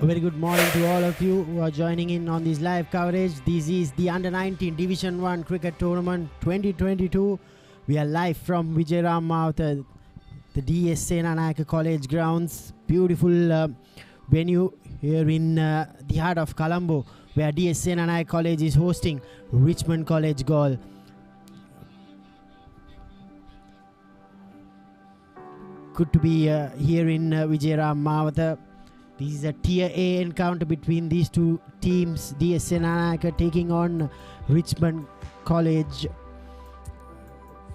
A very good morning to all of you who are joining in on this live coverage. This is the Under-19 Division 1 Cricket Tournament 2022. We are live from Vijayaramalawatha, the D.S Senanayake College Grounds. Beautiful venue here in the heart of Colombo, where D.S Senanayake College is hosting Richmond College Galle. Good to be here in Vijayaramalawatha. This is a Tier A encounter between these two teams. D.S Senanayake taking on Richmond College.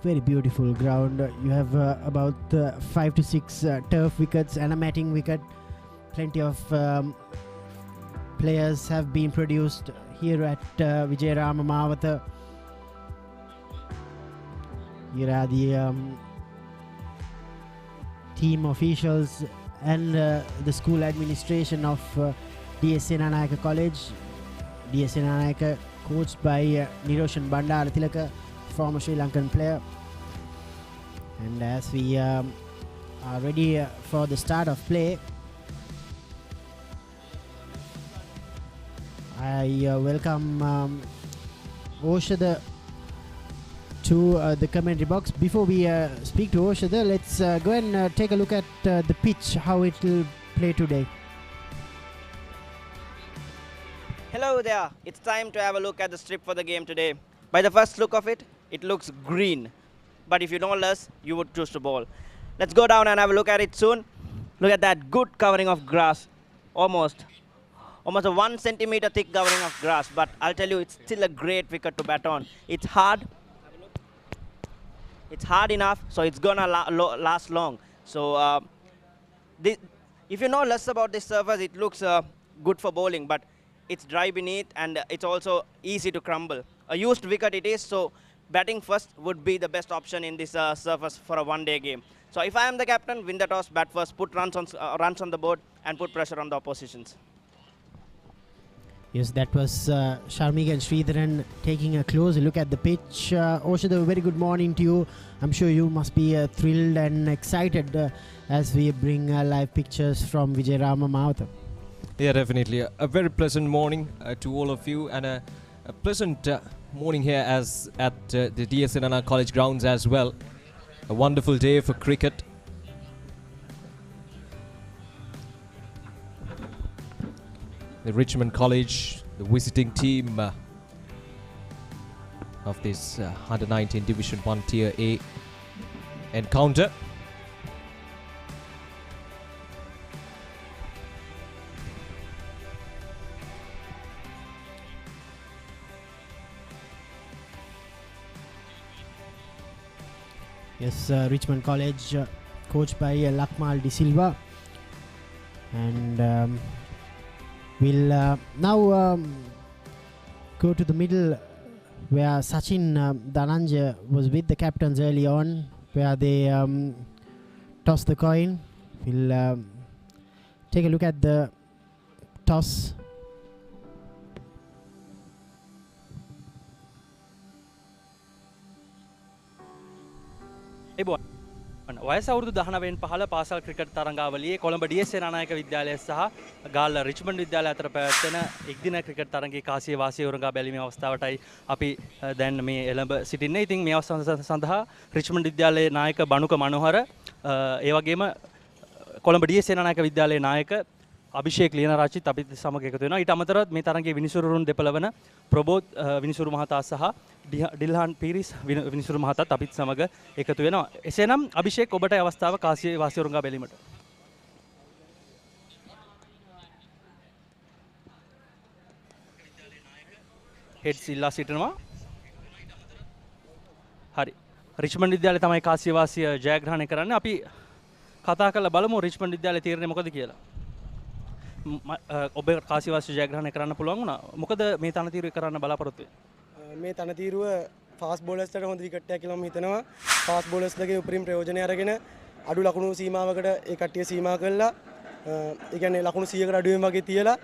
Very beautiful ground. You have about 5 to 6 turf wickets and a matting wicket. Plenty of players have been produced here at Vijayaramalawatha. Here are the team officials and the school administration of D.S Senanayake College. D.S Senanayake coached by Niroshan Bandaratilaka, former Sri Lankan player. And as we are ready for the start of play, I welcome Oshada to the commentary box. Before we speak to Oshada, let's go and take a look at the pitch, how it will play today. Hello there, it's time to have a look at the strip for the game today. By the first look of it, it looks green. But if you know less, you would choose to bowl. Let's go down and have a look at it soon. Look at that good covering of grass. Almost a 1 centimeter thick covering of grass. But I'll tell you, it's still a great wicket to bat on. It's hard. It's hard enough, so it's gonna last long. So if you know less about this surface, it looks good for bowling, but it's dry beneath and it's also easy to crumble. A used wicket it is, so batting first would be the best option in this surface for a one-day game. So if I am the captain, win the toss, bat first, put runs on the board, and put pressure on the oppositions. Yes, that was Sharmik and Sridharan taking a closer look at the pitch. Oshada, very good morning to you. I'm sure you must be thrilled and excited as we bring live pictures from Vijayaramalawatha. Yeah, definitely. A very pleasant morning to all of you, and a pleasant morning here as at the D.S Senanayake College Grounds as well. A wonderful day for cricket. The Richmond College, the visiting team of this Under-19 Division 1 Tier A encounter. Yes, Richmond College coached by Lakmal De Silva. And we'll now go to the middle where Sachin Dhananjaya was with the captains early on, where they tossed the coin. We'll take a look at the toss. වයස අවුරුදු 19 පහළ පාසල් cricket තරඟාවලියේ Colombo D.S Senanayake විද්‍යාලය සහ Galle Richmond විද්‍යාලය අතර පැවැත්වෙන එක්දින cricket තරඟයේ කාසිය වාසිය උරඟා බැලීමේ අවස්ථාවටයි අපි දැන් මේ එළඹ සිටින්නේ. ඉතින් මේ අවස්ථාව සඳහා රිච්මන්ඩ් විද්‍යාලයේ නායක බණුක මනෝහර ඒ වගේම කොළඹ D.S Senanayake විද්‍යාලයේ නායක අභිෂේක් ලියනරාජිත් අපිත් සමග එකතු වෙනවා. ඊට අමතරව මේ තරඟයේ විනිසුරුන් දෙපළවන ප්‍රබෝධ් විනිසුරු මහතා සහ ඩිල්හාන් පීරිස් විනිසුරු මහතාත් අපිත් සමග එකතු වෙනවා. එසේනම් අභිෂේක් ඔබට අවස්ථාව කාසිය වාසිය උරඟා බැලීමට. හෙඩ්ස් ඉල්ලා සිටිනවා. හරි. රිච්මන්ඩ් විද්‍යාලය තමයි කාසිය වාසිය ජයග්‍රහණය කරන්නේ. අපි කතා කරලා බලමු රිච්මන්ඩ් විද්‍යාලයේ තීරණය මොකද කියලා. ඔබ කාසිය වාසිය ජයග්‍රහණය කරන්න පුළුවන් වුණා. මොකද මේ තනතිරුව කරන්න බලාපොරොත්තු වෙන්නේ? මේ තනතිරුව ෆාස්ට් බෝලර්ස්ට හොඳ විකට් එකක් කියලා මම හිතනවා. ෆාස්ට් බෝලර්ස්ලගේ උපරිම ප්‍රයෝජනය අරගෙන අඩු ලකුණු සීමාවකට ඒ කට්ටිය සීමා කළා. ඒ කියන්නේ ලකුණු 100කට අඩුවෙන් වගේ තියලා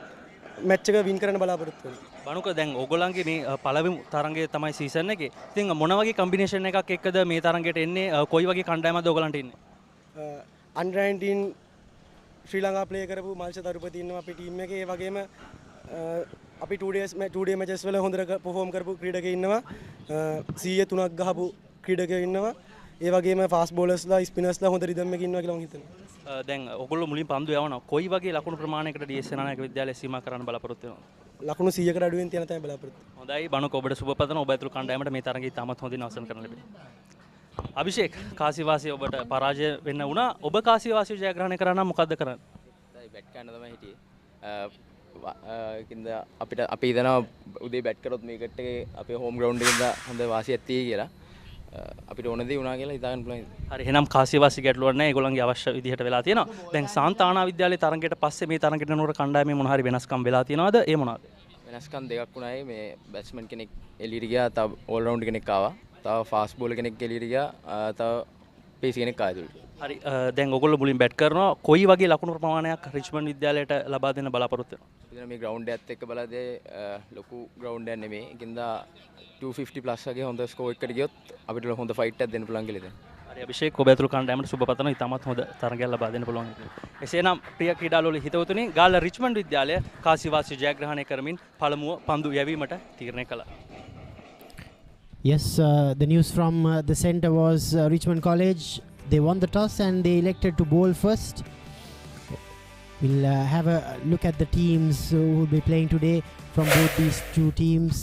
මැච් එක වින් කරන්න බලාපොරොත්තු වෙනවා. බණුක දැන් ඕගොල්ලන්ගේ මේ පළවෙනි තරඟයේ තමයි සීසන් එකේ. ඉතින් මොන වගේ කම්බිනේෂන් එකක් එක්කද මේ තරඟයට එන්නේ? කොයි වගේ කණ්ඩායමක්ද ඕගොල්ලන්ට ඉන්නේ? Under 19 ශ්‍රී ලංකා ප්ලේ කරපු මල්ෂ තරුපති ඉන්නවා අපේ ටීම් එකේ. ඒ වගේම අපි 2 day matches වල හොඳට perform කරපු ක්‍රීඩකයෝ ඉන්නවා. 103ක් ගහපු ක්‍රීඩකයෝ ඉන්නවා. ඒ වගේම ෆාස්ට් බෝලර්ස්ලා ස්පිනර්ස්ලා හොඳ රිද්ම් එකකින් ඉන්නවා කියලා මම හිතනවා. දැන් ඔයගොල්ලෝ මුලින් පන්දු යවනවා. කොයි වගේ ලකුණු ප්‍රමාණයකට DS සේනානායක විද්‍යාලය සීමා කරන්න බලාපොරොත්තු වෙනවද? ලකුණු 100කට අඩුවෙන් තියන තමයි බලාපොරොත්තු. හොඳයි බණක ඔබට සුබ පතන. ඔබ ඇතුළු කණ්ඩායමට මේ තරගය ඉතාමත් හොඳින් අවසන් කරන්න ලැබෙනවා. අභිෂේක් කාසිවාසී ඔබට පරාජය වෙන්න වුණා. ඔබ කාසිවාසී ජයග්‍රහණය කරා නම් මොකද්ද කරන්නේ? බැට් ගන්න තමයි හිටියේ. කින්ද අපිට අපි හිතනවා උදේ බැට් කරොත් මේ කට් එකේ අපේ හෝම් ග්‍රවුන්ඩ් එකේ හොඳ වාසියක් තියෙයි කියලා. අපිට ඕන දේ වුණා කියලා හිතාගන්න පුළුවන්. හරි එහෙනම් කාසිවාසී ගැටලුවක් නැහැ. ඒගොල්ලන්ගේ අවශ්‍ය විදිහට වෙලා තියෙනවා. දැන් සාන්තානා විද්‍යාලයේ තරගයට පස්සේ මේ තරගයට නෝර කණ්ඩායමේ මොන හරි වෙනස්කම් වෙලා තියෙනවද? ඒ මොනවාද? වෙනස්කම් දෙකක් වුණායි. මේ බැට්ස්මන් කෙනෙක් එළියට ගියා. තව ඕල් රවුන්ඩ් කෙනෙක් ආවා. තව ෆාස්ට් බෝලර් කෙනෙක් එළියට ගියා. තව පේසි කෙනෙක් ආවා. හරි දැන් ඔයගොල්ලෝ මුලින් බැට් කරනවා. කොයි වගේ ලකුණු ප්‍රමාණයක් රිච්මන්ඩ් විද්‍යාලයට ලබා දෙන්න බලාපොරොත්තු වෙනවද? මේ ග්‍රවුන්ඩ් එකත් එක්ක බලද්දී ලොකු ග්‍රවුන්ඩ් එකක් නෙමෙයි. ඒකින්ද 250 ප්ලස් වගේ හොඳ ස්කෝර් එකකට ගියොත් අපිට හොඳ ෆයිට් එකක් දෙන්න පුළුවන් කියලා හිතෙනවා. හරි අභිෂේක් ඔබ ඇතුළු කණ්ඩායමට සුබ පතනවා. ඉතාමත් හොඳ තරගයක් ලබා දෙන්න පුළුවන්. එසේනම් ප්‍රිය ක්‍රීඩාලුවල හිතවතුනි ගාල්ල රිච්මන්ඩ් විද්‍යාලය කාසිවාසී ජයග්‍රහණය කරමින් පළමුව පන්දු යැවීමට තීරණය කළා. Yes, the news from the center was Richmond College. They won the toss and they elected to bowl first. We'll have a look at the teams who will be playing today from both these two teams.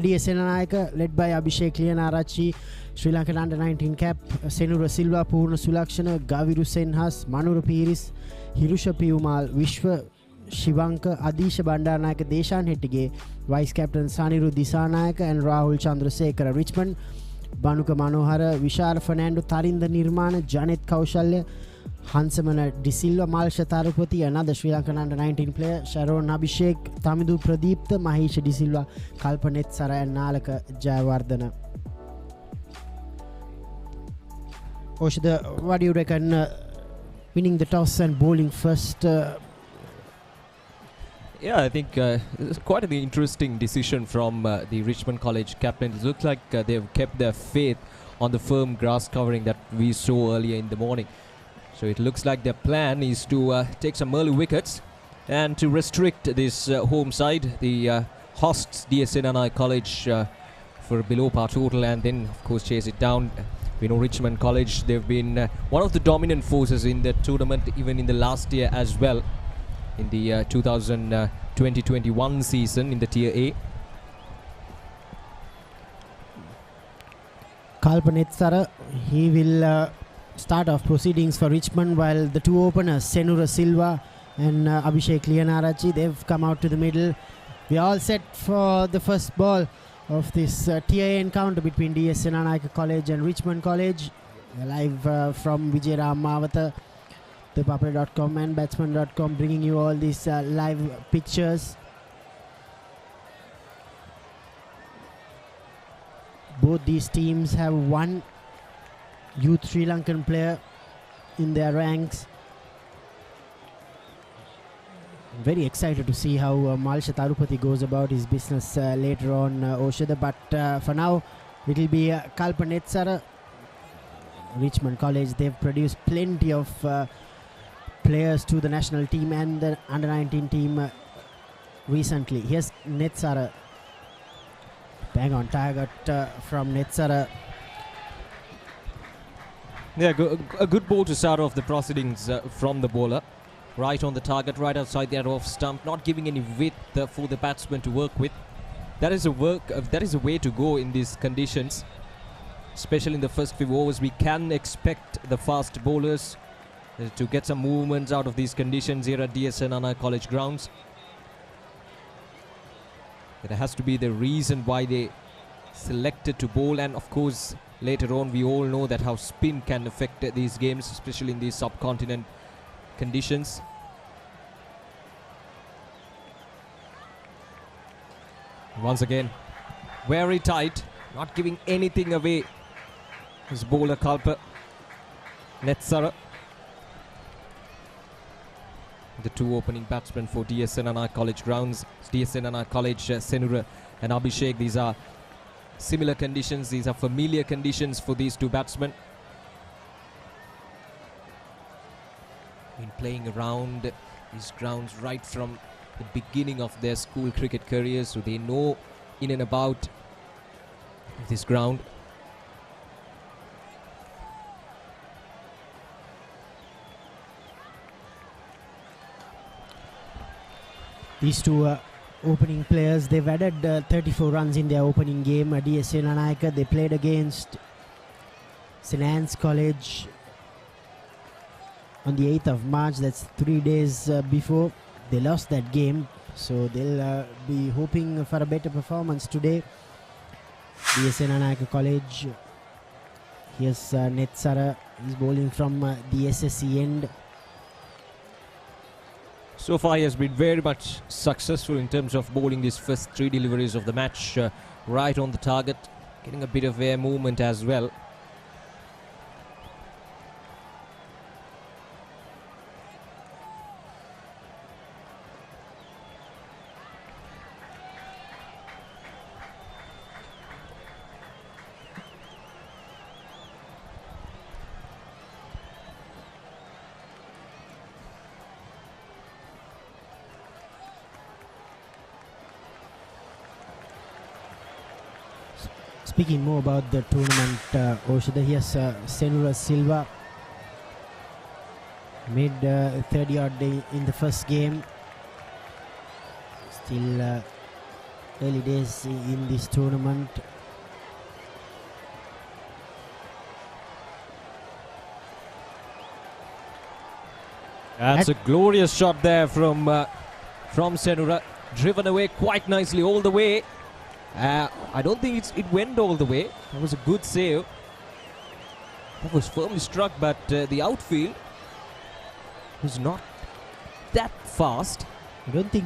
D.S Senanayake led by Abhishek Liyanarachi, Sri Lankan under-19 cap, Senura Silva, Purna Sulakshana, Gaviru Senhas, Manura Piris, Hirusha Piyumal, Vishwa Shivanka, Adisha Bandarnayake, Deshan Hettige, Vice Captain Saniru Disanayake and Rahul Chandrasekhara. Richmond, Banuka Manohara, Vishal Fernando, Tarinda Nirmana, Janet Kaushalya, Hansamana De Silva, Malsha Tarupati, another Sri Lankan under-19 player, Sharon Abhishek, Tamidu Pradeepta, Mahisha De Silva, Kalpanet Sara and Nalaka Jayawardana. Oshida, what do you reckon? Winning the toss and bowling first? Yeah, I think it's quite an interesting decision from the Richmond College captain. It looks like they've kept their faith on the firm grass covering that we saw earlier in the morning. So it looks like their plan is to take some early wickets and to restrict this home side, the hosts D.S Senanayake College, for below par total, and then of course chase it down. We know Richmond College, they've been one of the dominant forces in the tournament even in the last year as well, in the 2020-21 season in the Tier A. Kalpanet Sara, he will start off proceedings for Richmond, while the two openers, Senura Silva and Abhishek Liyanarachi, they've come out to the middle. We are all set for the first ball of this Tier A encounter between D.S Senanayake College and Richmond College. Live from Vijayaram Mawatha, the Papare.com and Batsman.com, bringing you all these live pictures. Both these teams have one youth Sri Lankan player in their ranks. Very excited to see how Malsha Tarupati goes about his business later on, Oshada. But for now, it will be Kalpanet Sara. Richmond College, they've produced plenty of players to the national team and the under-19 team recently. Here's Netsara. Bang on target from Netsara. Yeah, a good ball to start off the proceedings from the bowler. Right on the target, right outside the off stump, not giving any width for the batsman to work with. That is a way to go in these conditions. Especially in the first few overs, we can expect the fast bowlers to get some movements out of these conditions here at D.S Senanayake College Grounds. There has to be the reason why they selected to bowl, and of course later on we all know that how spin can affect these games, especially in these subcontinent conditions. Once again, very tight, not giving anything away. His bowler Kalpa Netsara, the two opening batsmen for D.S Senanayake College Grounds. D.S Senanayake College, Senura and Abhishek. These are similar conditions, these are familiar conditions for these two batsmen. been playing around these grounds right from the beginning of their school cricket careers, so they know in and about this ground. These two opening players, they've added 34 runs in their opening game. D.S Senanayake, they played against Richmond College on the 8th of March. That's 3 days before they lost that game. So they'll be hoping for a better performance today. D.S Senanayake College. Here's Netsara. He's bowling from the SSC end. So far he has been very much successful in terms of bowling these first 3 deliveries of the match, right on the target, getting a bit of air movement as well. Speaking more about the tournament, Oshida, here's Senura Silva. Made 30 odd in the first game. Still early days in this tournament. That's a glorious shot there from Senura, driven away quite nicely all the way. I don't think it went all the way. That was a good save. That was firmly struck, but the outfield was not that fast. I don't think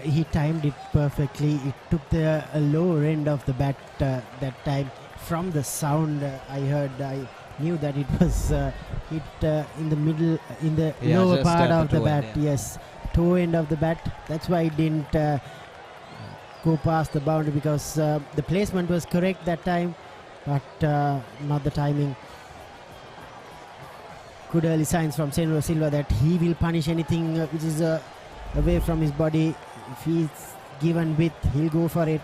he timed it perfectly. It took the lower end of the bat that time. From the sound I heard, I knew that it was hit in the middle, in the lower part of the bat. Yes, toe end of the bat. That's why it didn't go past the boundary, because the placement was correct that time, but not the timing. Good early signs from Senura Silva that he will punish anything which is away from his body. If he's given width, he'll go for it.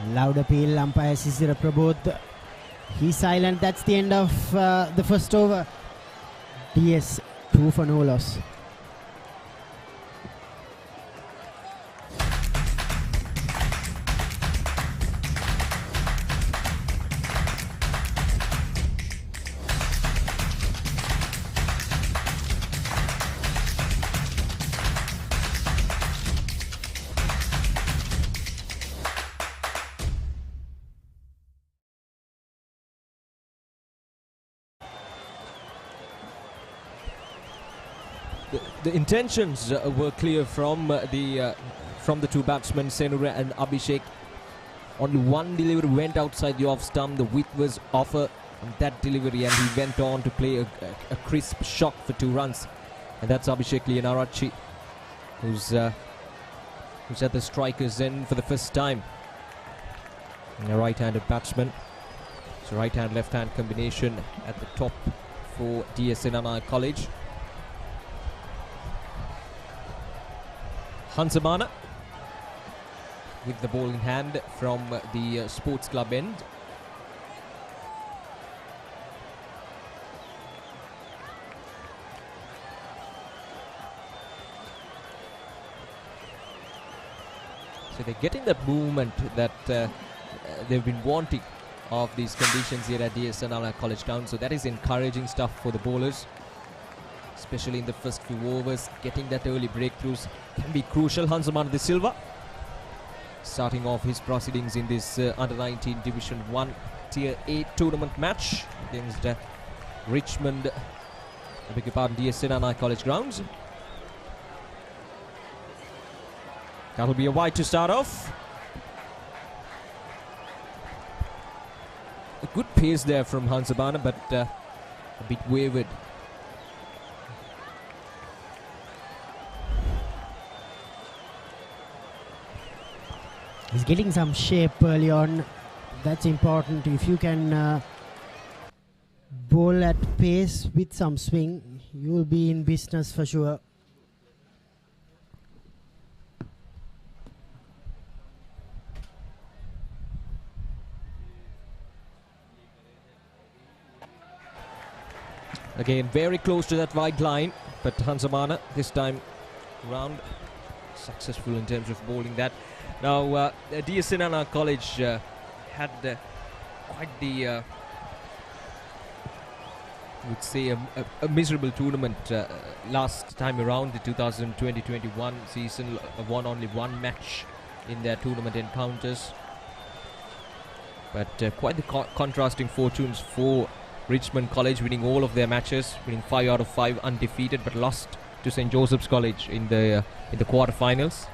Loud appeal, umpire Sisira Prabodh. He's silent. That's the end of the first over. DS 2 for no loss. The intentions were clear from the two batsmen, Senura and Abhishek. Only one delivery went outside the off stump. The width was offer on that delivery, and he went on to play a crisp shot for 2 runs. And that's Abhishek Liyanarachi, who's at the striker's end for the first time. And a right-handed batsman. It's a right-hand, left-hand combination at the top for D.S Senanayake College. Hansamana with the ball in hand from the sports club end. So they're getting that movement that they've been wanting of these conditions here at D.S Senanayake College Grounds. So that is encouraging stuff for the bowlers, especially in the first few overs. Getting that early breakthroughs can be crucial. Hansamana de Silva starting off his proceedings in this Under-19 Division 1 Tier 8 tournament match against Richmond, I beg your pardon, D.S Senanayake College Grounds. That'll be a wide to start off. A good pace there from Hansamana, but a bit wavered. He's getting some shape early on. That's important. If you can Ball at pace with some swing, you will be in business for sure. Again, very close to that wide line, but Hansamana this time round successful in terms of bowling that. Now, D.S Senanayake College had quite the, I would say, a miserable tournament last time around, the 2020-21 season. Won only one match in their tournament encounters. But quite the contrasting fortunes for Richmond College, winning all of their matches, winning 5 out of 5 undefeated, but lost to St. Joseph's College in the quarterfinals.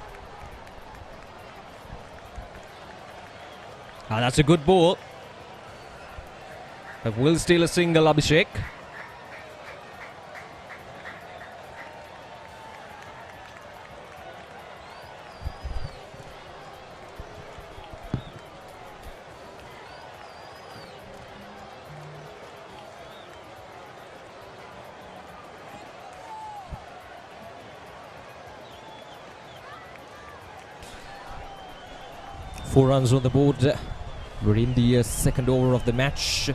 That's a good ball. But will steal a single, Abhishek. Four runs on the board. We're in the second over of the match.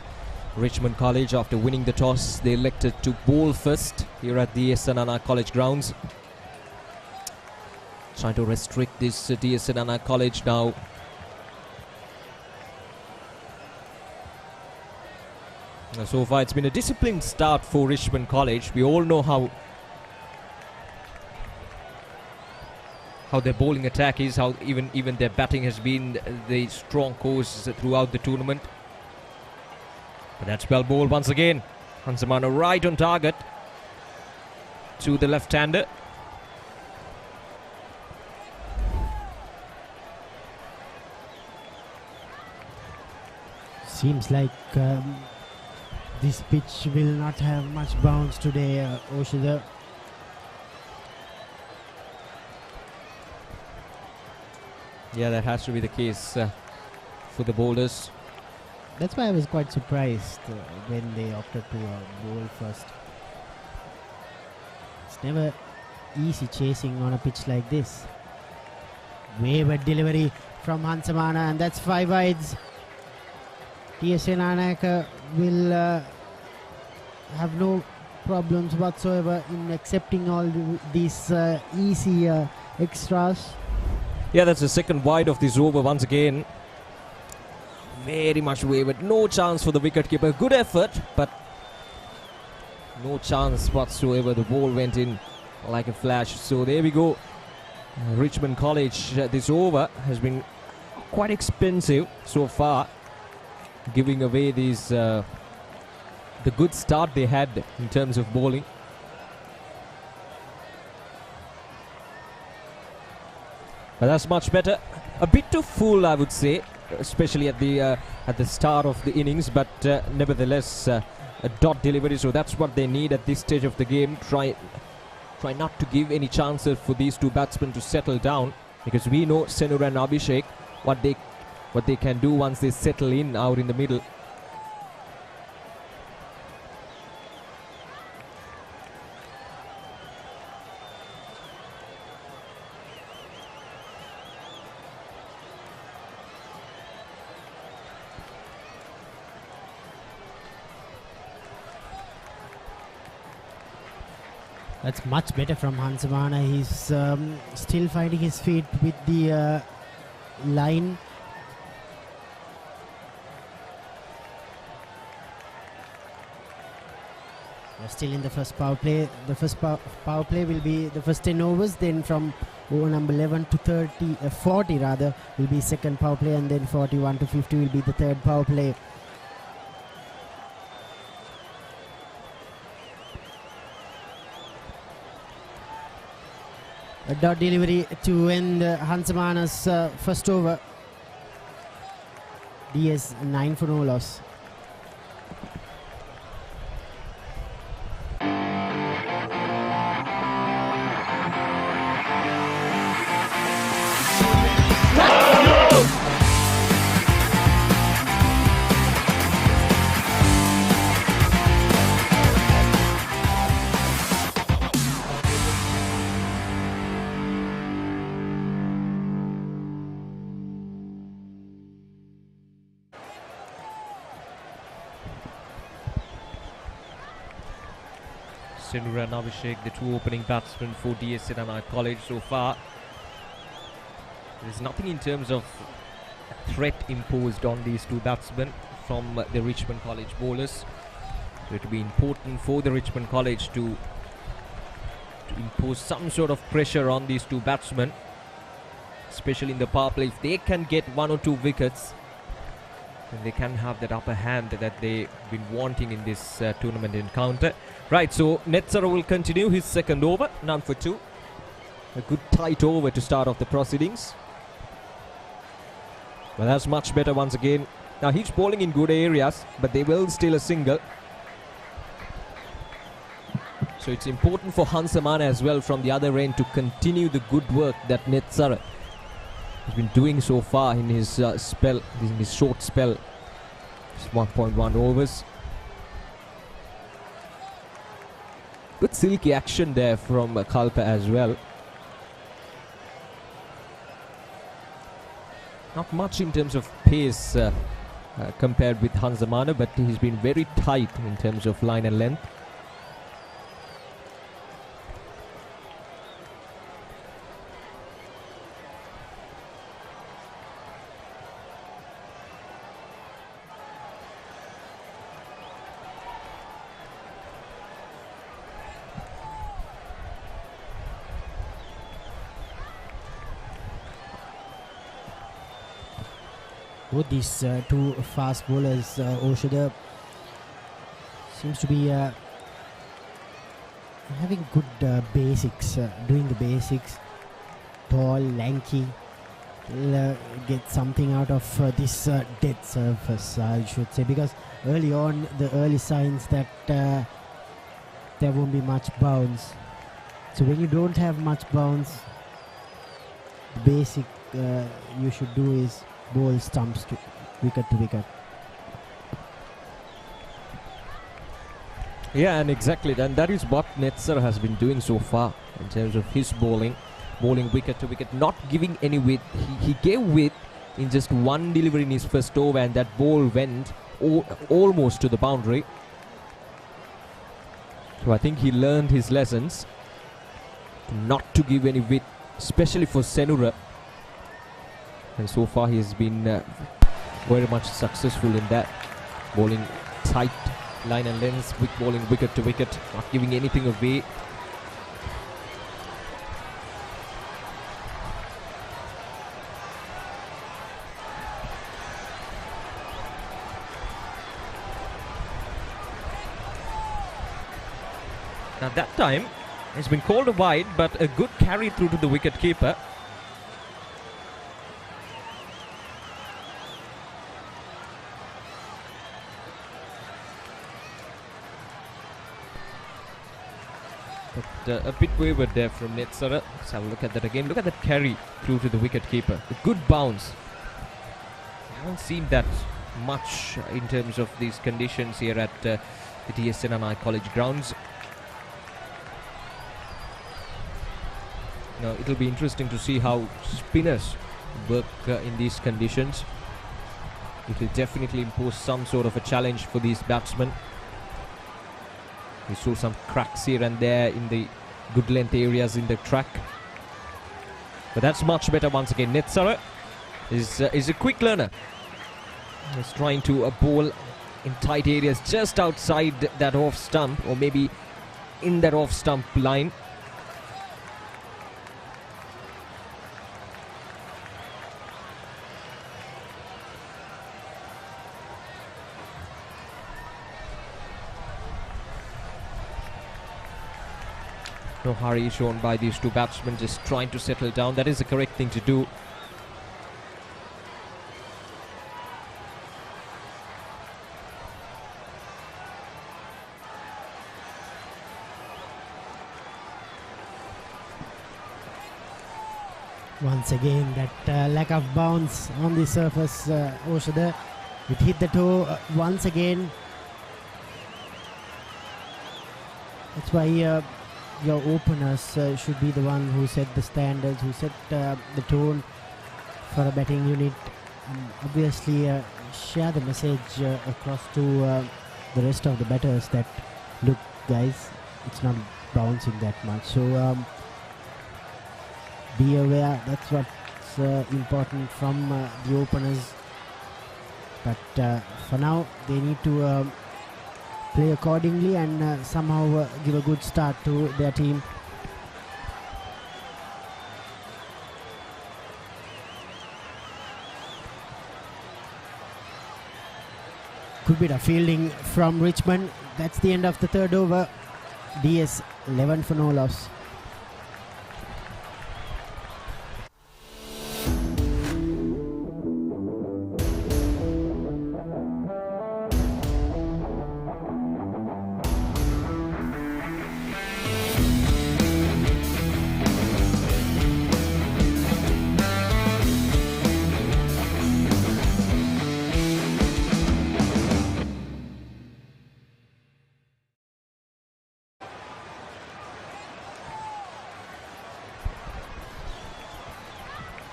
Richmond College, after winning the toss, they elected to bowl first here at the D.S Senanayake College Grounds. Trying to restrict this D.S Senanayake College now. So far it's been a disciplined start for Richmond College. We all know how their bowling attack is, how even their batting has been the strong course throughout the tournament. But that's well bowled once again. Hansamana right on target to the left-hander. Seems like this pitch will not have much bounce today, Oshida. Yeah, that has to be the case for the bowlers. That's why I was quite surprised when they opted to bowl first. It's never easy chasing on a pitch like this. Wayward delivery from Hansamana, and that's 5 wides. D.S Senanayake will have no problems whatsoever in accepting all these easy extras. Yeah, that's the second wide of this over once again. Very much wayward. No chance for the wicketkeeper. Good effort, but no chance whatsoever. The ball went in like a flash. So there we go. Richmond College, this over has been quite expensive so far, giving away these the good start they had in terms of bowling. But that's much better. A bit too full, I would say, especially at the start of the innings. But nevertheless, a dot delivery. So that's what they need at this stage of the game. Try not to give any chances for these two batsmen to settle down, because we know Senur and Abhishek what they can do once they settle in out in the middle. That's much better from Hansamana. He's still finding his feet with the line. We're still in the first power play. The first power play will be the first 10 overs. Then from over number 11 to 40 rather will be second power play, and then 41 to 50 will be the third power play. A dot delivery to end Hansamana's first over. DS 9 for no loss. Senura and Abhishek, the two opening batsmen for D.S Senanayake College so far. There's nothing in terms of threat imposed on these two batsmen from the Richmond College bowlers. So it will be important for the Richmond College to impose some sort of pressure on these two batsmen, especially in the power play. If they can get 1 or 2 wickets, then they can have that upper hand that they've been wanting in this tournament encounter. Right, so Netsara will continue his second over, none for 2. A good tight over to start off the proceedings. Well, that's much better once again. Now he's bowling in good areas, but they will steal a single. So it's important for Hansamana as well from the other end to continue the good work that Netsara has been doing so far in his spell, in his short spell. It's 1.1 overs. Good silky action there from Kalpa as well. Not much in terms of pace compared with Hansamana, but he's been very tight in terms of line and length. Both these two fast bowlers, Oshada seems to be having good basics, doing the basics. Tall, lanky, will get something out of this dead surface, I should say, because early on the early signs that there won't be much bounce. So when you don't have much bounce, the basic you should do is bowl stumps to wicket. Yeah, and exactly, and that is what Netsara has been doing so far in terms of his bowling wicket to wicket, not giving any width. He gave width in just one delivery in his first over, and that ball went almost to the boundary. So I think he learned his lessons not to give any width, especially for Senura. And so far he has been very much successful in that. Bowling tight line and length, quick bowling wicket to wicket, not giving anything away. Now that time it's been called a wide, but a good carry through to the wicket keeper. But a bit wayward there from Netsara. Let's have a look at that again. Look at that carry through to the wicket keeper. A good bounce. I haven't seen that much in terms of these conditions here at the D.S Senanayake College Grounds. Now it'll be interesting to see how spinners work in these conditions. It will definitely impose some sort of a challenge for these batsmen. We saw some cracks here and there in the good length areas in the track. But that's much better once again. Netsara is a quick learner. He's trying to bowl in tight areas just outside that off stump, or maybe in that off stump line. No hurry shown by these two batsmen, just trying to settle down. That is the correct thing to do. Once again, that lack of bounce on the surface, Oshada. It hit the toe once again. That's why your openers should be the one who set the standards, who set the tone for a batting unit. And obviously share the message across to the rest of the batters that, look guys, it's not bouncing that much. So be aware, that's what's important from the openers. But for now, they need to play accordingly and somehow give a good start to their team. Good bit of fielding from Richmond. That's the end of the third over. DS 11 for no loss.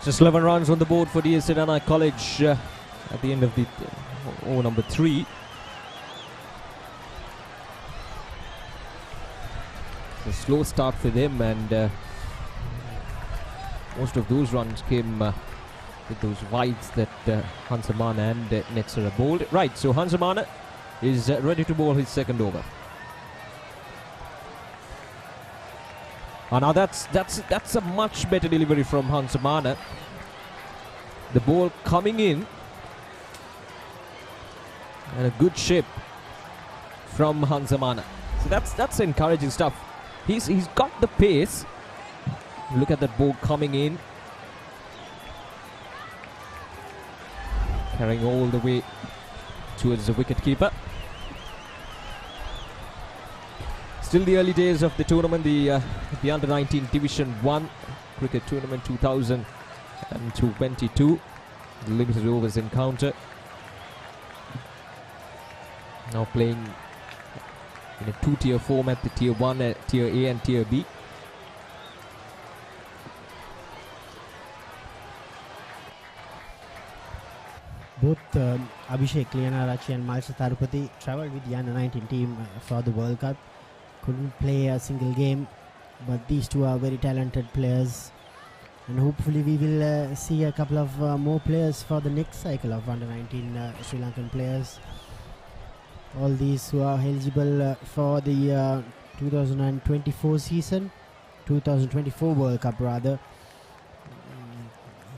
Just 11 runs on the board for D.S Senanayake College at the end of the over number 3. It's a slow start for them, and most of those runs came with those wides that Hansamana and Netsara bowled. Right, so Hansamana is ready to bowl his second over. Now that's a much better delivery from Hansamana. The ball coming in, and a good shape from Hansamana. So that's encouraging stuff. He's got the pace. Look at that ball coming in, carrying all the way towards the wicketkeeper. Still the early days of the tournament, the Under-19 Division 1 cricket tournament 2022. Limited overs encounter. Now playing in a 2-tier format, the Tier 1, Tier A and Tier B. Both Abhishek Liyanarachi and Malsha Tarupati travelled with the Under-19 team for the World Cup. Couldn't play a single game, but these two are very talented players, and hopefully we will see a couple of more players for the next cycle of Under-19 Sri Lankan players. All these who are eligible for the 2024 season, 2024 World Cup rather.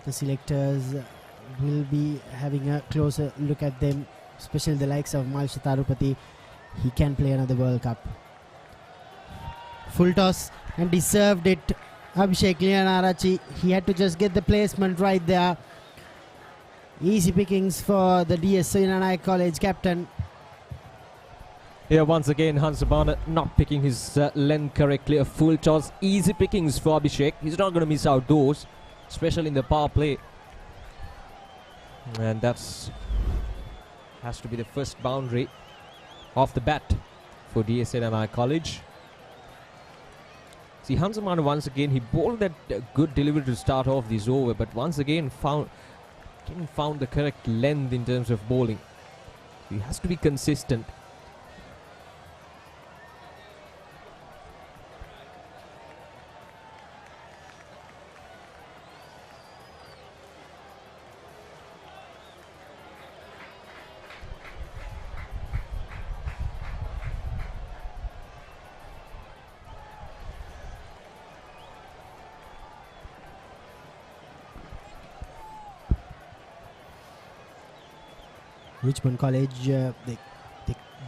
The selectors will be having a closer look at them, especially the likes of Malsha Tarupati. He can play another World Cup. Full toss, and he served it. Abhishek Liyanarachi, he had to just get the placement right there. Easy pickings for the D.S Senanayake College captain. Yeah, once again Hansamana not picking his length correctly. A full toss, easy pickings for Abhishek. He's not going to miss out those, especially in the power play. And that's has to be the first boundary off the bat for D.S Senanayake College. See, Hansamana once again, he bowled that good delivery to start off this over, but once again found the correct length in terms of bowling. He has to be consistent. Richmond College, they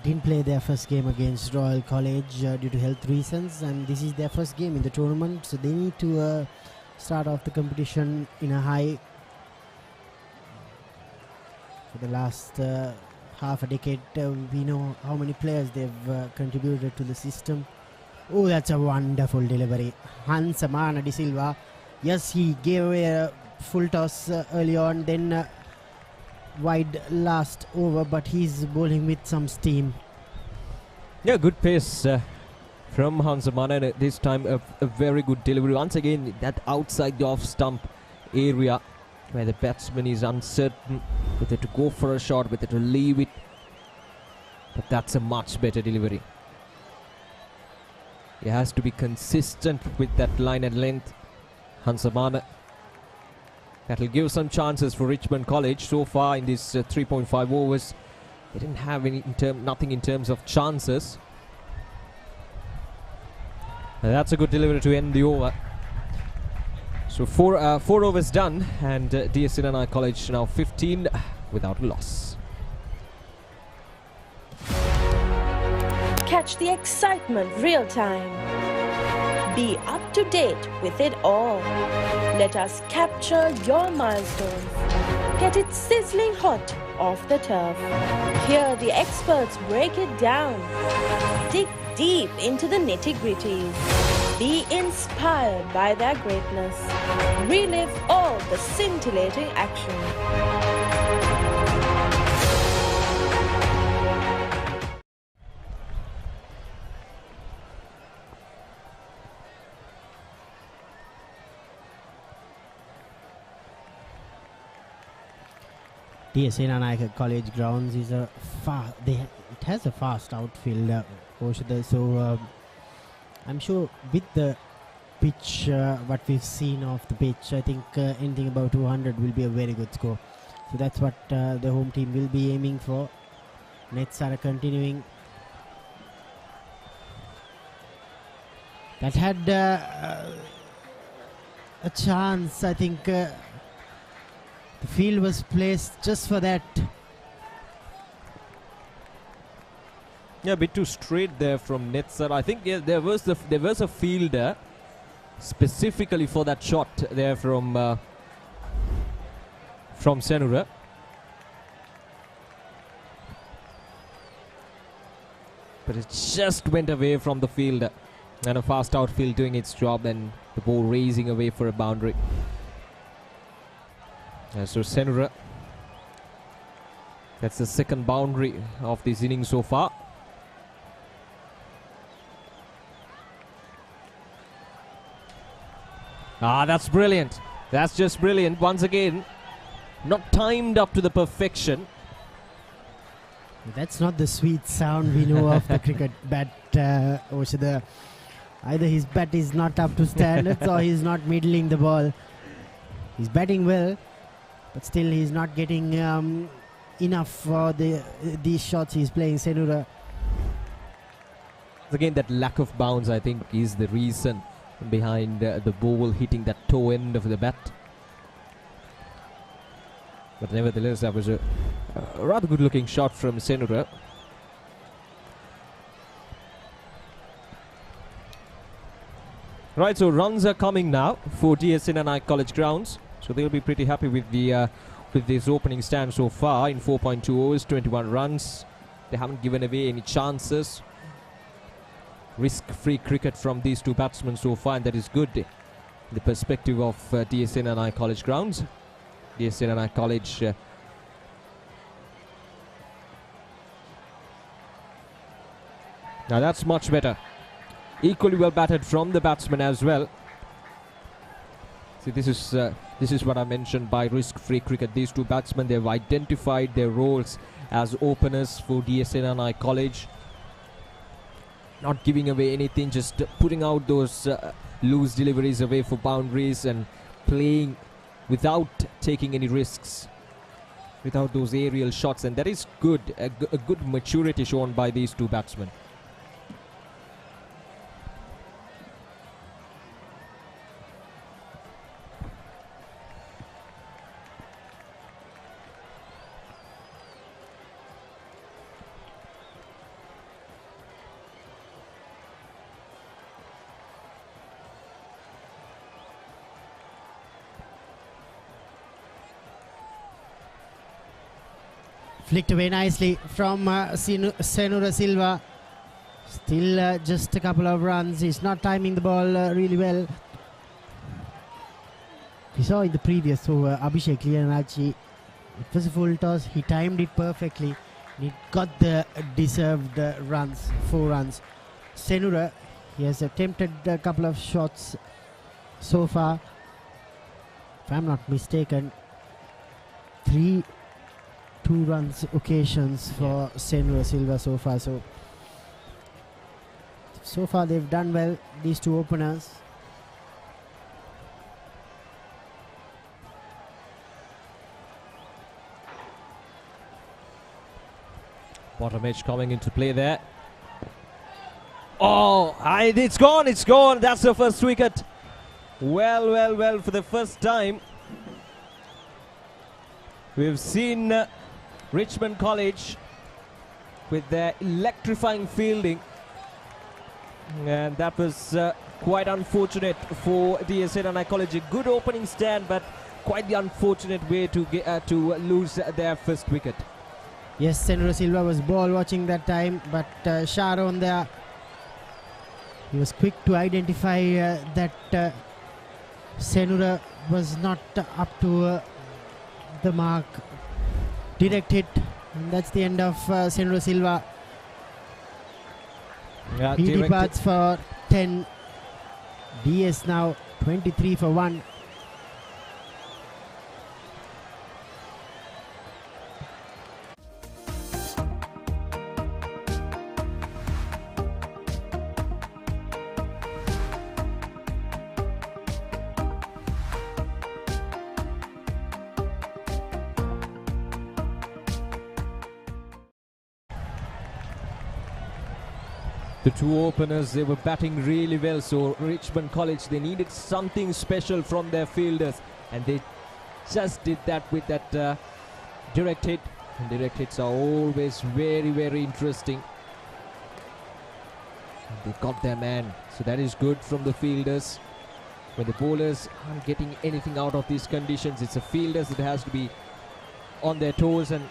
didn't play their first game against Royal College due to health reasons, and this is their first game in the tournament, so they need to start off the competition in a high. For the last half a decade, we know how many players they've contributed to the system. Oh, that's a wonderful delivery. Hansamana de Silva. Yes, he gave away a full toss early on, then wide last over, but he's bowling with some steam. Yeah, good pace from Hansamana, and this time a very good delivery. Once again, that outside the off stump area where the batsman is uncertain whether to go for a shot, whether to leave it. But that's a much better delivery. He has to be consistent with that line and length. Hansamana. That'll give some chances for Richmond College. So far in this 3.5 overs, they didn't have nothing in terms of chances. And that's a good delivery to end the over. So four overs done, and D.S Senanayake College now 15 without a loss. Catch the excitement real time. Be up to date with it all. Let us capture your milestones. Get it sizzling hot off the turf. Hear the experts break it down. Dig deep into the nitty-gritties. Be inspired by their greatness. Relive all the scintillating action. D.S Senanayake College Grounds is it has a fast outfield, so I'm sure with the pitch, what we've seen of the pitch, I think anything above 200 will be a very good score. So that's what the home team will be aiming for. Nets are continuing. That had a chance, I think. The field was placed just for that. Yeah, a bit too straight there from Netsar. I think there was a fielder specifically for that shot there from Senura. But it just went away from the fielder, and a fast outfield doing its job, and the ball racing away for a boundary. So Senura, that's the second boundary of this inning so far. That's brilliant. That's just brilliant. Once again, not timed up to the perfection. That's not the sweet sound we know of the cricket bat. Either his bat is not up to standards or he's not middling the ball. He's batting well, but still he's not getting enough for these shots he's playing, Senura. Again, that lack of bounce, I think, is the reason behind the ball hitting that toe end of the bat. But nevertheless, that was a rather good looking shot from Senura. Right, so runs are coming now for D.S Senanayake College Grounds. So they'll be pretty happy with this opening stand so far in 4.2 overs, 21 runs. They haven't given away any chances. Risk-free cricket from these two batsmen so far, and that is good in the perspective of D.S Senanayake College Grounds. D.S Senanayake College now that's much better. Equally well batted from the batsman as well. See, this is what I mentioned by risk-free cricket. These two batsmen, they've identified their roles as openers for D.S Senanayake College. Not giving away anything, just putting out those loose deliveries away for boundaries and playing without taking any risks, without those aerial shots, and that is good, a good maturity shown by these two batsmen. Flicked away nicely from Senura Silva. Still just a couple of runs. He's not timing the ball really well. We saw in the previous over, Abhishek Lianachi, it was a full toss. He timed it perfectly. He got the deserved runs, 4 runs. Senura, he has attempted a couple of shots so far. If I'm not mistaken, 3 2 runs occasions for Senura Silva so far. So so far they've done well, these two openers. Bottom edge coming into play there. Oh, it's gone. That's the first wicket. Well, for the first time, we've seen Richmond College with their electrifying fielding. And that was quite unfortunate for D.S Senanayake College. A good opening stand, but quite the unfortunate way to get to lose their first wicket. Yes, Senura Silva was ball watching that time, but Sharon there, he was quick to identify that Senura was not up to the mark. Direct hit, and that's the end of Senura Silva. Yeah, He departs for 10. DS now 23 for 1. The two openers, they were batting really well, so Richmond College, they needed something special from their fielders, and they just did that with that direct hit. And direct hits are always very interesting. And they got their man, so that is good from the fielders. When the bowlers aren't getting anything out of these conditions, it's the fielders that has to be on their toes and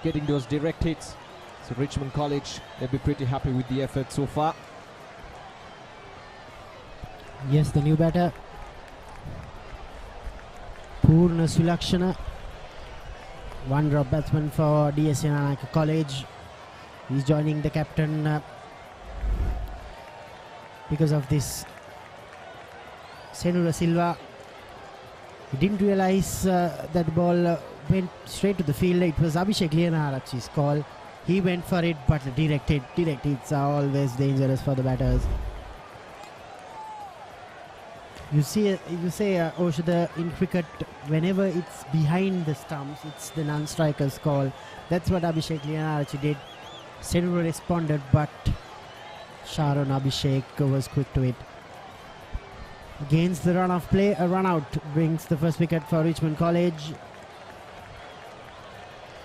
getting those direct hits. So Richmond College, they'll be pretty happy with the effort so far. Yes, the new batter, Purna Sulakshana, one drop batsman for D.S Senanayake College. He's joining the captain because of this. Senura Silva, he didn't realize that the ball went straight to the field. It was Abhishek Liyanarachi's call. He went for it, but direct hits are always dangerous for the batters. You say, Oshada, in cricket, whenever it's behind the stumps, it's the non-striker's call. That's what Abhishek Liyanarachi did. Senura responded, but Sharon Abhishek was quick to it. Against the run-off play, a run-out brings the first wicket for Richmond College.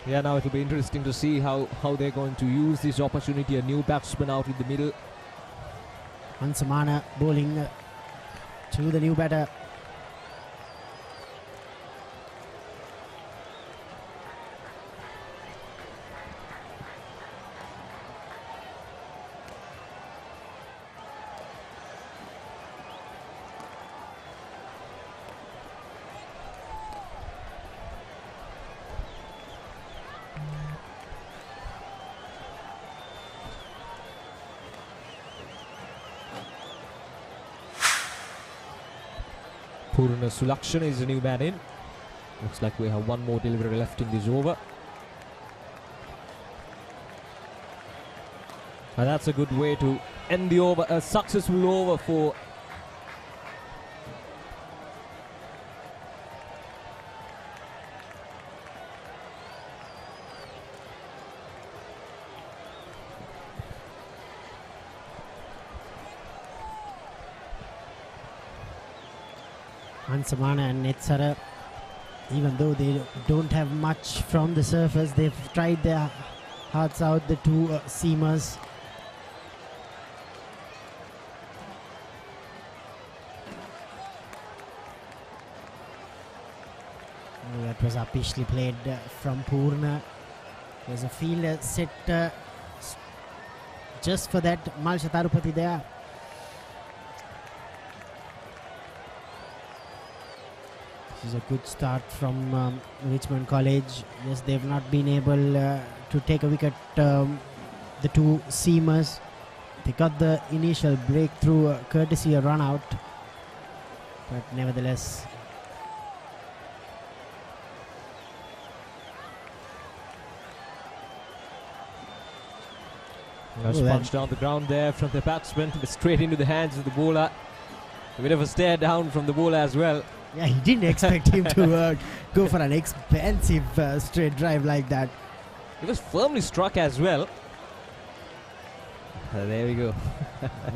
Yeah, now it'll be interesting to see how they're going to use this opportunity. A new batsman out in the middle. Ansamana bowling to the new batter. Purna Sulakshana is the new man in. Looks like we have one more delivery left in this over. And that's a good way to end the over. A successful over for Ansamana and Netsara, even though they don't have much from the surface, they've tried their hearts out, the two seamers. That was upishly played from Purna. There's a field set just for that. Malsha Tarupati there. This is a good start from Richmond College. Yes, they've not been able to take a wicket, the two seamers. They got the initial breakthrough courtesy a run out, but nevertheless Just punched down the ground there from the batsman, straight into the hands of the bowler. A bit of a stare down from the bowler as well. Yeah, he didn't expect him to go for an expensive straight drive like that. He was firmly struck as well. There we go.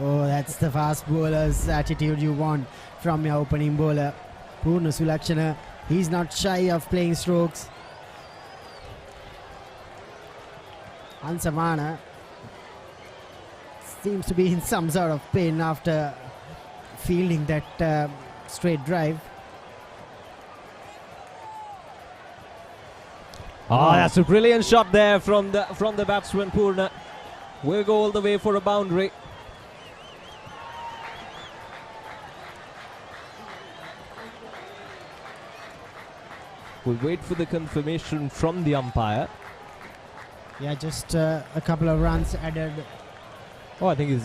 Oh, that's the fast bowler's attitude you want from your opening bowler. Purna Sulakshana, he's not shy of playing strokes. Ansamana seems to be in some sort of pain after fielding that straight drive. That's a brilliant shot there from the batsman Purna. We'll go all the way for a boundary. We'll wait for the confirmation from the umpire. Yeah, just a couple of runs added. Oh, I think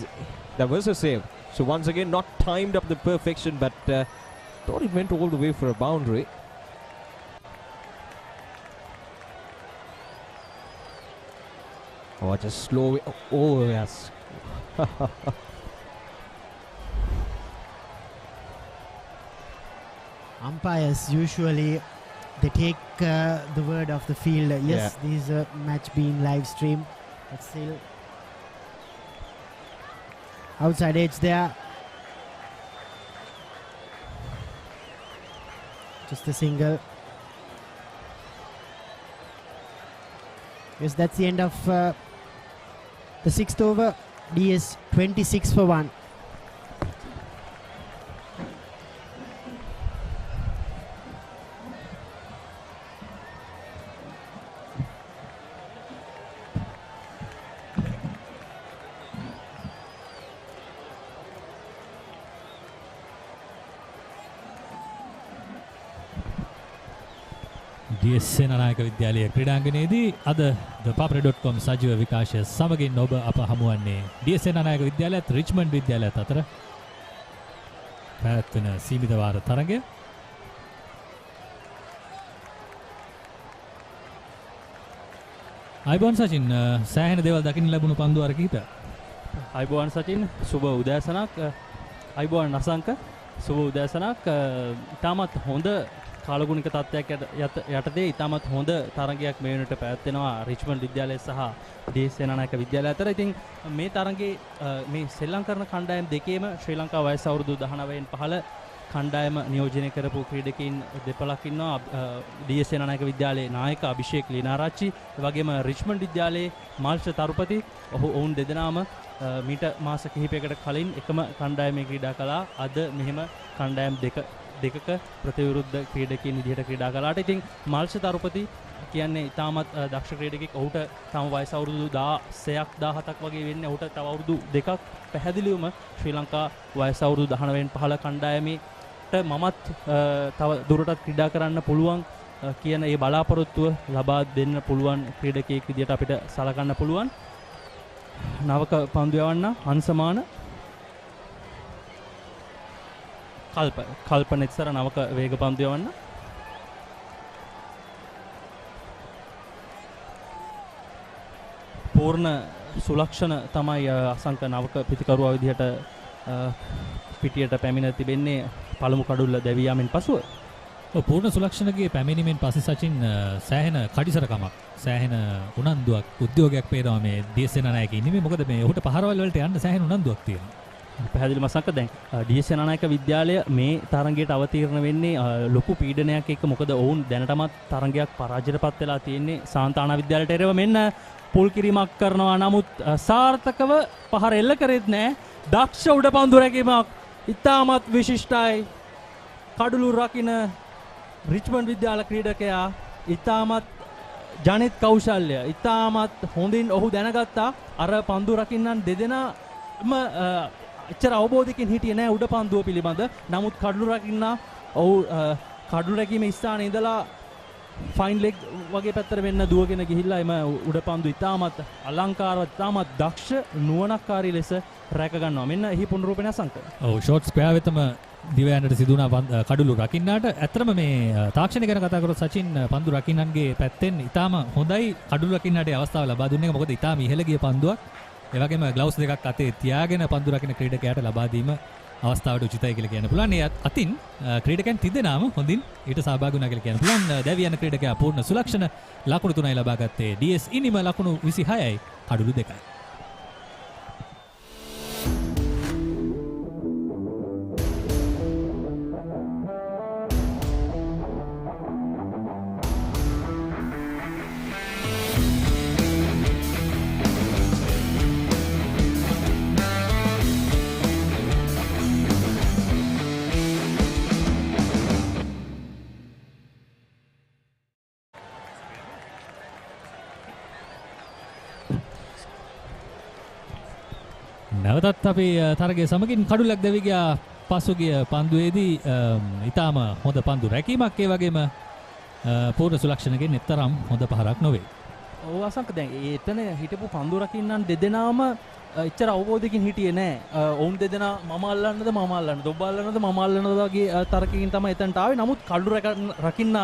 that was a save. So once again, not timed up the perfection, but thought it went all the way for a boundary. Oh, just slow. Oh, yes. Umpires usually they take the word of the field. Yes, this match being live streamed, but still outside edge there. Just a single. Yes, that's the end of the 6th over. DS 26 for 1. D.S Senanayake විද්‍යාලය ක්‍රීඩාංගණයේදී අද papare.com සජීව විකාශය සමගින් ඔබ අප හමුවන්නේ D.S Senanayake විද්‍යාලයත් Richmond විද්‍යාලයත් අතර පැවැත්වෙන සීමිත වාර තරගය. අයිබෝන් සචින් සෑහෙන දේවල් දකින්න ලැබුණු පන්දු අර කිහිපයක්. අයිබෝන් සචින් සුබ උදෑසනක්. අයිබෝන් අසංක සුබ උදෑසනක්. ඉතාමත් හොඳ කාලගුණික තත්ත්වයක් යටතේ ඉතාමත් හොඳ තරගයක් මේ වෙනට පැවැත්වෙනවා රිච්මන්ඩ් විද්‍යාලය සහ ඩී.එස් සේනානායක විද්‍යාලය අතර. ඉතින් මේ තරගයේ මේ ශ්‍රී ලංකරන කණ්ඩායම් දෙකේම ශ්‍රී ලංකා වයස අවුරුදු 19න් පහළ කණ්ඩායම නියෝජනය කරපු ක්‍රීඩකයින් දෙපළක් ඉන්නවා. ඩී.එස් සේනානායක විද්‍යාලයේ නායක අභිෂේක් ලීනාරච්චි, ඒ වගේම රිච්මන්ඩ් විද්‍යාලයේ මාල්ෂ තරුපති. ඔවුන් දෙදෙනාම මීට මාස කිහිපයකට කලින් එකම කණ්ඩායමේ ක්‍රීඩා කළා. අද මෙහෙම කණ්ඩායම් දෙකක ප්‍රතිවිරුද්ධ ක්‍රීඩකයින් විදිහට ක්‍රීඩා කළාට ඉතින් මාල්ෂ තරුපති කියන්නේ ඉතාමත් දක්ෂ ක්‍රීඩකෙක්. ඔහුට තම වයස අවුරුදු 16ක් 17ක් වගේ වෙන්නේ. ඔහුට තව අවුරුදු 2ක් පැහැදිලිවම ශ්‍රී ලංකා වයස අවුරුදු 19න් පහළ කණ්ඩායමේට මමත් තව දුරටත් ක්‍රීඩා කරන්න පුළුවන් කියන ඒ බලාපොරොත්තුව ලබා දෙන්න පුළුවන් ක්‍රීඩකයෙක් විදිහට අපිට සලකන්න පුළුවන්. නවක පන්දු යවන්න හංසමාන කල්පනෙත්සර නවක වේග පන්දු යවන්න. පූර්ණ සුලක්ෂණ තමයි අසංක නවක පිතිකරුවා විදිහට පිටියට පැමිණ තිබෙන්නේ පළමු කඩුල්ල දැවී යාමෙන් පසුව. පූර්ණ සුලක්ෂණගේ පැමිණීමෙන් පස්සේ සචින් සෑහෙන කඩිසරකමක් සෑහෙන උනන්දුවක් උද්‍යෝගයක් පේනවා මේ ඩී.එස් සේනානායක ඉන්නේ. මොකද මේ ඔහුට පහරවල් වලට යන්න සෑහෙන උනන්දුවක් තියෙනවා. පැහැදිලිම අසංක දැන් ඩී.එස් සේනානායක විද්‍යාලය මේ තරගයට අවතීර්ණ වෙන්නේ ලොකු පීඩනයක් එක්ක. මොකද ඔවුන් දැනටමත් තරගයක් පරාජයටපත් වෙලා තියෙන්නේ සාන්තානා විද්‍යාලයට එරෙහිව. මෙන්න පුල් කිරීමක් කරනවා. නමුත් සාර්ථකව පහර එල්ල කරෙත් නැහැ. දක්ෂ උඩ පන්දු රැකීමක් ඉතාමත් විශිෂ්ටයි. කඩුළු රකින්න රිච්මන්ඩ් විද්‍යාල ක්‍රීඩකයා ඉතාමත් ජනිත් කෞශල්‍ය ඉතාමත් හොඳින් ඔහු දැනගත්තා. අර පන්දු රකින්නන් දෙදෙනාම එච්චර අවබෝධයකින් හිටියේ නැහැ උඩ පන්දුව පිළිබඳ. නමුත් කඩුළු රකින්න ඔහු කඩුළු රැකීම ස්ථානයේ ඉඳලා ෆයින් ලෙග් වගේ පැත්තට වෙන්න දුවගෙන ගිහිල්ලා එම උඩ පන්දු ඉතාමත් අලංකාරවත් ඉතාමත් දක්ෂ නුවණක්කාරී ලෙස රැක ගන්නවා. මෙන්න එහි පුනරූපණය අසංක. ඔව් ෂෝට් ස්ක්වයර් වෙතම දිව යන්නට සිදුවුණා කඩුළු රකින්නාට. ඇත්තටම මේ තාක්ෂණය ගැන කතා කරොත් සචින් පන්දු රකින්නන්ගේ පැත්තෙන් ඉතාම හොඳයි කඩුළු රකින්නාට අවස්ථාව ලබා දුන්නේ. මොකද ඉතාම ඉහළ ගිය පන්දුවක්. ඒ වගේම ග්ලව්ස් දෙකක් අතේ තියාගෙන පන්දු රකින්න ක්‍රීඩකයාට ලබා දීම අවස්ථාවට උචිතයි කියලා කියන්න පුළුවන්. ඒ අතින් ක්‍රීඩකයන් තිදෙනාම හොඳින් ඊට සහභාගී වුණා කියලා කියන්න පුළුවන්. දැවි යන ක්‍රීඩකයා පූර්ණ සුලක්ෂණ ලකුණු 3යි ලබා ගත්තේ. DS ඉනිම ලකුණු 26යි කඩුළු 2යි. නැවතත් අපි තරගයේ සමගින් කඩුලක් දැවි ගියා පසුගිය පන්දුවේදී ඊටාම හොඳ පන්දු රැකීමක් ඒ වගේම පූර්ණ සුලක්ෂණකින් එතරම් හොඳ පහරක් නොවේ. ඔව් අසංක දැන් එතන හිටපු පන්දු රකින්නන් දෙදෙනාම එච්චර අවබෝධයකින් හිටියේ නෑ. ඔවුන් දෙදෙනා මම අල්ලන්නද මම අල්ලන්නද ඔබ අල්ලන්නද මම අල්ලන්නද වගේ තරකකින් තමයි එතනට ආවේ. නමුත් කඩු රකින්න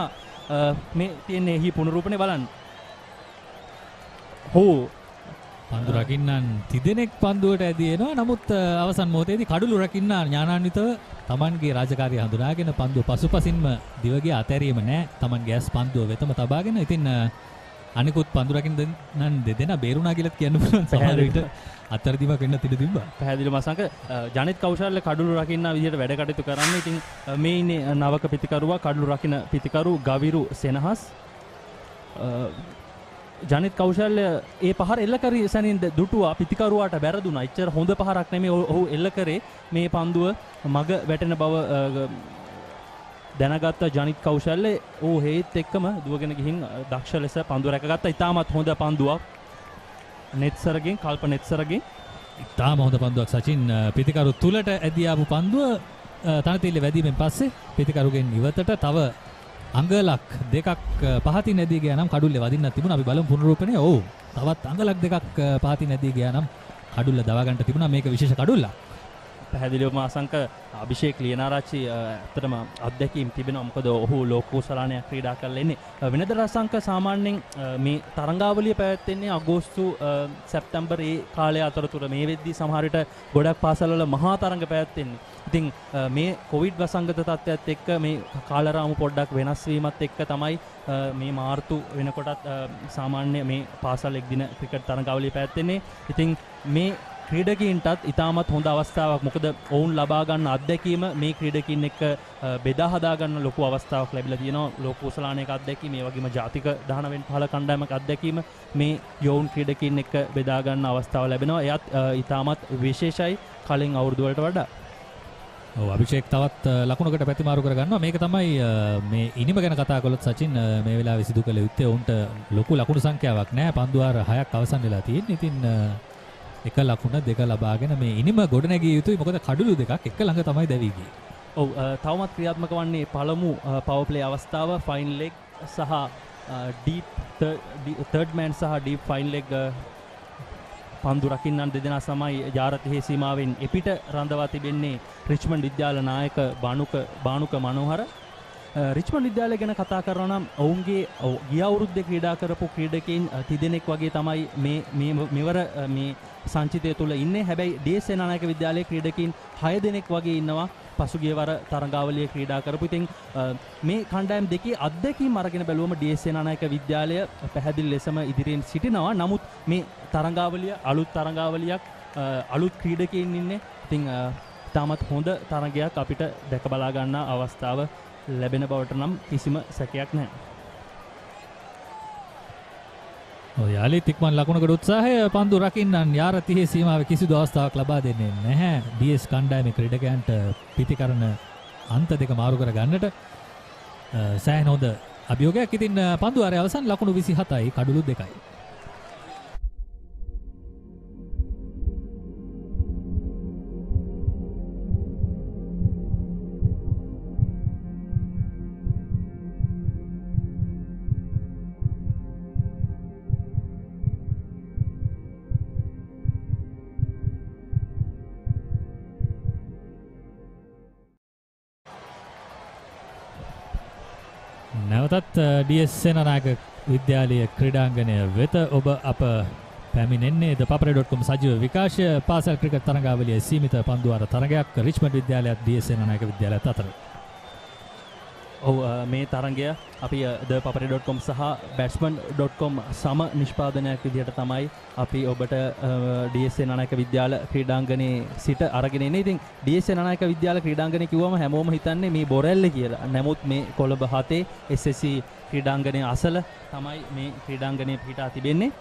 මේ තියෙන්නේ හි පුනරූපණය බලන්න. හෝ පන්දු රකින්නන් තිදෙනෙක් පන්දුවට ඇදී එනවා. නමුත් අවසන් මොහොතේදී කඩුළු රකින්න ඥානාන්විතව Tamanගේ රාජකාරිය හඳුනාගෙන පන්දුව පසුපසින්ම දිවගේ අතෑරීම නෑ. Tamanගේ ඇස් පන්දුව වෙතම තබාගෙන ඉතින් අනිකුත් පන්දු රකින්නන් දෙදෙනා බේරුණා කියලාත් කියන්න පුළුවන්. සමහර විට අතරදිමක් වෙන්න තිබ තිබ්බා. පැහැදිලිවම අසංක ජනිත් කෞශල්‍ය කඩුළු රකින්න විදිහට වැඩ කටයුතු කරන්නේ. ඉතින් මේ ඉන්නේ නවක පිතිකරුවා කඩුළු රකින්න පිතිකරු ගවිරු සෙනහස්. ජනිත් කෞශල්‍ය ඒ පහර එල්ල කරි සැනින් දුටුවා පිතිකරුවාට බැරදුනා. එච්චර හොඳ පහරක් නෙමෙයි ඔහු එල්ල කරේ. මේ පන්දුව මග වැටෙන බව දැනගත්ත ජනිත් කෞශල්‍ය ඕ හේත් එක්කම දුවගෙන ගිහින් දක්ෂ ලෙස පන්දුව රැකගත්තා. ඉතාමත් හොඳ පන්දුවක් නෙත්සරගෙන් කල්ප නෙත්සරගෙන් ඉතාම හොඳ පන්දුවක් සචින්. පිතිකරු තුලට ඇදී ආපු පන්දුව තනතිල්ල වැදීමෙන් පස්සේ පිතිකරුගෙන් ඉවතට තව අඟලක් දෙකක් පහතින් ඇදී ගියා නම් කඩුල්ලේ වදින්නත් තිබුණා. අපි බලමු පුනරූපණය. ඔව් තවත් අඟලක් දෙකක් පහතින් ඇදී ගියා නම් කඩුල්ල දවා ගන්න තිබුණා. මේක විශේෂ කඩුල්ලක්. පැහැදිලිවම අසංක අභිෂේක් ලියනාරච්චි ඇත්තටම අත්දැකීම් තිබෙනවා. මොකද ඔහු ලෝක කුසලානයක් ක්‍රීඩා කරලා ඉන්නේ. වෙනදට අසංක සාමාන්‍යයෙන් මේ තරඟාවලිය පැවැත්වෙන්නේ අගෝස්තු සැප්තැම්බර් ඒ කාලය අතරතුර. මේ වෙද්දී සමහර විට ගොඩක් පාසල්වල මහා තරඟ පැවැත්වෙන්නේ. ඉතින් මේ කොවිඩ් වසංගත තත්ත්වයත් එක්ක මේ කාලරාමු පොඩ්ඩක් වෙනස් වීමත් එක්ක තමයි මේ මාර්තු වෙනකොටත් සාමාන්‍ය මේ පාසල් එක් දින ක්‍රිකට් තරඟාවලිය පැවැත්වෙන්නේ. ඉතින් මේ ක්‍රීඩකීන්ටත් ඉතාමත් හොඳ අවස්ථාවක්. මොකද ඔවුන් ලබා ගන්න අත්දැකීම මේ ක්‍රීඩකීන් එක්ක බෙදා හදා ගන්න ලොකු අවස්ථාවක් ලැබිලා තියෙනවා. ලෝක කුසලානයක අත්දැකීම, ඒ වගේම ජාතික 19 කණ්ඩායමක අත්දැකීම මේ යෝන් ක්‍රීඩකීන් එක්ක බෙදා ගන්න අවස්ථාව ලැබෙනවා. එයත් ඉතාමත් විශේෂයි කලින් අවුරුදු වලට වඩා. ඔව් අභිෂේක් තවත් ලකුණකට පැතිමාරු කරගන්නවා. මේක තමයි මේ ඉනිම ගැන කතා කළොත් සචින් මේ වෙලාවේ සිදු කළ යුත්තේ. උන්ට ලොකු ලකුණු සංඛ්‍යාවක් නැහැ. පන්දු වාර 6ක් අවසන් වෙලා තියෙන්නේ. ඉතින් එක ලකුණ දෙක ලබාගෙන මේ ඉනිම ගොඩ නැගිය යුතුයි. මොකද කඩුළු දෙකක් එක ළඟ තමයි දැවී ගියේ. ඔව් තවමත් ක්‍රියාත්මක වන්නේ පළමු පවර් ප්ලේ අවස්ථාව. ෆයින් ලෙග් සහ ඩීප් තර්ඩ් මෑන් සහ ඩීප් ෆයින් ලෙග් පන්දු රකින්නන් දෙදෙනා සමයි ජාරතෙහි සීමාවෙන් එපිට රඳවා තිබෙන්නේ රිච්මන්ඩ් විද්‍යාල නායක බානුක මනෝහර. රිච්මන්ඩ් විද්‍යාලය ගැන කතා කරනවා නම් ඔවුන්ගේ ගිය අවුරුද්දේ ක්‍රීඩා කරපු ක්‍රීඩකයන් තිදෙනෙක් වගේ තමයි මෙවර මේ සංචිතය තුළ ඉන්නේ. හැබැයි D.S සේනානායක විද්‍යාලයේ ක්‍රීඩකයන් 6 දෙනෙක් වගේ ඉන්නවා පසුගිය වර තරඟාවලියේ ක්‍රීඩා කරපු. ඉතින් මේ කණ්ඩායම් දෙකේ අත්දැකීම් අරගෙන බැලුවම D.S සේනානායක විද්‍යාලය පැහැදිලි ලෙසම ඉදිරියෙන් සිටිනවා. නමුත් මේ තරඟාවලිය අලුත් තරඟාවලියක්, අලුත් ක්‍රීඩකයන් ඉන්නේ. ඉතින් තාමත් හොඳ තරගයක් අපිට දැක බලා ගන්න අවස්ථාව ලැබෙන බවට නම් කිසිම සැකයක් නැහැ. ඔය යාලිත් ඉක්මන් ලකුණකට උත්සාහය පන්දු රකින්නන් යාර 30 සීමාවේ කිසිදු අවස්ථාවක් ලබා දෙන්නේ නැහැ. DS කණ්ඩායමේ ක්‍රීඩකයන්ට පිටිකරන අන්ත දෙක මාරු කර ගන්නට සෑහෙන හොඳ අභියෝගයක්. ඉතින් පන්දු වාරයේ අවසන් ලකුණු 27යි කඩුළු 2යි. නැවතත් DS සේනානායක විද්‍යාලීය ක්‍රීඩාංගණය වෙත ඔබ අප පැමිණෙන්නේ ද papare.com සජීව විකාශය පාසල් ක්‍රිකට් තරඟාවලියේ සීමිත පන්දුවාර තරගයක් රිච්මන්ඩ් විද්‍යාලයත් DS සේනානායක විද්‍යාලයත් අතර. ඔව් මේ තරගය අපි ද papare.com සහ batsman.com සම නිෂ්පාදනයක් විදිහට තමයි අපි ඔබට DS සේනානායක විද්‍යාල ක්‍රීඩාංගණයේ සිට අරගෙන එන්නේ. ඉතින් DS සේනානායක විද්‍යාල ක්‍රීඩාංගණය කිව්වම හැමෝම හිතන්නේ මේ බොරැල්ල කියලා. නමුත් මේ කොළඹ 7 SSC ක්‍රීඩාංගණයේ අසල තමයි මේ ක්‍රීඩාංගණය පිහිටා තිබෙන්නේ.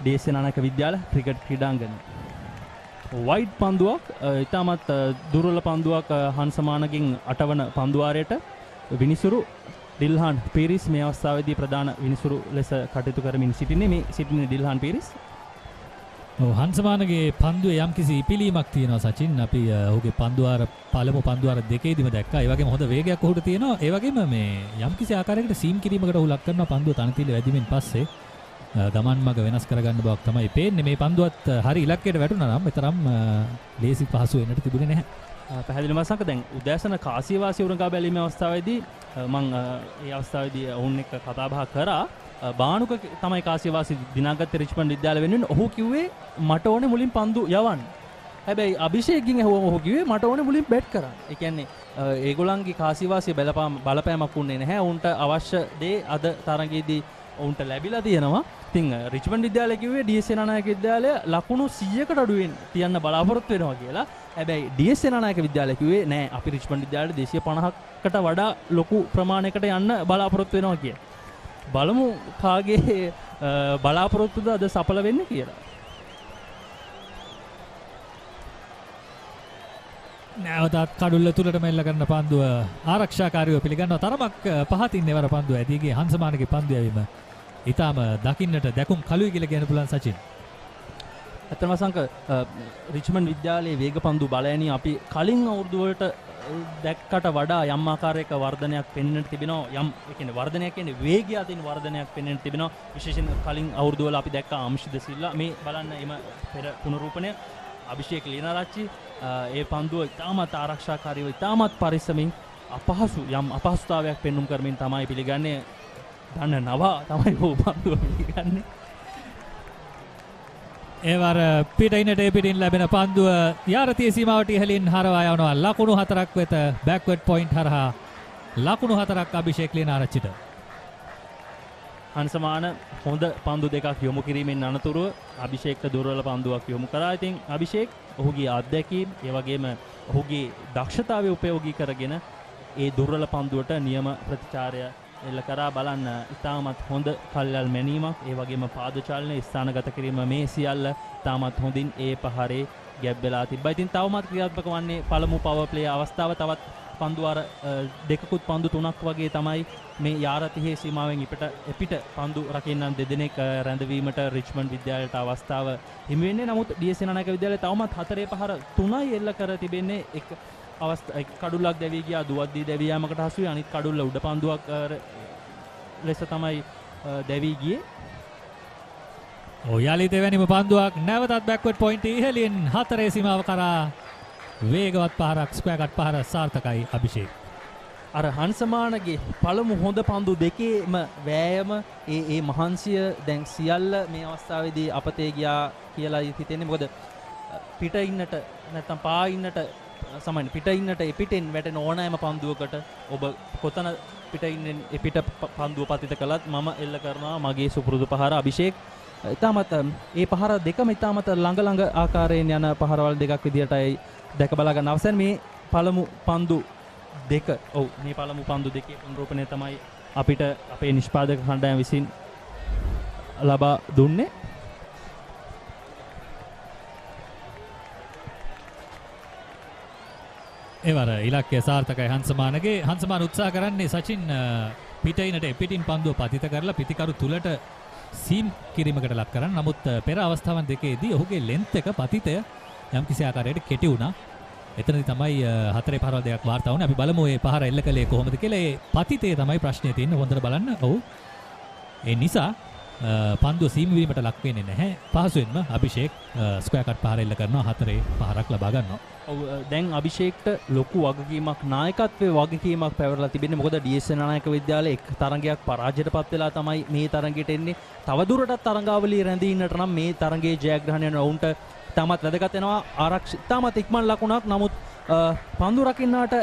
DS සේනානායක විද්‍යාල ක්‍රිකට් ක්‍රීඩාංගණය. වයිඩ් පන්දුවක් ඉතාමත් දුර්වල පන්දුවක් හංසමානගෙන් 8 වන පන්දුවාරයට විනිසුරු ඩිල්හාන් පීරිස් මේ අවස්ථාවේදී ප්‍රධාන විනිසුරු ලෙස කටයුතු කරමින් සිටින්නේ. මේ සිටින්නේ ඩිල්හාන් පීරිස්. ඔව් හංසමානගේ පන්දුවේ යම්කිසි ඉපිලීමක් තියෙනවා සචින්. අපි ඔහුගේ පන්දුවාර පළමු පන්දුවාර දෙකේදීම දැක්කා. ඒ වගේම හොඳ වේගයක් ඔහුට තියෙනවා. ඒ වගේම මේ යම්කිසි ආකාරයකට සීම් කිරීමකට ඔහු ලක් කරනවා පන්දුව තනතිල වැදිමින් පස්සේ. ගමන් මග වෙනස් කරගන්න බවක් තමයි පේන්නේ. මේ පන්දුවත් හරි ඉලක්කයට වැටුණා නම් මෙතරම් ලේසි පහසු වෙන්නට තිබුණේ නැහැ. පැහැදිලිවම සංක දැන් උදෑසන කාසියවාසී උරගා බැලීමේ අවස්ථාවේදී මම ඒ අවස්ථාවේදී ඔවුන් එක්ක කතා බහ කරා. බානුක තමයි කාසියවාසී දිනාගත්තේ රිච්මන්ඩ් විද්‍යාලය වෙනුවෙන්. ඔහු කිව්වේ මට ඕනේ මුලින් පන්දු යවන්න. හැබැයි අභිෂේක්ගෙන් ඇහුවම ඔහු කිව්වේ මට ඕනේ මුලින් බැට් කරන්න. ඒ කියන්නේ ඒගොල්ලන්ගේ කාසියවාසී බලපෑමක් වුණේ නැහැ. ඔවුන්ට අවශ්‍ය දේ අද තරගයේදී ඔවුන්ට ලැබිලා තියෙනවා. ඉතින් රිච්මන්ඩ් විද්‍යාලය කිව්වේ DS සේනානායක විද්‍යාලය ලකුණු 100කට අඩුවෙන් තියන්න බලාපොරොත්තු වෙනවා කියලා. හැබැයි DS සේනානායක විද්‍යාලය කිව්වේ නෑ අපි රිච්මන්ඩ් විද්‍යාලයට 250කට වඩා ලොකු ප්‍රමාණයකට යන්න බලාපොරොත්තු වෙනවා කියලා. බලමු කාගේ බලාපොරොත්තුද අද සඵල වෙන්නේ කියලා. නැවතත් කඩුල්ල තුලට මෙල්ල කරන පන්දුව ආරක්ෂාකාරීව පිළිගන්නවා. තරමක් පහතින් එවර පන්දුව ඇදීගේ හංසමානගේ පන්දු යැවීම ඊටාම දකින්නට දැකුම් කළුයි කියලා කියන්න පුළුවන් සචින්. ඇත්තම සංක රිච්මන්ඩ් විද්‍යාලයේ වේග පන්දු බලයනි අපි කලින් අවුරුදු වලට දැක්කට වඩා යම් ආකාරයක වර්ධනයක් පෙන්වන්නට තිබෙනවා. යම් ඒ කියන්නේ වර්ධනයක් කියන්නේ වේගය අතින් වර්ධනයක් පෙන්වන්නට තිබෙනවා. විශේෂයෙන් කලින් අවුරුදු වල අපි දැක්ක අම්ෂිද සිල්ලා මේ බලන්න එම පෙර පුනරූපණය අභිෂේක් ලියනාරච්චි ඒ පන්දුව ඉතාමත් ආරක්ෂාකාරීව ඉතාමත් පරිස්සමින් අපහසු යම් අපහසුතාවයක් පෙන්눔 කරමින් තමයි පිළිගන්නේ. දන්න නවා තමයි ඔහු පන්දුව පිළිගන්නේ. ඒවර පිටින්නට පිටින් ලැබෙන පන්දුව යාරතිය සීමාවට ඉහළින් හරවා යවනවා. ලකුණු 4ක් වෙත බෑක්වර්ඩ් පොයින්ට් හරහා ලකුණු 4ක් අභිෂේක් ලියනාරච්චිට. හංසමාන හොඳ පන්දු දෙකක් යොමු කිරීමෙන් අනතුරුව අභිෂේක්ට දුර්වල පන්දුවක් යොමු කරා. ඉතින් අභිෂේක් ඔහුගේ අත්දැකීම් ඒ වගේම ඔහුගේ දක්ෂතාවය උපයෝගී කරගෙන ඒ දුර්වල පන්දුවට නියම ප්‍රතිචාරය එල්ල කරා. බලන්න ඉතාමත් හොඳ කල්යල් මැනීමක් ඒ වගේම පාද චලනය ස්ථානගත කිරීම මේ සියල්ල ඉතාමත් හොඳින් ඒ පහරේ ගැබ් වෙලා තිබ්බා. ඉතින් තවමත් ක්‍රියාත්මක වන්නේ පළමු පවර් ප්ලේ අවස්ථාව. තවත් පන්දුවාර දෙකකුත් පන්දු 3ක් වගේ තමයි මේ යාරතිහේ සීමාවෙන් එපිට පන්දු රකින්නන් දෙදෙනෙක් රැඳවීමට රිච්මන්ඩ් විද්‍යාලයට අවස්ථාව හිමි වෙන්නේ. නමුත් DS සේනානායක විද්‍යාලය තවමත් 4 පහර 3යි එල්ල කර තිබෙන්නේ. එක් කඩුල්ලක් දැවී ගියා දුවද්දී දැවී යාමකට හසු වී අනිත් කඩුල්ල උඩ පන්දුවක් ලෙස තමයි දැවී ගියේ. යලි දෙවැනිම පන්දුවක් නැවතත් බෑක්වර්ඩ් පොයින්ට් ඉහළින් 4 සීමාව කරා වේගවත් පහරක් ස්ක්වයර් කට් පහර සාර්ථකයි අභිෂේක්. අර හංසමානගේ පළමු හොඳ පන්දු දෙකේම වෑයම ඒ මහන්සිය දැන් සියල්ල මේ අවස්ථාවේදී අපතේ ගියා කියලා හිතෙන්නේ. මොකද පිට ඉන්නට නැත්තම් පා ඉන්නට සමාන පිට ඉන්නට එපිටෙන් වැටෙන ඕනෑම පන්දුවකට ඔබ කොතන පිට ඉන්නේ එපිට පන්දුව පතිත කළත් මම එල්ල කරනවා මගේ සුපුරුදු පහර අභිෂේක්. ඉතාමත් ඒ පහර දෙකම ඉතාමත් ළඟ ආකාරයෙන් යන පහරවල් දෙකක් විදියටයි දැක බලා ගන්න අවසන් මේ පළමු පන්දු දෙක. ඔව් මේ පළමු පන්දු දෙකේ පුනරූපණය තමයි අපිට අපේ නිෂ්පාදක කණ්ඩායම විසින් ලබා දුන්නේ. එවර ඉලක්කය සාර්ථකයි හංසමානගේ. හංසමාන උත්සාහ කරන්නේ සචින් පිටින්නට පිටින් පන්දුව පතිත කරලා පිටිකරු තුලට සීම් කිරීමකට ලක් කරන්න. නමුත් පෙර අවස්ථාවන් දෙකේදී ඔහුගේ ලෙන්ත් එක පතිතය යම් කිසි ආකාරයකට කෙටි වුණා. එතනදී තමයි 4 පහරවල් දෙකක් වාර්තා වුණේ. අපි බලමු මේ පහර එල්ල කළේ කොහොමද කියලා. ඒ පතිතේ තමයි ප්‍රශ්නේ තියෙන්නේ. හොඳට බලන්න. ඔව්. ඒ නිසා පන්දුව සීම වීමට ලක් වෙන්නේ නැහැ. පහසුවෙන්ම අභිෂේක් ස්ක්වයර් කට් පහර එල්ල කරනවා 4 පහරක් ලබා ගන්නවා. ඔව් දැන් අභිෂේක්ට ලොකු වගකීමක් නායකත්වයේ වගකීමක් පැවරලා තිබෙන්නේ. මොකද DS සේනානායක විද්‍යාලයේ එක් තරඟයක් පරාජයටපත් වෙලා තමයි මේ තරඟයට එන්නේ. තවදුරටත් තරඟාවලිය රැඳී ඉන්නට නම් මේ තරඟයේ ජයග්‍රහණය වුන්ට තාමත් වැදගත් වෙනවා. ආරක්ෂිත තාමත් ඉක්මන් ලකුණක්. නමුත් පන්දු රකින්නාට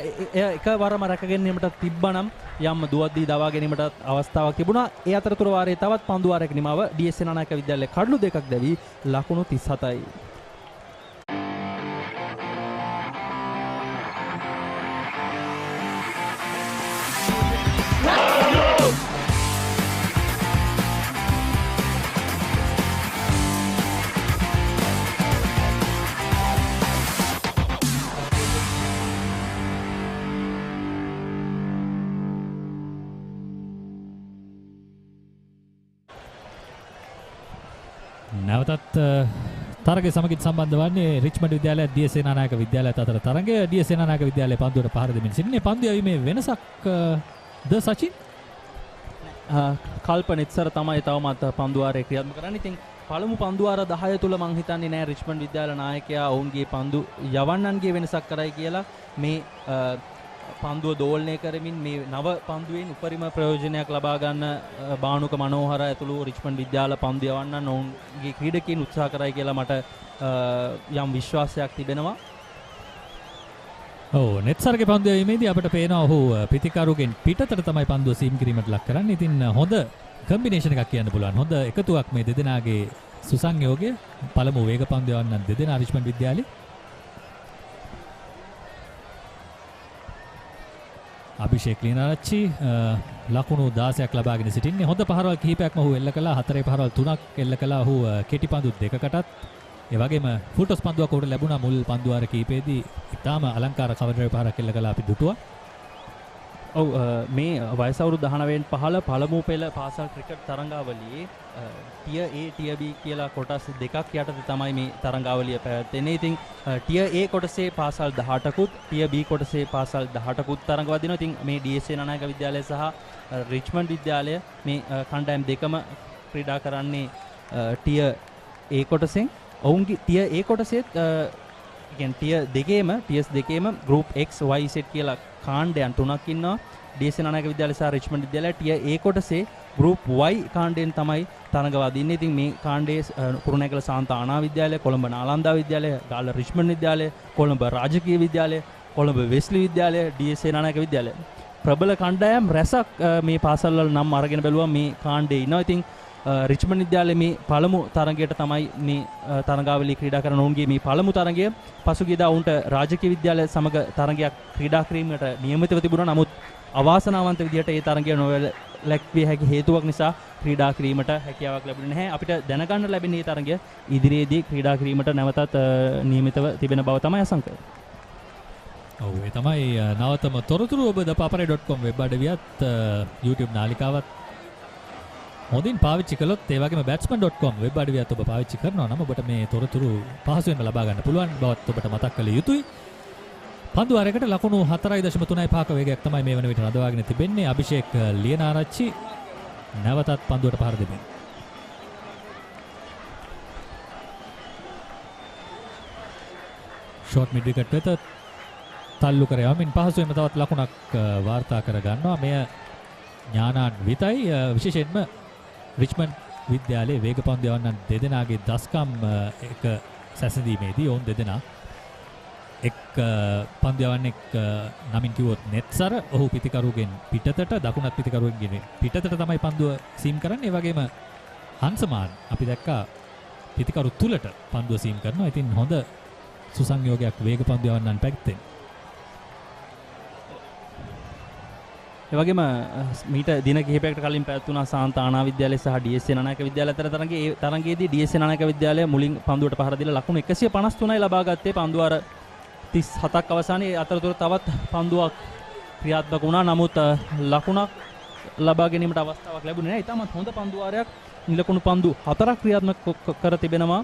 එකවරම රැක ගැනීමට තිබ්බනම් යම් දුවද්දී දවා ගැනීමට අවස්ථාවක් තිබුණා. ඒ අතරතුර වාරයේ තවත් පන්දු වාරයක නිමාව DS සේනානායක විද්‍යාලයේ කඩලු දෙකක් දැවි ලකුණු 37යි. නැවතත් තරගය සමගින් සම්බන්ධ වන්නේ රිච්මන්ඩ් විද්‍යාලය DS සේනානායක විද්‍යාලයත් අතර තරගය. DS සේනානායක විද්‍යාලයේ පන්දුවට පහර දෙමින් සිටින්නේ. පන්දු යැවීමේ වෙනසක් ද සචින්? කල්පන ඉස්සර තමයි තවමත් පන්දු වාරය ක්‍රියාත්මක කරන්නේ. ඉතින් පළමු පන්දු වාර 10 තුල මං හිතන්නේ නෑ රිච්මන්ඩ් විද්‍යාල නායකයා ඔවුන්ගේ පන්දු යවන්නන්ගේ වෙනසක් කරයි කියලා. මේ පන්දුව දෝලනය කරමින් මේ නව පන්දුවෙන් උපරිම ප්‍රයෝජනයක් ලබා ගන්න බානුක මනෝහර ඇතුළු රිච්මන්ඩ් විද්‍යාල පන්දු යවන්නන් ඔවුන්ගේ ක්‍රීඩකයන් උත්සාහ කරයි කියලා මට යම් විශ්වාසයක් තිබෙනවා. ඔව් නෙත්සර්ගේ පන්දු යැවීමේදී අපිට පේනවා ඔහු පිතිකරුගෙන් පිටතට තමයි පන්දුව සීම් කිරීමට ලක් කරන්නේ. ඉතින් හොඳ කම්බිනේෂන් එකක් කියන්න පුළුවන්. හොඳ එකතුවක් මේ දෙදෙනාගේ සුසංයෝගය. පළමු වේග පන්දු යවන්නන් දෙදෙනා රිච්මන්ඩ් විද්‍යාලයේ. අභිෂේක් ලියනාරච්චි ලකුණු 16ක් ලබාගෙන සිටින්නේ. හොඳ පහරවල් කිහිපයක්ම ඔහු එල්ල කළා. 4 පහරවල් 3ක් එල්ල කළා ඔහු කෙටි පන්දු දෙකකටත්. ඒ වගේම ෆුල් ටොස් පන්දුවක් ඔහුට ලැබුණා මුල් පන්දු වාර කිහිපෙදී. ඉතාම අලංකාර කවර් ඩ්‍රයිව් පහරක් එල්ල කළා අපි දුටුවා. ඔව් මේ වයස අවුරුදු 19න් පහළ පළමු පෙළ පාසල් ක්‍රිකට් තරඟාවලියේ ටියර් A ටියර් B කියලා කොටස් දෙකක් යටතේ තමයි මේ තරඟාවලිය පැවැත්වෙන්නේ. ඉතින් ටියර් A කොටසේ පාසල් 18කුත් ටියර් B කොටසේ පාසල් 18කුත් තරඟ වදිනවා. ඉතින් මේ DS සේනානායක විද්‍යාලය සහ රිච්මන්ඩ් විද්‍යාලය මේ කණ්ඩායම් දෙකම ක්‍රීඩා කරන්නේ ටියර් A කොටසෙන්. ඔවුන්ගේ ටියර් A කොටසෙත් ටියර් දෙකේම ගෲප් X Y Z කියලා කාණ්ඩයන් තුනක් ඉන්නවා. DS සේනානායක විද්‍යාලය සහ රිච්මන්ඩ් විද්‍යාලය ටියර් A කොටසේ ගෲප් Y කාණ්ඩයෙන් තමයි තරඟ වදින්නේ. ඉතින් මේ කාණ්ඩයේ කුරුණෑගල සාන්ත ආනා විද්‍යාලය, කොළඹ නාලන්දා විද්‍යාලය, ගාල්ල රිච්මන්ඩ් විද්‍යාලය, කොළඹ රාජකීය විද්‍යාලය, කොළඹ වෙස්ලි විද්‍යාලය, DS සේනානායක විද්‍යාලය. ප්‍රබල කණ්ඩායම් රැසක් මේ පාසල්වල නම් අරගෙන බැලුවා මේ කාණ්ඩේ ඉන්නවා. ඉතින් රිච්මන්ඩ් විද්‍යාලයේ මේ පළමු තරඟයට තමයි මේ තරඟාවලිය ක්‍රීඩා කරන ඔවුන්ගේ මේ පළමු තරඟය. පසුගියදා ඔවුන්ට රාජකීය විද්‍යාලය සමග තරඟයක් ක්‍රීඩා කිරීමට නියමිතව තිබුණා. නමුත් අවාසනාවන්ත විදිහට ඒ තරඟය නොලැක්විය හැකි හේතුවක් නිසා ක්‍රීඩා කිරීමට හැකියාවක් ලැබුණේ නැහැ. අපිට දැනගන්න ලැබෙන මේ තරඟය ඉදිරියේදී ක්‍රීඩා කිරීමට නැවතත් නියමිතව තිබෙන බව තමයි අසංක. ඔව් ඒ තමයි නවතම තොරතුරු. ඔබ papare.com වෙබ් අඩවියත් YouTube නාලිකාවත් හොඳින් පාවිච්චි කළොත් ඒ වගේම batsman.com වෙබ් අඩවියත් ඔබ පාවිච්චි කරනවා නම් ඔබට මේ තොරතුරු පහසුවෙන්ම ලබා ගන්න පුළුවන් බවත් ඔබට මතක් කළ යුතුයි. පන්දු වාරයකට ලකුණු 4.35ක වේගයක් තමයි මේ වන විට රඳවාගෙන තිබෙන්නේ. අභිෂේක් ලියනාරච්චි නැවතත් පන්දුවට පහර දෙමින්. ෂෝට් මිඩ් විකට් වෙත තල්ලු කර යමින් පහසුවෙන්ම තවත් ලකුණක් වාර්තා කර ගන්නවා. මෙය ඥානාන්විතයි. විශේෂයෙන්ම රිච්මන්ඩ් විද්‍යාලයේ වේග පන්දු යවන්නන් දෙදෙනාගේ දස්කම් එක සැසඳීමේදී ඔවුන් දෙදෙනා එක් පන්දු යවන්නෙක් නමින් කිව්වොත් නෙත්සර ඔහු පිතිකරුගෙන් පිටතට දකුණත් පිතිකරුගෙන් පිටතට තමයි පන්දුව සීම් කරන්නේ. ඒ වගේම හංසමාන් අපි දැක්කා පිතිකරු තුලට පන්දුව සීම් කරනවා. ඉතින් හොඳ සුසංයෝගයක් වේග පන්දු යවන්නන් පැත්තෙන්. ඒ වගේම මීට දින කිහිපයකට කලින් පැවැත්වුණා සාන්ත ආනා විද්‍යාලය සහ DS සේනානායක විද්‍යාලය අතර තරඟයේ. ඒ තරඟයේදී DS සේනානායක විද්‍යාලය මුලින් පන්දුවට පහර දීලා ලකුණු 153යි ලබා ගත්තේ. පන්දුව අර 37ක් අවසානයේ අතරතුර තවත් පන්දුවක් ක්‍රියාත්මක වුණා. නමුත් ලකුණක් ලබා ගැනීමට අවස්ථාවක් ලැබුණේ නැහැ. ඉතාමත් හොඳ පන්දු වාරයක් නිලකුණු පන්දු 4ක් ක්‍රියාත්මක කර තිබෙනවා.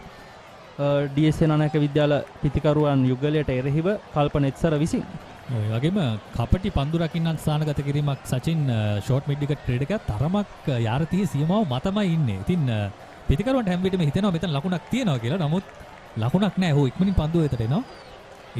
DS සේනානායක විද්‍යාල පිතිකරුවන් යුගලයට එරෙහිව කල්පනෙත්සර විසින්. ඔය වගේම කපටි පන්දු රකින්නන් ස්ථානගත කිරීමක් සචින් ෂෝට් මිඩ් විකට් ක්‍රීඩකයා තරමක් යාරතියේ සීමාව මතමයි ඉන්නේ. ඉතින් පිටිකරුවන්ට හැම විටම හිතෙනවා මෙතන ලකුණක් තියෙනවා කියලා. නමුත් ලකුණක් නැහැ. ඔහු ඉක්මනින් පන්දුව වෙතට එනවා.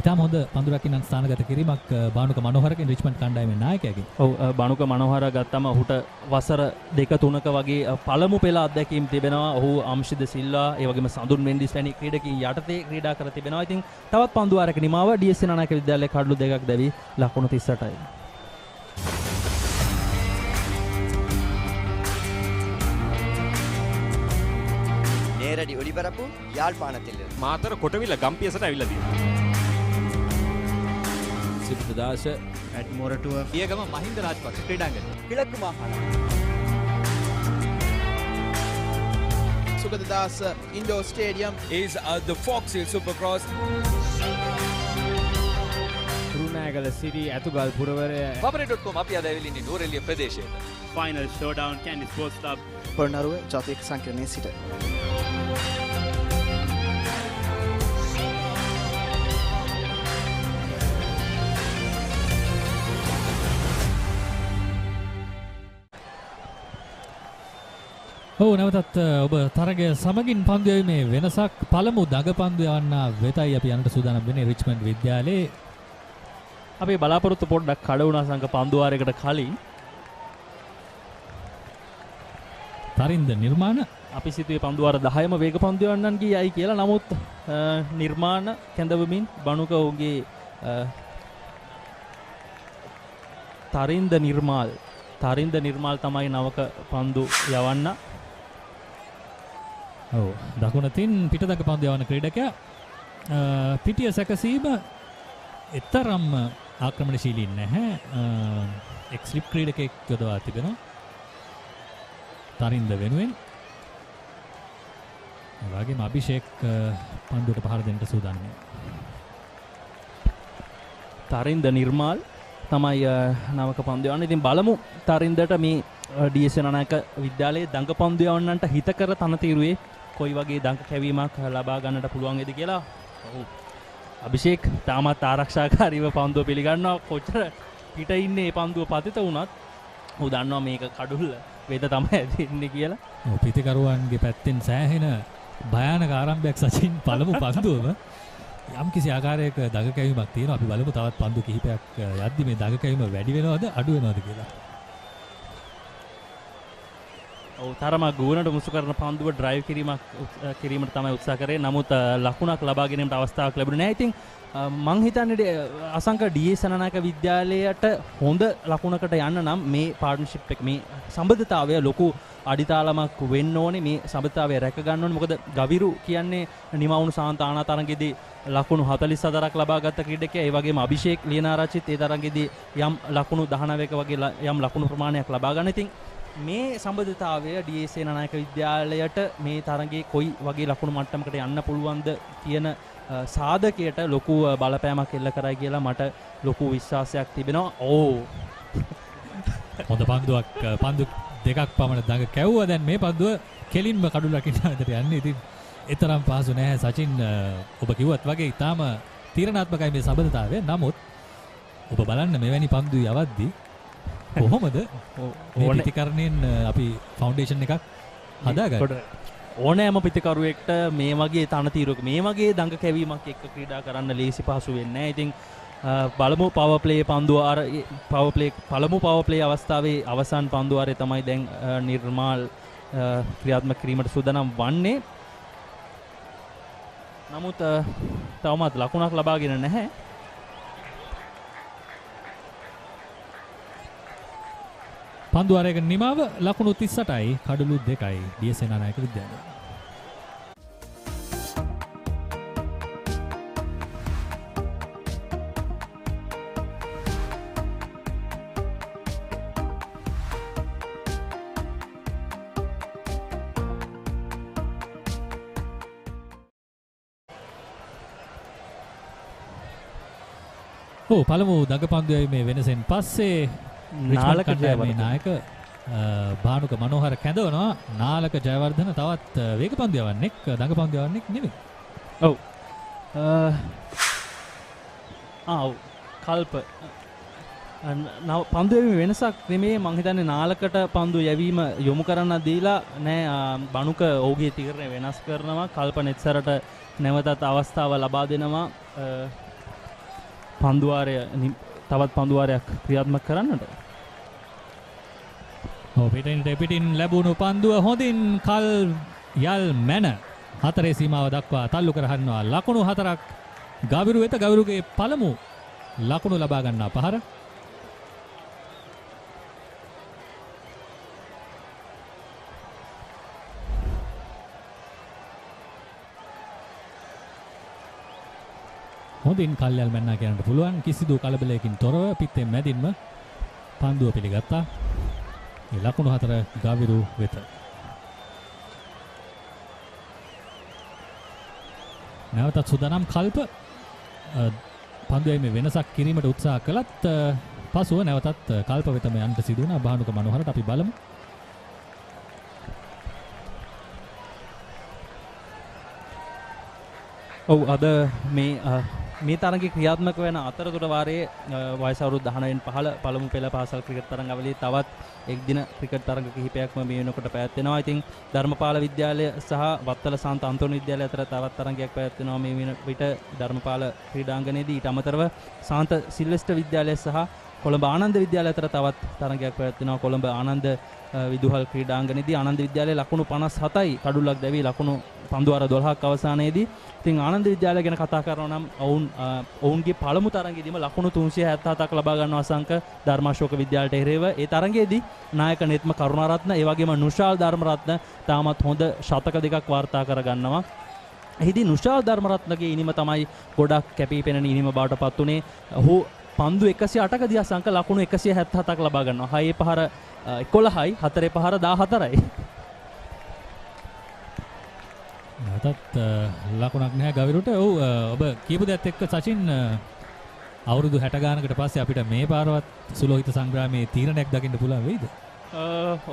ඉතාම හොඳ පන්දු රකින්නන් ස්ථානගත කිරීමක් බානුක මනෝහරගෙන් රිච්මන්ඩ් කණ්ඩායමේ නායකයාගෙන්. ඔව් බානුක මනෝහර ගත්තම ඔහුට වසර 2-3ක වගේ පළමු පෙළ අත්දැකීම් තිබෙනවා. ඔහු අම්ෂිද සිල්වා ඒ වගේම සඳුන් මෙන්ඩිස් වැනි ක්‍රීඩකයන් යටතේ ක්‍රීඩා කර තිබෙනවා. ඉතින් තවත් පන්දු වාරයක නිමාව ඩී.එස් සේනානායක විද්‍යාලයේ කඩලු දෙකක් දැවි ලකුණු 38යි. நேரடி ஒளிபரப்பு யாழ்ப்பாணத்தில் මාතර කොටවිල ගම්පියසට ඇවිල්ලා තියෙනවා. සිද්ධාස ඇඩ්මොරටුව පියගම මහින්ද රාජපක්ෂ ක්‍රීඩාංගණය. கிழக்கு மாகாணம் Sugaddas Indoor Stadium is the Fox Hill Supercross. රුණෑගල සිටි ඇතුගල් පුරවරය Papare.com අපි අද ඇවිල්ලා ඉන්නේ නෝරෙලිය ප්‍රදේශයේ. Final showdown Candy Sports Club Polonnaruwa ජාතික සංකීර්ණයේ සිට නැවතත් ඔබ තරගය සමගින් පන්දු යැවීමේ වෙනසක් පළමු දඟ පන්දු යවන්න වෙතයි අපි යන්නට සූදානම් වෙන්නේ රිච්මන්ඩ් විද්‍යාලයේ. අපි බලාපොරොත්තු පොඩ්ඩක් කඩ වුණා සංක පන්දු වාරයකට කලින්. තරින්ද නිර්මාණ අපි සිතුවේ පන්දු වාර 10ම වේග පන්දු යවන්නන් ගියයි කියලා. නමුත් නිර්මාණ කැඳවමින් බණුක ඔහුගේ තරින්ද නිර්මාල් තමයි නවක පන්දු යවන්න. ඔව් දකුණතින් පිටදඟ පන්දු යවන ක්‍රීඩකයා පිටිය සැකසීම එතරම් ආක්‍රමණශීලී නැහැ. එක් ස්ලිප් ක්‍රීඩකෙක් යොදවා තිබෙනවා තරින්ද වෙනුවෙන්. ඒ වගේම අභිෂේක් පන්දුවට පහර දෙන්න සූදානම්. තරින්ද නිර්මාල් තමයි නවක පන්දු යවන්න. ඉතින් බලමු තරින්දට මේ ඩී.එස් සේනානායක විද්‍යාලයේ දඟ පන්දු යවන්නන්ට හිතකර තනතිරුවේ කොයි වගේ දඟ කැවීමක් ලබා ගන්නට පුළුවන් වේද කියලා. ඔව් අභිෂේක් තාමත් ආරක්ෂාකාරීව පන්දුව පිළිගන්නවා. කොච්චර පිට ඉන්නේ මේ පන්දුව පතිත වුණත් ඔහු දන්නවා මේක කඩුල්ල වේද තමයි ඇදෙන්නේ කියලා. ඔව් පිටිකරුවන්ගේ පැත්තෙන් සෑහෙන භයානක ආරම්භයක් සචින් පළමු පන්දුවම යම් කිසි ආකාරයක දඟ කැවීමක් තියෙනවා. අපි බලමු තවත් පන්දු කිහිපයක් යද්දි මේ දඟ කැවීම වැඩි වෙනවද අඩු වෙනවද කියලා. ඔව් තරමක් ගුණට මුසු කරන පන්දුව ඩ්‍රයිව් කිරීමට තමයි උත්සාහ කරේ. නමුත් ලකුණක් ලබා ගැනීමට අවස්ථාවක් ලැබුණේ නැහැ. ඉතින් මං හිතන්නේ අසංක ඩී.එස් සේනානායක විද්‍යාලයට හොඳ ලකුණකට යන්න නම් මේ පාර්ට්නර්ෂිප් එක මේ සම්බන්ධතාවය ලොකු අඩිතාලමක් වෙන්න ඕනේ. මේ සම්බන්ධතාවය රැක ගන්න ඕනේ. මොකද ගවිරු කියන්නේ නිමවුණු සාන්ත ආනාතරංගෙදී ලකුණු 44ක් ලබා ගත්ත ක්‍රීඩකයා. ඒ වගේම අභිෂේක් ලියනාරච්චිත් ඒ තරංගෙදී යම් ලකුණු 19ක වගේ යම් ලකුණු ප්‍රමාණයක් ලබා ගන්න. ඉතින් මේ සම්බන්ධතාවය ඩී.එස් සේනානායක විද්‍යාලයට මේ තරගයේ කොයි වගේ ලකුණු මට්ටමකට යන්න පුළුවන්ද කියන සාධකයට ලොකු බලපෑමක් එල්ල කරයි කියලා මට ලොකු විශ්වාසයක් තිබෙනවා. හොඳ පන්දු දෙකක් පමණ දඟ කැවුවා. දැන් මේ පන්දුව කෙලින්ම කඩු ලකින්න විතර යන්නේ. ඉතින් එතරම් පහසු නැහැ සචින්. ඔබ කිව්වත් වගේ ඊටාම තීරණාත්මකයි මේ සම්බන්ධතාවය. නමුත් ඔබ බලන්න මෙවැනි පන්දු යවද්දී කොහොමද මේ පිටිකරණයෙන් අපි ෆවුන්ඩේෂන් එකක් හදාගන්නේ? ඕනෑම පිටිකරුවෙක්ට මේ වගේ තනතිරක මේ වගේ දඟ කැවීමක් එක්ක ක්‍රීඩා කරන්න ලේසි පහසු වෙන්නේ නැහැ. ඉතින් බලමු පවර් ප්ලේ පන්දු ආර පළමු පවර් ප්ලේ අවස්ථාවේ අවසන් පන්දු ආරේ තමයි දැන් නිර්මාල් ක්‍රියාත්මක කිරීමට සූදානම් වන්නේ. නමුත් තවමත් ලකුණක් ලබාගෙන නැහැ. පන්දු ආරයක නිමාව ලකුණු 38යි කඩලු 2යි ඩී.එස් සේනානායක විද්‍යාලය. පළමු දඟ පන්දු යැවීමේ වෙනසෙන් පස්සේ නාලක ජයවර්ධන නායක බානුක මනෝහර කැඳවනවා. නාලක ජයවර්ධන තවත් වේග පන්දු යවන්නෙක් දඟ පන්දු යවන්නෙක් නෙමෙයි. ඔව්. කල්ප පන්දුවේ වෙනසක් නෙමේ මං හිතන්නේ නාලකට පන්දු යැවීම යොමු කරන්න දීලා නෑ බණුක ඔහුගේ තීරණය වෙනස් කරනවා කල්ප නෙත්සරට නැවතත් අවස්ථාව ලබා දෙනවා පන්දුවාරය තවත් පන්දුවාරයක් ක්‍රියාත්මක කරන්නට. පිටින් ලැබුණු පන්දුව හොඳින් කල් යල් මැන හතරේ සීමාව දක්වා තල්ලු කර හරිනවා. ලකුණු 4ක් ගවිරු වෙත. ගවිරුගේ පළමු ලකුණු ලබා ගන්නා පහර. හොඳින් කල්යල් මැන්නා කියන්නට පුළුවන්. කිසිදු කලබලයකින් තොරව පිත්තෙන් මැදින්ම පන්දුව පිළිගත්තා. ඒ ලකුණු 4 ගවිරු වෙත. නැවතත් සුදානම් කල්ප පන්දුවේ මේ වෙනසක් කිරීමට උත්සාහ කළත් පසුව නැවතත් කල්ප වෙතම යන්න සිදු වුණා. බානුක මනෝහරට අපි බලමු. ඔව් අද මේ තරගයේ ක්‍රියාත්මක වෙන අතරතුර වාරයේ වයස අවුරුදු 19න් පහළ පළමු පෙළ පාසල් ක්‍රිකට් තරඟාවලියේ තවත් එක් දින ක්‍රිකට් තරඟ කිහිපයක්ම මේ වෙනකොට පැවැත්වෙනවා. ඉතින් ධර්මපාල විද්‍යාලය සහ වත්තල සාන්ත අන්තෝනි විද්‍යාලය අතර තවත් තරඟයක් පැවැත්වෙනවා මේ වෙන විට ධර්මපාල ක්‍රීඩාංගණයේදී. ඊට අමතරව සාන්ත සිල්වෙස්ටර් විද්‍යාලය සහ කොළඹ ආනන්ද විද්‍යාලය අතර තවත් තරඟයක් පැවැත්වෙනවා. කොළඹ ආනන්ද විදුහල් ක්‍රීඩාංගණයේදී ආනන්ද විද්‍යාලයේ ලකුණු 57යි කඩුල්ලක් දැවි ලකුණු පන්දුවාර 12ක් අවසානයේදී. ඉතින් ආනන්ද විද්‍යාලය ගැන කතා කරනවා නම් ඔවුන්ගේ පළමු තරඟයේදීම ලකුණු 377ක් ලබා ගන්නවා අසංක ධර්මාශෝක විද්‍යාලයට එරෙහිව. ඒ තරඟයේදී නායක නෙත්ම කරුණාරත්න ඒ වගේම නුෂාල් ධර්මරත්න තාමත් හොඳ ශතක දෙකක් වාර්තා කර ගන්නවා. එහිදී නුෂාල් ධර්මරත්නගේ ඉනිම තමයි ගොඩක් කැපී පෙනෙන ඉනිම බවට පත් උනේ. ඔහු පන්දු 108ක දී අසංක ලකුණු 177ක් ලබා ගන්නවා. 6 පහර 11යි 4 පහර 14යි. නැවතත් ලකුණක් නැහැ ගවිරුට. ඔව් ඔබ කියපු දෙයත් එක්ක සචින් අවුරුදු 60 ගානකට පස්සේ අපිට මේ පාරවත් සුලෝහිත සංග්‍රාමයේ තීරණයක් දකින්න පුළුවන් වෙයිද?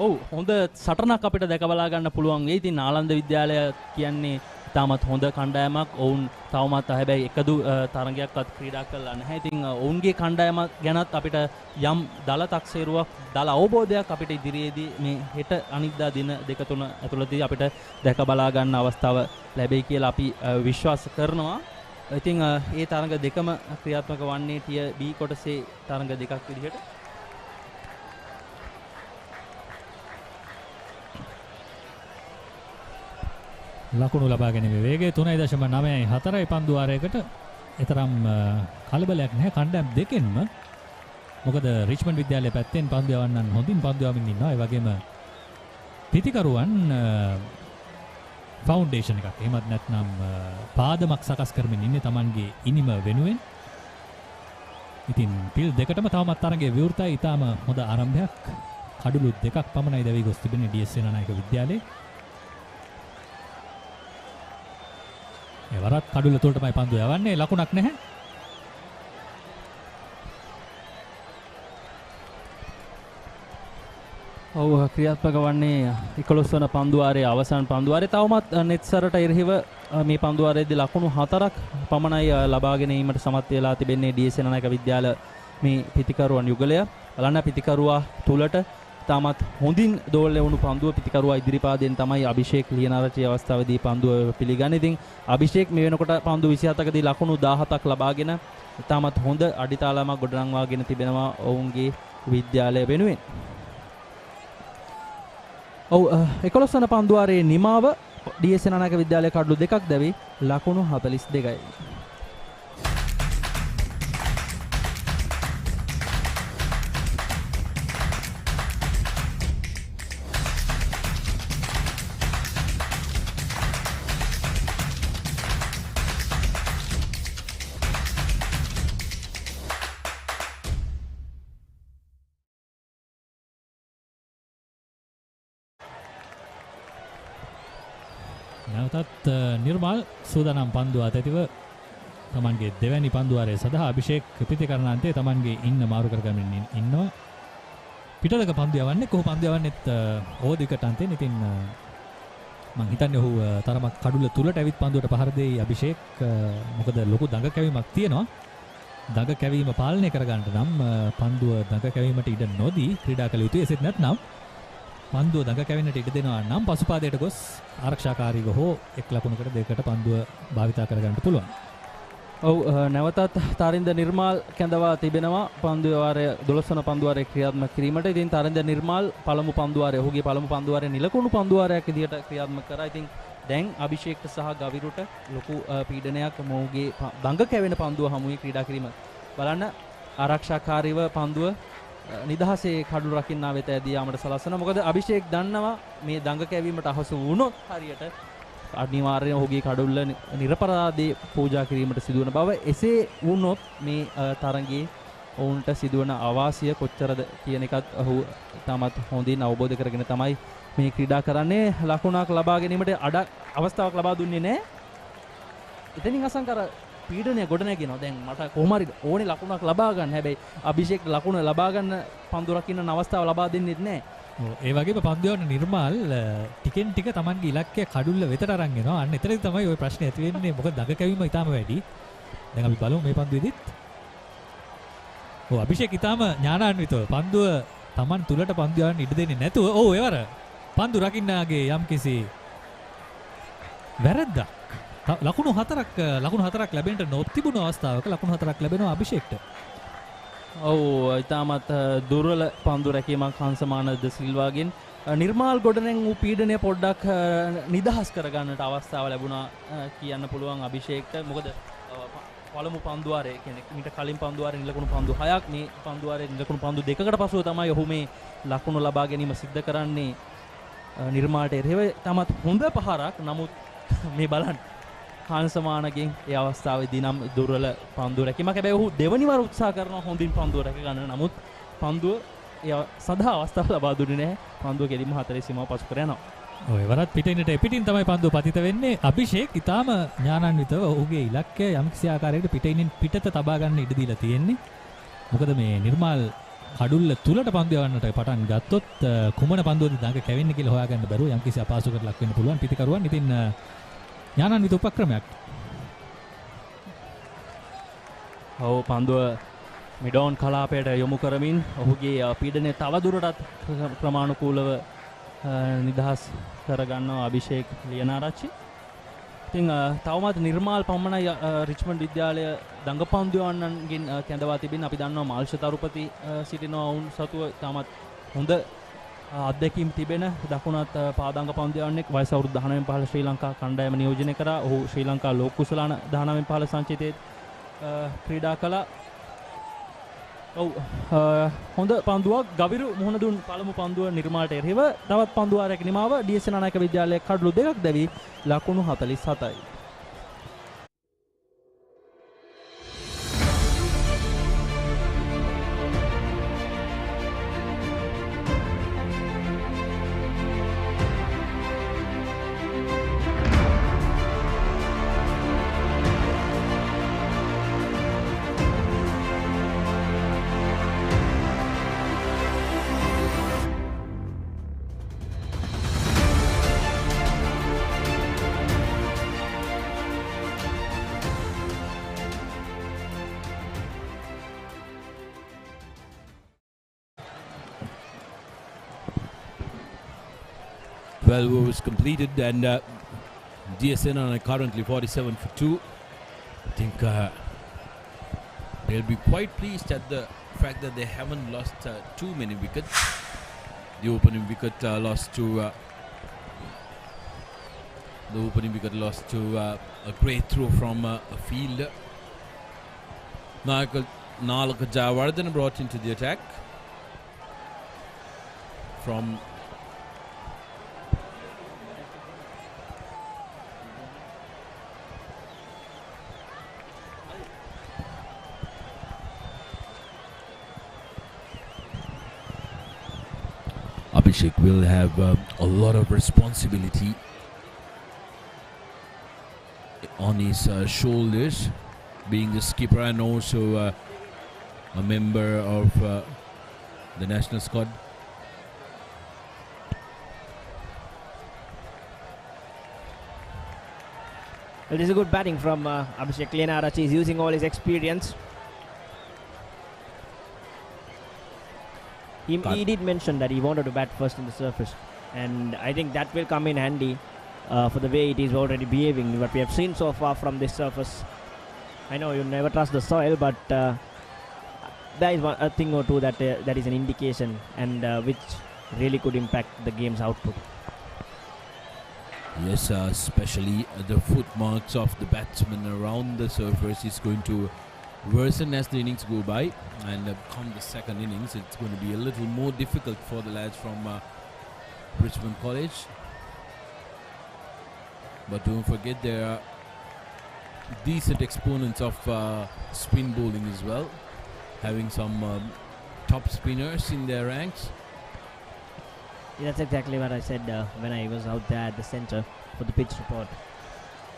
ඔව් හොඳ සටනක් අපිට දැක බලා ගන්න පුළුවන් වෙයි. ඉතින් ආනන්ද විද්‍යාලය කියන්නේ තාමත් හොඳ කණ්ඩායමක්. ඔවුන් තවමත් හැබැයි එකදු තරගයක්වත් ක්‍රීඩා කරලා නැහැ. ඉතින් ඔවුන්ගේ කණ්ඩායම ගැනත් අපිට යම් දල තක්සේරුවක් දල අවබෝධයක් අපිට ඉදිරියේදී මේ හෙට අනිද්දා දින 2-3 ඇතුළතදී අපිට දැක බලා ගන්න අවස්ථාව ලැබෙයි කියලා අපි විශ්වාස කරනවා. ඉතින් ඒ තරඟ දෙකම ක්‍රියාත්මක වන්නේ ටිය B කොටසේ තරඟ දෙකක් විදිහට. ලකුණු ලබා ගැනීමේ වේගය 3.94යි පන්දුවාරයකට. එතරම් කලබලයක් නැහැ කණ්ඩායම් දෙකෙන්ම. මොකද රිච්මන්ඩ් විද්‍යාලයේ පැත්තෙන් පන්දු යවන්නන් හොඳින් පන්දු යවමින් ඉන්නවා. ඒ වගේම පිතිකරුවන් ෆවුන්ඩේෂන් එකක් එහෙමත් නැත්නම් පාදමක් සකස් කරමින් ඉන්නේ Tamanගේ ඉනිම වෙනුවෙන්. ඉතින් පිල් දෙකටම තවමත් තරගයේ විවෘතයි. ඊටාම හොඳ ආරම්භයක්. කඩුළු දෙකක් පමණයි දැවි ගොස් තිබෙන්නේ D.S Senanayake විද්‍යාලයේ. වරත් කඩුල්ල තුලටමයි පන්දු යවන්නේ. ලකුණක් නැහැ. ඔව් ක්‍රියාත්මක වන්නේ 11 වන පන්දුවාරයේ අවසන් පන්දුවාරයේ තවමත් නෙත්සරට එරෙහිව මේ පන්දුවාරයේදී ලකුණු 4ක් පමණයි ලබා ගැනීමට සමත් වෙලා තිබෙන්නේ D.S Senanayake විද්‍යාල මේ පිතිකරුවන් යුගලය. බලන්න පිතිකරුවා තුලට තාමත් හොඳින් දෝල් ලැබුණු පන්දුව පිතිකරුවා ඉදිරිපාදයෙන් තමයි අභිෂේක් ලියනාරචි අවස්ථාවේදී පන්දුව පිළිගන්නේ. ඉතින් අභිෂේක් මේ වෙනකොට පන්දු 27කදී ලකුණු 17ක් ලබාගෙන තාමත් හොඳ අඩිතාලමක් ගොඩනංවාගෙන තිබෙනවා ඔවුන්ගේ විද්‍යාලය වෙනුවෙන්. ඔව් 11 වන පන්දුවාරයේ නිමාව D.S Senanayake විද්‍යාලයේ කඩලු දෙකක් දැවි ලකුණු 42යි. නැවතත් නිර්මල් සූදානම් පන්දුව අතැතිව තමන්ගේ දෙවැනි පන්දුවාරය සඳහා අභිෂේක් පිතිකරණාන්තයේ තමන්ගේ ඉන්න මාරු කරගමින් ඉන්නවා. පිටතක පන්දු යවන්නේ කොහොම පන්දු යවන්නේත් ඕදිකට අන්තයෙන්. ඉතින් මං හිතන්නේ ඔහු තරමක් කඩුල තුලට ඇවිත් පන්දුවට පහර දෙයි අභිෂේක්. මොකද ලොකු දඟ කැවීමක් තියෙනවා. දඟ කැවීම පාලනය කරගන්නට නම් පන්දුව දඟ කැවීමට ඉඩ නොදී ක්‍රීඩා කළ යුතුයි. එසේත් නැත්නම් පන්දුව දඟ කැවෙන්නට ඉඩ දෙනවා නම් පසුපාදයට ගොස් ආරක්ෂාකාරීව හෝ එක් ලකුණකට දෙකට පන්දුව භාවිතා කරගන්න පුළුවන්. ඔව් නැවතත් තරින්ද නිර්මාල් කැඳවා තිබෙනවා පන්දු වාරය 12 වන පන්දු වාරයේ ක්‍රියාත්මක කිරීමට. ඉතින් තරින්ද නිර්මාල් පළමු පන්දු වාරය ඔහුගේ පළමු පන්දු වාරයේ නිලකුණු පන්දු වාරයක් විදිහට ක්‍රියාත්මක කරා. ඉතින් දැන් අභිෂේක්ට සහ ගවිරුට ලොකු පීඩනයක් මොහුගේ දඟ කැවෙන පන්දුව හමුවේ ක්‍රීඩා කිරීම. බලන්න ආරක්ෂාකාරීව පන්දුව නිදහසේ කඩු රකින්නා වෙත ඇදී යාමට සලස්වනවා. මොකද අභිෂේක් දන්නවා මේ දඟ කැවීමට අහසු වුණොත් හරියට අනිවාර්යයෙන් ඔහුගේ කඩුල්ල නිර්පරාදී පූජා කිරීමට සිදුවන බව. එසේ වුණොත් මේ තරගයේ ඔවුන්ට සිදුවන අවාසිය කොච්චරද කියන එකත් ඔහු තාමත් හොඳින් අවබෝධ කරගෙන තමයි මේ ක්‍රීඩා කරන්නේ. ලකුණක් ලබා ගැනීමට අවස්ථාවක් ලබා දුන්නේ නැහැ. එතනින් අසංකර පීඩනය ගොඩ නැගෙනවා. දැන් මට කොහොම හරි ඕනේ ලකුණක් ලබා ගන්න. හැබැයි අභිෂේක් ලකුණ ලබා ගන්න පන්දු රකින්න අවස්ථාව ලබා දෙන්නේ නැහැ. ඒ වගේම පන්දුවන නිර්මාල් ටිකෙන් ටික Tamanගේ ඉලක්කය කඩුල්ල වෙතට අරන් එනවා. අන්න එතනදී තමයි ওই ප්‍රශ්නේ ඇති වෙන්නේ. මොකද දඟ කැවීම ඊටාම වැඩි. දැන් අපි බලමු මේ පන්දුවේදීත්. අභිෂේක් ඊටාම ඥානාන්විතව පන්දුව Taman තුලට පන්දු යවන්න ඉඩ දෙන්නේ නැතුව ඒවර පන්දු රකින්නාගේ යම්කිසි වැරද්දක්. ලකුණු හතරක් ලැබෙන්නට නොතිබුණු අවස්ථාවක ලකුණු හතරක් ලැබෙනවා අභිෂේක්ට. ඔව් ඊටමත් දුර්වල පන්දු රැකීමක් හංසමාන ද සිල්වාගෙන් නිර්මාල් ගොඩනෙන් වූ පීඩනය පොඩ්ඩක් නිදහස් කරගන්නට අවස්ථාව ලැබුණා කියන්න පුළුවන් අභිෂේක්ට. මොකද පළමු පන්දු වාරයේ කියන්නේ ඊට කලින් පන්දු වාරයේ නිලකුණු පන්දු 6ක් මේ පන්දු වාරයේ නිලකුණු පන්දු 2කට පසුව තමයි ඔහු මේ ලකුණු ලබා ගැනීම සිද්ධ කරන්නේ. නිර්මාල්ට එරෙහිව තමත් හොඳ පහරක්. නමුත් මේ බලන්න හංසමානගෙන් ඒ අවස්ථාවේදී නම් දුර්වල පන්දු රැකීමක්. හැබැයි ඔහු දෙවනි වර උත්සාහ කරනවා හොඳින් පන්දුව රැක ගන්න. නමුත් පන්දුව සදා අවස්ථාව ලබා දුන්නේ නැහැ. පන්දුව කෙලින්ම හතරේ සීමාව පසු කර යනවා. ඔය වරත් පිටින්නට පිටින් තමයි පන්දුව පතිත වෙන්නේ. අභිෂේක් ඊටාම ඥානාන්විතව ඔහුගේ ඉලක්කය යම්කිසි ආකාරයකට පිටින් පිටත තබා ගන්න ඉඩ දීලා තියෙන්නේ. මොකද මේ නිර්මාල් කඩුල්ල තුලට පන්දු යවන්නට පටන් ගත්තොත් කුමන පන්දුවද දඟ කැවෙන්නේ කියලා හොයාගන්න බැරුව යම්කිසි අපහසුකමකට ලක් වෙන්න පුළුවන් පිටිකරුවන්. ඉතින් ඥානාන්විත උපක්‍රමයක්. ඔව් පන්දුව මිඩෝන් කලාපයට යොමු කරමින් ඔහුගේ පීඩනය තව දුරටත් ක්‍රමානුකූලව නිදහස් කරගන්නවා අභිෂේක් ලියනාරච්චි. ඉතින් තවමත් නිර්මාල් පමණයි රිච්මන්ඩ් විද්‍යාලය දඟ පන්දුවන්නන්ගෙන් කැඳවා තිබෙන. අපි දන්නවා මාල්ෂ තරුපති සිටිනවා වුන් සතුව තාමත් හොඳ අත්දැකීම් තිබෙන දකුණත් පාදංග පන්දුවන්නෙක්. වයස අවුරුදු 19 15 ශ්‍රී ලංකා කණ්ඩායම නියෝජනය කරා. ඔහු ශ්‍රී ලංකා ලෝක කුසලාන 19 15 සංචිතයේ ක්‍රීඩා කළා. ඔව් හොඳ පන්දුවක් ගවිරු මුහුණ දුන් පළමු පන්දුව නිර්මාල්ට එරෙහිව තවත් පන්දු වාරයක නිමාව D.S Senanayake විද්‍යාලයේ කඩලු දෙකක් දැවි ලකුණු 47යි. Well, was completed and D.S Senanayake currently 47 for 2. I think they'll be quite pleased at the fact that they haven't lost too many wickets. The opening wicket lost to a great throw from a fielder. Nalaka Jayawardene brought into the attack from Abhishek will have a lot of responsibility on his shoulders, being the skipper and also a member of the national squad. It is a good batting from Abhishek Liyanarachi. He's using all his experience. He did mention that he wanted to bat first in the surface, and I think that will come in handy for the way it is already behaving. What we have seen so far from this surface. I know you never trust the soil, but there is a thing or two that is an indication, and which really could impact the game's output. Yes, especially the footmarks of the batsmen around the surface is going to worsen as the innings go by, and come the second innings it's going to be a little more difficult for the lads from Richmond College. But don't forget there are decent exponents of spin bowling as well, having some top spinners in their ranks. Yeah, that's exactly what I said when I was out there at the center for the pitch report.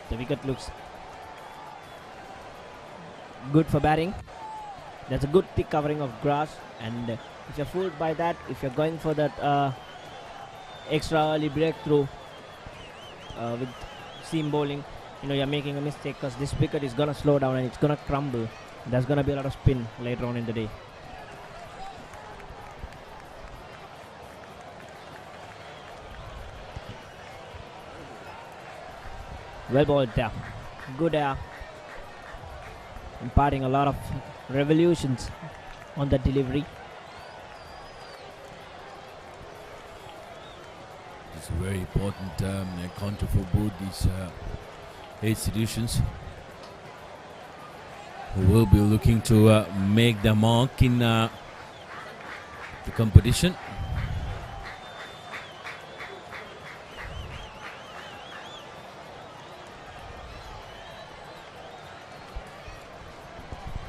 The wicket looks good for batting. There's a good thick covering of grass, and if you're fooled by that, if you're going for that extra early breakthrough with seam bowling, you're making a mistake, because this wicket is gonna slow down and it's gonna crumble. There's gonna be a lot of spin later on in the day. Well bowled there. Good air. Imparting a lot of revolutions on the delivery. It's a very important counter for both these institutions, who will be looking to make their mark in the competition.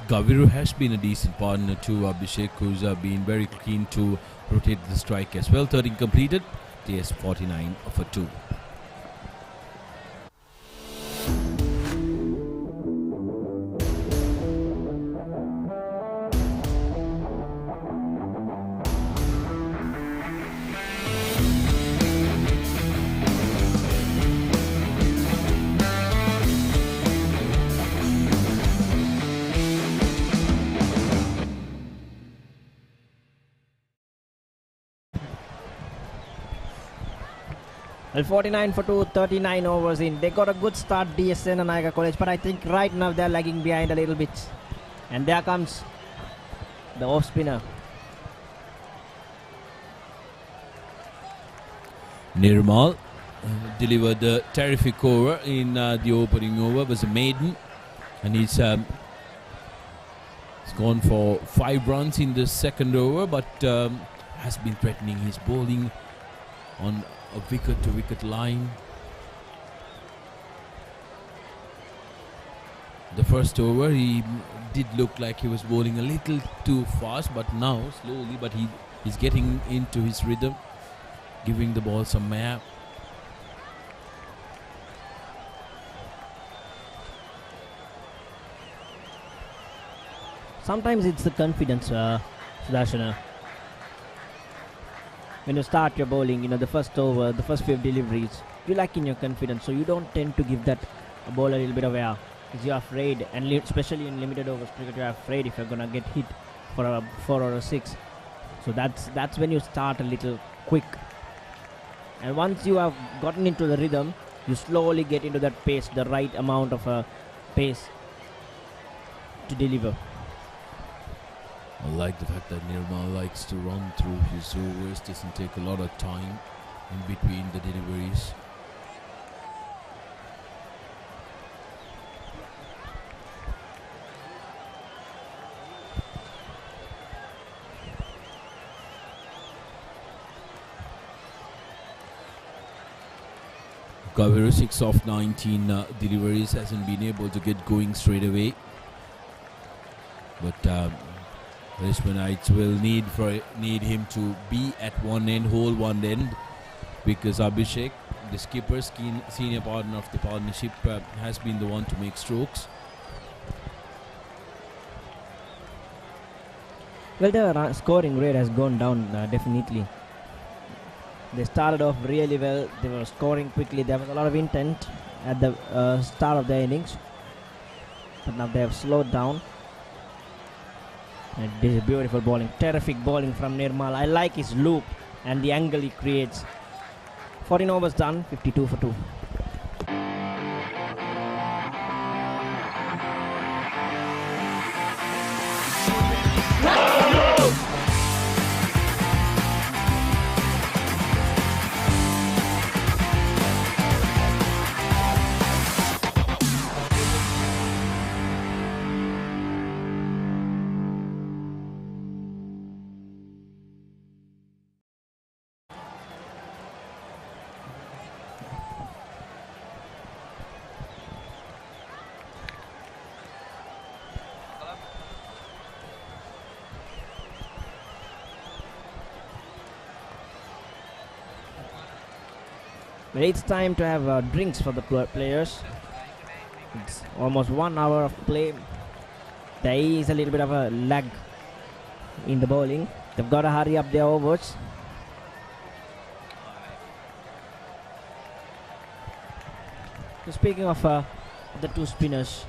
Gaviru has been a decent partner to Abhishek, who's been very keen to rotate the strike as well. 13 completed, DS 49 for 2. Well, 49 for 2, 39 overs in. They got a good start, D.S Senanayake College, but I think right now they're lagging behind a little bit. And there comes the off spinner. Nirmal delivered the terrific over in the opening over. Was a maiden, and he's gone for 5 runs in the second over, but has been threatening his bowling on a wicket-to-wicket line. The first over he did look like he was bowling a little too fast, but now slowly, but he's getting into his rhythm, giving the ball some air. Sometimes it's the confidence, Sudarshana. When you start your bowling, the first over, the first few deliveries, you lack in your confidence, so you don't tend to give that ball a little bit of air, because you're afraid, and especially in limited overs cricket, you're afraid if you're gonna get hit for a 4 or a 6. So that's when you start a little quick, and once you have gotten into the rhythm, you slowly get into that pace, the right amount of pace to deliver. I like the fact that Nirmal likes to run through his overs, doesn't take a lot of time in between the deliveries. Gaviru 6 of 19 deliveries, hasn't been able to get going straight away. But Richmondites will need him to be at one end, hold one end, because Abhishek, the skipper, senior partner of the partnership, has been the one to make strokes. Well, the scoring rate has gone down definitely. They started off really well. They were scoring quickly. There was a lot of intent at the start of their innings, but now they have slowed down. And this is beautiful bowling, terrific bowling from Nirmal. I like his loop and the angle he creates. 14 overs done, 52 for 2. But it's time to have drinks for the players. It's almost 1 hour of play. There is a little bit of a lag in the bowling. They've got to hurry up their overs. So speaking of the two spinners,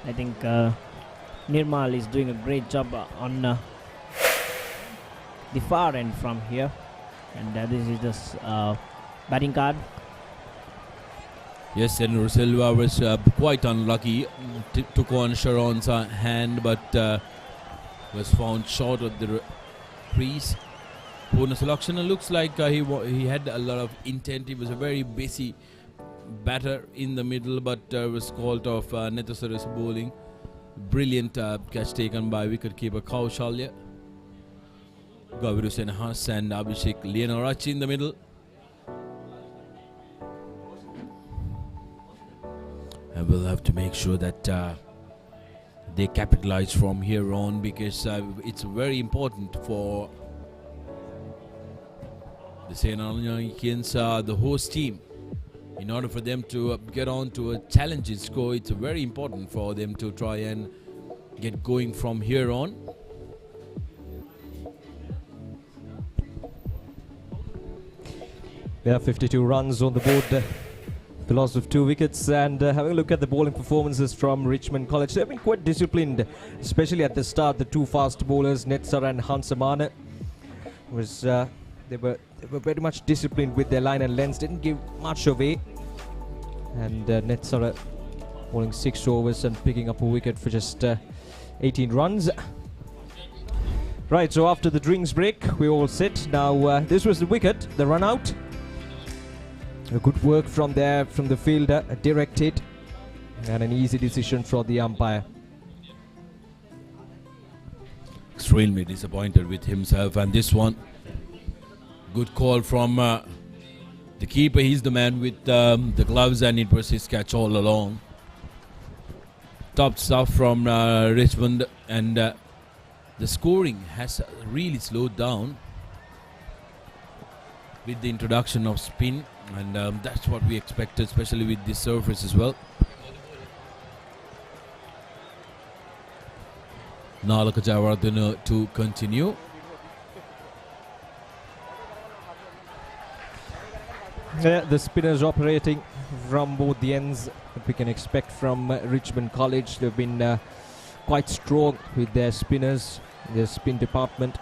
I think Nirmal is doing a great job on the far end from here. And this is just batting card. Yes, and Silva was quite unlucky. Took on Sharon's hand, but was found short of the crease. Purna Salakshana looks like he had a lot of intent. He was a very busy batter in the middle, but was called off Nethasara's bowling. Brilliant catch taken by wicketkeeper Kaushalya. Gaviru Senahas and Abhishek Leonarach in the middle. And we'll have to make sure that they capitalize from here on, because it's very important for the Senanayakens, the host team. In order for them to get on to a challenging score, it's very important for them to try and get going from here on. There are 52 runs on the board. The loss of 2 wickets, and having a look at the bowling performances from Richmond College, they've been quite disciplined, especially at the start. The 2 fast bowlers, Netsara and Hansamana, they were very much disciplined with their line and lengths, didn't give much away. And Netsara bowling 6 overs and picking up a wicket for just 18 runs. Right, so after the drinks break, we all sit. Now this was the wicket, the run out. A good work from there, from the fielder, a direct hit, and an easy decision for the umpire. Extremely disappointed with himself, and this one, good call from the keeper. He's the man with the gloves, and it was his catch all along. Top stuff from Richmond, and the scoring has really slowed down with the introduction of spin. And that's what we expected, especially with this surface as well. Nalaka Jayawardena to continue. The spinners operating from both the ends that we can expect from Richmond College. They've been quite strong with their spinners, their spin department.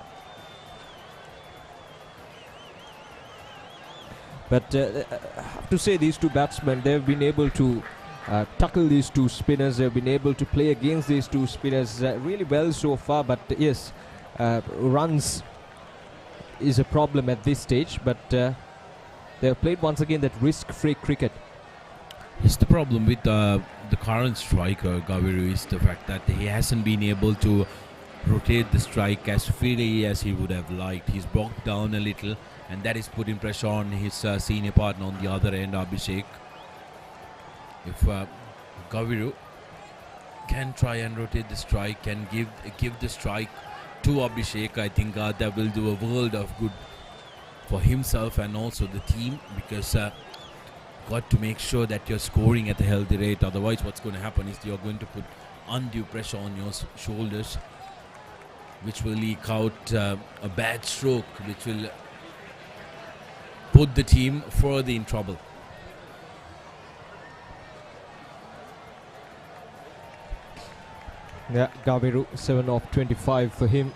But I have to say, these 2 batsmen, they've been able to tackle these 2 spinners. They've been able to play against these 2 spinners really well so far. But yes, runs is a problem at this stage. But they've played once again that risk-free cricket. It's the problem with the current striker, Gaviru, is the fact that he hasn't been able to rotate the strike as freely as he would have liked. He's bogged down a little, and that is putting pressure on his senior partner on the other end, Abhishek. If Gaviru can try and rotate the strike and give the strike to Abhishek, I think that will do a world of good for himself and also the team, because got to make sure that you're scoring at a healthy rate. Otherwise, what's going to happen is you're going to put undue pressure on your shoulders, which will leak out a bad stroke, which will put the team further in trouble. Yeah, Gabiru 7 of 25 for him.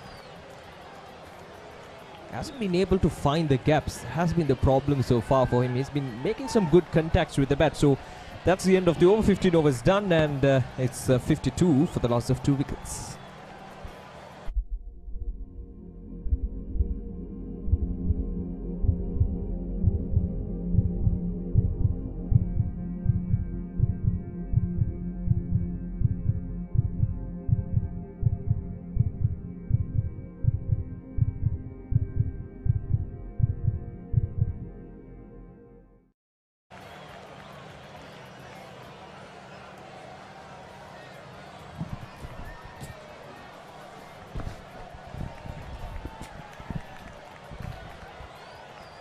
Hasn't been able to find the gaps. Has been the problem so far for him. He's been making some good contacts with the bat. So that's the end of the over. 15 overs done, and it's 52 for the loss of 2 wickets.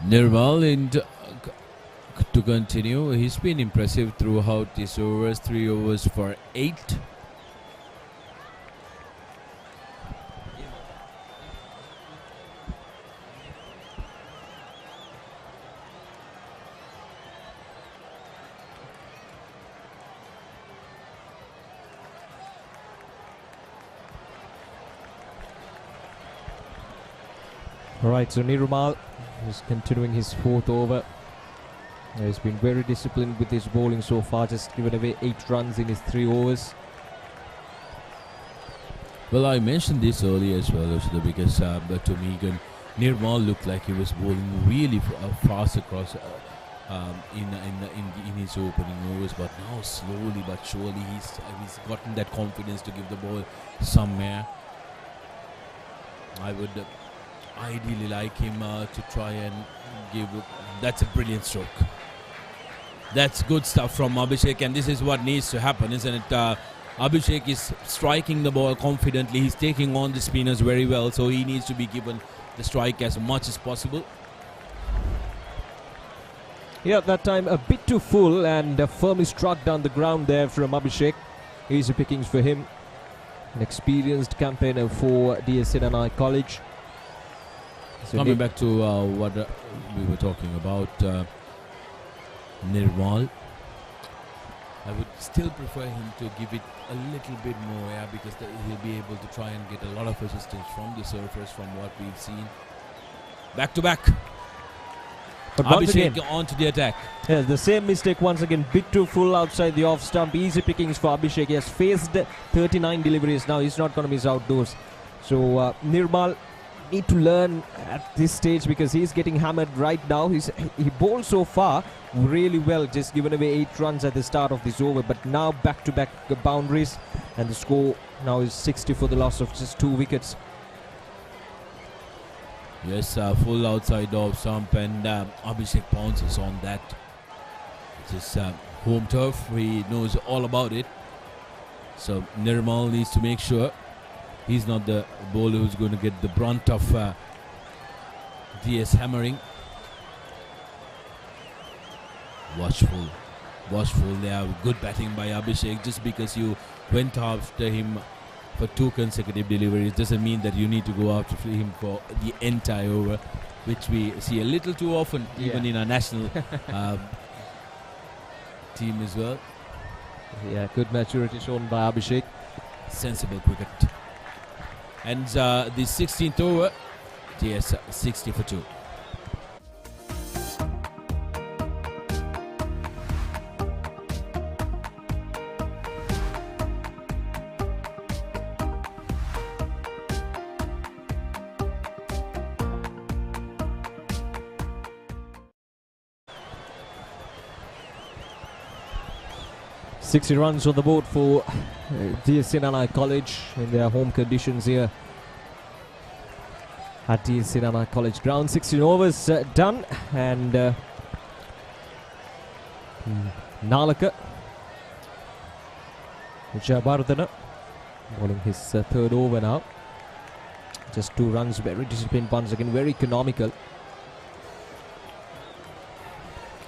Nirmal to continue. He's been impressive throughout his overs. 3 overs for 8. Right, so Nirmal is continuing his 4th over. He's been very disciplined with his bowling so far, just given away 8 runs in his 3 overs. Well, I mentioned this earlier as well, because to me, Nirmal looked like he was bowling really fast across in his opening overs, but now slowly but surely he's gotten that confidence to give the ball some air. I would ideally like him to try and give. That's a brilliant stroke. That's good stuff from Abhishek, and this is what needs to happen, isn't it? Abhishek is striking the ball confidently. He's taking on the spinners very well, so he needs to be given the strike as much as possible. Yeah, that time a bit too full, and firmly struck down the ground there from Abhishek. Easy pickings for him. An experienced campaigner for D.S Senanayake College. So coming back to what we were talking about, Nirmal, I would still prefer him to give it a little bit more air, because he'll be able to try and get a lot of assistance from the surface from what we've seen. Back to back. But once Abhishek again, on to the attack. Yeah, the same mistake once again. Bit too full outside the off stump. Easy pickings for Abhishek. He has faced 39 deliveries now. He's not going to miss out those. So Nirmal need to learn at this stage, because he's getting hammered right now. He bowled so far really well, just given away 8 runs at the start of this over, but now back-to-back boundaries, and the score now is 60 for the loss of just 2 wickets. Yes, full outside off stump, and Abhishek pounces on that. It's his home turf. He knows all about it. So Nirmal needs to make sure he's not the bowler who's going to get the brunt of DS hammering. Watchful there. Good batting by Abhishek. Just because you went after him for 2 consecutive deliveries doesn't mean that you need to go after him for the entire over, which we see a little too often, even in our national team as well. Yeah, good maturity shown by Abhishek. Sensible cricket. And the 16th over, DS 60 for 2. $60 runs on the board for D.S Senanayake College in their home conditions here at D.S Senanayake College Grounds. 16 overs done, and Nalaka Jabardhana bowling his 3rd over now. Just 2 runs, very disciplined once again, very economical.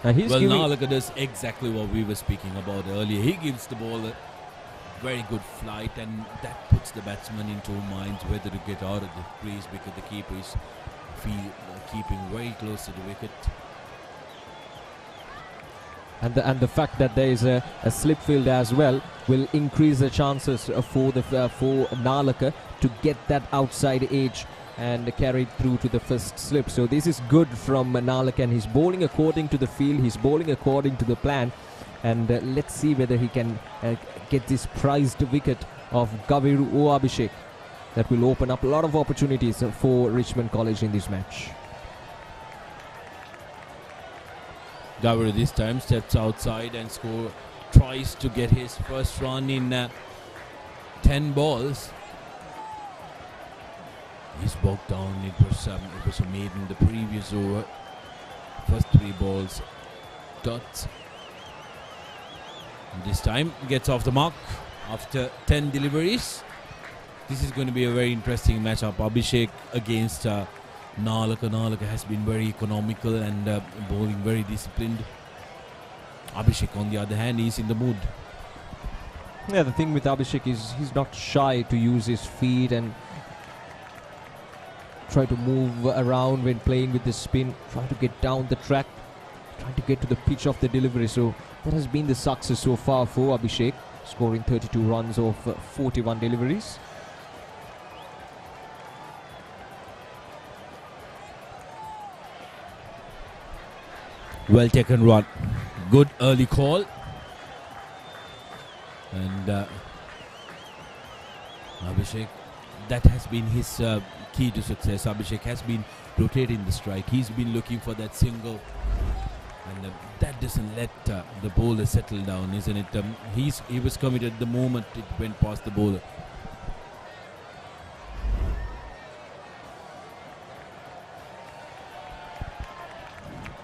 Well, Nalaka does exactly what we were speaking about earlier. He gives the ball a very good flight, and that puts the batsman into minds whether to get out of the crease, because the keeper is keeping very close to the wicket. And the fact that there is a slip field as well will increase the chances for Nalaka to get that outside edge and carry it through to the first slip. So this is good from Nalaka, and he's bowling according to the field, he's bowling according to the plan, and let's see whether he can get this prized wicket of Gaviru Abhishek. That will open up a lot of opportunities for Richmond College in this match. Gaviru this time steps outside and tries to get his first run in 10 balls. He's bogged down. It was made in the previous over. First 3 balls, dots. And this time gets off the mark after 10 deliveries. This is going to be a very interesting matchup. Abhishek against Nalaka. Nalaka has been very economical and bowling very disciplined. Abhishek, on the other hand, is in the mood. Yeah, the thing with Abhishek is he's not shy to use his feet and try to move around when playing with the spin, try to get down the track, trying to get to the pitch of the delivery. So that has been the success so far for Abhishek, scoring 32 runs off 41 deliveries. Well taken run. Good early call. And Abhishek, that has been his key to success. Abhishek has been rotating the strike. He's been looking for that single. And that doesn't let the bowler settle down, isn't it? He was committed the moment it went past the bowler.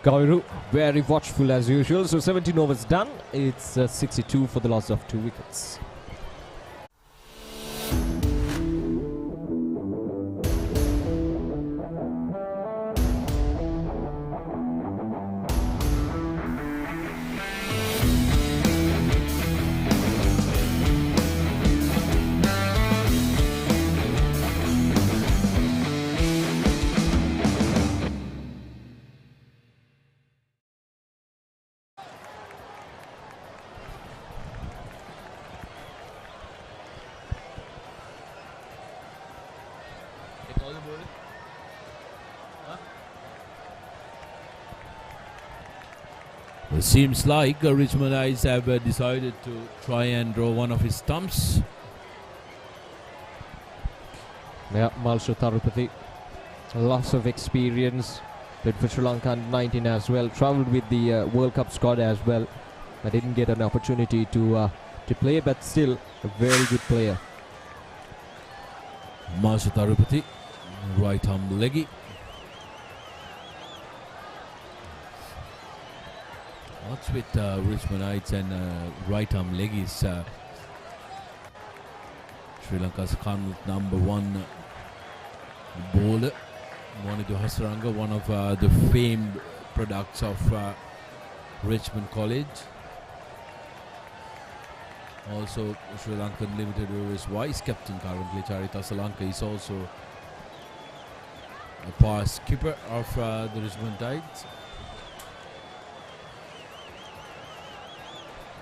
Gaviru very watchful as usual. So 17 overs done. It's 62 for the loss of 2 wickets. It seems like Richmondites have decided to try and draw one of his stumps. Yeah, Malsha Tharupathy, lots of experience, played for Sri Lanka under-19 as well, travelled with the World Cup squad as well, but didn't get an opportunity to play, but still a very good player. Malsha Tharupathy, right arm leggy. What's with Richmondites and right arm leggies? Sri Lanka's current number 1 bowler, Monidu Hasaranga, one of the famed products of Richmond College. Also, Sri Lankan Limited Overs vice captain currently, Charita Salanka, is also a past skipper of the Richmondites.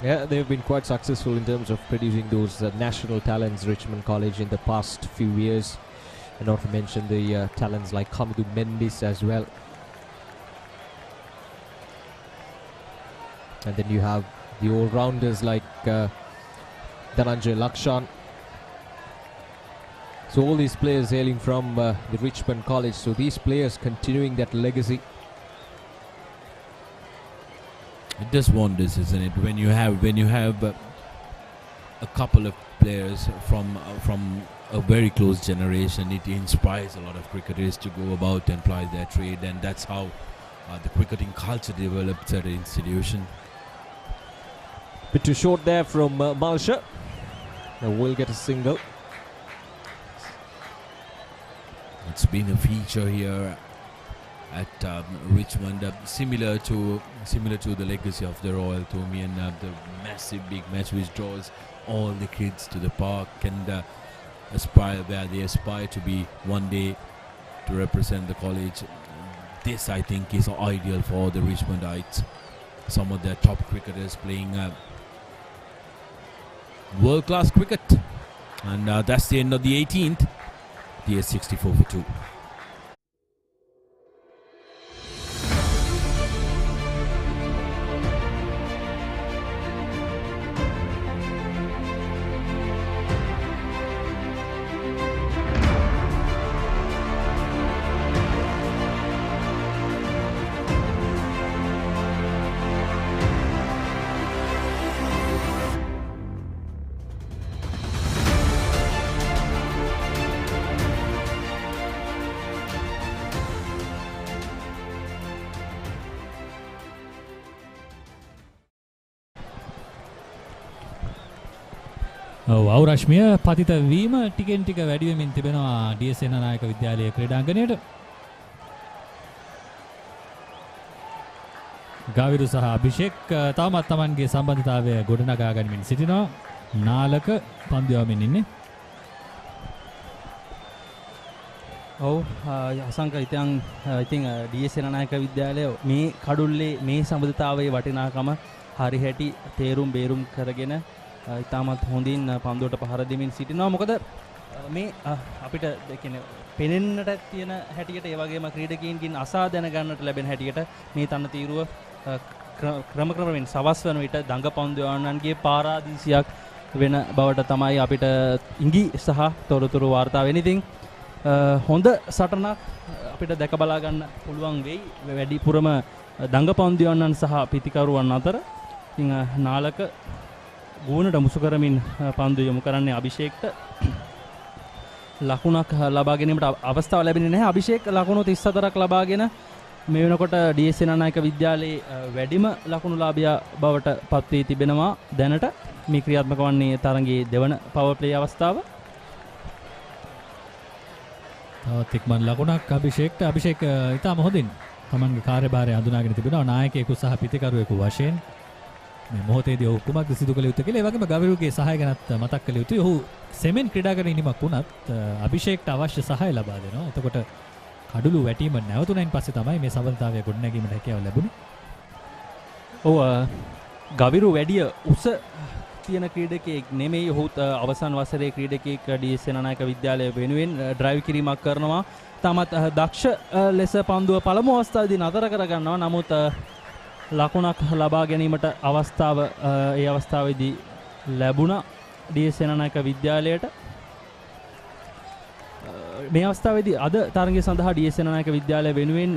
Yeah, they've been quite successful in terms of producing those national talents, Richmond College, in the past few years. And not to mention the talents like Hamidou Mendis as well. And then you have the all-rounders like Dhananjay Lakshan. So all these players hailing from the Richmond College. So these players continuing that legacy. It does wonders, isn't it? When you have a couple of players from a very close generation, it inspires a lot of cricketers to go about and ply their trade, and that's how the cricketing culture develops at an institution. Bit too short there from Malsha. Now we'll get a single. It's been a feature here at Richmond, similar to the legacy of the Royal Tomi, and the massive big match which draws all the kids to the park and they aspire to be one day to represent the college. This, I think, is ideal for the Richmondites. some of their top cricketers playing world-class cricket. And that's the end of the 18th. DS 64 for 2. අවරශ්මිය පතිත වීම ටිකෙන් ටික වැඩි වෙමින් තිබෙනවා D.S Senanayake විද්‍යාලයේ ක්‍රීඩාංගණයට. ගාවිරු සහ අභිෂේක් තවමත් Tamanගේ සම්බන්ධතාවය ගොඩනගා ගනිමින් සිටිනවා. නාලක පන්දු යවමින් ඉන්නේ. ඔව් අසංක ඉතින් D.S සේනානායක විද්‍යාලය මේ කඩුල්ලේ මේ සම්බන්ධතාවයේ වටිනාකම හරි හැටි තේරුම් බේරුම් කරගෙන ඉතාමත් හොඳින් පන්දුවට පහර දෙමින් සිටිනවා. මොකද මේ අපිට කියන්නේ පෙනෙන්නට තියෙන හැටියට ඒ වගේම ක්‍රීඩකයින්ගෙන් අසා දැනගන්නට ලැබෙන හැටියට මේ තන්න තීරුව ක්‍රමක්‍රමයෙන් සවස් වන විට දඟ පන්දු යවන්නන්ගේ පාරාදීසියක් වෙන බවට තමයි අපිට ඉඟි සහ තොරතුරු වාර්තා වෙන්නේ. ඉතින් හොඳ සටනක් අපිට දැක බලා ගන්න පුළුවන් වෙයි වැඩිපුරම දඟ පන්දු යවන්නන් සහ පිතිකරුවන් අතර. ඉතින් නාලක ගුණට මුසු කරමින් පන්දු යොමු කරන්නේ අභිෂේක්ට. ලකුණක් ලබා ගැනීමට අවස්ථාව ලැබෙන්නේ නැහැ. අභිෂේක් ලකුණු 34ක් ලබාගෙන මේ වෙනකොට D.S සේනානායක විද්‍යාලයේ වැඩිම ලකුණුලාභියා බවට පත් වී තිබෙනවා. දැනට මේ ක්‍රියාත්මක වන්නේ තරඟයේ දෙවන පවර් ප්ලේ අවස්ථාව. තවත් ඉක්මන් ලකුණක් අභිෂේක්ට. අභිෂේක් ඉතාම හොඳින් තමන්ගේ කාර්යභාරය හඳුනාගෙන තිබෙනවා නායකයෙකු සහ පිතිකරුවෙකු වශයෙන්. මේ මොහොතේදී ඔහු කුමක්ද සිදු කළ යුත්තේ කියලා. ඒ වගේම ගවිරුගේ සහාය ගැනත් මතක් කළ යුතුයි. ඔහු සෙමෙන් ක්‍රීඩා කරන ඉනිමක් වුණත් අභිෂේක්ට අවශ්‍ය සහාය ලබා දෙනවා. එතකොට කඩුළු වැටීම නැවතුණයින් පස්සේ තමයි මේ සම්බන්ධතාවය ගොඩනැගීමට හැකියාව ලැබුණේ. ඔව් ගවිරු වැඩිය උස තියෙන ක්‍රීඩකයෙක් නෙමෙයි. ඔහු අවසන් වසරේ ක්‍රීඩකයෙක් D.S සේනානායක විද්‍යාලය වෙනුවෙන් ඩ්‍රයිව් කිරීමක් කරනවා. තමත් දක්ෂ ලෙස පන්දුව පළමු අවස්ථාවේදී නතර කර ගන්නවා. නමුත් ලකුණක් ලබා ගැනීමට අවස්ථාව ඒ අවස්ථාවේදී ලැබුණා D.S සේනානායක විද්‍යාලයට. මේ අවස්ථාවේදී අද තරගය සඳහා D.S සේනානායක විද්‍යාලය වෙනුවෙන්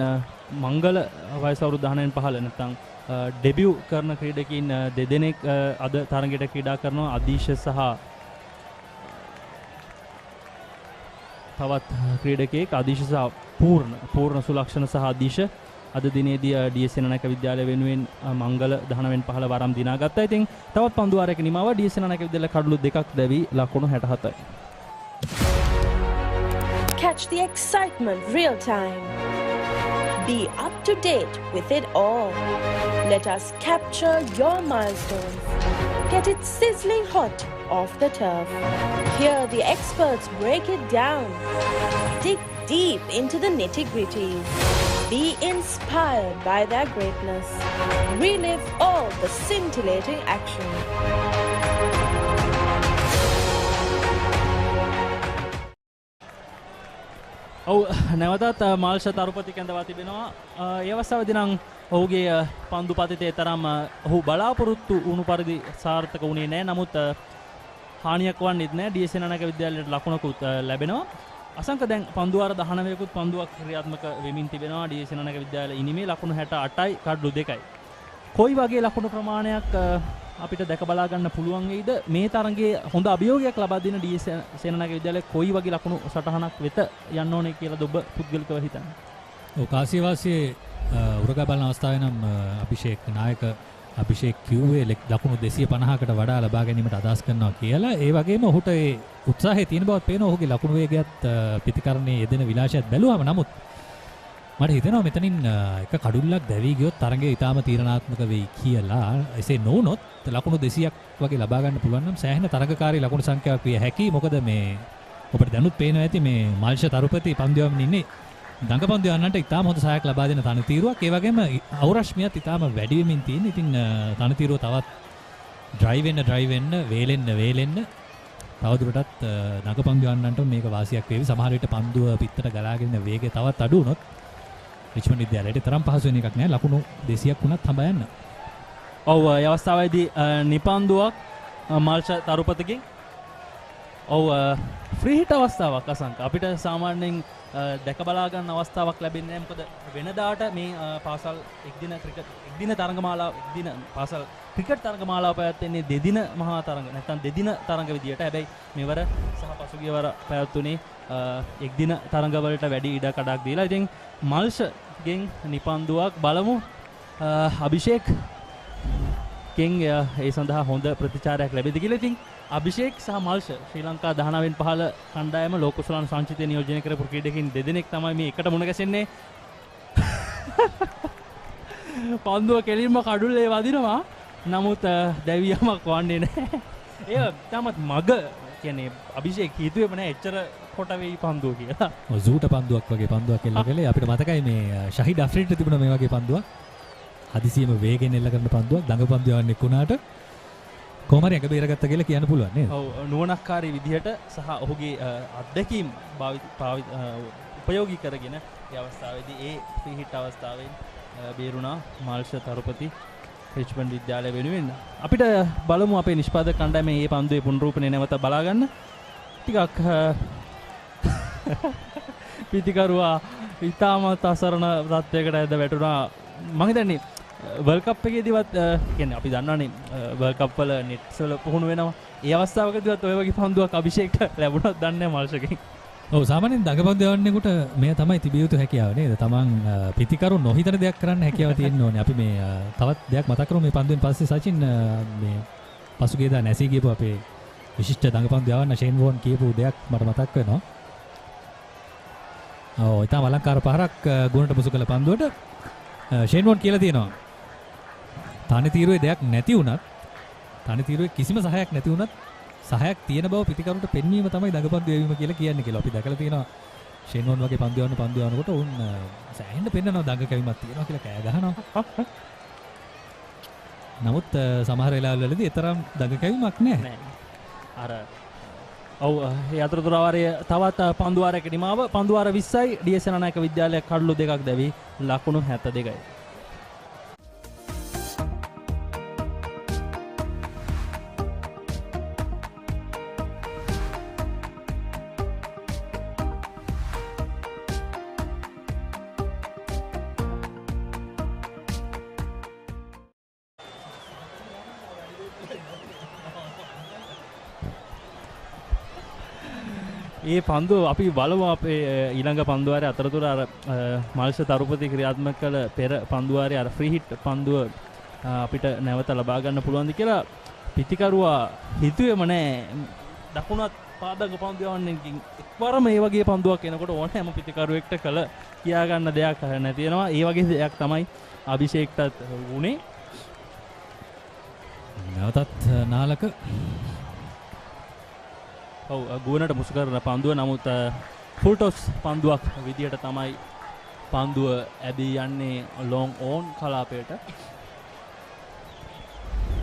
මංගල වයස අවුරුදු 19න් පහළ නැත්නම් ඩෙබියු කරන ක්‍රීඩකයින් දෙදෙනෙක් අද තරගයට ක්‍රීඩා කරනවා. අදීශ සහ තවත් ක්‍රීඩකයෙක් අදීශ සහ පූර්ණ සුලක්ෂණ සහ අදීශ අද දිනේදී D.S සේනානායක විද්‍යාලය වෙනුවෙන් මංගල 19න් පහළ වරම් දිනා ගත්තා. ඉතින් තවත් පන්දු වාරයක නිමාව D.S සේනානායක විද්‍යාලය කඩලු දෙකක් දැවි ලකුණු 67යි. Catch the excitement real time. Be up to date with it all. Let us capture your milestones. Get it sizzling hot off the turf. Hear the experts break it down. Dig deep into the nitty-gritties. Be inspired by their greatness. Relive all the scintillating action. ඔව් නැවතත් මාල්ෂ තරුපති කැඳවා තිබෙනවා. ඒ අවස්ථාවේදී නම් ඔහුගේ පන්දු පතිතේ තරම් ඔහු බලාපොරොත්තු වුණු පරිදි සාර්ථක වුණේ නැහැ. නමුත් හානියක් වන්නේත් නැහැ. D.S සේනානායක විද්‍යාලයට ලකුණකුත් ලැබෙනවා. අසංක දැන් පන්දු වාර 19කුත් පන්දුවක් ක්‍රියාත්මක වෙමින් තිබෙනවා. D.S සේනානායක විද්‍යාලය ඉනිමේ ලකුණු 68යි කඩලු 2යි. කොයි වගේ ලකුණු ප්‍රමාණයක් අපිට දැක බලා ගන්න පුළුවන් වෙයිද මේ තරගයේ හොඳ අභියෝගයක් ලබා දෙන D.S සේනානායක විද්‍යාලය කොයි වගේ ලකුණු සටහනක් වෙත යන්න ඕනේ කියලා ඔබ පුද්ගලිකව හිතන්නේ? ඔව් කාසියවාසියේ උරගා බලන අවස්ථාවේ නම් අභිෂේක් කිව්වේ ලකුණු 250කට වඩා ලබා ගැනීමට අදහස් කරනවා කියලා. ඒ වගේම ඔහුට ඒ උත්සාහය තියෙන බවත් පේනවා. ඔහුගේ ලකුණු වේගයත් පිතිකරණයේ යෙදෙන විලාසයත් බැලුවාම නමුත් මට හිතෙනවා මෙතනින් එක කඩුල්ලක් දැවී ගියොත් තරගය ඉතාම තීරණාත්මක වෙයි කියලා. එසේ නොවුනොත් ලකුණු 200ක් වගේ ලබා ගන්න පුළුවන් නම් සෑහෙන තරගකාරී ලකුණු සංඛ්‍යාවක් විය හැකියි. මොකද මේ ඔබට දැනුත් පේනවා ඇති මේ මාල්ෂ තරුපති පන්දු යවමින් ඉන්නේ දඟපන්දු යන්නට ඉතාම හොඳ සහයක් ලබා දෙන තනතිරුවක්. ඒ වගේම අවරශ්මියත් ඉතාම වැඩි වෙමින් තියෙන. ඉතින් තනතිරුව තවත් ඩ්‍රයිව් වෙන්න වේලෙන්න තවදුරටත් දඟපන්දු යන්නන්ට මේක වාසියක් වේවි. සමහර විට පන්දුව පිටතට ගලාගෙන වේගය තවත් අඩු වුණොත් රිච්මන්ඩ් විද්‍යාලයට තරම් පහසු වෙන එකක් නෑ. ලකුණු 200ක් වුණත් හඹ යන්න. ඔව් ඒ අවස්ථාවේදී නිපන්දුවක් මල්ෂ තරුපතකින් ෆ්‍රී හිට් අවස්ථාවක් අසංක අපිට සාමාන්‍යයෙන් දැක බලා ගන්න අවස්ථාවක් ලැබෙන්නේ නැහැ. මොකද වෙනදාට මේ පාසල් එක්දින තරඟමාලාව පාසල් ක්‍රිකට් තරඟමාලාව පැවැත්වෙන්නේ දෙදින මහා තරඟ නැත්නම් දෙදින තරඟ විදියට. හැබැයි මෙවර සහ පසුගිය වර පැවැත්ුනේ එක්දින තරඟ වලට වැඩි ඉඩ කඩක් දීලා. ඉතින් මල්ෂගෙන් නිපන්දුවක් බලමු. අභිෂේක් කෙන් ඒ සඳහා හොඳ ප්‍රතිචාරයක් ලැබෙද කියලා. ඉතින් අභිෂේක් සහ මල්ෂ ශ්‍රී ලංකා 19න් 15 කණ්ඩායම ලෝක කුසලාන සංචිතය නියෝජනය කරපු ක්‍රීඩකින් දෙදෙනෙක් තමයි මේ එකට මුණ ගැසෙන්නේ. පන්දුව කෙලින්ම කඩුල්ලේ වදිනවා. නමුත් දැවියමක් වන්නේ නැහැ. ඒ තමත් මග කියන්නේ අභිෂේක් හිතුවේම නැහැ එච්චර කොට වෙයි පන්දුව කියලා. ඔය සූට පන්දුවක් වගේ පන්දුවක් එල්ල කළේ. අපිට මතකයි මේ ෂහීඩ් අෆ්රිඩිට තිබුණ මේ වගේ පන්දුවක්. හදිසියෙම වේගෙන් එල්ල කරන පන්දුවක් දඟපන්දු යවන්නේ කුණාට කොහොම හරි එක බේරගත්තා කියලා කියන්න පුළුවන් නේද? ඔව් නුවණක්කාරී විදිහට සහ ඔහුගේ අත්දැකීම් උපයෝගී කරගෙන ඒ අවස්ථාවේදී ඒ ෆ්‍රී හිට් අවස්ථාවෙන් බේරුණා මල්ෂ තරුපති රිච්මන්ඩ් විද්‍යාලය වෙනුවෙන්. අපිට බලමු අපේ නිෂ්පාදක කණ්ඩායමේ මේ පන්දුවේ පුනරූපණය නැවත බලා ගන්න. ටිකක් පිටිකරුවා ඉතාමත් අසරණ තත්යකට ඇද වැටුණා. මම හිතන්නේ වර්ල්ඩ් කප් එකේදීවත් කියන්නේ අපි දන්නවනේ වර්ල්ඩ් කප් වල නෙට්ස් වල පුහුණු වෙනවා. ඒ අවස්ථාවකදීවත් ඔය වගේ පන්දුවක් අභිෂේක්ට ලැබුණත් දන්නේ නැහැ මල්ෂගෙන්. ඔව් සාමාන්‍යයෙන් දඟපන්දු යවන්නෙකුට මේ තමයි තිබිය යුතු හැකියාව නේද? තමන් පිටිකරු නොහිතන දෙයක් කරන්න හැකියාව තියෙන්න ඕනේ. අපි මේ තවත් දෙයක් මතක් කරමු මේ පන්දුවෙන් පස්සේ සචින් මේ පසුගියදා නැසී ගියපු අපේ විශිෂ්ට දඟපන්දු යවන්න ෂේන් වෝන් කියපු දෙයක් මට මතක් වෙනවා. ඔව් ඊටම අලංකාර පහරක් ගුණට මුසු කළ පන්දුවට ෂේන් වෝන් කියලා තියෙනවා. තනතිරුවේ දෙයක් නැති වුණත් තනතිරුවේ කිසිම සහයක් නැති වුණත් සහයක් තියෙන බව පිටිකරුන්ට පෙන්වීම තමයි දඟපන්දු යැවීම කියලා කියන්නේ කියලා. අපි දැකලා තියෙනවා ෂේන් වෝන් වගේ පන්දු යවනකොට උන් සෑහෙන්න පෙන්නනවා දඟ කැවීමක් තියෙනවා කියලා කෑ ගහනවා. නමුත් සමහර වෙලාවලදී ඒතරම් දඟ කැවීමක් නැහැ. අර ඔව් ඒ අතරතුර වාරයේ තවත් පන්දුවාරයක නිමාව පන්දුවාර 20යි D.S Senanayake විද්‍යාලය කඩලු දෙකක් දැවි ලකුණු 72යි. ඒ පන්දුව අපි බලමු අපේ ඊළඟ පන්දුවාරයේ අතරතුර අර මල්ෂ තරුපති ක්‍රියාත්මක කළ පෙර පන්දුවාරයේ අර ෆ්‍රී හිට් පන්දුව අපිට නැවත ලබා ගන්න පුළුවන්ද කියලා පිටිකරුවා හිතුවේම නැහැ. දකුණත් පාදක පන්දු යවන්නකින් එක්වරම මේ වගේ පන්දුවක් එනකොට ඕනෑම පිටිකරුවෙක්ට කළ කියා ගන්න දෙයක් නැති වෙනවා. ඒ වගේ දෙයක් තමයි අභිෂේක්ටත් වුණේ. නැවතත් නාලක ඔව් ගුවනට මුසු කරන පන්දුව. නමුත් ෆුල් ටොස් පන්දුවක් විදියට තමයි පන්දුව ඇදී යන්නේ ලොන් ඕන් කලාපයට.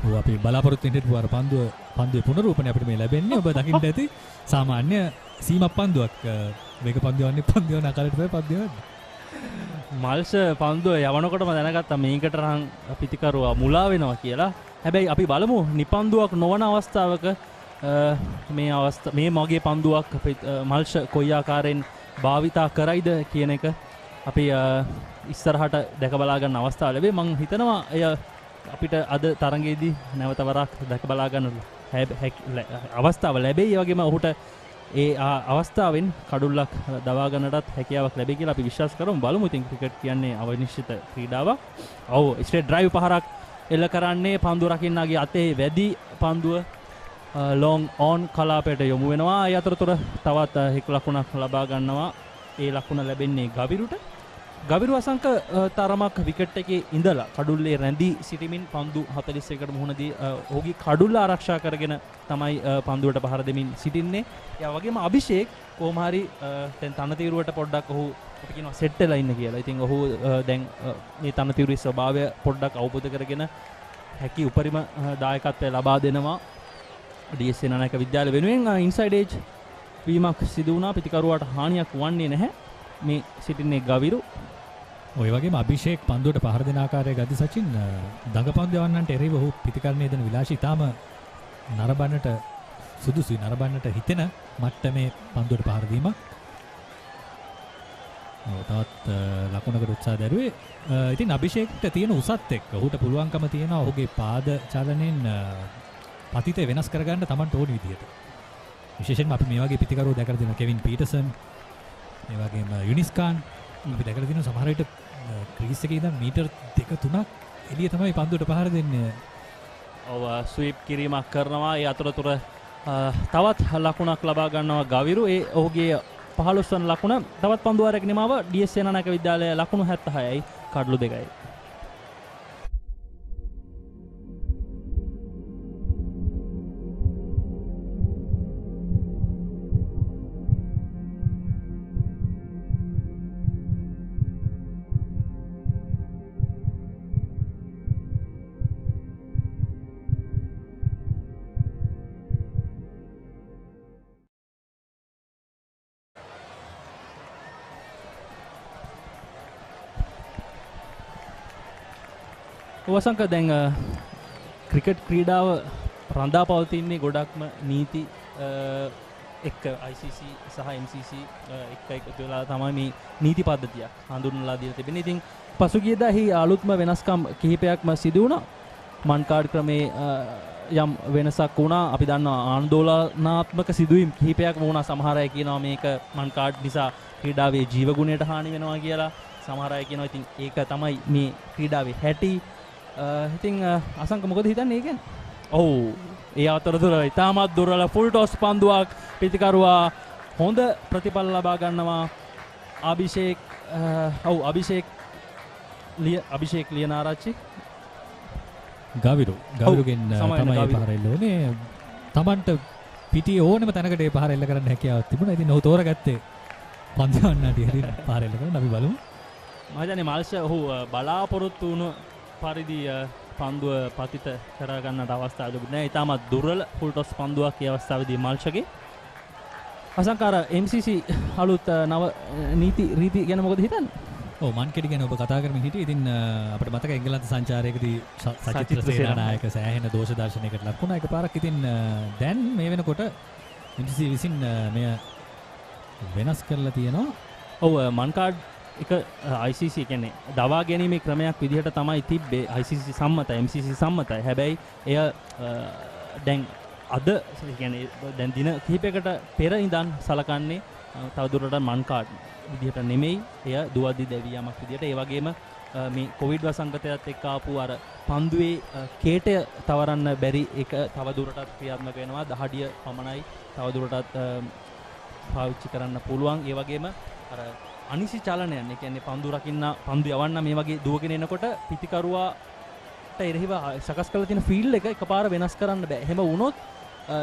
ඔව් අපි බලාපොරොත්තු වෙන හිටපු අර පන්දුවේ පුනරූපණය අපිට මේ ලැබෙන්නේ. ඔබ දකින්න ඇති සාමාන්‍ය සීමා පන්දුවක් වේග පන්දුවන ආකාරයට තමයි පන්දුව යන්නේ. මල්ෂ පන්දුව යවනකොටම දැනගත්තා මේකට රහන් පිටිකරුවා මුලා වෙනවා කියලා. හැබැයි අපි බලමු නිපන්දුවක් නොවන අවස්ථාවක මේ මගේ පන්දුවක් මල්ෂ කොයි ආකාරයෙන් භාවිතා කරයිද කියන එක අපි ඉස්සරහට දැක බලා ගන්න අවස්ථාව ලැබේ. මම හිතනවා එය අපිට අද තරඟයේදී නැවත වරක් දැක බලා ගන්න අවස්ථාව ලැබෙයි. ඒ වගේම ඔහුට ඒ අවස්ථාවෙන් කඩුල්ලක් දවා ගන්නටත් හැකියාවක් ලැබෙයි කියලා අපි විශ්වාස කරමු. බලමු. ඉතින් ක්‍රිකට් කියන්නේ අවිනිශ්චිත ක්‍රීඩාවක්. ඔව් ස්ට්‍රේට් ඩ්‍රයිව් පහරක් එල්ල කරන්නේ පන්දුව රකින්නාගේ අතේ වැඩි පන්දුව ලොන් ඕන් කලාපයට යොමු වෙනවා. ඒ අතරතුර තවත් එක් ලකුණක් ලබා ගන්නවා. ඒ ලකුණ ලැබෙන්නේ ගවිරුට. ගවිරු අසංක තරමක් විකට් එකේ ඉඳලා කඩුල්ලේ රැඳී සිටමින් පන්දු 41කට මුහුණ දී ඔහුගේ කඩුල්ල ආරක්ෂා කරගෙන තමයි පන්දුවට පහර දෙමින් සිටින්නේ. ඒ වගේම අභිෂේක් කොහොම හරි දැන් තනතිරුවට පොඩ්ඩක් ඔහු අපි කියනවා සෙට් වෙලා ඉන්න කියලා. ඉතින් ඔහු දැන් මේ තනතිරේ ස්වභාවය පොඩ්ඩක් අවබෝධ කරගෙන හැකි උපරිම දායකත්වය ලබා දෙනවා DS සේනානායක විද්‍යාලය වෙනුවෙන්. ඉන්සයිඩ් ඒජ් වීමක් සිදු වුණා. පිටිකරුවාට හානියක් වන්නේ නැහැ. මේ සිටින්නේ ගවිරු. ඔය වගේම අභිෂේක් පන්දුවට පහර දෙන ආකාරය ගද්දි සචින් දඟපන්දු යවන්නන්ට එරෙහිව ඔහු පිටිකරණයේ දෙන විලාසී තාම නරඹන්නට සුදුසුයි, නරඹන්නට හිතෙන මට්ටමේ පන්දුවට පහර දීමක්. තවත් ලකුණකට උත්සාහ දැරුවේ. ඉතින් අභිෂේක්ට තියෙන උසත් එක්ක ඔහුට පුළුවන්කම තියෙනවා ඔහුගේ පාද චලනයෙන් පතිතේ වෙනස් කරගන්න Tamanට ඕන විදියට. විශේෂයෙන්ම අපි මේ වගේ පිටිකරුවෝ දැකලා තියෙනවා කෙවින් පීටර්සන්, මේ වගේම යුනිස් ખાන් අපි දැකලා තියෙනවා සමහර විට ක්‍රීස් එකේ ඉඳන් මීටර් 2-3ක් එළිය තමයි පන්දුවට පහර දෙන්නේ. ඔව් ස්වීප් කිරීමක් කරනවා. ඒ අතරතුර තවත් ලකුණක් ලබා ගන්නවා ගවිරු. ඒ ඔහුගේ 15 වන ලකුණ. තවත් පන්දුවාරයක නිමාව DS සේනානායක විද්‍යාලය ලකුණු 76යි කඩලු 2යි. වසංක දැන් ක්‍රිකට් ක්‍රීඩාව රඳා පවතින්නේ ගොඩක්ම නීති එක්ක ICC සහ MCC එක්ක එකතු වෙලා තමයි මේ නීති පද්ධතිය හඳුන්වලා දීලා තිබෙන්නේ. ඉතින් පසුගියදාහි අලුත්ම වෙනස්කම් කිහිපයක්ම සිදු වුණා. මන් කාඩ් ක්‍රමේ යම් වෙනසක් වුණා. අපි දන්නවා ආందోලනාත්මක සිදුවීම් කිහිපයක් වුණා. සමහර අය කියනවා මේක මන් කාඩ් නිසා ක්‍රීඩාවේ ජීව ගුණයට හානි වෙනවා කියලා. සමහර අය කියනවා ඉතින් ඒක තමයි මේ ක්‍රීඩාවේ හැටි. ඉතින් අසංක මොකද හිතන්නේ ඒ කියන්නේ? ඔව් ඒ අතරතුර ඉතාමත් දුර්වල ෆුල් ටොස් පන්දුවක් පිටිකරුවා හොඳ ප්‍රතිඵල ලබා ගන්නවා. අභිෂේක් ලියනාරච්චි ගවිරුගෙන් තමයි පහර එල්ල ඕනේ. Tamanට පිටියේ ඕනම තැනකට ඒ පහර එල්ල කරන්න හැකියාවක් තිබුණා. ඉතින් ඔහු තෝරගත්තේ පන්දු යවන්නට ඉතින් පහර එල්ල කරන්න. අපි බලමු. මම හිතන්නේ මාල්ෂ ඔහු බලාපොරොත්තු වුණු පරිදි පන්දුව පතිත කරගන්නට අවස්ථාව ලැබුණේ නැහැ. ඉතාමත් දුර්වල ෆුල් ටොස් පන්දුවක් ඒ අවස්ථාවේදී මාල්ෂගේ. අසංකාර MCC අලුත් නව නීති රීති ගැන මොකද හිතන්නේ? ඔව් මන් කෙටි ගැන ඔබ කතා කරමින් හිටියේ. ඉතින් අපිට මතක එංගලන්ත සංචාරයකදී සචිත්‍ර සේනානායක සෑහෙන දෝෂ දර්ශනයකට ලක් වුණා එකපාරක්. ඉතින් දැන් මේ වෙනකොට MCC විසින් මෙය වෙනස් කරලා තියෙනවා. ඔව් මන් කාඩ් එක ICC කියන්නේ දවා ගැනීමේ ක්‍රමයක් විදිහට තමයි තිබ්බේ. ICC සම්මතයි, MCC සම්මතයි. හැබැයි එය දැන් අද කියන්නේ දැන් දින කිහිපයකට පෙර ඉඳන් සලකන්නේ තවදුරටත් මන් කාඩ් විදිහට නෙමෙයි. එය දුවද්දි දැවියාමක් විදිහට. ඒ වගේම මේ කොවිඩ් වසංගතයත් එක්ක ආපු අර පන්දුවේ කේටය තවරන්න බැරි එක තවදුරටත් ක්‍රියාත්මක වෙනවා. දහඩිය පමණයි තවදුරටත් පාවිච්චි කරන්න පුළුවන්. ඒ වගේම අර අනිසි චලනයන්, ඒ කියන්නේ පන්දු රකින්න පන්දු යවන්න මේ වගේ දුවගෙන එනකොට පිටිකරුවාට එරෙහිව සකස් කරලා තියෙන ෆීල්ඩ් එක එකපාර වෙනස් කරන්න බෑ. එහෙම වුණොත්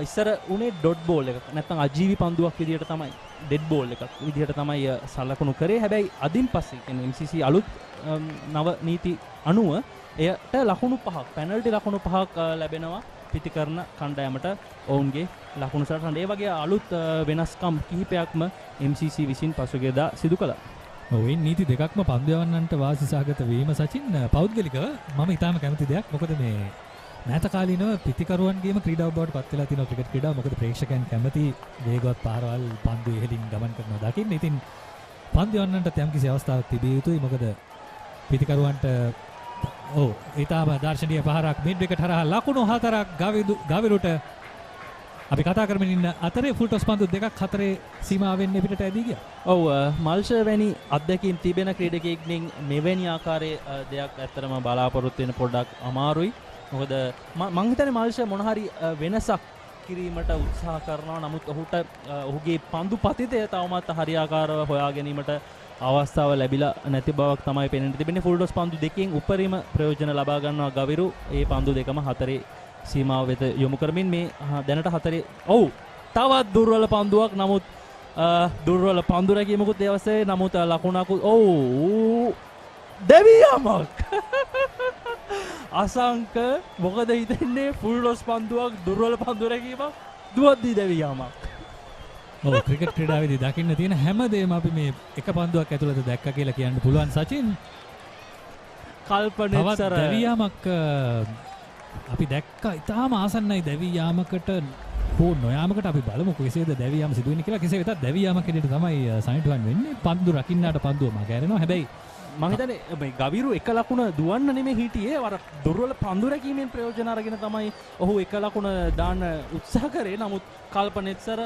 ඉස්සර උනේ ඩොට් බෝල් එකක්. නැත්නම් අජීවි පන්දුවක් විදිහට තමයි, ඩෙඩ් බෝල් එකක් විදිහට තමයි සලකනු කරේ. හැබැයි අදින් පස්සේ කියන්නේ MCC අලුත් නව නීති අනුව එයට ලකුණු 5ක්, පෙනල්ටි ලකුණු 5ක් ලැබෙනවා පිටිකරන කණ්ඩායමට ඔවුන්ගේ ලකුණු සටහන. ඒ වගේ අලුත් වෙනස්කම් කිහිපයක්ම MCC විසින් පසුගියදා සිදු කළා. ඔව් මේ නීති දෙකක්ම පන්දු යවන්නන්ට වාසිසහගත වීම සචින් පෞද්ගලිකව මම ඊටාම කැමති දෙයක්. මොකද මේ මෑත කාලීනව පිටිකරුවන්ගේම ක්‍රීඩාව බවට පත් වෙලා තියෙනවා ක්‍රිකට් ක්‍රීඩාව. මොකද ප්‍රේක්ෂකයන් කැමති වේගවත් පාරවල් පන්දු ඉහළින් ගමන් කරනවා දකින්න. ඉතින් පන්දු යවන්නන්ට යම්කිසි අවස්ථාවක් තිබිය යුතුයි. මොකද පිටිකරුවන්ට ඊටාම දර්ශනීය පහරක් මිඩ් විකට් හරහා ලකුණු 4ක් ගවිරුට අපි කතා කරමින් ඉන්න අතරේ ෆුල් ටොස් පන්දු දෙකක් හතරේ සීමාවෙන් පිටට ඇදී ගියා. ඔව් මල්ෂ වැනි අත්දැකීම් තිබෙන ක්‍රීඩකයෙක්ගෙන් මෙවැනි ආකාරයේ දෙයක් ඇත්තටම බලාපොරොත්තු වෙන පොඩ්ඩක් අමාරුයි. මොකද මං හිතන්නේ මල්ෂ මොන හරි වෙනසක් කිරීමට උත්සාහ කරනවා. නමුත් ඔහුගේ පන්දු පතිතය තවමත් හරියාකාරව හොයා ගැනීමට අවස්ථාව ලැබිලා නැති බවක් තමයි පෙනෙන්න තිබෙන්නේ. ෆුල් ටොස් පන්දු දෙකෙන් උපරිම ප්‍රයෝජන ලබා ගන්නවා ගවිරු. ඒ පන්දු දෙකම හතරේ සීමාව වෙත යොමු කරමින් මේ දැනට හතරේ තවත් දුර්වල පන්දුවක්. නමුත් දුර්වල පන්දු රැකීමකුත් ඒ අවස්ථාවේ නමුත් ලකුණකුත් දෙවියමක් අසංක මොකද හිතන්නේ ෆුල් ලොස් පන්දුවක් දුර්වල පන්දු රැකීමක් දුවද්දී දෙවියමක්. ක්‍රිකට් ක්‍රීඩාවේදී දකින්න තියෙන හැමදේම අපි මේ එක පන්දුවක් ඇතුළත දැක්ක කියලා කියන්න පුළුවන් සචින්. කල්පනෙච්චර දෙවියමක් අපි දැක්කා ඉතාම ආසන්නයි දෙවියමකට හෝ නොයාමකට අපි බලමු කෙසේද දෙවියම සිදුවෙන්නේ කියලා. කෙසේ වෙතත් දෙවියමක් හැටියට තමයි සයින්ටුවන් වෙන්නේ. පන්දු රකින්නාට පන්දුව මගහැරෙනවා. හැබැයි මම හිතන්නේ මේ ගවිරු එක ලකුණ දුවන්න නෙමෙයි හිටියේ වර දුර්වල පන්දු රැකීමෙන් ප්‍රයෝජන අරගෙන තමයි ඔහු එක ලකුණ දාන්න උත්සාහ කරේ. නමුත් කල්පනෙච්චර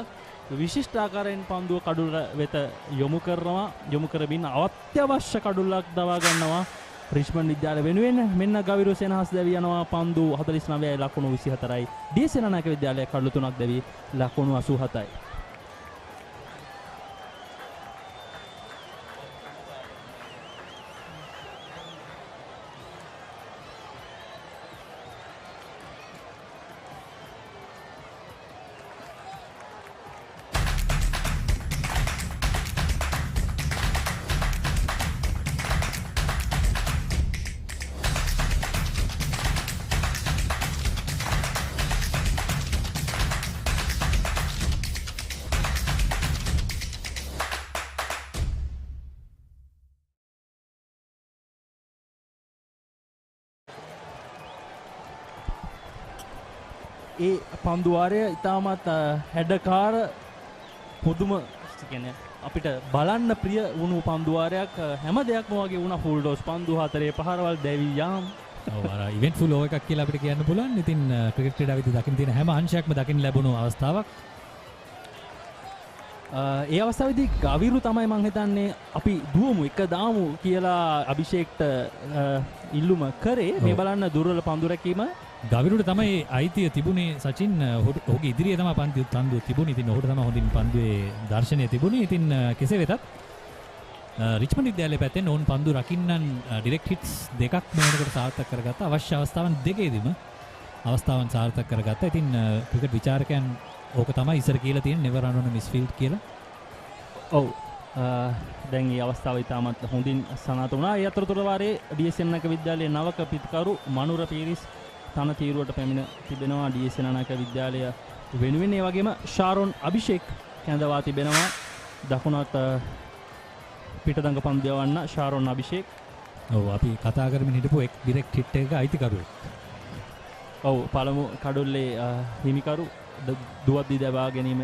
විශිෂ්ට ආකාරයෙන් පන්දුව කඩුල වෙත යොමු කරමින් අත්‍යවශ්‍ය කඩුලක් දවා ගන්නවා රිච්මන්ඩ් විද්‍යාලය වෙනුවෙන්. මෙන්න ගවිරු සෙනහස් දැවි යනවා පන්දු 49යි ලකුණු 24යි. ඩී.එස් සෙනනායක විද්‍යාලය කඩලු 3ක් දැවි ලකුණු 87යි. ඒ පන්දුවාරය ඉතාමත් හැඩකාර පුදුම කියන්නේ අපිට බලන්න ප්‍රිය වුණු පන්දුවාරයක් හැම දෙයක්ම වගේ වුණා. ෆුල් ඩෝස් පන්දු 4 පහරවල් දැවි යාම්. ඔව් අර ඉවෙන්ට් ෆුල් ඕවර් එකක් කියලා අපිට කියන්න පුළුවන්. ඉතින් ක්‍රිකට් ක්‍රීඩාවේදී දකින්න තියෙන හැම අංශයක්ම දකින්න ලැබුණු අවස්ථාවක්. ඒ අවස්ථාවේදී ගවිරු තමයි මං හිතන්නේ අපි දුවමු එක දාමු කියලා අභිෂේක්ට ඉල්ලුම කරේ. මේ බලන්න දුර්වල පන්දු රැකීම ගවිරුට තමයි අයිතිය තිබුණේ සචින්. ඔහුගේ ඉදිරියේ තමයි පන්දුව තිබුණේ. ඉතින් ඔහුට තමයි හොඳින් පන්දුවේ දර්ශනය තිබුණේ. ඉතින් කෙසේ වෙතත් රිච්මන්ඩ් විද්‍යාලයේ පැත්තෙන් ඕන් පන්දු රකින්නන් ඩිරෙක්ට් හිට්ස් දෙකක් මේකට සාර්ථක කරගත්තා. අවශ්‍ය අවස්ථාවන් දෙකේදීම අවස්ථාවන් සාර්ථක කරගත්තා. ඉතින් ක්‍රිකට් විචාරකයන් ඕක තමයි ඉස්සර කියලා තියෙන never run on a misfield කියලා. ඔව් දැන් මේ අවස්ථාව ඉතාමත් හොඳින් සනාථ වුණා. ඒ අතරතුර වාරයේ ඩී.එස් සෙනනායක විද්‍යාලයේ නවක පිටකරු මනුර පීරිස් තන තීරුවට පැමිණ තිබෙනවා ඩී.එස් සෙනනායක විද්‍යාලය වෙනුවෙන්. ඒ වගේම ශාරොන් අභිෂේක් කැඳවා තිබෙනවා දකුණත් පිටදඟ පන්දු යවන්න ශාරොන් අභිෂේක්. ඔව් අපි කතා කරමින් හිටපු එක් ඩිරෙක්ට් හිට් එක අයිතිකරුවෙක්. ඔව් පළමු කඩොල්ලේ හිමිකරු දුවද්දී දබා ගැනීම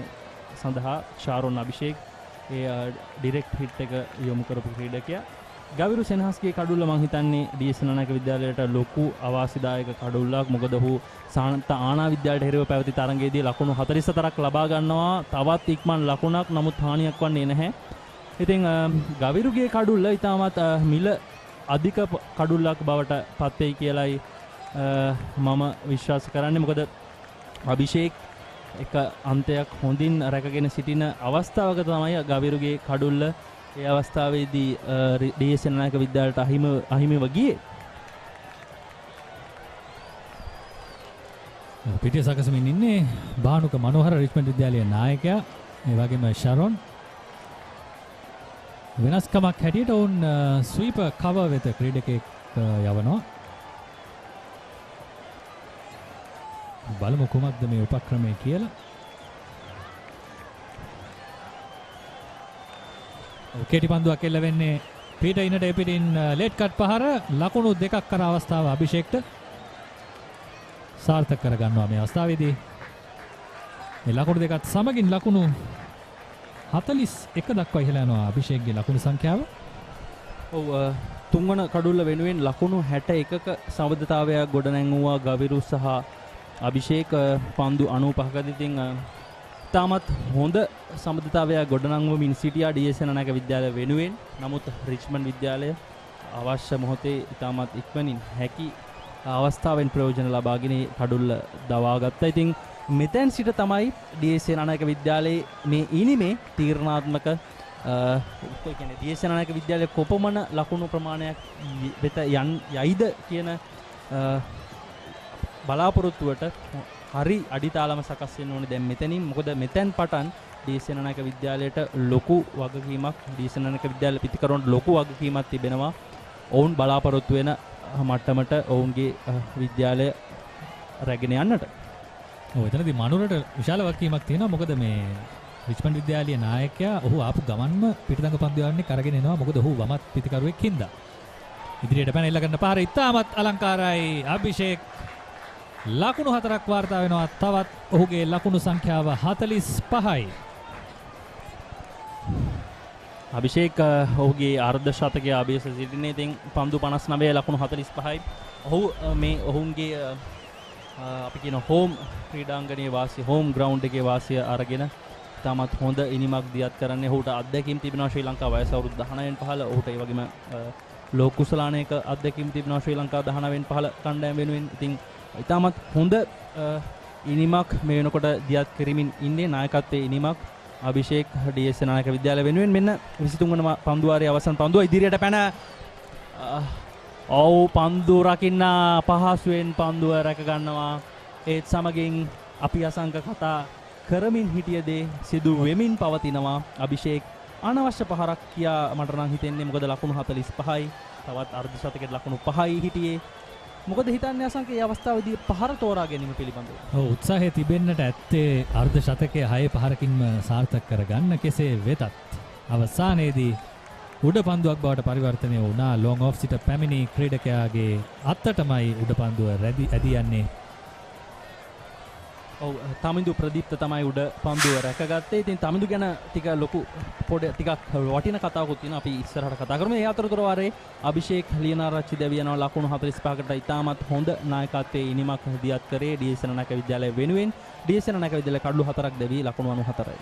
සඳහා ශාරොන් අභිෂේක් ඒ ඩිරෙක්ට් හිට් එක යොමු කරපු ක්‍රීඩකයා. ගවිරු සෙනහස්ගේ කඩුල්ල මං හිතන්නේ ඩී.එස් සෙනනායක විද්‍යාලයට ලොකු අවාසිදායක කඩුල්ලක්. මොකද ඔහු සාන්ත ආනා විද්‍යාලයට හිරව පැවති තරඟයේදී ලකුණු 44ක් ලබා ගන්නවා. තවත් ඉක්මන් ලකුණක් නමුත් හානියක් වන්නේ නැහැ. ඉතින් ගවිරුගේ කඩුල්ල ඉතාමත් මිල අධික කඩුල්ලක් බවට පත් වෙයි කියලායි මම විශ්වාස කරන්නේ. මොකද අභිෂේක් එක අන්තයක් හොඳින් රැකගෙන සිටින අවස්ථාවක තමයි ගවිරුගේ කඩුල්ල ඒ අවස්ථාවේදී ඩී.එස් සෙනනායක විද්‍යාලයට අහිමිව ගියේ. පිටිය සකසමින් ඉන්නේ බානුක මනෝහර රිච්මන්ඩ් විද්‍යාලයේ නායකයා. ඒ වගේම ශරොන් වෙනස්කමක් හැටියට ඔවුන් ස්වීපර් කවර් වෙත ක්‍රීඩකෙක් යවනවා. බලමු කුමක්ද මේ උපක්‍රමය කියලා. කෙටි පන්දුවක් එල්ල වෙන්නේ පීටර් ඉන්නට එපිටින් ලේට් කට් පහර ලකුණු දෙකක් කර අවස්ථාව අභිෂේක්ට සාර්ථක කරගන්නවා. මේ අවස්ථාවේදී මේ ලකුණු දෙකත් සමගින් ලකුණු 41 දක්වා ඉහළ යනවා අභිෂේක්ගේ ලකුණු සංඛ්‍යාව. ඔව් තුන්වන කඩුල්ල වෙනුවෙන් ලකුණු 61ක සමබරතාවයක් ගොඩනැංවුවා ගවිරු සහ අභිෂේක්. පන්දු 95කදී ඉතින් තාමත් හොඳ සමබරතාවයක් ගොඩනංවමින් සිටියා ඩී.එස් සෙනනායක විද්‍යාලය වෙනුවෙන්. නමුත් රිච්මන්ඩ් විද්‍යාලය අවශ්‍ය මොහොතේ ඉතාමත් ඉක්මනින් හැකි අවස්ථාවෙන් ප්‍රයෝජන ලබාගෙන කඩුල්ල දවා ගත්තා. ඉතින් මෙතෙන් සිට තමයි ඩී.එස් සෙනනායක විද්‍යාලයේ මේ ඉනිමේ තීරණාත්මක කියන්නේ ඩී.එස් සෙනනායක විද්‍යාලයේ කොපමණ ලකුණු ප්‍රමාණයක් වෙත යයිද කියන බලාපොරොත්තුවට හරි අඩිතාලම සකස් වෙන්න ඕනේ දැන් මෙතනින්. මොකද මෙතෙන් පටන් D.S Senanayake විද්‍යාලයට ලොකු වගකීමක් D.S Senanayake විද්‍යාල පිතිකරුවන්ට ලොකු වගකීමක් තිබෙනවා. ඔවුන් බලාපොරොත්තු වෙන මට්ටමට ඔවුන්ගේ විද්‍යාලය රැගෙන යන්නට. ඔව් එතනදී මනුරට විශාල වගකීමක් තියෙනවා. මොකද මේ රිච්මන්ඩ් විද්‍යාලයේ නායකයා ඔහු ආපු ගමන්ම පිටතඟ පන්දු යවන්නේ කරගෙන එනවා. මොකද ඔහු වමත් පිතිකරුවෙක් හින්දා. ඉදිරියට පැන එල්ල ගන්න පාර ඉතාමත් අලංකාරයි. අභිෂේක් ලකුණු 4ක් වාර්තා වෙනවා. තවත් ඔහුගේ ලකුණු සංඛ්‍යාව 45යි. අභිෂේක් ඔහුගේ අර්ධ ශතකයේ අභියස සිටිනේ. ඉතින් පන්දු 59 ලකුණු 45යි. ඔහු මේ ඔවුන්ගේ අපි කියන හෝම් ක්‍රීඩාංගණයේ වාසිය හෝම් ග්‍රවුන්ඩ් එකේ වාසිය අරගෙන තාමත් හොඳ ඉනිමක් දියත් කරන්නේ. ඔහුට අත්දැකීම් තිබෙනවා ශ්‍රී ලංකාව වයස අවුරුදු 19න් පහළ. ඔහුට ඒ වගේම ලෝක කුසලානයක අත්දැකීම් තිබෙනවා ශ්‍රී ලංකාව 19න් පහළ කණ්ඩායම වෙනුවෙන්. ඉතින් තාමත් හොඳ ඉනිමක් මේ වෙනකොට දියත් කරමින් ඉන්නේ. නායකත්වයේ ඉනිමක් අභිෂේක් D.S Senanayake විද්‍යාලය වෙනුවෙන්. මෙන්න 23 වන පන්දු වාරයේ අවසන් පන්දුව ඉදිරියට පැන ඔව් පන්දු රකින්න පහසුවෙන් පන්දුව රැක ගන්නවා. ඒත් සමගින් අපි අසංක කතා කරමින් හිටිය දේ සිදු වෙමින් පවතිනවා. අභිෂේක් අනවශ්‍ය පහරක් කියා මට නම් හිතෙන්නේ. මොකද ලකුණු 45යි. තවත් අර්ධ ශතකයේ ලකුණු 5යි හිටියේ. මොකද හිතන්නේ අසංක මේ අවස්ථාවේදී පහර තෝරා ගැනීම පිළිබඳව? ඔව් උත්සාහය තිබෙන්නට ඇත්තේ අර්ධ ශතකයේ 6 පහරකින්ම සාර්ථක කරගන්න. කෙසේ වෙතත් අවසානයේදී උඩ පන්දුවක් බවට පරිවර්තනය වුණා. ලොං ඔෆ් සිට පැමිණි ක්‍රීඩකයාගේ අත්තටමයි උඩ පන්දුව ඇදී යන්නේ. ඔව් තමිඳු ප්‍රදීප්ත තමයි උඩ පන්දුව රැකගත්තේ. ඉතින් තමිඳු ගැන ටික ලොකු පොඩි ටිකක් වටින කතාවකුත් තියෙනවා. අපි ඉස්සරහට කතා කරමු. ඒ අතරතුර වාරේ අභිෂේක් ලියනාරච්චි දැවි යනවා ලකුණු 45කට. ඉතාමත් හොඳ නායකත්වයේ ඉනිමක් දියත් කරේ D.S Senanayake විද්‍යාලය වෙනුවෙන්. D.S Senanayake විද්‍යාලය කඩලු 4ක් දැවි ලකුණු 94යි.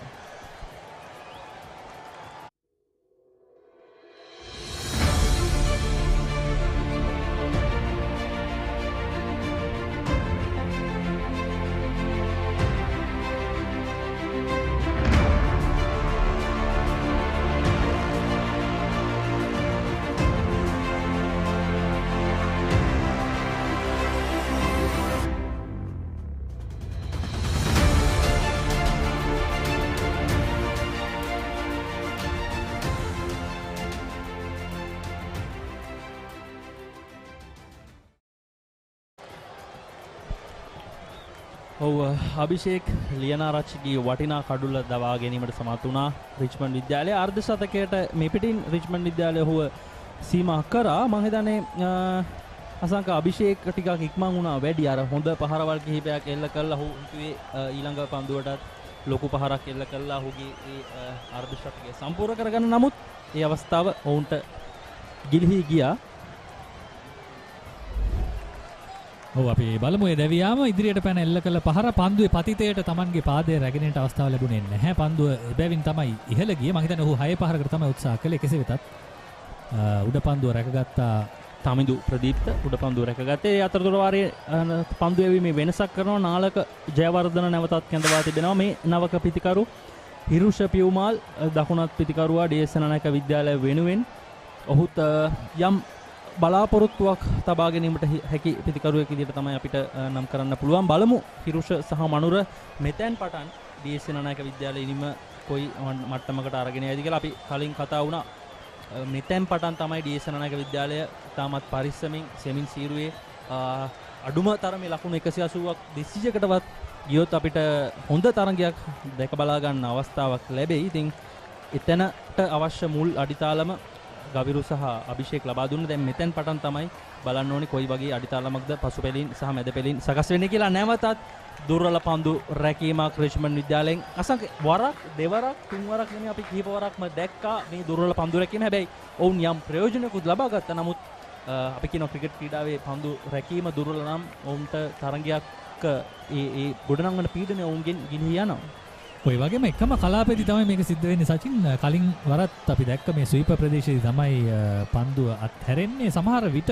ඔව් අභිෂේක් ලියනාරච්චිගේ වටිනා කඩුල දවා ගැනීමට සමත් වුණා රිච්මන්ඩ් විද්‍යාලය. අර්ධ ශතකයට මේ පිටින් රිච්මන්ඩ් විද්‍යාලය ඔහුව සීමා කරා. මම හිතන්නේ අසංක අභිෂේක් ටිකක් ඉක්මන් වුණා වැඩි. අර හොඳ පහරවල් කිහිපයක් එල්ල කළා. ඔහු හිතුවේ ඊළඟ පන්දුවටත් ලොකු පහරක් එල්ල කළා. ඔහුගේ ඒ අර්ධ ශතකය සම්පූර්ණ කරගන්න. නමුත් ඒ අවස්ථාව ඔවුන්ට ගිලිහි ගියා. ඔව් අපි බලමු ඒ දැවියාම ඉදිරියට පැන එල්ල කළ පහර පන්දුවේ පතිතයට Tamanගේ පාදයේ රැගෙනට අවස්ථාව ලැබුණේ නැහැ. පන්දුව එබැවින් තමයි ඉහළ ගියේ. මම හිතන්නේ ඔහු 6 පහරකට තමයි උත්සාහ කළේ. කෙසේ වෙතත් උඩ පන්දුව රැකගත්තා තමිඳු ප්‍රදීප්ත. උඩ පන්දුව රැකගත්තේ. ඒ අතරතුර වාරයේ පන්දු යැවීමේ වෙනසක් කරනවා. නාලක ජයවර්ධන නැවතත් කැඳවා තිබෙනවා. මේ නවක පිතිකරු හිරුෂ පියුමාල් දකුණත් පිතිකරුවා D.S Senanayake විද්‍යාලය වෙනුවෙන්. ඔහුත් යම් බලාපොරොත්තුවක් තබා ගැනීමට හැකි පිතිකරුවෙක් විදිහට තමයි අපිට නම් කරන්න පුළුවන්. බලමු හිරුෂ සහ මනුර මෙතෙන් පටන් D.S Senanayake විද්‍යාලයේ ඉනිම කොයි මට්ටමකට අරගෙන යයිද කියලා. අපි කලින් කතා වුණා. මෙතෙන් පටන් තමයි D.S Senanayake විද්‍යාලය තාමත් පරිස්සමින් සෙමින් සීරුවේ අඩුම තරමේ ලකුණු 180ක් 200කටවත් ගියොත් අපිට හොඳ තරගයක් දැක බලා ගන්න අවස්ථාවක් ලැබෙයි. ඉතින් එතනට අවශ්‍ය මුල් අඩිතාලම ගවිරු සහ අභිෂේක් ලබා දුන්න. දැන් මෙතෙන් පටන් තමයි බලන්න ඕනේ කොයි වගේ අඩිතාලමක්ද පසු පෙළින් සහ මැද පෙළින් සකස් වෙන්නේ කියලා. නැවතත් දුර්වල පන්දු රැකීමක් රිච්මන්ඩ් විද්‍යාලයෙන් අසංක වරක් දෙවරක් තුන්වරක් නෙමෙයි අපි කීප වරක්ම දැක්කා මේ දුර්වල පන්දු රැකීම. හැබැයි ඔවුන් යම් ප්‍රයෝජනකුත් ලබා ගත්තා. නමුත් අපි කියන ක්‍රිකට් ක්‍රීඩාවේ පන්දු රැකීම දුර්වල නම් ඔවුන්ට තරගයක් ඒ ගොඩනංවන පීඩනය ඔවුන්ගෙන් ගිලිහී යනවා. ඔය වගේම එකම කලාපෙදී තමයි මේක සිද්ධ වෙන්නේ සචින්. කලින් වරත් අපි දැක්ක මේ ස්වීප ප්‍රදේශයේදී තමයි පන්දුව අත්හැරෙන්නේ. සමහර විට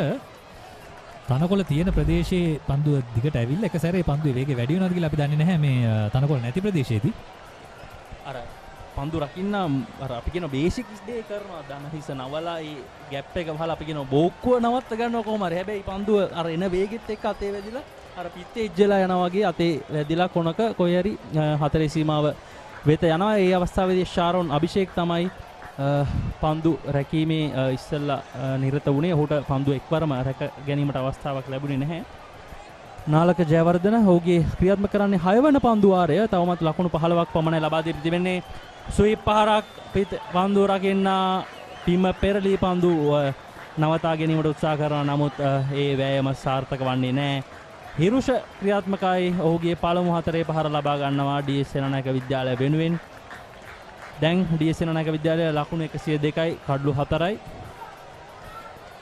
තනකොළ තියෙන ප්‍රදේශයේ පන්දුව දිගට ඇවිල්ලා එක සැරේ පන්දුවේ වේගය වැඩි වෙනවද කියලා අපි දන්නේ නැහැ මේ තනකොළ නැති ප්‍රදේශයේදී. අර පන්දු රකින්න අර අපි කියන බේසික්ස් දේ කරනවා. දන හිස නවලා ඒ ગેප් එක වහලා අපි කියන බෝක්කුව නවත්ත ගන්නවා කොහොම හරි. හැබැයි පන්දුව අර එන වේගෙත් එක්ක අතේ වැදිලා අර පිත්තේ ඉජ්ජලා යනවා වගේ අතේ වැදිලා කොනක කොයි හරි හතරේ සීමාව වෙත යනවා. ඒ අවස්ථාවේදී ශාරොන් අභිෂේක් තමයි පන්දු රැකීමේ ඉස්සෙල්ලා නිරත වුණේ. ඔහුට පන්දු එක්වරම රැක ගැනීමට අවස්ථාවක් ලැබුණේ නැහැ. නාලක ජයවර්ධන ඔහුගේ ක්‍රියාත්මක කරන්නේ 6 වන පන්දු වාරය. තවමත් ලකුණු 15ක් පමණයි ලබා දී තිබෙන්නේ. ස්වීප් පහරක් පන්දු රකින්න පිම පෙරලී පන්දු නවතා ගැනීමට උත්සාහ කරනවා. නමුත් ඒ වෑයම සාර්ථක වන්නේ නැහැ. හිරුෂ ක්‍රියාත්මකයි. ඔහුගේ පළමු 4 පහර ලබා ගන්නවා ඩී.එස් සේනානායක විද්‍යාලය වෙනුවෙන්. දැන් ඩී.එස් සේනානායක විද්‍යාලය ලකුණු 102යි කඩලු 4යි.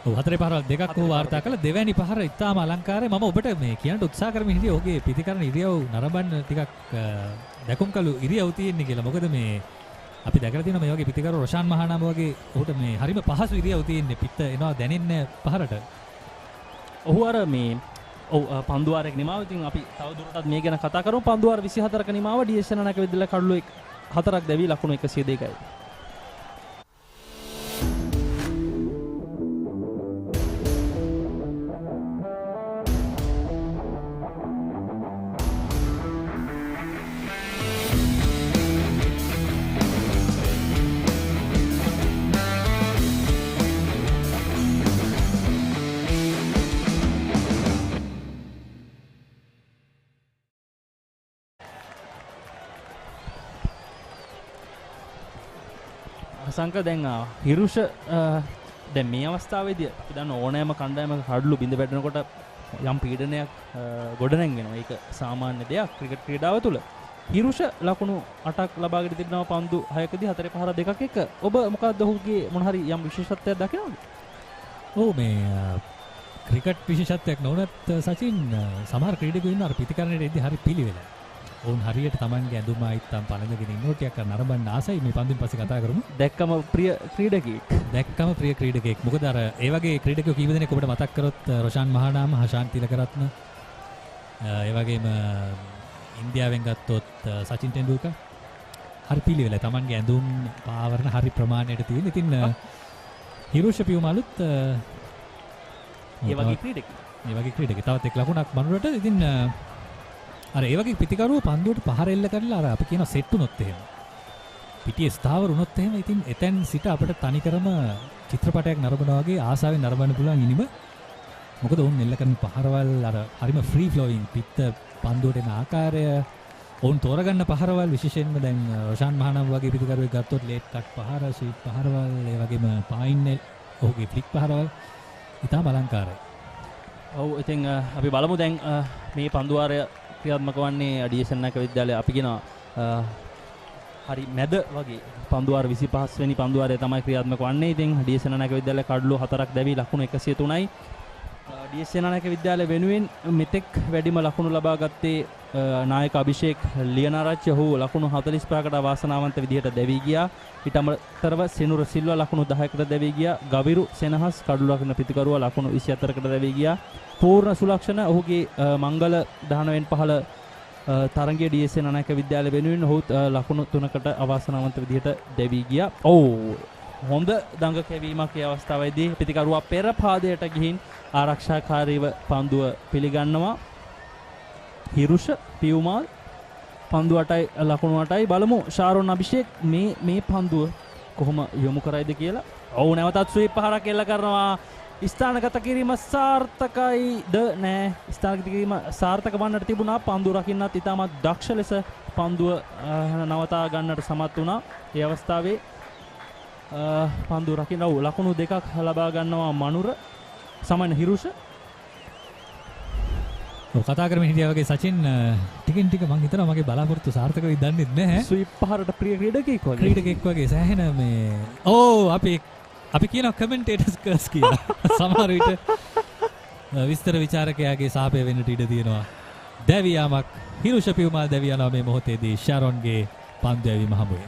ඔව් 4 පහරවල් දෙකක් ඔහු වාර්තා කළා. දෙවැනි පහර ඉතාම අලංකාරයි. මම ඔබට මේ කියන්න උත්සාහ කරමින් හිටියේ ඔහුගේ පිටිකරන ඉරියව් නරඹන්න ටිකක් දැකුම්කලු ඉරියව් තියෙන්නේ කියලා. මොකද මේ අපි දැකලා තියෙනවා මේ වගේ පිටිකරු රොෂාන් මහානාම වගේ ඔහුට මේ හරිම පහසු ඉරියව් තියෙන්නේ. පිට එනවා දැනෙන්නේ පහරට. ඔහු අර මේ පන්දුවාරයක නිමාව. ඉතින් අපි තවදුරටත් මේ ගැන කතා කරමු. පන්දුවාර 24ක නිමාව ඩී.එස් සේනානායක විද්‍යාලය කඩලු 4ක් දැවි ලකුණු 102යි. සංක දැන් හිරුෂ දැන් මේ අවස්ථාවේදී අපි දන්න ඕනෑම කණ්ඩායමක කඩලු බිඳ වැටෙනකොට යම් පීඩනයක් ගොඩනැගෙනවා. ඒක සාමාන්‍ය දෙයක් ක්‍රිකට් ක්‍රීඩාව තුළ. හිරුෂ ලකුණු 8ක් ලබාගෙන තිබෙනවා පන්දු 6කදී 4 පහර 2ක් එක. ඔබ මොකක්ද ඔහුගේ මොන හරි යම් විශේෂත්වයක් දකිනවද? ඔව් මේ ක්‍රිකට් විශේෂත්වයක් නොවනත් සචින් සමහර ක්‍රීඩකයෝ ඉන්නවා පිටිකරණයට එද්දී හරි පිළිවෙලයි. ඔවුන් හරියට Tamanගේ ඇඳුම අයිත්තම් පළඳගෙන ඉන්නෝ ටිකක් නරඹන්න ආසයි. මේ පන්දුන් පස්සේ කතා කරමු. දැක්කම ප්‍රිය ක්‍රීඩකෙක්. දැක්කම ප්‍රිය ක්‍රීඩකෙක්. මොකද අර ඒ වගේ ක්‍රීඩකයෝ කීප දෙනෙක් ඔබට මතක් කරොත් රොෂාන් මහානාම, හෂාන් තිලකරත්න, ඒ වගේම ඉන්දියාවෙන් ගත්තොත් සචින් ටෙන්ඩුල්කර් හරි පිළිවෙලයි. Tamanගේ ඇඳුම් පාවරණ හරි ප්‍රමාණයට තියෙන. ඉතින් හිරුෂ පියුමලුත් ඒ වගේ ක්‍රීඩකෙක්. ඒ වගේ ක්‍රීඩකෙක්. තවත් එක් ලකුණක් මනුරට. ඉතින් අර ඒ වගේ පිටිකරුව පන්දුවට පහර එල්ල කරලා අර අපි කියන සෙට් වුණොත් එහෙම පිටියේ ස්ථාවර වුණොත් එහෙම ඉතින් එතෙන් සිට අපිට තනිකරම චිත්‍රපටයක් නරඹනවා වගේ ආසාවෙන් නරඹන්න පුළුවන් ඉනිම. මොකද උන් එල්ල කරන පහරවල් අර හරිම ෆ්‍රී ෆ්ලෝයින් පිට පන්දුවට එන ආකාරය උන් තෝරගන්න පහරවල් විශේෂයෙන්ම දැන් රොෂාන් මහානාම වගේ පිටිකරුවෙක් ගත්තොත් ලේට් කට් පහර, ස්වීප් පහරවල්, ඒ වගේම පායින් ඔහුගේ ෆ්ලික් පහරවල් ඉතාම අලංකාරයි. ඔව් ඉතින් අපි බලමු දැන් මේ පන්දුවාරය ක්‍රියාත්මක වන්නේ ඩී.එස් සේනානායක විද්‍යාලය. අපි කියනවා හරි මැද වගේ පන්දුවාර 25 වෙනි පන්දුවාරය තමයි ක්‍රියාත්මක වන්නේ. ඉතින් ඩී.එස් සේනානායක විද්‍යාලය කඩලු 4ක් දැවි ලකුණු 103යි. ඩී.එස් සේනානායක විද්‍යාලය වෙනුවෙන් මෙතෙක් වැඩිම ලකුණු ලබා ගත්තේ නායක අභිෂේක් ලියනාරච්චි. ඔහු ලකුණු 45කට අවාසනාවන්ත විදිහට දැවි ගියා. ඊට අමතරව සෙනුර සිල්වා ලකුණු 10කට දැවි ගියා. ගවිරු සෙනහස් කඩලු ලකුණු පිටිකරුවා ලකුණු 24කට දැවි ගියා. පූර්ණ සුලක්ෂණ ඔහුගේ මංගල 19 පහළ තරංගයේ ඩී.එස් සේනානායක විද්‍යාලය වෙනුවෙන් ඔහු ලකුණු 3කට අවාසනාවන්ත විදිහට දැවි ගියා. ඔව් හොඳ දඟ කැවීමක් ඒ අවස්ථාවේදී පිටිකරුවා පෙර පාදයට ගිහින් ආරක්ෂාකාරීව පන්දුව පිළිගන්නවා. හිරුෂ පියුමාල් පන්දු 8යි ලකුණු 8යි. බලමු ශාරොන් අභිෂේක් මේ පන්දුව කොහොම යොමු කරයිද කියලා. ඔව් නැවතත් ස්වීප් පහරක් එල්ල කරනවා. ස්ථානගත කිරීම සාර්ථකයිද නෑ. ස්ථානගත කිරීම සාර්ථක වන්නට තිබුණා. පන්දු රකින්නත් ඉතාමත් දක්ෂ ලෙස පන්දුව නවතා ගන්නට සමත් වුණා. ඒ අවස්ථාවේ පන්දු රකින්න ලකුණු 2ක් ලබා ගන්නවා මනුර සමන් හිරුෂ. කතා කරමින් හිටියා වගේ සචින් ටිකින් ටික මං හිතනවා මගේ බලාපොරොත්තු සාර්ථක වෙයි දන්නේ නැහැ. ස්වීප් පහරට ප්‍රිය ක්‍රීඩකෙක් වගේ සෑහෙන මේ අපි කියනවා කමෙන්ටේටර්ස් කර්ස් කියලා. සමහර විට විස්තර විචාරකයාගේ සාපය වෙන්නට ඉඩ තියෙනවා. දැවියාමක් හිරුෂ පියුමාල් දැවි යනවා මේ මොහොතේදී ශාරොන්ගේ පන්දු යැවීම හමුවේ.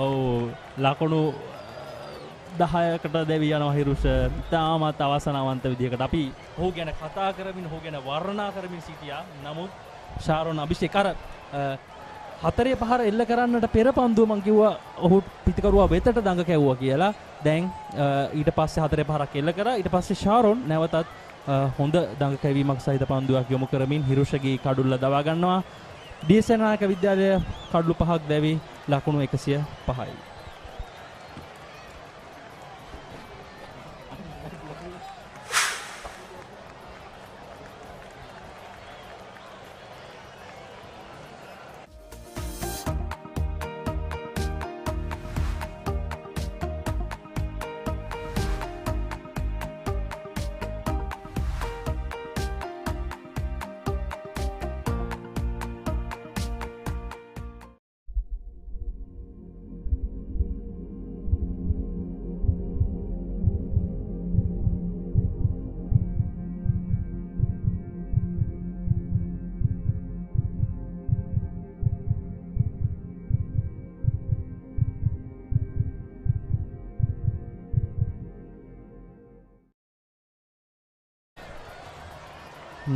ඔව් ලකුණු 10කට දැවි යනවා හිරුෂ. තාමත් අවසනාවන්ත විදිහකට අපි ඔහු ගැන කතා කරමින් ඔහු ගැන වර්ණනා කරමින් සිටියා. නමුත් ශාරොන් අභිෂේක් අර 4 පහර එල්ල කරන්නට පෙර පන්දුව මං කිව්වා ඔහු පිටිකරුවා වෙතට දඟ කැවුවා කියලා. දැන් ඊට පස්සේ 4 පහරක් එල්ල කරා. ඊට පස්සේ ශාරොන් නැවතත් හොඳ දඟ කැවීමක් සහිත පන්දුවක් යොමු කරමින් හිරුෂගේ කඩුල්ල දවා ගන්නවා. D.S Senanayake විද්‍යාලය කඩලු 5ක් දැවි ලකුණු 105යි.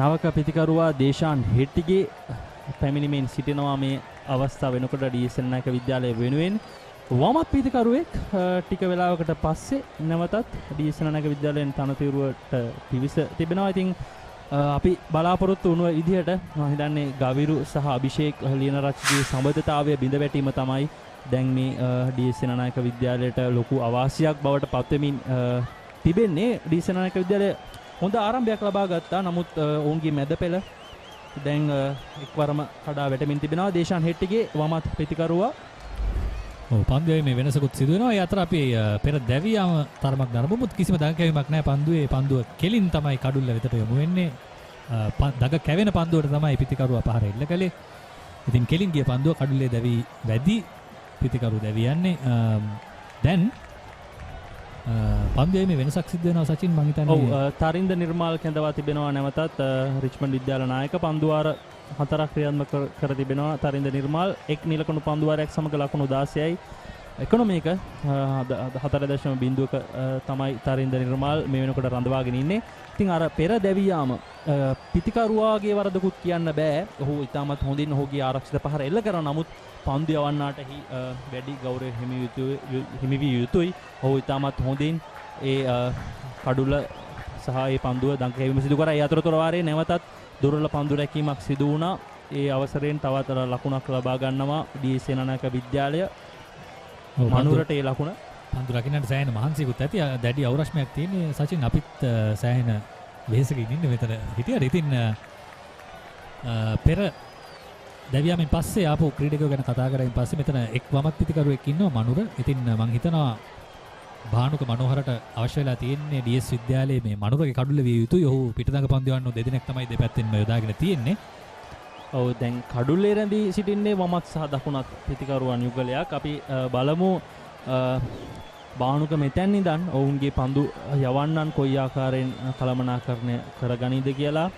නවක පිතිකරුවා දේශාන් හෙට්ටිගේ පැමිණීමෙන් සිටිනවා මේ අවස්ථාව වෙනකොට D.S Senanayake විද්‍යාලය වෙනුවෙන් වමත් පිතිකරුවෙක් ටික වෙලාවකට පස්සේ නැවතත් D.S Senanayake විද්‍යාලයෙන් තනතිරුවට පිවිස තිබෙනවා. ඉතින් අපි බලාපොරොත්තු වුණ විදිහට මම හිතන්නේ ගවිරු සහ අභිෂේක් ලියනරච්චිගේ සම්බන්ධතාවය බිඳ වැටීම තමයි දැන් මේ D.S Senanayake විද්‍යාලයට ලොකු අවාසියක් බවට පත්වෙමින් තිබෙන්නේ. D.S Senanayake විද්‍යාලය හොඳ ආරම්භයක් ලබා ගත්තා. නමුත් ඔවුන්ගේ මැද පෙළ දැන් එක්වරම කඩා වැටෙමින් තිබෙනවා. දේශාන් හෙට්ටිගේ වමත් ප්‍රතිකරුවා පන්දුවේ මේ වෙනසකුත් සිදු වෙනවා. ඒ අතර අපි පෙර දැවියාම තරමක් නරඹමුත් කිසිම දඟ කැවීමක් නැහැ. පන්දුවේ පන්දුව කෙලින් තමයි කඩුල්ල වෙතට යොමු වෙන්නේ. දඟ කැවෙන පන්දුවට තමයි ප්‍රතිකරුවා පහර එල්ල කළේ. ඉතින් කෙලින් ගිය පන්දුව කඩුල්ලේ දැවි වැඩි ප්‍රතිකරු දැවියන්නේ. දැන් පන්දුවේ මේ වෙනසක් සිද්ධ වෙනවා සචින් මං හිතන්නේ. ඔව් තරින්ද නිර්මාල් කැඳවා තිබෙනවා නැවතත් රිච්මන්ඩ් විද්‍යාල නායක පන්දුවාර 4ක් ක්‍රියාත්මක කර තිබෙනවා. තරින්ද නිර්මාල් එක් නිලකණු පන්දුවාරයක් සමග ලකුණු 16යි. එකොනොමික 4.0ක තමයි තරින්ද නිර්මාල් මේ වෙනකොට රඳවාගෙන ඉන්නේ. ඉතින් අර පෙර දැවියාම පිතිකරුවාගේ වරදකුත් කියන්න බෑ. ඔහු ඉතාමත් හොඳින් ඔහුගේ ආරක්ෂිත පහර එල්ල කරා. නමුත් පන්දු යවන්නාට වැඩි ගෞරවය හිමි විය යුතුයි. ඔහු ඉතාමත් හොඳින් ඒ කඩුල්ල සහ ඒ පන්දුව දඟ කැවීම සිදු කරා. ඒ අතරතුර වාරයේ නැවතත් දුර්වල පන්දු රැකීමක් සිදු වුණා. ඒ අවසරයෙන් තවත් ලකුණක් ලබා ගන්නවා D.S Senanayake විද්‍යාලය. මනුරට ඒ ලකුණ පන්දු රකින්නට සෑහෙන මහන්සියකුත් ඇති. දැඩි අවරශ්මයක් තියෙන්නේ සචින්. අපිත් සෑහෙන වෙහෙසකින් ඉන්නේ මෙතන හිටියට. ඉතින් පෙර දැවියාමෙන් පස්සේ ආපු ක්‍රීඩකයෝ ගැන කතා කරමින් පස්සේ මෙතන එක් වමත් පිටිකරුවෙක් ඉන්නවා මනුර. ඉතින් මං හිතනවා භානුක මනෝහරට අවශ්‍ය වෙලා තියෙන්නේ D.S විද්‍යාලයේ මේ මනුරගේ කඩුල්ල විය යුතුයි. ඔහු පිටදඟ පන්දු යවන්න දෙදෙනෙක් තමයි දෙපැත්තෙන්ම යොදාගෙන තියෙන්නේ. ඔව් දැන් කඩුල්ලේ රැඳී සිටින්නේ වමත් සහ දකුණත් පිටිකරුවන් යුගලයක්. අපි බලමු භානුක මෙතැන් ඉඳන් ඔවුන්ගේ පන්දු යවන්නන් කොයි ආකාරයෙන් කළමනාකරණය කරගනීද කියලා.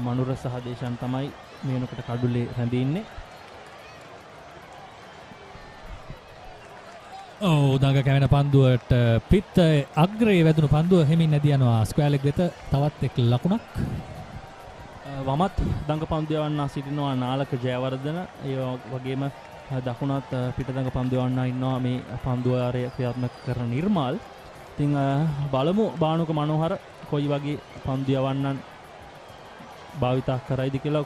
මනුර සහ දේශාන් තමයි මේ වෙනකොට කඩුල්ලේ රැඳී ඉන්නේ. දඟ කැවෙන පන්දුවට පිට අග්‍රයේ වැදුණු පන්දුව හෙමින් නැදී යනවා ස්ක්වයර් ලෙග් වෙත. තවත් එක් ලකුණක්. වමත් දඟ පන්දු යවන්නා සිටිනවා නාලක ජයවර්ධන. ඒ වගේම දකුණත් පිට දඟ පන්දු යවන්නා ඉන්නවා මේ පන්දුවාරය ක්‍රියාත්මක කරන නිර්මාල්. ඉතින් බලමු භානුක මනෝහර කොයි වගේ පන්දු යවන්නන් භාවිතා කරයිද කියලා.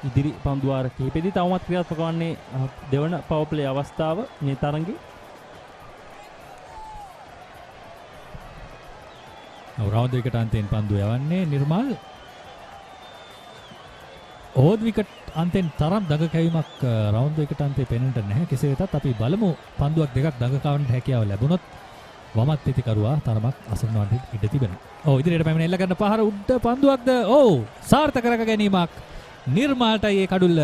ඉදිරි පන්දුවාර කිහිපෙදී තවමත් ක්‍රියාත්මක වන්නේ දෙවන පවර් ප්ලේ අවස්ථාව මේ තරඟේ. රවුන්ඩ් එකට අන්තයෙන් පන්දු යවන්නේ නිර්මාල්. ඕවර් විකට් අන්තෙන් තරම් දඟ කැවීමක් රවුන්ඩ් එකට අන්තේ පෙනෙන්නට නැහැ. කෙසේ වෙතත් අපි බලමු පන්දුවක් දෙකක් දඟ කවන්නට හැකියාව ලැබුණොත් වමත් පිටිකරුවා තරමක් අසරණවන්ට ඉඩ තිබෙනවා. ඉදිරියට පැමිණ එල්ල ගන්න පහර උඩ පන්දුවක්ද සාර්ථක කර ගැනීමක් නිර්මාල්ටයි ඒ කඩුල්ල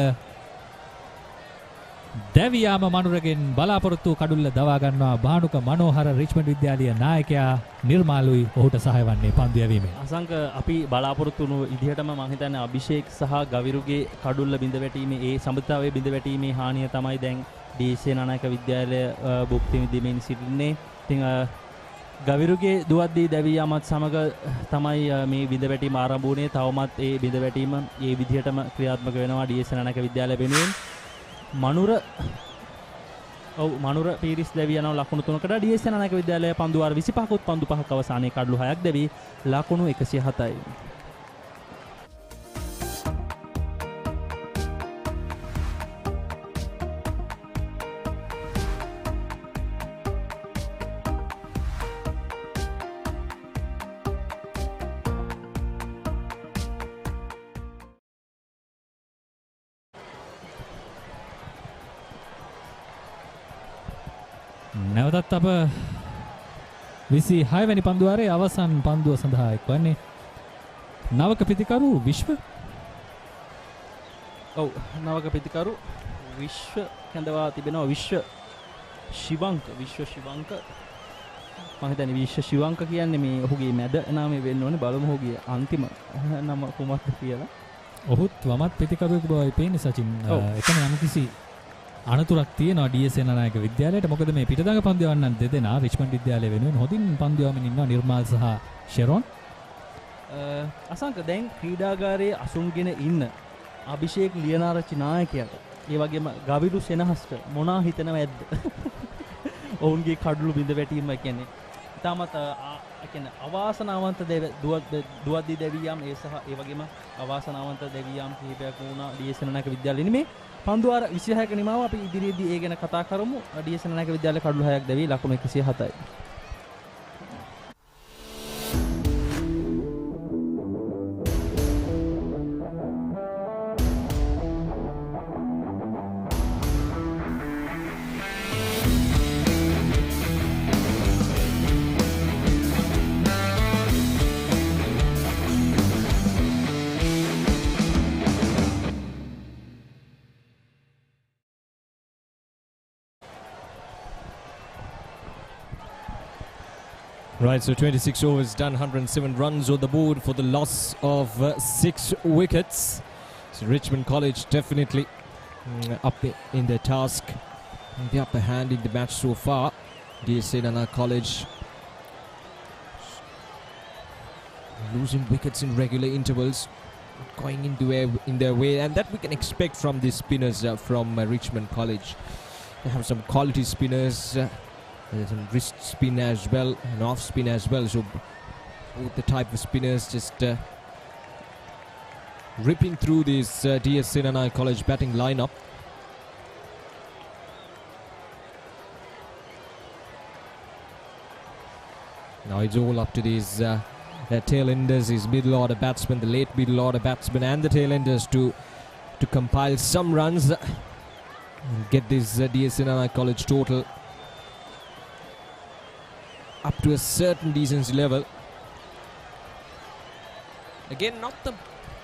දැවියාම මනුරගෙන් බලාපොරොත්තු කඩුල්ල දවා ගන්නවා භානුක මනෝහර රිච්මන්ඩ් විද්‍යාලීය නායකයා නිර්මාලුයි ඔහුට සහාය වන්නේ පන්දු යැවීමෙන්. අසංක අපි බලාපොරොත්තු වුණු විදිහටම මම හිතන්නේ අභිෂේක් සහ ගවිරුගේ කඩුල්ල බිඳ වැටීමේ ඒ සම්බන්ධතාවයේ බිඳ වැටීමේ හානිය තමයි දැන් D.S Senanayake විද්‍යාලය භුක්ති විඳින්මින් සිටින්නේ. ඉතින් ගවිරුගේ දුවද්දී දැවියාමත් සමග තමයි මේ බිඳ වැටීම ආරම්භ වුණේ. තවමත් ඒ බිඳ වැටීම ඒ විදිහටම ක්‍රියාත්මක වෙනවා D.S Senanayake විද්‍යාලය වෙනුවෙන්. මනුර පීරිස් දැවී යනවා ලකුණු 3කට. D.S Senanayake විද්‍යාලය පන්දුවාර 25කුත් පන්දු 5ක් අවසානයේ කඩලු 6ක් දැවී ලකුණු 107යි. නැවතත් අප 26 වෙනි පන්දුවාරයේ අවසන් පන්දුව සඳහා එක්වන්නේ නවක පිතිකරු විශ්ව. ඔව් නවක පිතිකරු විශ්ව කැඳවා තිබෙනවා. විශ්ව ශිවංක මම හිතන්නේ විශ්ව ශිවංක කියන්නේ මේ ඔහුගේ මැද නාමය වෙන්න ඕනේ. බලමු ඔහුගේ අන්තිම නම කොහොමද කියලා. ඔහුත් වමත් පිතිකරුවෙකු බවයි පේන්නේ සචින්. එතන යම්කිසි අනතුරක් තියෙනවා DS සේනානායක විද්‍යාලයට. මොකද මේ පිටදඟ පන්දු යවන්නන් දෙදෙනා රිච්මන්ඩ් විද්‍යාලය වෙනුවෙන් හොඳින් පන්දු යවමින් ඉන්නවා නිර්මාල් සහ ෂෙරොන්. අසංක දැන් ක්‍රීඩාගාරයේ අසුන්ගෙන ඉන්න අභිෂේක් ලියනාරච්චි නායකයාට ඒ වගේම ගවිඩු සෙනහස්ට මොනා හිතනව ඇද්ද? ඔවුන්ගේ කඩළු බිඳ වැටීම කියන්නේ ඉතාමත් අවාසනාවන්ත දුවද්දී දැවියම් ඒ සහ ඒ වගේම අවාසනාවන්ත දැවියම් කිහිපයක් වුණා DS සේනානායක විද්‍යාලයේ. මේ පන්දුවාර 26ක නිමාව අපි ඉදිරියේදී ඒ ගැන කතා කරමු. DS සේනානායක විද්‍යාලයේ කඩළු 6ක් දැවි ලකුණු 107යි. Right, so 26 overs done, 107 runs on the board for the loss of 6 wickets. So Richmond College definitely up in their task, the upper hand in the match so far. D.S Senanayake College losing wickets in regular intervals, going in their way, and that we can expect from the spinners from Richmond College. They have some quality spinners. There's some wrist spin as well, and off spin as well. So both the type of spinners just ripping through this D.S Senanayake College batting lineup. Now it's all up to these tail-enders, his middle order batsmen, the late middle order batsmen and the tail-enders to compile some runs and get this D.S Senanayake College total up to a certain decency level. Again, not the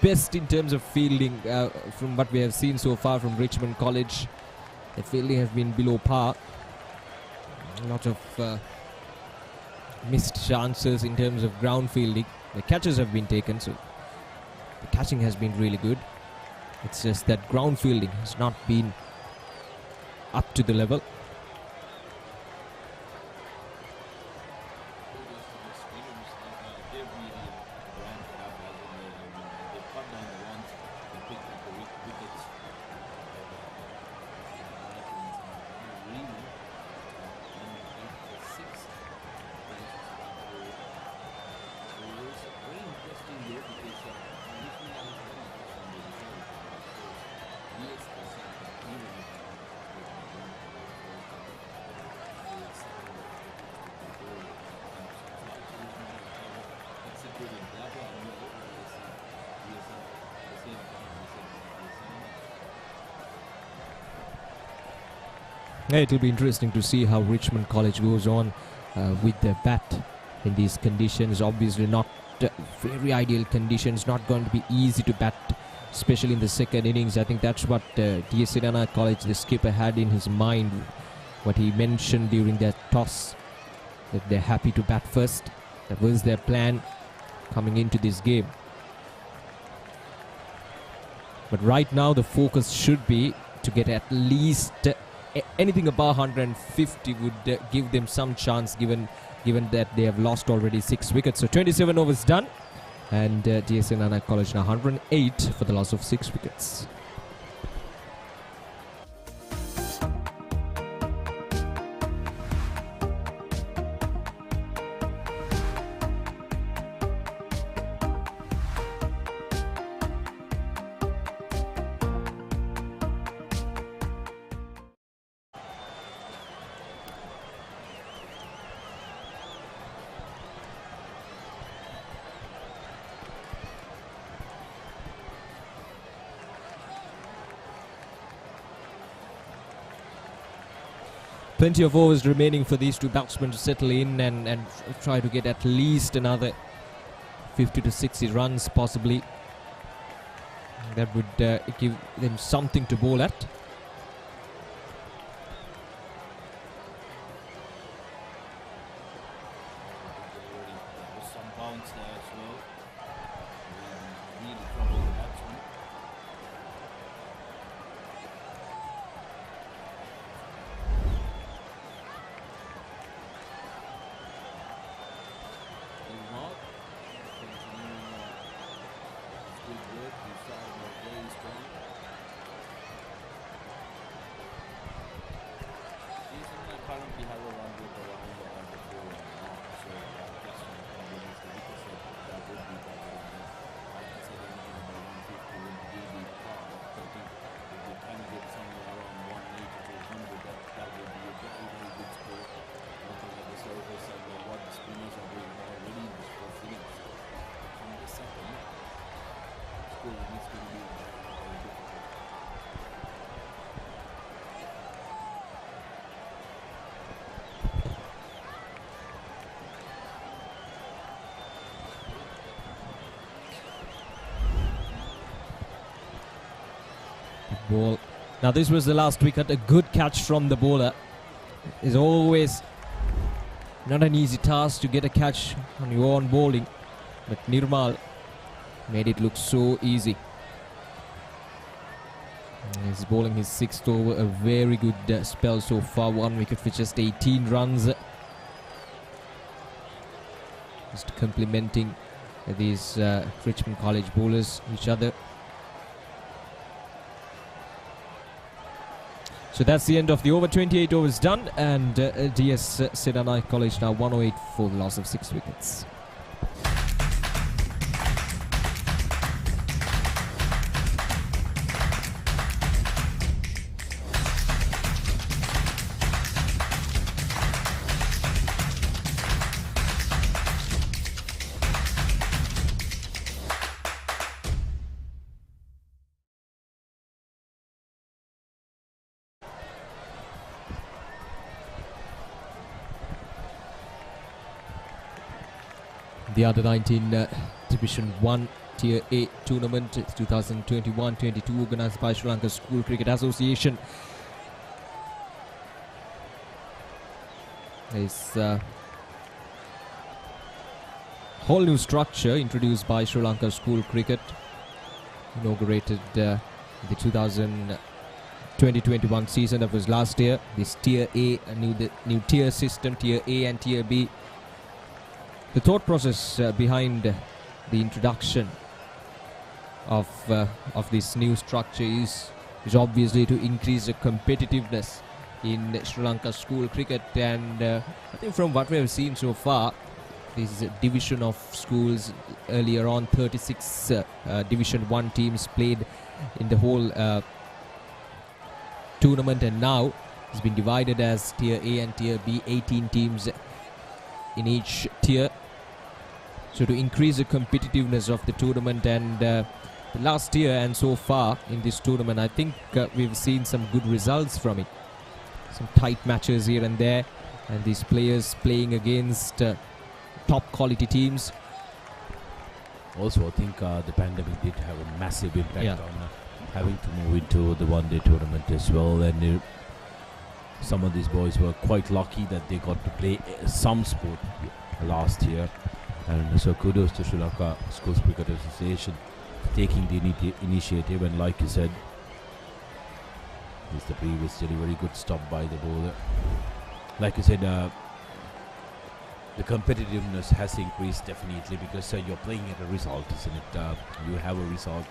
best in terms of fielding from what we have seen so far from Richmond College. The fielding has been below par. A lot of missed chances in terms of ground fielding. The catches have been taken, so the catching has been really good. It's just that ground fielding has not been up to the level. Yeah, it will be interesting to see how Richmond College goes on with their bat in these conditions. Obviously not very ideal conditions, not going to be easy to bat, especially in the second innings. I think that's what D.S Senanayake College, the skipper, had in his mind, what he mentioned during their toss, that they're happy to bat first. That was their plan coming into this game. But right now the focus should be to get at least anything above 150 would give them some chance, given that they have lost already 6 wickets. So 27 overs done, and D.S Senanayake College now 108 for the loss of 6 wickets. Plenty of overs remaining for these two batsmen to settle in and try to get at least another 50 to 60 runs possibly. That would give them something to bowl at. Ball. Now this was the last wicket. A good catch from the bowler. It's always not an easy task to get a catch on your own bowling, but Nirmal made it look so easy. He's bowling his 6th over, a very good spell so far. 1 wicket for just 18 runs. Just complimenting these Richmond College bowlers each other. So that's the end of the over. 28 overs done, and D.S Senanayake College now 108 for the loss of 6 wickets. The Under 19 Division 1 Tier A tournament 2021-22 organised by Sri Lanka School Cricket Association. This whole new structure introduced by Sri Lanka School Cricket, inaugurated the 2020-21 season. That was last year. This Tier A, a new tier system, Tier A and Tier B. The thought process behind the introduction of this new structure is obviously to increase the competitiveness in Sri Lanka school cricket, and I think from what we have seen so far, this division of schools earlier on, 36 Division 1 teams played in the whole tournament, and now it's been divided as Tier A and Tier B, 18 teams in each tier. So to increase the competitiveness of the tournament, and the last year and so far in this tournament, I think we've seen some good results from it. Some tight matches here and there, and these players playing against top quality teams. Also, I think the pandemic did have a massive impact on having to move into the one-day tournament as well, and some of these boys were quite lucky that they got to play some sport last year. And so kudos to Sri Lanka Schools Cricket Association taking the initiative, and like you said, is the previous very good stop by the bowler. Like you said, the competitiveness has increased definitely, because you're playing at a result, isn't it? You have a result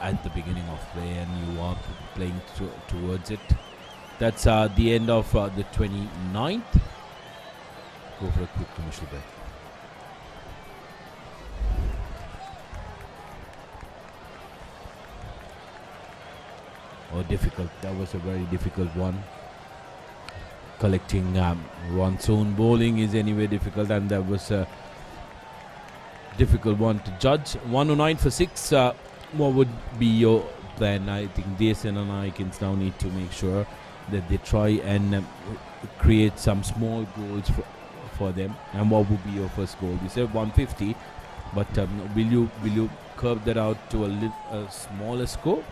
at the beginning of play and you are playing towards it. That's the end of the 29th. Go for a quick commercial break. Oh, difficult. That was a very difficult one. Collecting one's own bowling is anyway difficult, and that was a difficult one to judge. 109 for 6. What would be your plan. I think D.S Senanayake now need to make sure that they try and create some small goals for them. And what would be your first goal? You said 150, but will you curve that out to a smaller score?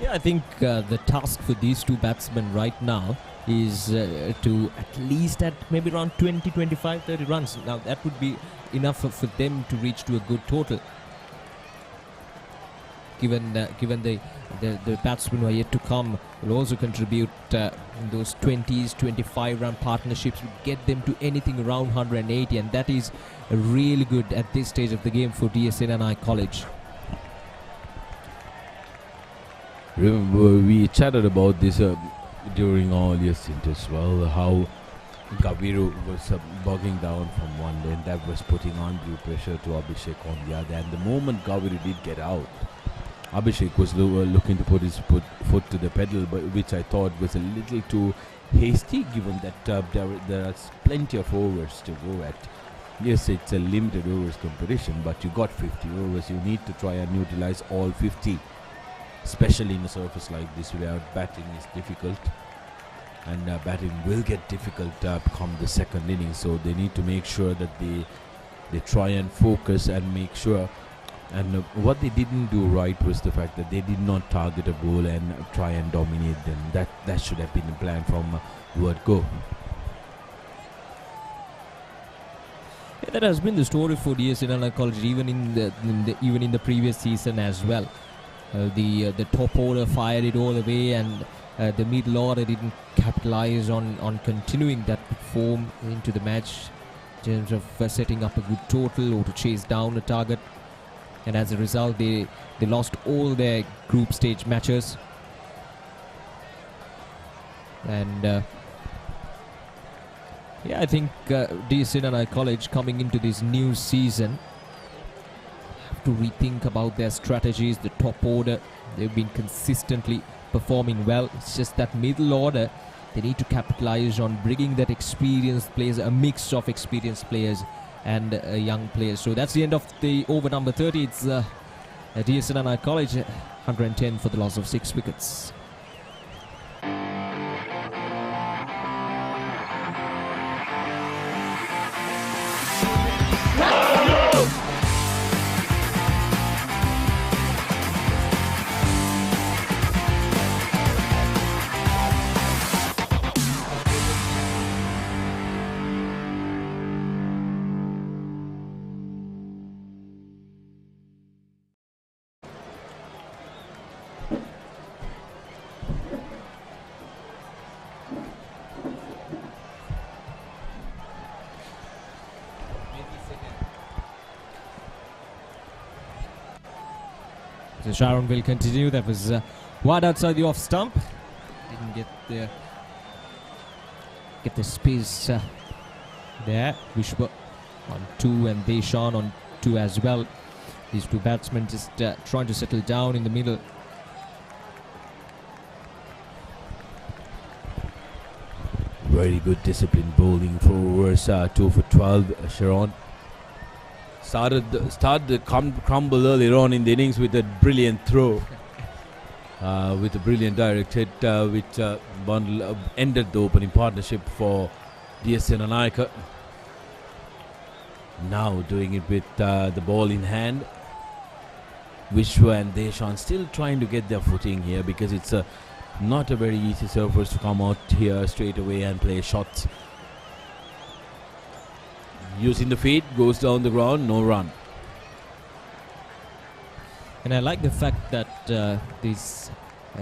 Yeah, I think the task for these two batsmen right now is to at least at maybe around 20, 25, 30 runs. Now that would be enough for them to reach to a good total. Given the batsmen who are yet to come will also contribute in those 20s, 25 run partnerships, will get them to anything around 180, and that is really good at this stage of the game for D.S Senanayake College. Remember, we chatted about this during our earlier stint as well, how Gaviru was bogging down from one end, that was putting undue pressure to Abhishek on the other, and the moment Gaviru did get out, Abhishek was looking to put his foot to the pedal, but which I thought was a little too hasty, given that there's plenty of overs to go at. Yes, it's a limited overs competition, but you got 50 overs. You need to try and utilize all 50, especially in a surface like this where batting is difficult, and batting will get difficult come the second inning. So they need to make sure that they try and focus and make sure. And what they didn't do right was the fact that they did not target a ball and try and dominate them. That should have been the plan from word go. Yeah, that has been the story for D.S Senanayake College even in the previous season as well. The top order fired it all away, and the middle order didn't capitalize on continuing that form into the match in terms of setting up a good total or to chase down a target. And as a result, they lost all their group stage matches. And yeah, I think D.S Senanayake College coming into this new season have to rethink about their strategies. The top order, they've been consistently performing well. It's just that middle order, they need to capitalize on bringing that experienced players, a mix of experienced players and young players. So that's the end of the over number 30. It's D.S Senanayake College 110 for the loss of 6 wickets. So Sharon will continue. That was wide outside the off stump. Didn't get the space there. Vishwa on 2 and Deshan on 2 as well. These two batsmen just trying to settle down in the middle. Very good disciplined bowling for overs 2 for 12. Sharon started the crumble earlier on in the innings with a brilliant throw, with a brilliant direct hit, which ended the opening partnership for D.S Senanayake. Now doing it with the ball in hand. Vishwa and Deshan still trying to get their footing here, because it's not a very easy surface to come out here straight away and play shots. Using the feet, goes down the ground, no run. And I like the fact that this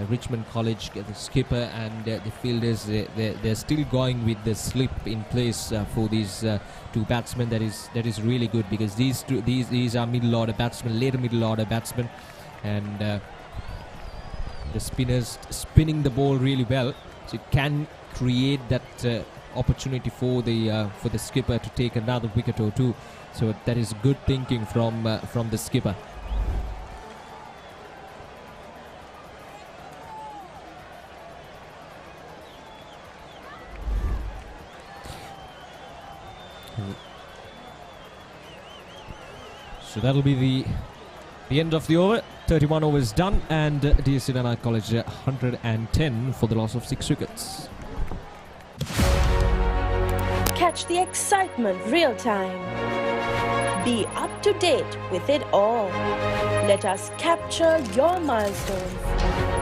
Richmond College, the skipper and the fielders, they're still going with the slip in place for these two batsmen. That is really good, because these are middle order batsmen, later middle order batsmen, and the spinners spinning the ball really well, so it can create that opportunity for the skipper to take another wicket or two. So that is good thinking from the skipper. So that'll be the end of the over. 31 overs done, and D.S Senanayake College 110 for the loss of 6 wickets. Catch the excitement real time. Be up to date with it all. Let us capture your milestones.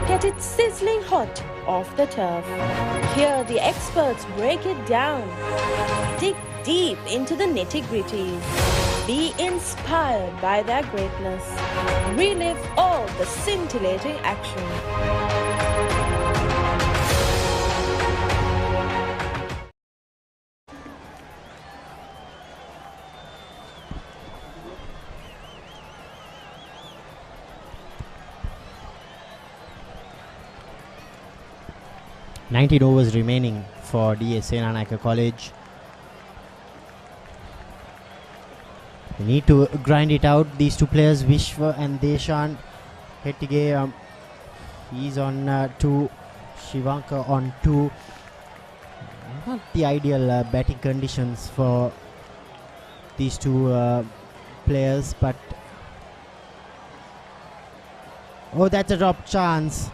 Get it sizzling hot off the turf. Hear the experts break it down. Dig deep into the nitty-gritties. Be inspired by their greatness. Relive all the scintillating action. $19 overs remaining for D.S Senanayake College. They need to grind it out. These two players, Vishwa and Deshan. Hettige, he's on 2. Shivanka on 2. Not the ideal batting conditions for these two players, but oh, that's a drop chance.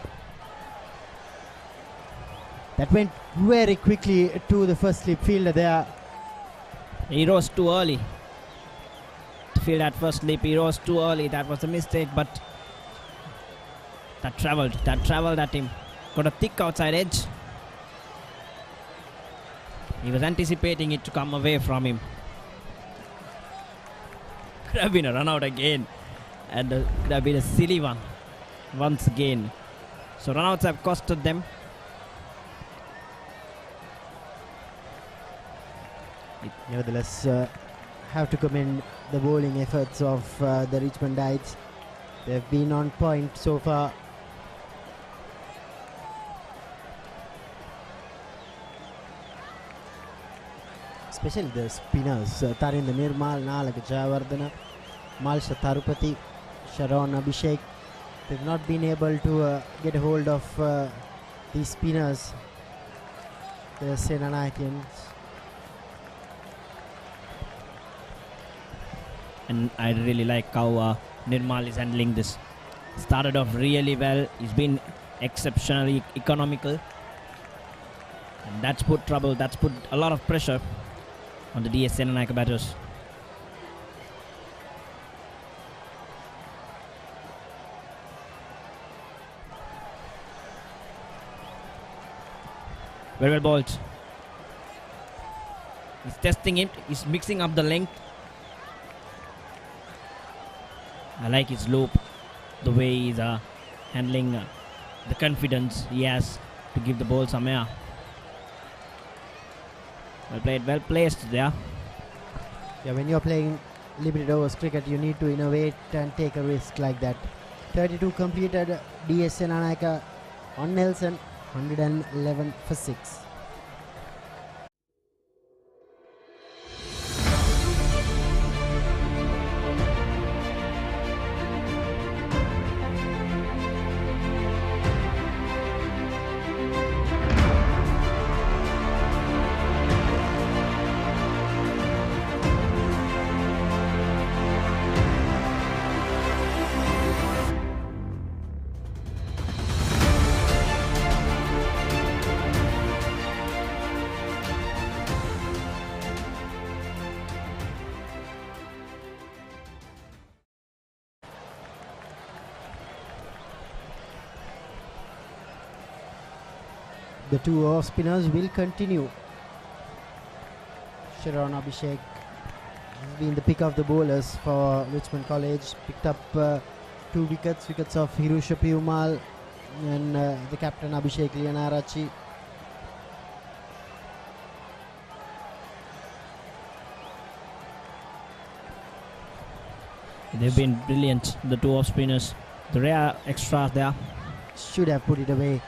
That went very quickly to the first slip fielder there. He rose too early. To field that first slip, he rose too early. That was a mistake, but that travelled at him. Got a thick outside edge. He was anticipating it to come away from him. Could have been a run out again, and could have been a silly one once again. So run outs have costed them. Nevertheless, have to commend the bowling efforts of the Richmondites. They've been on point so far. Especially the spinners, Tarinda Nirmal, Nalaka Jayawardena, Malsha Tharupati, Sharon Abhishek. They've not been able to get a hold of these spinners, the Senanayakans. And I really like how Nirmal is handling this. Started off really well. He's been exceptionally economical. And that's put a lot of pressure on the D.S Senanayake batters. Very well bowled. He's testing it. He's mixing up the length. I like his loop, the way he's handling the confidence he has to give the ball some air. Well played, well placed there. Yeah, when you're playing limited overs cricket, you need to innovate and take a risk like that. 32 completed, D.S Senanayake on Nelson, 111 for 6. The two off spinners will continue. Sharon Abhishek has been the pick of the bowlers for Richmond College. Picked up 2 wickets of Hirusha Piumal and the captain Abhishek Lianarachi. They've been brilliant, the two off spinners. The rare extras there. Should have put it away.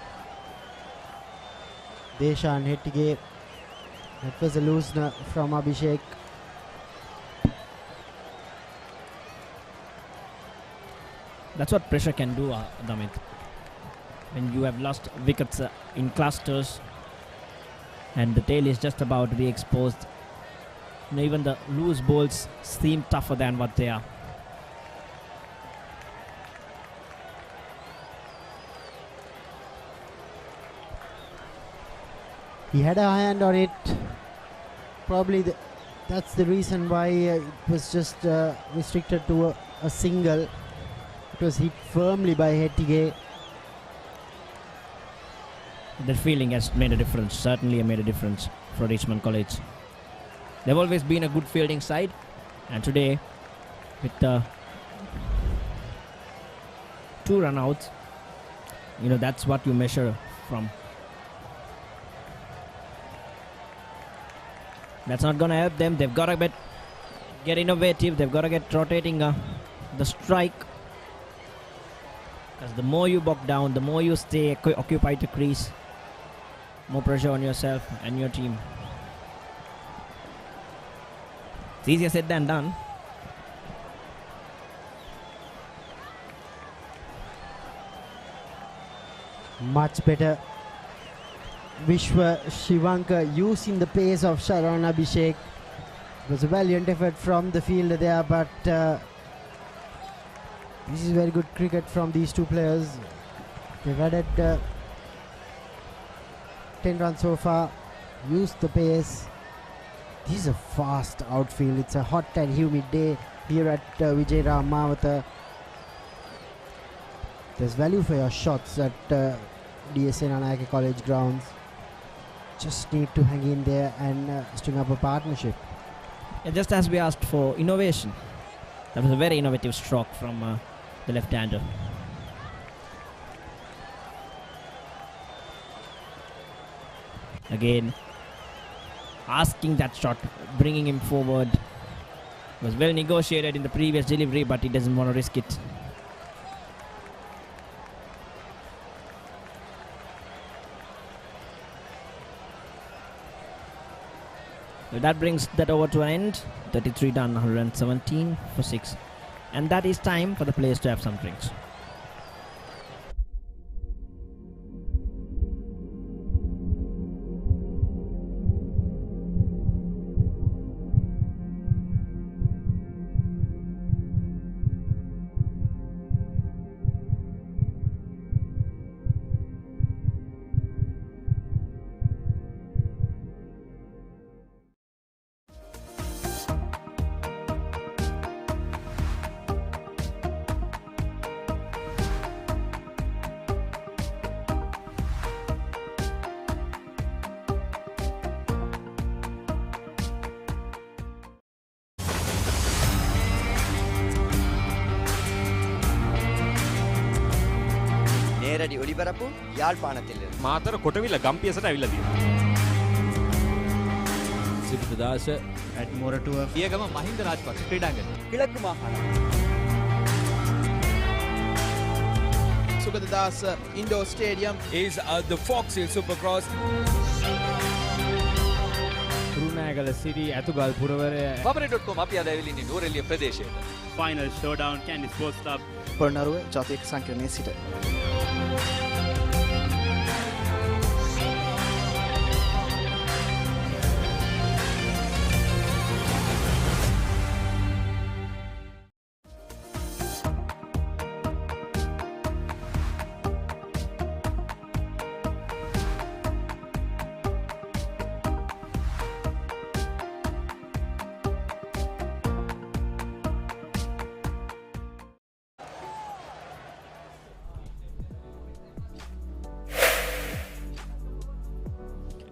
Deshan Hettige. That was a loose from Abhishek. That's what pressure can do, Damit. When you have lost wickets in clusters and the tail is just about to be exposed, even the loose balls seem tougher than what they are. He had a hand on it. Probably that's the reason why it was just restricted to a single. It was hit firmly by Hettige. That feeling has made a difference, certainly made a difference for Richmond College. They've always been a good fielding side, and today, with 2 run-outs, that's what you measure from. That's not going to help them. They've got to get innovative. They've got to get rotating the strike. Because the more you bog down, the more you stay occupied the crease, more pressure on yourself and your team. It's easier said than done. Much better. Vishwa Shivanka using the pace of Sharan Abhishek. It was a valiant effort from the fielder there, but this is very good cricket from these two players. They've added 10 runs so far. Used the pace. This is a fast outfield. It's a hot and humid day here at Vijayaram Mawatha. There's value for your shots at D.S Senanayake College Grounds. Just need to hang in there and string up a partnership. Yeah, just as we asked for innovation. That was a very innovative stroke from the left-hander. Again, asking that shot, bringing him forward. It was well negotiated in the previous delivery, but he doesn't want to risk it. So that brings that over to an end. 33 done, 117 for 6. And that is time for the players to have some drinks. நேரடி ஒளிபரப்பு யாழ்ப்பாணத்திலிருந்து මාතර කොටවිල ගම්පියසට ඇවිල්ලා තියෙනවා. සිරිතදාස ඇඩ්මෝරටුව පියගම මහින්ද රාජපක්ෂ ක්‍රීඩාංගණය. கிழக்கு மாகாணம் Sugathadasa indoor stadium is the Fox Hill Supercross. රුණෑගල Siri ඇතුගල් පුරවරය papare.com අපි අද ඇවිල්ලා ඉන්නේ නෝරෙලිය ප්‍රදේශයට. Final showdown Candy Sports Club. Polonnaruwa ජාතික සංකීර්ණයේ සිට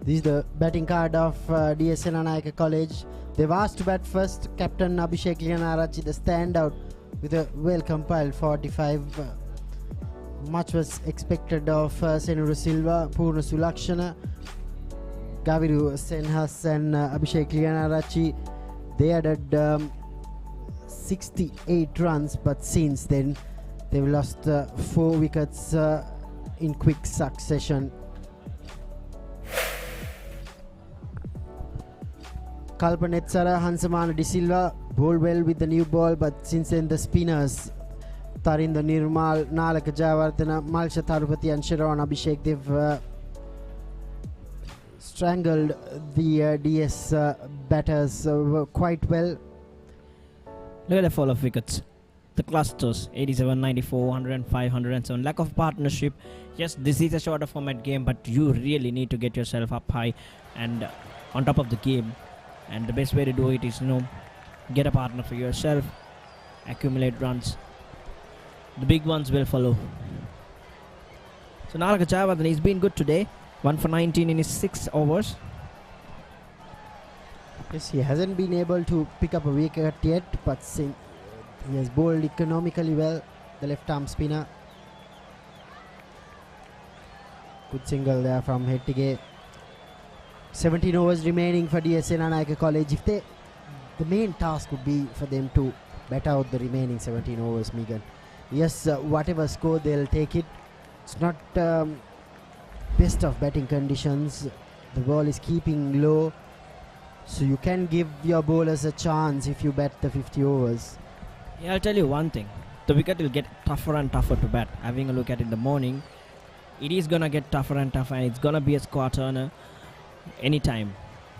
This is the batting card of D.S Senanayake College. They've asked to bat first. Captain Abhishek Liyanarachi, the standout, with a well-compiled 45. Much was expected of Senuru Silva, Purna Sulakshana, Gaviru Senhas and Abhishek Liyanarachi. They added 68 runs, but since then they've lost 4 wickets in quick succession. Kalpanetsara Hansamana De Silva bowled well with the new ball, but since then the spinners Tarinda Nirmal, Nalaka Jayawardena, Malsha Tarupati and Sharan Abhishek, they've strangled the DS batters quite well. Look at the fall of wickets. The clusters 87, 94, 105, 107. Lack of partnership. Yes, this is a shorter format game, but you really need to get yourself up high and on top of the game. And the best way to do it is, get a partner for yourself, accumulate runs. The big ones will follow. So Nalaka Jayawardene, he's been good today. 1 for 19 in his 6 overs. Yes, he hasn't been able to pick up a wicket yet, but he has bowled economically well, the left arm spinner. Good single there from Hettige. 17 overs remaining for D.S Senanayake College. The main task would be for them to bat out the remaining 17 overs, Megan. Yes, whatever score, they'll take it. It's not best of batting conditions. The ball is keeping low, so you can give your bowlers a chance if you bat the 50 overs. Yeah, I'll tell you one thing. The wicket will get tougher and tougher to bat. Having a look at it in the morning, it is going to get tougher and tougher, and it's going to be a score turner anytime.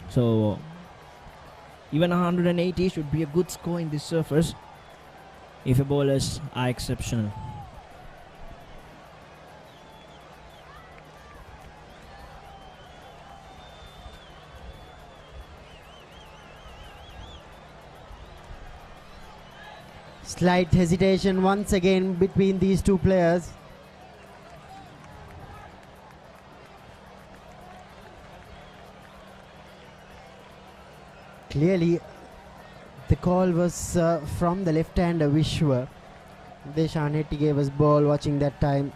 So even 180 should be a good score in this surface if your bowlers are exceptional. Slight hesitation once again between these two players. Clearly, the call was from the left-hander Vishwa. Deshan Hettige was ball watching that time.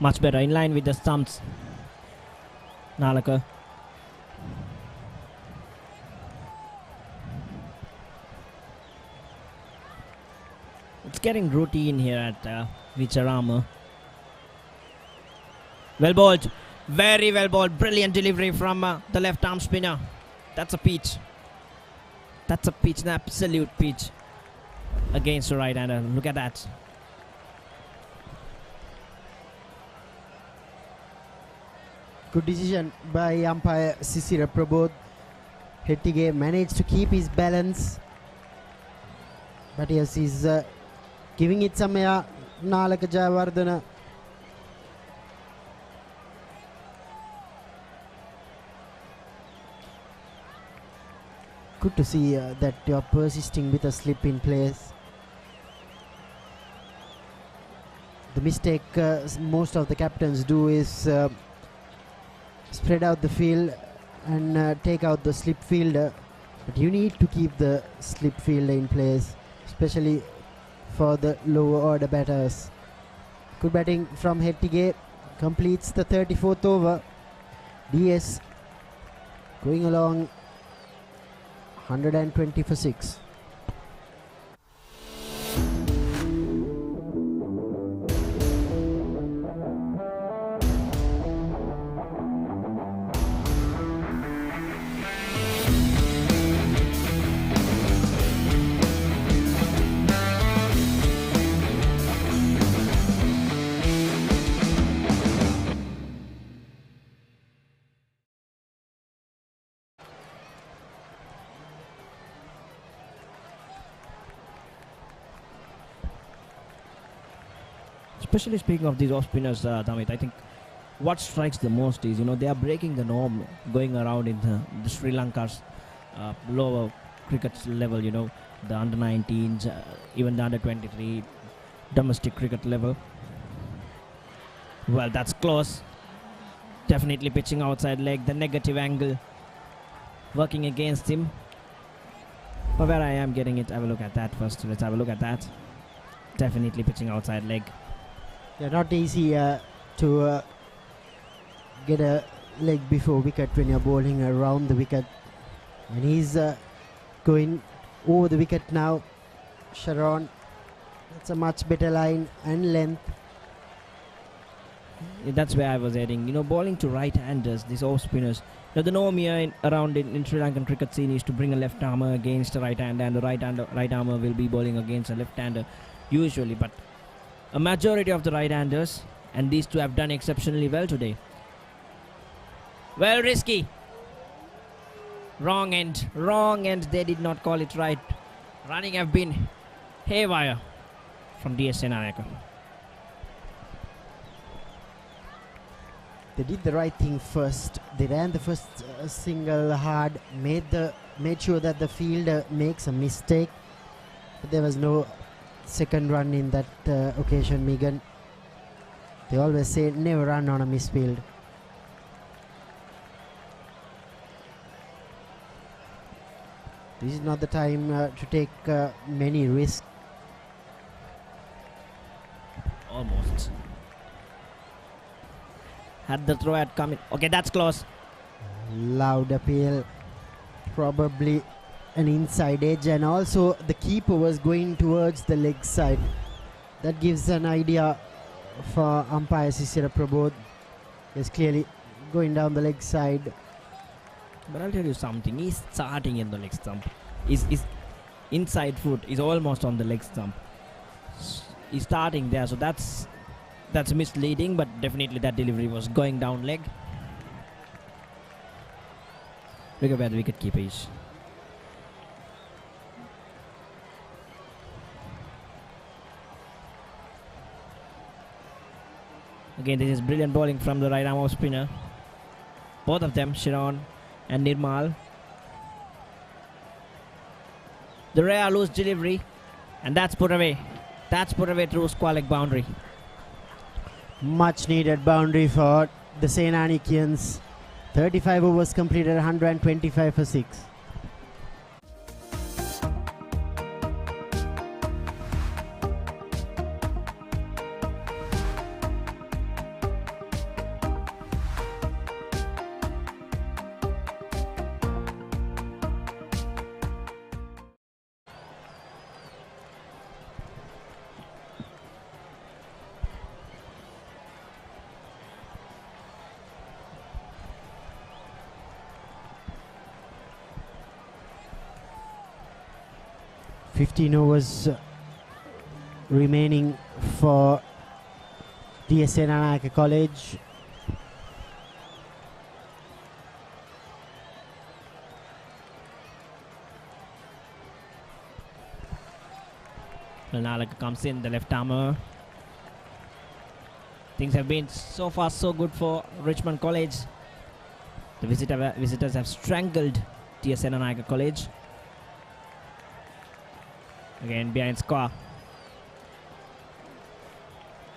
Much better, in line with the stumps. Nalaka. It's getting routine here at Vicharama. Well bowled. Very well bowled. Brilliant delivery from the left arm spinner. That's a peach. That's a peach, an absolute peach against the right hander. Look at that. Good decision by umpire Sisira Prabodh. Hettige managed to keep his balance, but yes, he's giving it some air. Nalaka Jayawardene. Good to see that you're persisting with a slip in place. The mistake most of the captains do is spread out the field and take out the slip fielder, but you need to keep the slip fielder in place, especially for the lower order batters. Good batting from Hettige, completes the 34th over. DS going along 120 for 6. Especially speaking of these off spinners, Damit, I think what strikes the most is, they are breaking the norm going around in the Sri Lanka's lower cricket level, the under 19s, even the under 23 domestic cricket level. Well, that's close. Definitely pitching outside leg, the negative angle working against him. But where I am getting it, have a look at that first. Let's have a look at that. Definitely pitching outside leg. Yeah, not easy to get a leg before wicket when you're bowling around the wicket. And he's going over the wicket now. Sharon, that's a much better line and length. That's where I was heading. Bowling to right-handers, these off spinners. The norm here around in Sri Lankan cricket scene is to bring a left armer against a right-hander, and the right armer will be bowling against a left-hander usually. But a majority of the right-handers And these two have done exceptionally well today. Well, risky. Wrong end. They did not call it right. Running have been haywire from D.S Senanayake. They did the right thing first. They ran the first single hard, made sure that the fielder makes a mistake. But there was no second run in that occasion, Megan. They always say never run on a misfield. This is not the time to take many risks. Almost. Had the throw had come in. Okay, that's close. Loud appeal. Probably an inside edge, and also the keeper was going towards the leg side. That gives an idea for umpire Sisira Prabodh. He's clearly going down the leg side. But I'll tell you something. He's starting in the leg stump. His inside foot is almost on the leg stump. He's starting there, so that's misleading. But definitely that delivery was going down leg. Look at where the wicket keeper is. Again, this is brilliant bowling from the right arm off spinner. Both of them, Sharon and Nirmal. The rare loose delivery, and that's put away. That's put away through square leg boundary. Much needed boundary for the Senanakians. 35 overs completed, 125 for 6. Overs remaining for D.S Senanayake College. Senanayake comes in, the left armour. Things have been so far so good for Richmond College. The visitors have strangled D.S Senanayake College. Again, behind score.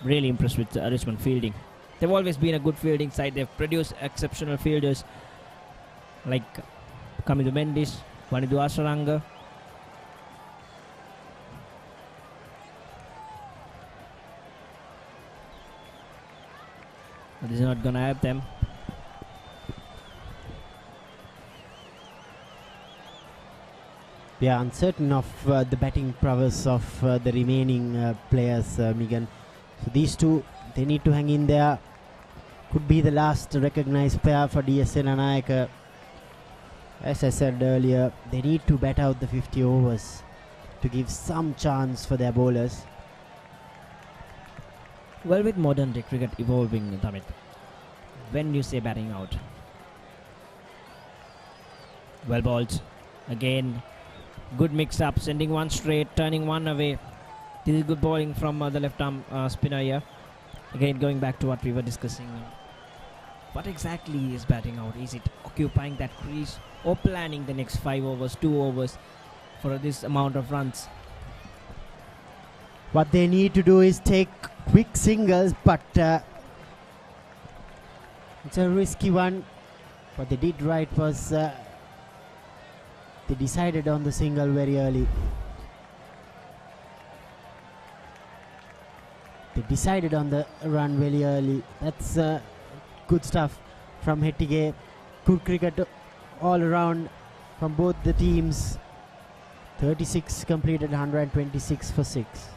Really impressed with Richmond fielding. They've always been a good fielding side. They've produced exceptional fielders like Kamidu Mendis, Vanidu Asaranga. But this is not going to help them. We are uncertain of the batting prowess of the remaining players, Megan. So these two, they need to hang in there. Could be the last recognized pair for D.S Senanayake. As I said earlier, they need to bat out the 50 overs to give some chance for their bowlers. Well, with modern day cricket evolving, Damit, when you say batting out, well bowled. Again, good mix-up, sending one straight, turning one away. This is good bowling from the left-arm spinner here. Again, going back to what we were discussing. What exactly is batting out? Is it occupying that crease or planning the next 5 overs, 2 overs for this amount of runs? What they need to do is take quick singles, but it's a risky one. What they did right was they decided on the single very early. They decided on the run very early. That's good stuff from Hettige. Good cricket all around from both the teams. 36 completed, 126 for 6.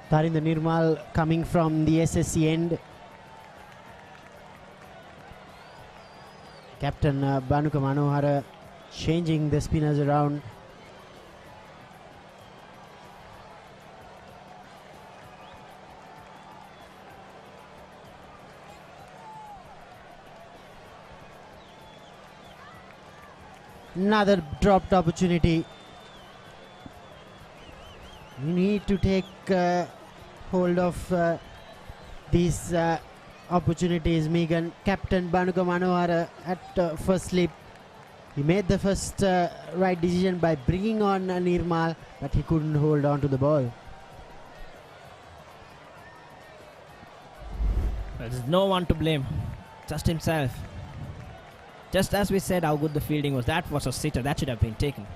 Tarinda Nirmal coming from the SSC end. Captain Banuka Manohara changing the spinners around. Another dropped opportunity. You need to take hold of these opportunities, Megan. Captain Banuka Manohara at first slip. He made the first right decision by bringing on Nirmal, but he couldn't hold on to the ball. There's no one to blame, just himself. Just as we said how good the fielding was, that was a sitter, that should have been taken.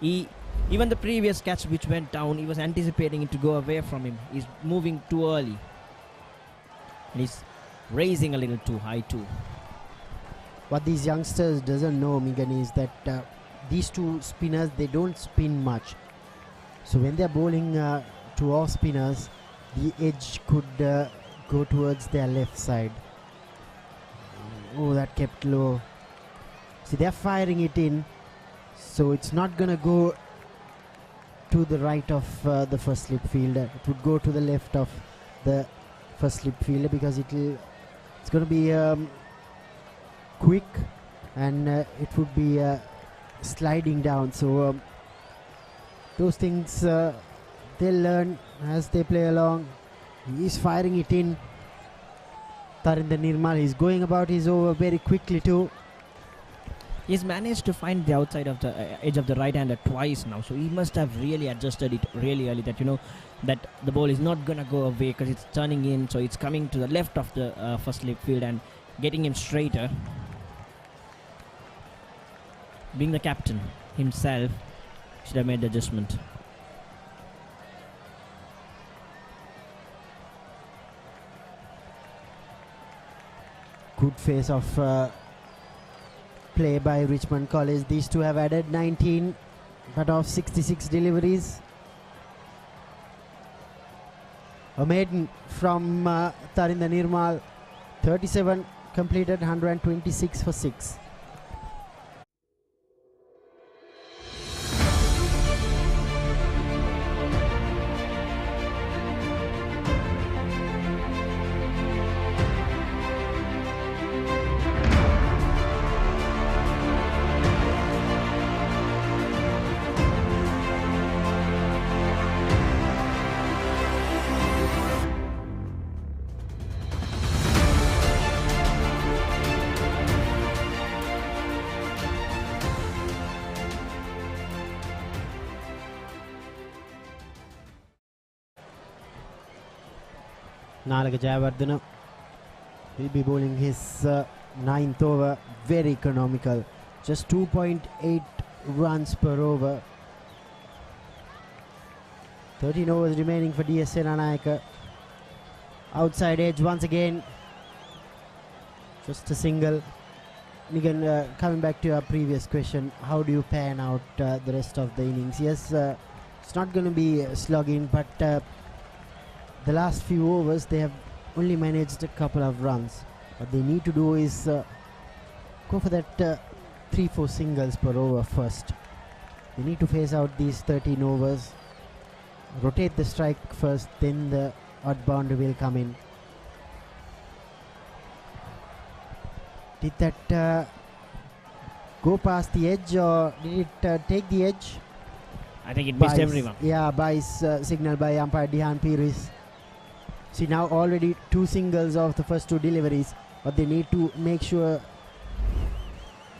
Even the previous catch which went down, he was anticipating it to go away from him. He's moving too early. And he's raising a little too high too. What these youngsters doesn't know, Megan, is that these two spinners, they don't spin much. So when they're bowling to off spinners, the edge could go towards their left side. Oh, that kept low. See, they're firing it in, so it's not going to go to the right of the first slip fielder. It would go to the left of the first slip fielder because it's going to be quick and it would be sliding down. So those things they'll learn as they play along. He's firing it in. Tarinda Nirmal is going about his over very quickly too. He's managed to find the outside of the edge of the right-hander twice now, so he must have really adjusted it really early that that the ball is not gonna go away because it's turning in, so it's coming to the left of the first slip field and getting him straighter. Being the captain himself, should have made the adjustment. Good face of play by Richmond College. These two have added 19 but of 66 deliveries. A maiden from Tarinda Nirmal, 37 completed, 126 for 6. Nalaga Jayawardena will be bowling his ninth over. Very economical, just 2.8 runs per over. 13 overs remaining for D.S Senanayake. Outside edge once again, just a single. Again, coming back to our previous question, how do you pan out the rest of the innings? Yes, it's not going to be slugging, but the last few overs they have only managed a couple of runs. What they need to do is go for that 3-4 singles per over first. They need to phase out these 13 overs, rotate the strike first, then the odd boundary will come in. Did that go past the edge, or did it take the edge? I think it missed everyone. Yeah, by signal by umpire Dihan Piris. See, now already 2 singles of the first 2 deliveries. What they need to make sure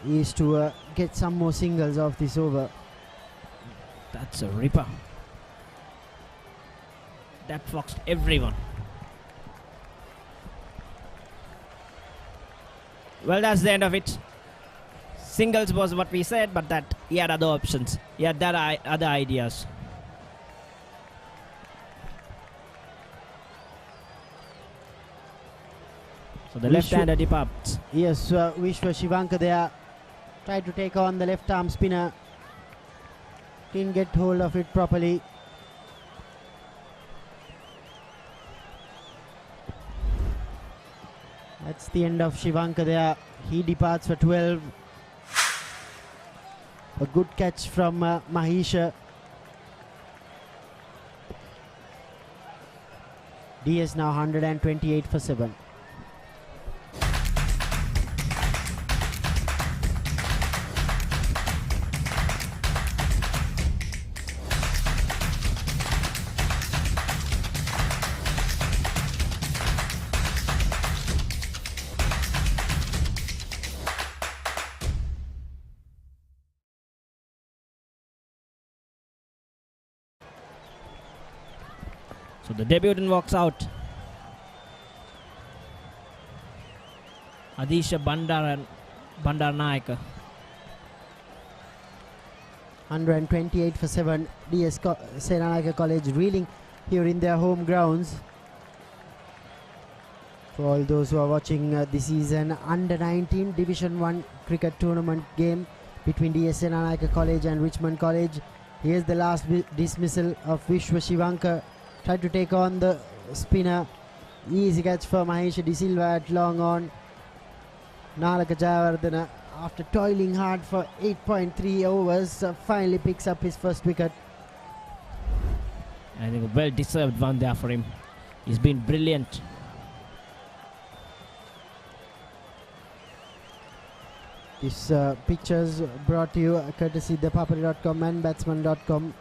is to get some more singles off this over. That's a ripper. That foxed everyone. Well, that's the end of it. Singles was what we said, but that he had other options. He had other ideas. So the left-hander departs. Yes, Vishwa Shivanka there tried to take on the left-arm spinner. Didn't get hold of it properly. That's the end of Shivanka there. He departs for 12. A good catch from Mahisha. DS now 128 for 7. So the debutant walks out. Adisha Bandaranaike. 128 for 7. D.S Senanayake College reeling here in their home grounds. For all those who are watching, this is an under-19 Division 1 cricket tournament game between D.S Senanayake College and Richmond College. Here's the last dismissal of Vishwa Shivanka. Tried to take on the spinner. Easy catch for Mahisha De Silva at long on. Nalaka Jayawardena, after toiling hard for 8.3 overs, finally picks up his first wicket. I think a well-deserved one there for him. He's been brilliant. This pictures brought to you courtesy the Papare.com and batsman.com.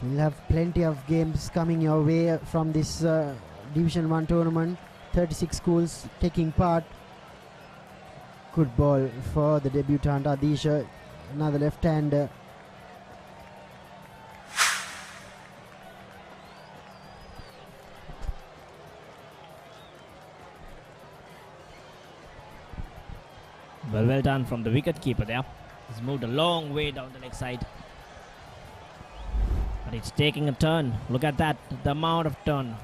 We'll have plenty of games coming your way from this Division 1 tournament. 36 schools taking part. Good ball for the debutant Adisha. Another left-hander. Well done from the wicket keeper there. He's moved a long way down the leg side. But it's taking a turn. Look at that, the amount of turn.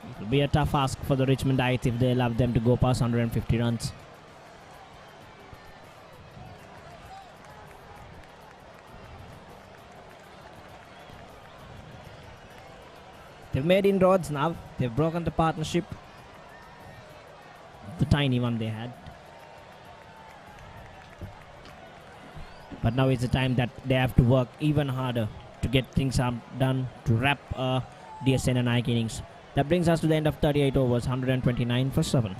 It will be a tough ask for the Richmondites if they allow them to go past 150 runs. They've made inroads now. They've broken the partnership. The tiny one they had. But now is the time that they have to work even harder to get things done to wrap D.S Senanayake innings. That brings us to the end of 38 overs, 129 for 7.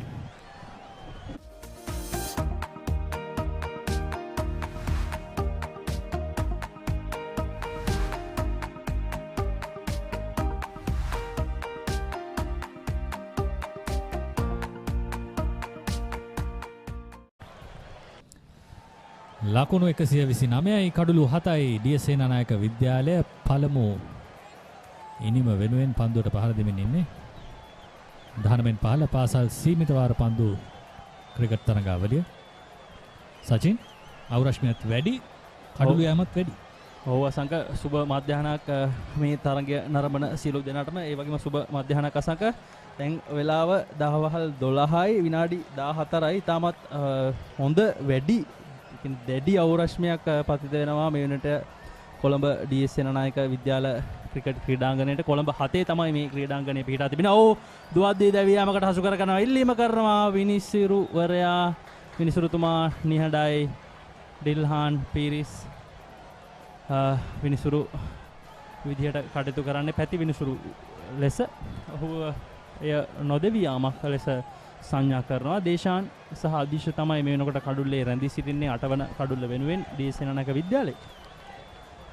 ලකුණු 129යි කඩලු 7යි D.S. Senanayake විද්‍යාලය පළමු ඉනිම වෙනුවෙන් පන්දුවට පහර දෙමින් ඉන්නේ 19 15 පාසල් සීමිත වාර පන්දු ක්‍රිකට් තරඟාවලිය සචින් අවරශ්මියත් වැඩි කඩලු යෑමත් වැඩි ඔව් අසංක සුබ මධ්‍යහනක් මේ තරඟය නරඹන සියලු දෙනාටම ඒ වගේම සුබ මධ්‍යහනක් අසංක දැන් වෙලාව 10:12යි විනාඩි 14යි තාමත් හොඳ වැඩි දැඩි අවරශ්මයක් පතිත වෙනවා මේ වෙනට කොළඹ ඩී.එස් සේනානායක විද්‍යාල ක්‍රිකට් ක්‍රීඩාංගණයට කොළඹ 7 තමයි මේ ක්‍රීඩාංගණය පිහිටා තිබෙනවා. ඔව් දුවද්දී දැවියාමකට හසු කර කරනවා ඉල්ලීම කරනවා විනිසිරුවරයා විනිසුරුතුමා නිහඬයි ඩිල්හාන් පීරිස් විනිසුරු විදිහට කටයුතු කරන්නේ පැති විනිසුරු ලෙස ඔහු එය නොදෙවියාමක් ලෙස සංඥා කරනවා. දේශාන් සහ අදීශ තමයි මේ වෙනකොට කඩුල්ලේ රැඳී සිටින්නේ 8 වන කඩුල්ල වෙනුවෙන් ඩී.එස් සේනානායක විද්‍යාලයේ.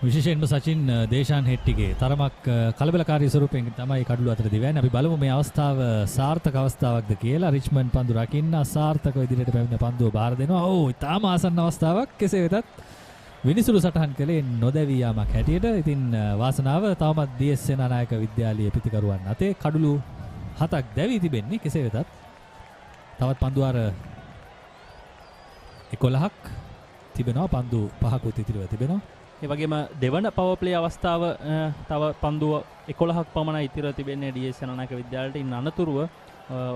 විශේෂයෙන්ම සචින් දේශාන් හෙට්ටිගේ තරමක් කලබලකාරී ස්වරූපයෙන් තමයි කඩුල්ල අතර දිවන්නේ. අපි බලමු මේ අවස්ථාව සාර්ථක අවස්ථාවක්ද කියලා. රිච්මන්ඩ් පන්දු රකින්න අසාර්ථක විදිහට පැමිණ පන්දුව බාර දෙනවා. ඔව් ඉතාම ආසන්න අවස්ථාවක්. කෙසේ වෙතත් විනිසුරු සටහන් කළේ නොදැවී යාමක් හැටියට. ඉතින් වාසනාව තවමත් ඩී.එස් සේනානායක විද්‍යාලයේ පිතිකරුවන් අතේ කඩුළු 7ක් දැවී තිබෙන්නේ. කෙසේ වෙතත් තවත් පන්දු අර 11ක් තිබෙනවා. පන්දු 5කුත් ඉතිරිව තිබෙනවා. ඒ වගේම දෙවන පවර් ප්ලේ අවස්ථාව තව පන්දුව 11ක් පමණයි ඉතිරිව තිබෙන්නේ ඩී.එස් සේනානායක විද්‍යාලයට. ඉන් අනතුරුව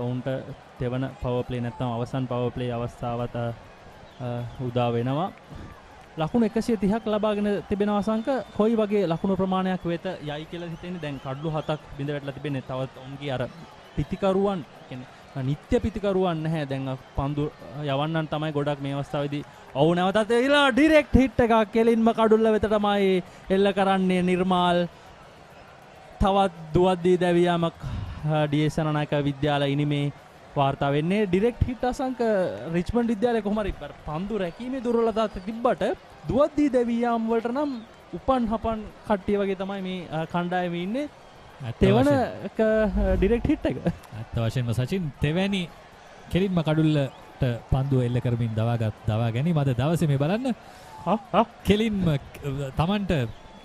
ඔවුන්ට දෙවන පවර් ප්ලේ නැත්නම් අවසන් පවර් ප්ලේ අවස්ථාවත් උදා වෙනවා. ලකුණු 130ක් ලබාගෙන තිබෙනවා සංක කොයි වගේ ලකුණු ප්‍රමාණයක් වෙත යයි කියලා හිතෙන්නේ දැන් කඩලු 7ක් බිඳ වැටලා තිබෙන්නේ තවත් ඔවුන්ගේ අර පිතිකරුවන් කියන්නේ නිත්‍ය පිතිකරුවන් නැහැ දැන් පන්දු යවන්නන් තමයි ගොඩක් මේ අවස්ථාවේදී ඔව් නැවතත් එලා ඩිරෙක්ට් හිට් එකක් කෙලින්ම කඩුල්ල වෙත තමයි එල්ල කරන්නේ නිර්මාල් තවත් දුවද්දී දැවියාමක් ඩී.එස් සනනායක විද්‍යාලය ඉනිමේ වාර්තා වෙන්නේ ඩිරෙක්ට් හිට් අසංක රිච්මන්ඩ් විද්‍යාලය කොහොම හරි පන්දු රැකීමේ දුර්වලතාවක් තිබ්බට දුවද්දී දැවියාම් වලට නම් උපන් හපන් කට්ටිය වගේ තමයි මේ කණ්ඩායමේ ඉන්නේ තෙවන ඩිරෙක්ට් හිට් එක අත්ත වශයෙන්ම සචින් තෙවැනි කෙලින්ම කඩුල්ලට පන්දුව එල්ල කරමින් දවා ගැනීම අද දවසේ මේ බලන්න කෙලින්ම Tamanට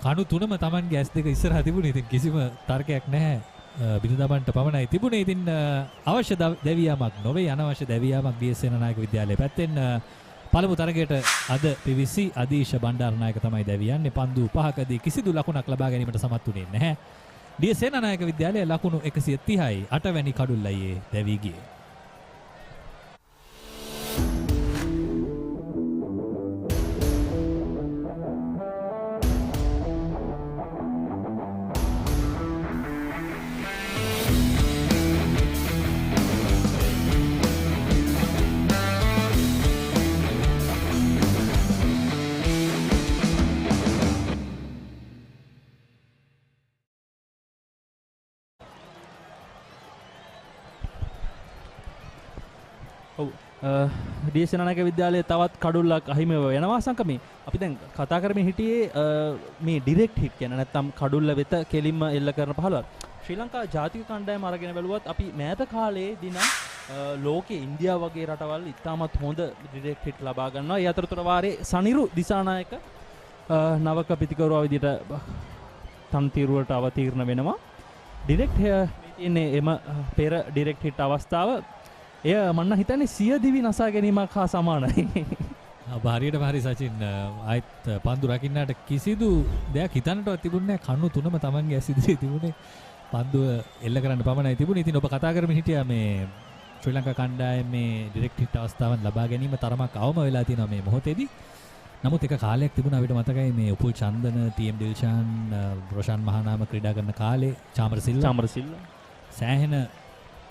කණු තුනම Tamanගේ ඇස් දෙක ඉස්සරහා තිබුණේ. ඉතින් කිසිම තර්කයක් නැහැ. බිඳදමන්ට පමණයි තිබුණේ. ඉතින් අවශ්‍ය දැවියාමක් නොවේ අනවශ්‍ය දැවියාමක් ඩී.එස් සේනානායක විද්‍යාලයේ පැත්තෙන් පළමු තරගයට අද පිවිසි අදීශ බණ්ඩාරනායක තමයි දැවියන්නේ. පන්දු 5කදී කිසිදු ලකුණක් ලබා ගැනීමට සමත් වුණේ නැහැ. ඩී.එස් සේනානායක විද්‍යාලයේ ලකුණු 130යි 8 වැනි කඩුල්ලයේ දැවී ගියේ. ඩී.එස් සේනානායක විද්‍යාලයේ තවත් කඩුල්ලක් අහිමි වෙනවා සංකමේ. අපි දැන් කතා කරමින් හිටියේ මේ ඩිරෙක්ට් හිට් කියන නැත්නම් කඩුල්ල වෙත කෙලින්ම එල්ල කරන පහළවත්. ශ්‍රී ලංකා ජාතික කණ්ඩායම අරගෙන බැලුවත් අපි මෑත කාලයේදී නම් ලෝකේ ඉන්දියාව වගේ රටවල් ඉතාමත් හොඳ ඩිරෙක්ට් හිට් ලබා ගන්නවා. ඒ අතරතුර වාරේ සනිරු දිසානායක නවක පිතිකරුවා විදිහට තන්තිරුවට අවතීර්ණ වෙනවා. ඩිරෙක්ට් තියෙන්නේ එම පෙර ඩිරෙක්ට් හිට් අවස්ථාව එය මන්න හිතන්නේ සිය දිවි නසා ගැනීමක් හා සමානයි. හරියට හරි සචින් ආයිත් පන්දු රකින්නට කිසිදු දෙයක් හිතන්නටවත් තිබුණේ නැහැ. කණු තුනම Tamanගේ ඇස් ඉදිරියේ තිබුණේ. පන්දුව එල්ල කරන්න පමණයි තිබුණේ. ඉතින් ඔබ කතා කරමින් හිටියා මේ ශ්‍රී ලංකා කණ්ඩායමේ ඩිරෙක්ට් හිට් අවස්ථාවන් ලබා ගැනීම තරමක් අවම වෙලා තියෙනවා මේ මොහොතේදී. නමුත් එක කාලයක් තිබුණා අපිට මතකයි මේ උපුල් චන්දන, ටී.එම්. ඩිල්ෂාන්, රොෂාන් මහානාම ක්‍රීඩා කරන කාලේ චාමරසිල්ලා සෑහෙන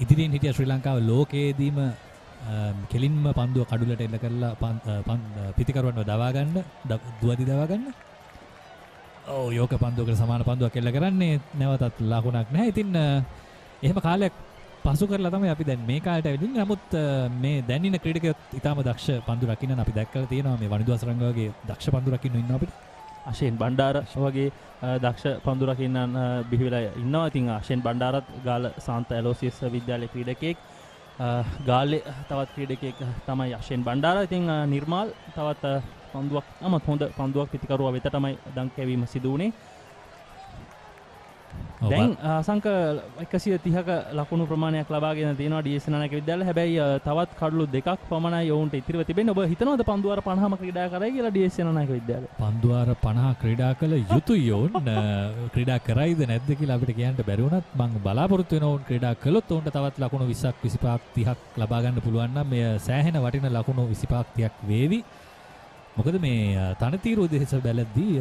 ඉදිරියෙන් හිටිය ශ්‍රී ලංකාව ලෝකයේදීම කෙලින්ම පන්දුව කඩුලට එල්ල කරලා පිතිකරුවන්ව දවා ගන්න දුවදි දවා ගන්න. ඔව් යෝක පන්දුවකට සමාන පන්දුවක් එල්ල කරන්නේ නැවතත් ලකුණක් නැහැ. ඉතින් එහෙම කාලයක් පසු කරලා තමයි අපි දැන් මේ කාලයට ඇවිදින්නේ. නමුත් මේ දැන් ඉන්න ක්‍රීඩකයෝ ඉතාම දක්ෂ පන්දු රකින්න අපි දැක්කලා තියෙනවා. මේ වනිදුවස් රංග වගේ දක්ෂ පන්දු රකින්න ඉන්නවා අපිට. අශේන් බණ්ඩාර වගේ දක්ෂ පන්දු රකින්නන් බිහි වෙලා ඉන්නවා. ඉතින් අශේන් බණ්ඩාරත් ගාල්ල සාන්ත ඇලෝසියස් විද්‍යාලයේ ක්‍රීඩකයෙක්. ගාල්ලේ තවත් ක්‍රීඩකයෙක් තමයි අශේන් බණ්ඩාර. ඉතින් නිර්මාල් තවත් පන්දුවක් අමත් හොඳ පන්දුවක් පිතිකරුවා වෙත තමයි දන් කැවීම සිදු වුණේ. දැන් සංක 130ක ලකුණු ප්‍රමාණයක් ලබාගෙන තියෙනවා ඩී.එස් සේනානායක විද්‍යාලය. හැබැයි තවත් කඩලු දෙකක් පමණයි ඔවුන්ට ඉතිරිව තිබෙන්නේ. ඔබ හිතනවද පන්දුවාර 50ම ක්‍රීඩා කරයි කියලා ඩී.එස් සේනානායක විද්‍යාලය? පන්දුවාර 50 ක්‍රීඩා කළ යුතුයි ඔවුන්. ක්‍රීඩා කරයිද නැද්ද කියලා අපිට කියන්න බැරි වුණත් මම බලාපොරොත්තු වෙනවා ඔවුන් ක්‍රීඩා කළොත් ඔවුන්ට තවත් ලකුණු 20ක් 25ක් 30ක් ලබා ගන්න පුළුවන් නම් මෙය සෑහෙන වටින ලකුණු 25ක් 30ක් වේවි. මොකද මේ තනතිරු දෙස බැලද්දී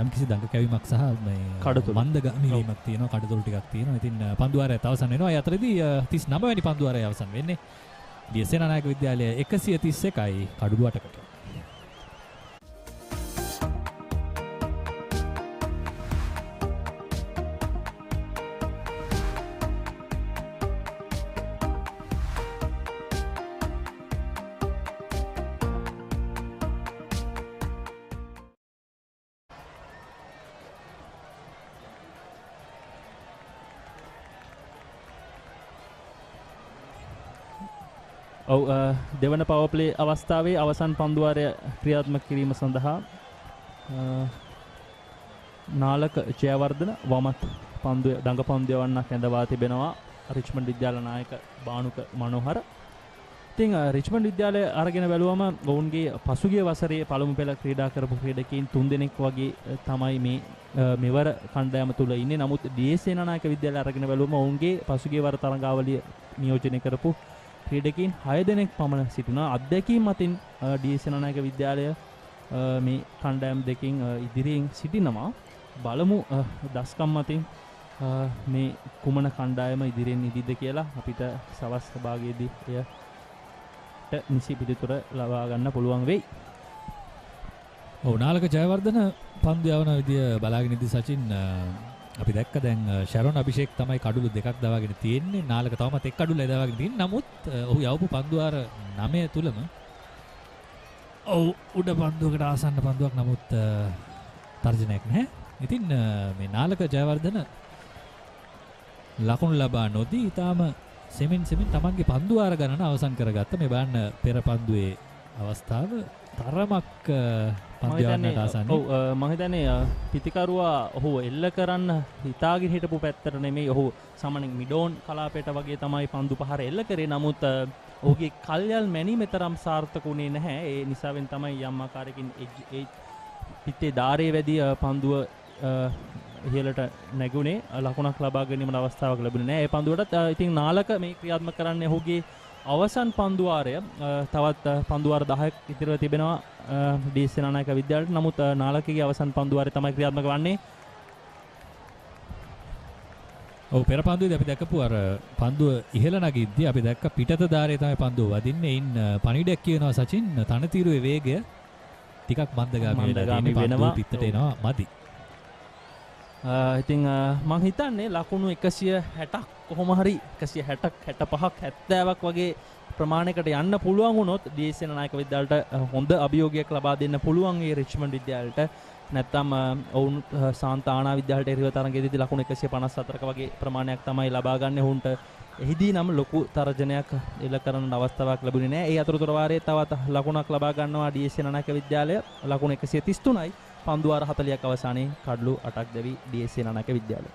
යම් කිසි දඟ කැවීමක් සහ මේ මන්දගාමී වීමක් තියෙනවා, කඩතොල් ටිකක් තියෙනවා. ඉතින් පන්දුවාරයත් අවසන් වෙනවා. ඒ අතරදී 39 වෙනි පන්දුවාරය අවසන් වෙන්නේ ඩී.එස් සේනානායක විද්‍යාලය 131යි කඩුළු 8කට. ඔව් දෙවන පවර් ප්ලේ අවස්ථාවේ අවසන් පන්දුවාරය ක්‍රියාත්මක කිරීම සඳහා නාලක ජයවර්ධන වමත් පන්දුව දඟ පන්දුව වන්නක් ඇඳවා තිබෙනවා රිච්මන්ඩ් විද්‍යාල නායක බානුක මනෝහර. ඉතින් රිච්මන්ඩ් විද්‍යාලය අරගෙන බැලුවම ඔවුන්ගේ පසුගිය වසරේ පළමු පෙළ ක්‍රීඩා කරපු ක්‍රීඩකයින් 3 දෙනෙක් වගේ තමයි මේ මෙවර කණ්ඩායම තුල ඉන්නේ. නමුත් ඩී.එස් සේනානායක විද්‍යාලය අරගෙන බැලුවම ඔවුන්ගේ පසුගිය වර තරඟාවලිය නියෝජනය කරපු ක්‍රීඩකයින් 6 දෙනෙක් පමණ සිටිනවා. අත්දැකීම් මතින් ඩී.එස් සේනානායක විද්‍යාලය මේ කණ්ඩායම් දෙකින් ඉදිරියෙන් සිටිනවා. බලමු දස්කම් මතින් මේ කුමන කණ්ඩායම ඉදිරියෙන් ඉදිද්ද කියලා අපිට සවස් භාගයේදී එයට නිසි පිළිතුර ලබා ගන්න පුළුවන් වෙයි. ඔව් නාලක ජයවර්ධන පන්දු යවන විදිය බලාගෙන ඉදි සචින් අපි දැක්ක දැන් ශරොන් අභිෂේක් තමයි කඩුළු දෙකක් දවාගෙන තියෙන්නේ. නාලක තවමත් එක් කඩුල්ලයි දවාගෙන තියෙන්නේ. නමුත් ඔහු යවපු පන්දු අර 9 තුලම ඔව් උඩ පන්දුවකට ආසන්න පන්දුවක් නමුත් තර්ජනයක් නැහැ. ඉතින් මේ නාලක ජයවර්ධන ලකුණු ලබා නොදී ඊටාම සෙමින් තමන්ගේ පන්දු ආර ගණන අවසන් කරගත්ත. මේ බලන්න පෙර පන්දුවේ අවස්ථාව තරමක් පන්දුවන්නට ආසන්න. ඔව් මම හිතන්නේ පිතිකරුවා ඔහු එල්ල කරන්න හිතාගෙන හිටපු පැත්තට නෙමෙයි ඔහු සාමාන්‍යයෙන් මිඩෝන් කලාපයට වගේ තමයි පන්දු පහර එල්ල කරේ. නමුත් ඔහුගේ කල්යල් මැනීමේ තරම් සාර්ථක වුණේ නැහැ. ඒ නිසාවෙන් තමයි යම් ආකාරයකින් ඒ පිටේ ධාරයේ වැඩි පන්දුව ඉහළට නැගුණේ. ලකුණක් ලබා ගැනීමට අවස්ථාවක් ලැබුණේ නැහැ. ඒ පන්දුවටත් ඉතින් නාලක මේ ක්‍රියාත්මක කරන්නේ ඔහුගේ අවසන් පන්දුවාරය. තවත් පන්දුවාර 10ක් ඉතිරිව තිබෙනවා D.S Senanayake විද්‍යාලයට. නමුත් නාලකගේ අවසන් පන්දුවාරය තමයි ක්‍රියාත්මක වන්නේ. ඔව් පෙර පන්දුවේදී අපි දැක්කපු අර පන්දුව ඉහළ නගිද්දී අපි දැක්ක පිටත ධාරයේ තමයි පන්දුව වදින්නේ. ඉන් පණිවිඩයක් කියනවා සචින් තනතිරුවේ වේගය ටිකක් මන්දගාමී වෙනවා. පිටට එනවා මදි. ඉතින් මං හිතන්නේ ලකුණු 160ක් කොහොම හරි 160ක් 65ක් 70ක් වගේ ප්‍රමාණයකට යන්න පුළුවන් වුණොත් D.S Senanayake විද්‍යාලයට හොඳ අභියෝගයක් ලබා දෙන්න පුළුවන් ඒ රිච්මන්ඩ් විද්‍යාලයට. නැත්තම් ඔවුන් සාන්තානා විද්‍යාලයට එරෙහිව තරඟයේදී ලකුණු 154ක වගේ ප්‍රමාණයක් තමයි ලබා ගන්න. ඔවුන්ට එහිදී නම් ලොකු තර්ජනයක් එල්ල කරන්න අවස්ථාවක් ලැබුණේ නැහැ. ඒ අතරතුර වාරයේ තවත් ලකුණක් ලබා ගන්නවා D.S Senanayake විද්‍යාලය. ලකුණු 133යි. පන්දුවාර 40ක් අවසානයේ කඩලු 8ක් දැවි D.S Senanayake විද්‍යාලය.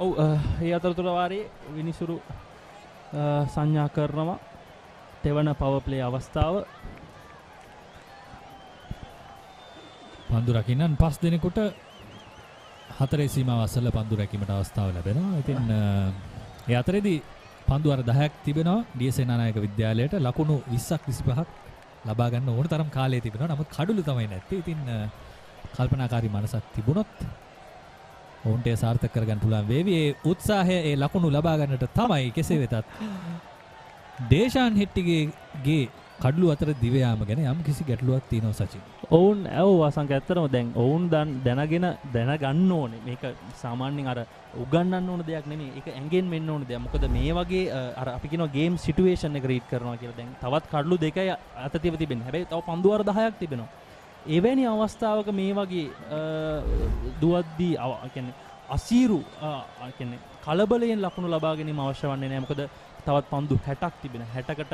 ඔව් ඒ අතරතුර වාරයේ විනිසුරු සංඥා කරනවා තෙවන පවර් ප්ලේ අවස්ථාව. පන්දු රකින්නන් 5 දෙනෙකුට 4 සීමාව අසල පන්දු රැකීමට අවස්ථාව ලැබෙනවා. ඉතින් ඒ අතරේදී පන්දු අර 10ක් තිබෙනවා D.S Senanayake විද්‍යාලයට. ලකුණු 20ක් 25ක් ලබා ගන්න ඕන තරම් කාලය තිබෙනවා. නමුත් කඩුළු තමයි නැත්තේ. ඉතින් කල්පනාකාරී මනසක් තිබුණොත් ඔවුන්ට සාර්ථක කරගන්න පුළුවන් වේවි. ඒ උත්සාහය ඒ ලකුණු ලබා ගන්නට තමයි. කෙසේ වෙතත් දේශාන් හෙට්ටිගේ කඩලු අතර දිව යාම ගැන යම් කිසි ගැටලුවක් තියෙනවා සචින්. ඔවුන් අසංක ඇත්තටම දැන් ඔවුන් දැනගන්න ඕනේ. මේක සාමාන්‍යයෙන් අර උගන්වන්න ඕන දෙයක් නෙමෙයි. ඒක ඇඟෙන් වෙන්න ඕන දෙයක්. මොකද මේ වගේ අර අපි කියනවා ගේම් සිටුේෂන් එක රීඩ් කරනවා කියලා. දැන් තවත් කඩලු දෙකයි අතතිව තිබෙන්නේ. හැබැයි තව පන්දුවාර 10ක් තිබෙනවා. එවැනි අවස්ථාවක මේ වගේ දුවද්දී කියන්නේ අසීරු කියන්නේ කලබලයෙන් ලකුණු ලබා ගැනීම අවශ්‍ය වන්නේ නැහැ. මොකද තවත් පන්දු 60ක් තිබෙන 60කට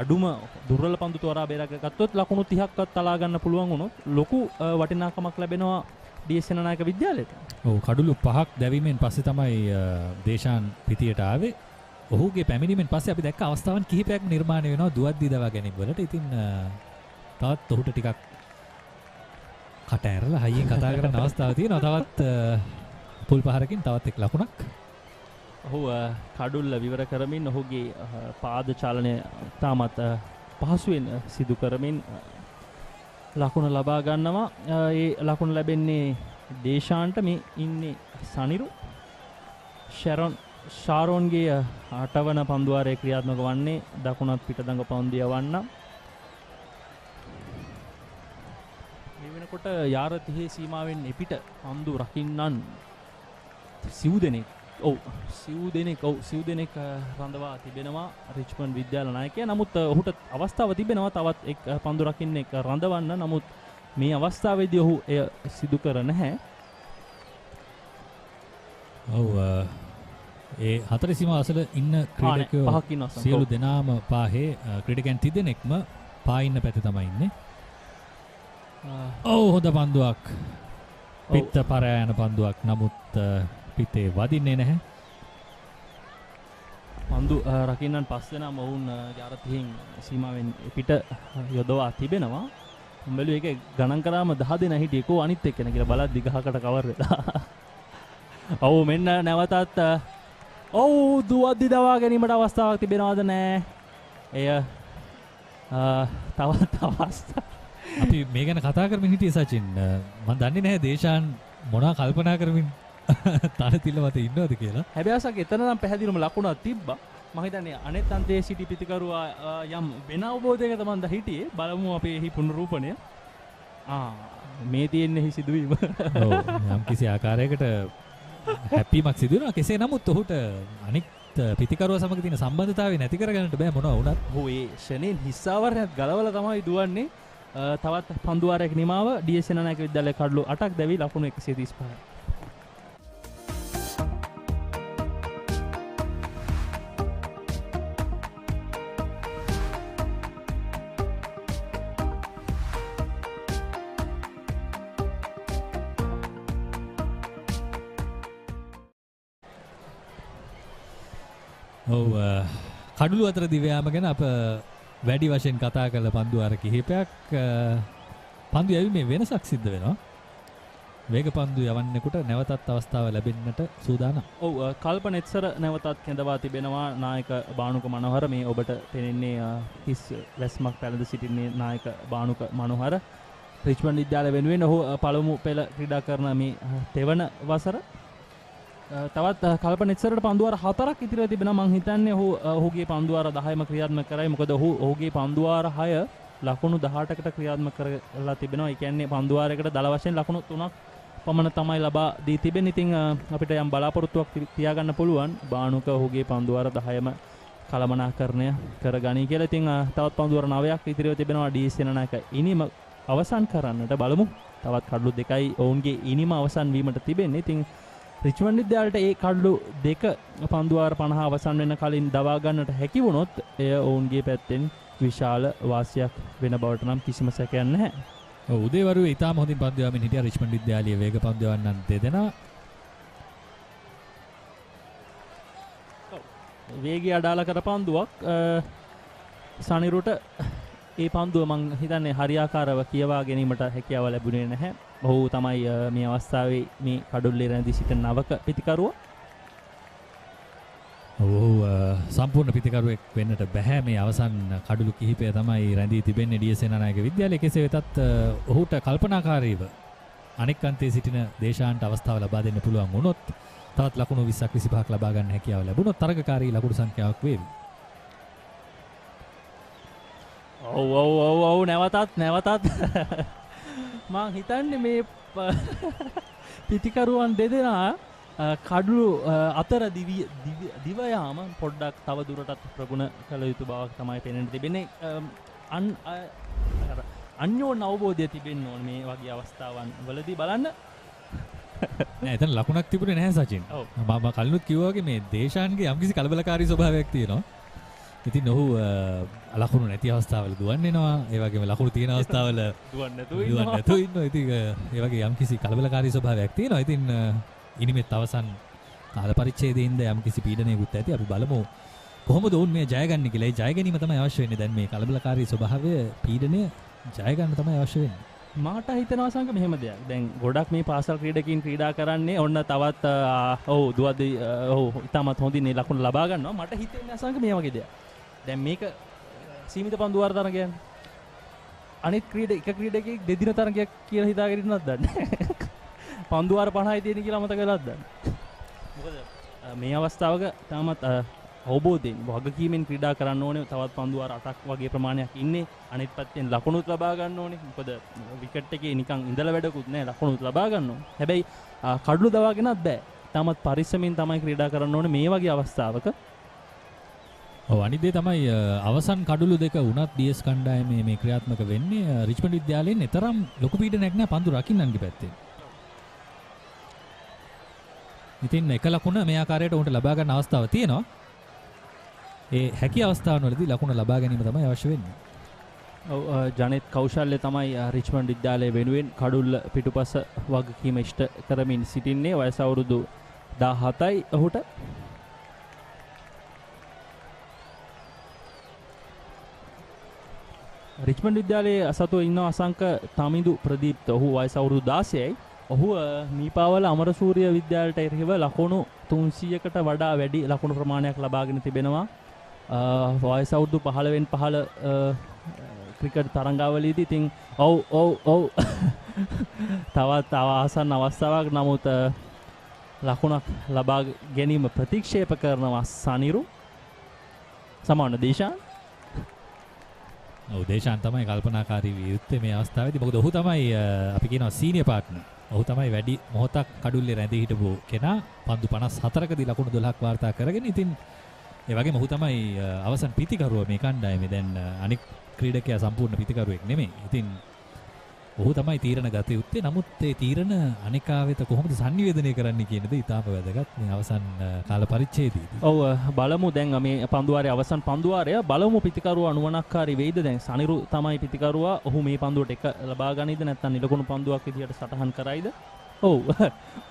අඩුම දුර්වල පන්දු තෝරා බේරගත්තොත් ලකුණු 30ක්වත් තලා ගන්න පුළුවන් වුණොත් ලොකු වටිනාකමක් ලැබෙනවා D.S Senanayake විද්‍යාලයට. ඔව් කඩලු 5ක් දැවීමෙන් පස්සේ තමයි දේශාන් පිටියට ආවේ. ඔහුගේ පැමිණීමෙන් පස්සේ අපි දැක්ක අවස්ථාවන් කිහිපයක් නිර්මාණය වෙනවා දුවද්දී දවා ගැනීම වලට. ඉතින් තවත් ඔහුට ටිකක් කට ඇරලා හයියෙන් කතා කරන අවස්ථාවක් තියෙනවා. තවත් පුල් පහරකින් තවත් එක් ලකුණක්. ඔහු කඩුල්ල විවර කරමින් ඔහුගේ පාද චලනය තාමත් පහසුවෙන් සිදු කරමින් ලකුණ ලබා ගන්නවා. ඒ ලකුණ ලැබෙන්නේ දේශාන්ට. මේ ඉන්නේ සනිරු. ශාරෝන්ගේ 8 වන පන්දුවාරයේ ක්‍රියාත්මක වන්නේ දකුණත් පිටදඟ පන්දු යවන්න. කොට යාර 30 සීමාවෙන් එපිට පන්දු රකින්නන් සිව් දෙනෙක් රඳවා තිබෙනවා රිච්මන්ඩ් විද්‍යාල නායකයා. නමුත් ඔහුට අවස්ථාව තිබෙනවා තවත් එක් පන්දු රකින්නෙක් රඳවන්න. නමුත් මේ අවස්ථාවේදී ඔහු එය සිදු කර නැහැ. ඔව් ඒ 4 සීමාව අසල ඉන්න ක්‍රීඩකයෝ සියලු දෙනාම පාහේ ක්‍රීඩකයන් 30 දෙනෙක්ම පා ඉන්න පැත්තේ තමයි ඉන්නේ. හොඳ පන්දුවක්. පිත්ත පරයා යන පන්දුවක්. නමුත් පිටේ වදින්නේ නැහැ. පන්දු රකින්නන් පස් දෙනා මොවුන් ජාරතිහින් සීමාවෙන් පිට යොදවා තිබෙනවා. උඹලු එක ගණන් කරාම 10 දෙනා හිටියේ අනිත් එක්කන කියලා බලද්දි ගහකට කවර් වෙලා. ඔව් මෙන්න නැවතත් ඔව් දුවද්දි දවා ගැනීමට අවස්ථාවක් තිබෙනවද නැහැ. එය තවත් අවස්ථා. අපි මේ ගැන කතා කරමින් හිටියේ සචින්. මම දන්නේ නැහැ දේශාන් මොනවා කල්පනා කරමින් තරතිල මත ඉන්නවද කියලා. හැබැයි අසක් එතන නම් පැහැදිලිවම ලකුණක් තිබ්බා. මම හිතන්නේ අනෙත් අන්තයේ සිටි පිටිකරුවා යම් වෙන අවබෝධයක තමයි ද හිටියේ. බලමු අපේ හි පුනරූපණය. මේ තියෙන්නේ හි සිදුවීම. ඔව් යම් කිසි ආකාරයකට හැප්පීමක් සිදු වෙනවා. කෙසේ නමුත් ඔහුට අනිත් පිටිකරුවා සමග තියෙන සම්බන්ධතාවය නැති කරගන්නට බෑ මොනවා වුණත්. ඔව් ඒ ෂණෙන් හිස්සාවරණයක් ගලවලා තමයි දුවන්නේ. තවත් පන්දුවාරයක නිමාව D.S Senanayake විද්‍යාලයේ කඩලු 8ක් දැවි ලකුණු 135. ඔව් කඩලු අතර දිවයාම ගැන අප වැඩි වශයෙන් කතා කළ පන්දු අර කිහිපයක් පන්දු යැවීමේ වෙනසක් සිද්ධ වෙනවා. වේග පන්දු යවන්නෙකුට නැවතත් අවස්ථාව ලැබෙන්නට සූදානම්. ඔව් කල්පනෙත්සර නැවතත් කැඳවා තිබෙනවා නායක බානුක මනෝහර. මේ ඔබට පෙනෙන්නේ හිස් වැස්මක් පැලඳ සිටින්නේ නායක බානුක මනෝහර. රිච්මන්ඩ් විද්‍යාලය වෙනුවෙන් ඔහු පළමු පෙළ ක්‍රීඩා කරන මේ තෙවන වසර. තවත් කල්පනෙත්සරට පන්දුවාර 4ක් ඉතිරිව තිබෙනවා. මං හිතන්නේ ඔහුගේ පන්දුවාර 10ම ක්‍රියාත්මක කරයි. මොකද ඔහුගේ පන්දුවාර 6 ලකුණු 18කට ක්‍රියාත්මක කරලා තිබෙනවා. ඒ කියන්නේ පන්දුවාරයකට දල වශයෙන් ලකුණු 3ක් පමණ තමයි ලබා දී තිබෙන්නේ. ඉතින් අපිට යම් බලාපොරොත්තුවක් තියාගන්න පුළුවන් බානුක ඔහුගේ පන්දුවාර 10ම කළමනාකරණය කරගනී කියලා. ඉතින් තවත් පන්දුවාර 9ක් ඉතිරිව තිබෙනවා. D.S Senanayake ඉනිම අවසන් කරන්නට බලමු. තවත් කඩලු දෙකයි ඔවුන්ගේ ඉනිම අවසන් වීමට තිබෙන්නේ. ඉතින් රිච්මන්ඩ් විද්‍යාලයට ඒ කඩලු දෙක පන්දුවාර 50 අවසන් වෙන කලින් දවා ගන්නට හැකි වුණොත් එය ඔවුන්ගේ පැත්තෙන් විශාල වාසියක් වෙන බවට නම් කිසිම සැකයක් නැහැ. ඔව් උදේවරුේ ඉතාම හොඳින් පන්දු යවමින් හිටියා රිච්මන්ඩ් විද්‍යාලයේ වේග පන්දු යවන්නන් දෙදෙනා. වේගය අඩාල කර පන්දුවක් සනිරුට ඒ පන්දුව මං හිතන්නේ හරියාකාරව කියවා ගැනීමට හැකියාව ලැබුණේ නැහැ. ඔහු තමයි මේ අවස්ථාවේ මේ කඩුල්ලේ රැඳී සිටින නවක පිටිකරුවා. ඔව් සම්පූර්ණ පිටිකරුවෙක් වෙන්නට බෑ. මේ අවසන් කඩුළු කිහිපය තමයි රැඳී තිබෙන්නේ D.S Senanayake විද්‍යාලයේ. කෙසේ වෙතත් ඔහුට කල්පනාකාරීව අනෙක් අන්තයේ සිටින දේශාන්ට අවස්ථාව ලබා දෙන්න පුළුවන් වුණොත් තවත් ලකුණු 20ක් 25ක් ලබා ගන්න හැකියාව ලැබුණොත් තරගකාරී ලකුණු සංඛ්‍යාවක් වේවි. ඔව් නැවතත් මං හිතන්නේ මේ පිටිකරුවන් දෙදෙනා කඩලු අතර දිව යාම පොඩ්ඩක් තව දුරටත් ප්‍රගුණ කළ යුතු බවක් තමයි පෙනෙන්න තිබෙන්නේ. අන්‍යෝන්‍ය අවබෝධය තිබෙන්න ඕන මේ වගේ අවස්ථාවන් වලදී බලන්න. නෑ එතන ලකුණක් තිබුණේ නැහැ සචින්. මම කලිනුත් කිව්වා වගේ මේ දේශාන්ගේ යම්කිසි කලබලකාරී ස්වභාවයක් තියෙනවා. ඉතින් ඔහු ලකුණු නැති අවස්ථාවල දුවන්නේ වෙනවා. ඒ වගේම ලකුණු තියෙන අවස්ථාවල දුවන්නේ නැතුව ඉන්නවා. ඉතින් ඒ වගේ යම්කිසි කලබලකාරී ස්වභාවයක් තියෙනවා. ඉතින් ඉනිමෙත් අවසන් කාල පරිච්ඡේදයේ ඉඳ යම්කිසි පීඩනයකුත් ඇති. අපි බලමු කොහොමද ඔවුන් මේ ජය ගන්න කියලා. ඒ ජය ගැනීම තමයි අවශ්‍ය වෙන්නේ. දැන් මේ කලබලකාරී ස්වභාවය පීඩනය ජය ගන්න තමයි අවශ්‍ය වෙන්නේ. මට හිතෙනවා සංක මෙහෙම දෙයක්. දැන් ගොඩක් මේ පාසල් ක්‍රීඩකින් ක්‍රීඩා කරන්නේ ඔන්න තවත් දුවද්දී ඉතාමත් හොඳින් මේ ලකුණු ලබා ගන්නවා. මට හිතෙන්නේ සංක මේ වගේ දෙයක්. දැන් මේක සීමිත පන්දුවාර තරගයක්. අනිත් එක ක්‍රීඩකෙක් දෙදින තරගයක් කියලා හිතාගෙන ඉන්නවද දන්නේ. පන්දුවාර 50යි තියෙන කියලා මතක වෙලාද දන්නේ. මොකද මේ අවස්ථාවක තාමත් අවබෝධයෙන් වගකීමෙන් ක්‍රීඩා කරන්න ඕනේ. තවත් පන්දුවාර 8ක් වගේ ප්‍රමාණයක් ඉන්නේ. අනිත් පැත්තෙන් ලකුණුත් ලබා ගන්න ඕනේ. මොකද විකට් එකේ නිකන් ඉඳලා වැඩකුත් නැහැ. ලකුණුත් ලබා ගන්න ඕනේ. හැබැයි කඩලු දවාගෙනත් බෑ. තාමත් පරිස්සමින් තමයි ක්‍රීඩා කරන්න ඕනේ මේ වගේ අවස්ථාවක. ඔව් අනිත් දේ තමයි අවසන් කඩුළු දෙක වුණත් DS කණ්ඩායමේ මේ ක්‍රියාත්මක වෙන්නේ රිච්මන්ඩ් විද්‍යාලයෙන් තරම් ලොකු පීඩනයක් නෑ පන්දු රකින්නන්ගේ පැත්තෙන්. ඉතින් එක ලකුණ මේ ආකාරයට උන්ට ලබා ගන්න අවස්ථාව තියෙනවා. ඒ හැකි අවස්ථාවවලදී ලකුණ ලබා ගැනීම තමයි අවශ්‍ය වෙන්නේ. ඔව් ජනෙත් කෞශල්‍ය තමයි රිච්මන්ඩ් විද්‍යාලය වෙනුවෙන් කඩුල්ල පිටුපස වගකීම ඉෂ්ට කරමින් සිටින්නේ. වයස අවුරුදු 17යි ඔහුට. රිච්මන්ඩ් විද්‍යාලයේ සතුව ඉන්න අසංක තමිඳු ප්‍රදීප්ත. ඔහු වයස අවුරුදු 16යි. ඔහු මීපාවල අමරසූරිය විද්‍යාලයට එරෙහිව ලකුණු 300කට වඩා වැඩි ලකුණු ප්‍රමාණයක් ලබාගෙන තිබෙනවා. වයස අවුරුදු 15න් 15 ක්‍රිකට් තරඟාවලියේදී ඉතින් ඔව් තවත් ආසන්න අවස්ථාවක්. නමුත් ලකුණක් ලබා ගැනීම ප්‍රතික්ෂේප කරනවා සනිරු. සමාන දේශාන්. ඔව් දේශාන් තමයි කල්පනාකාරී විය යුත්තේ මේ අවස්ථාවේදී. මොකද ඔහු තමයි අපි කියනවා සීනියර් පාර්ට්නර්. ඔහු තමයි වැඩි මොහොතක් කඩුල්ලේ රැඳී හිටපු කෙනා. පන්දු 54කදී ලකුණු 12ක් වාර්තා කරගෙන. ඉතින් ඒ වගේම ඔහු තමයි අවසන් පිතිකරුව මේ කණ්ඩායමේ. දැන් අනික් ක්‍රීඩකයා සම්පූර්ණ පිතිකරුවෙක් නෙමෙයි. ඉතින් ඔහු තමයි තීරණ ගත යුත්තේ. නමුත් ඒ තීරණ අනිකා වෙත කොහොමද සංනිවේදනය කරන්න කියන දේ ඉතාම වැදගත් මේ අවසන් කාල පරිච්ඡේදයේදී. ඔව් බලමු දැන් මේ පන්දුවාරයේ අවසන් පන්දුවාරය බලමු පිතිකරුවා අනුවණක්කාරී වෙයිද. දැන් සනිරු තමයි පිතිකරුවා. ඔහු මේ පන්දුවට එක ලබා ගනීද නැත්නම් නිලකුණු පන්දුවක් විදියට සටහන් කරයිද? ඔව්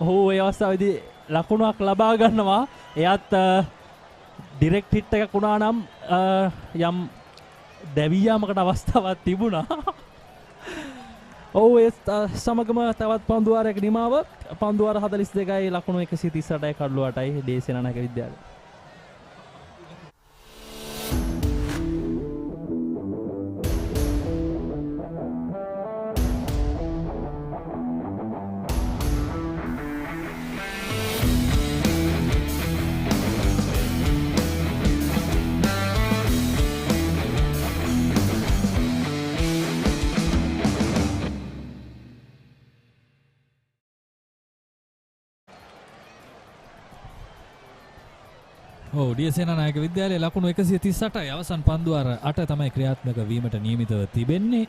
ඔහු ඒ අවස්ථාවේදී ලකුණක් ලබා ගන්නවා. එයත් ඩිරෙක්ට් හිට් එකක් වුණා නම් යම් දැවියාමකට අවස්ථාවක් තිබුණා. ඔව් ඒ සමගම තවත් පන්දුවාරයක නිමාව. පන්දුවාර 42යි ලකුණු 138යි කඩලු 8යි ඩී.එස් සේනානායක විද්‍යාලය. ඔව් ඩී.එස් සේනානායක විද්‍යාලයේ ලකුණු 138යි අවසන් පන්දුවාර 8 තමයි ක්‍රියාත්මක වීමට නියමිතව තිබෙන්නේ.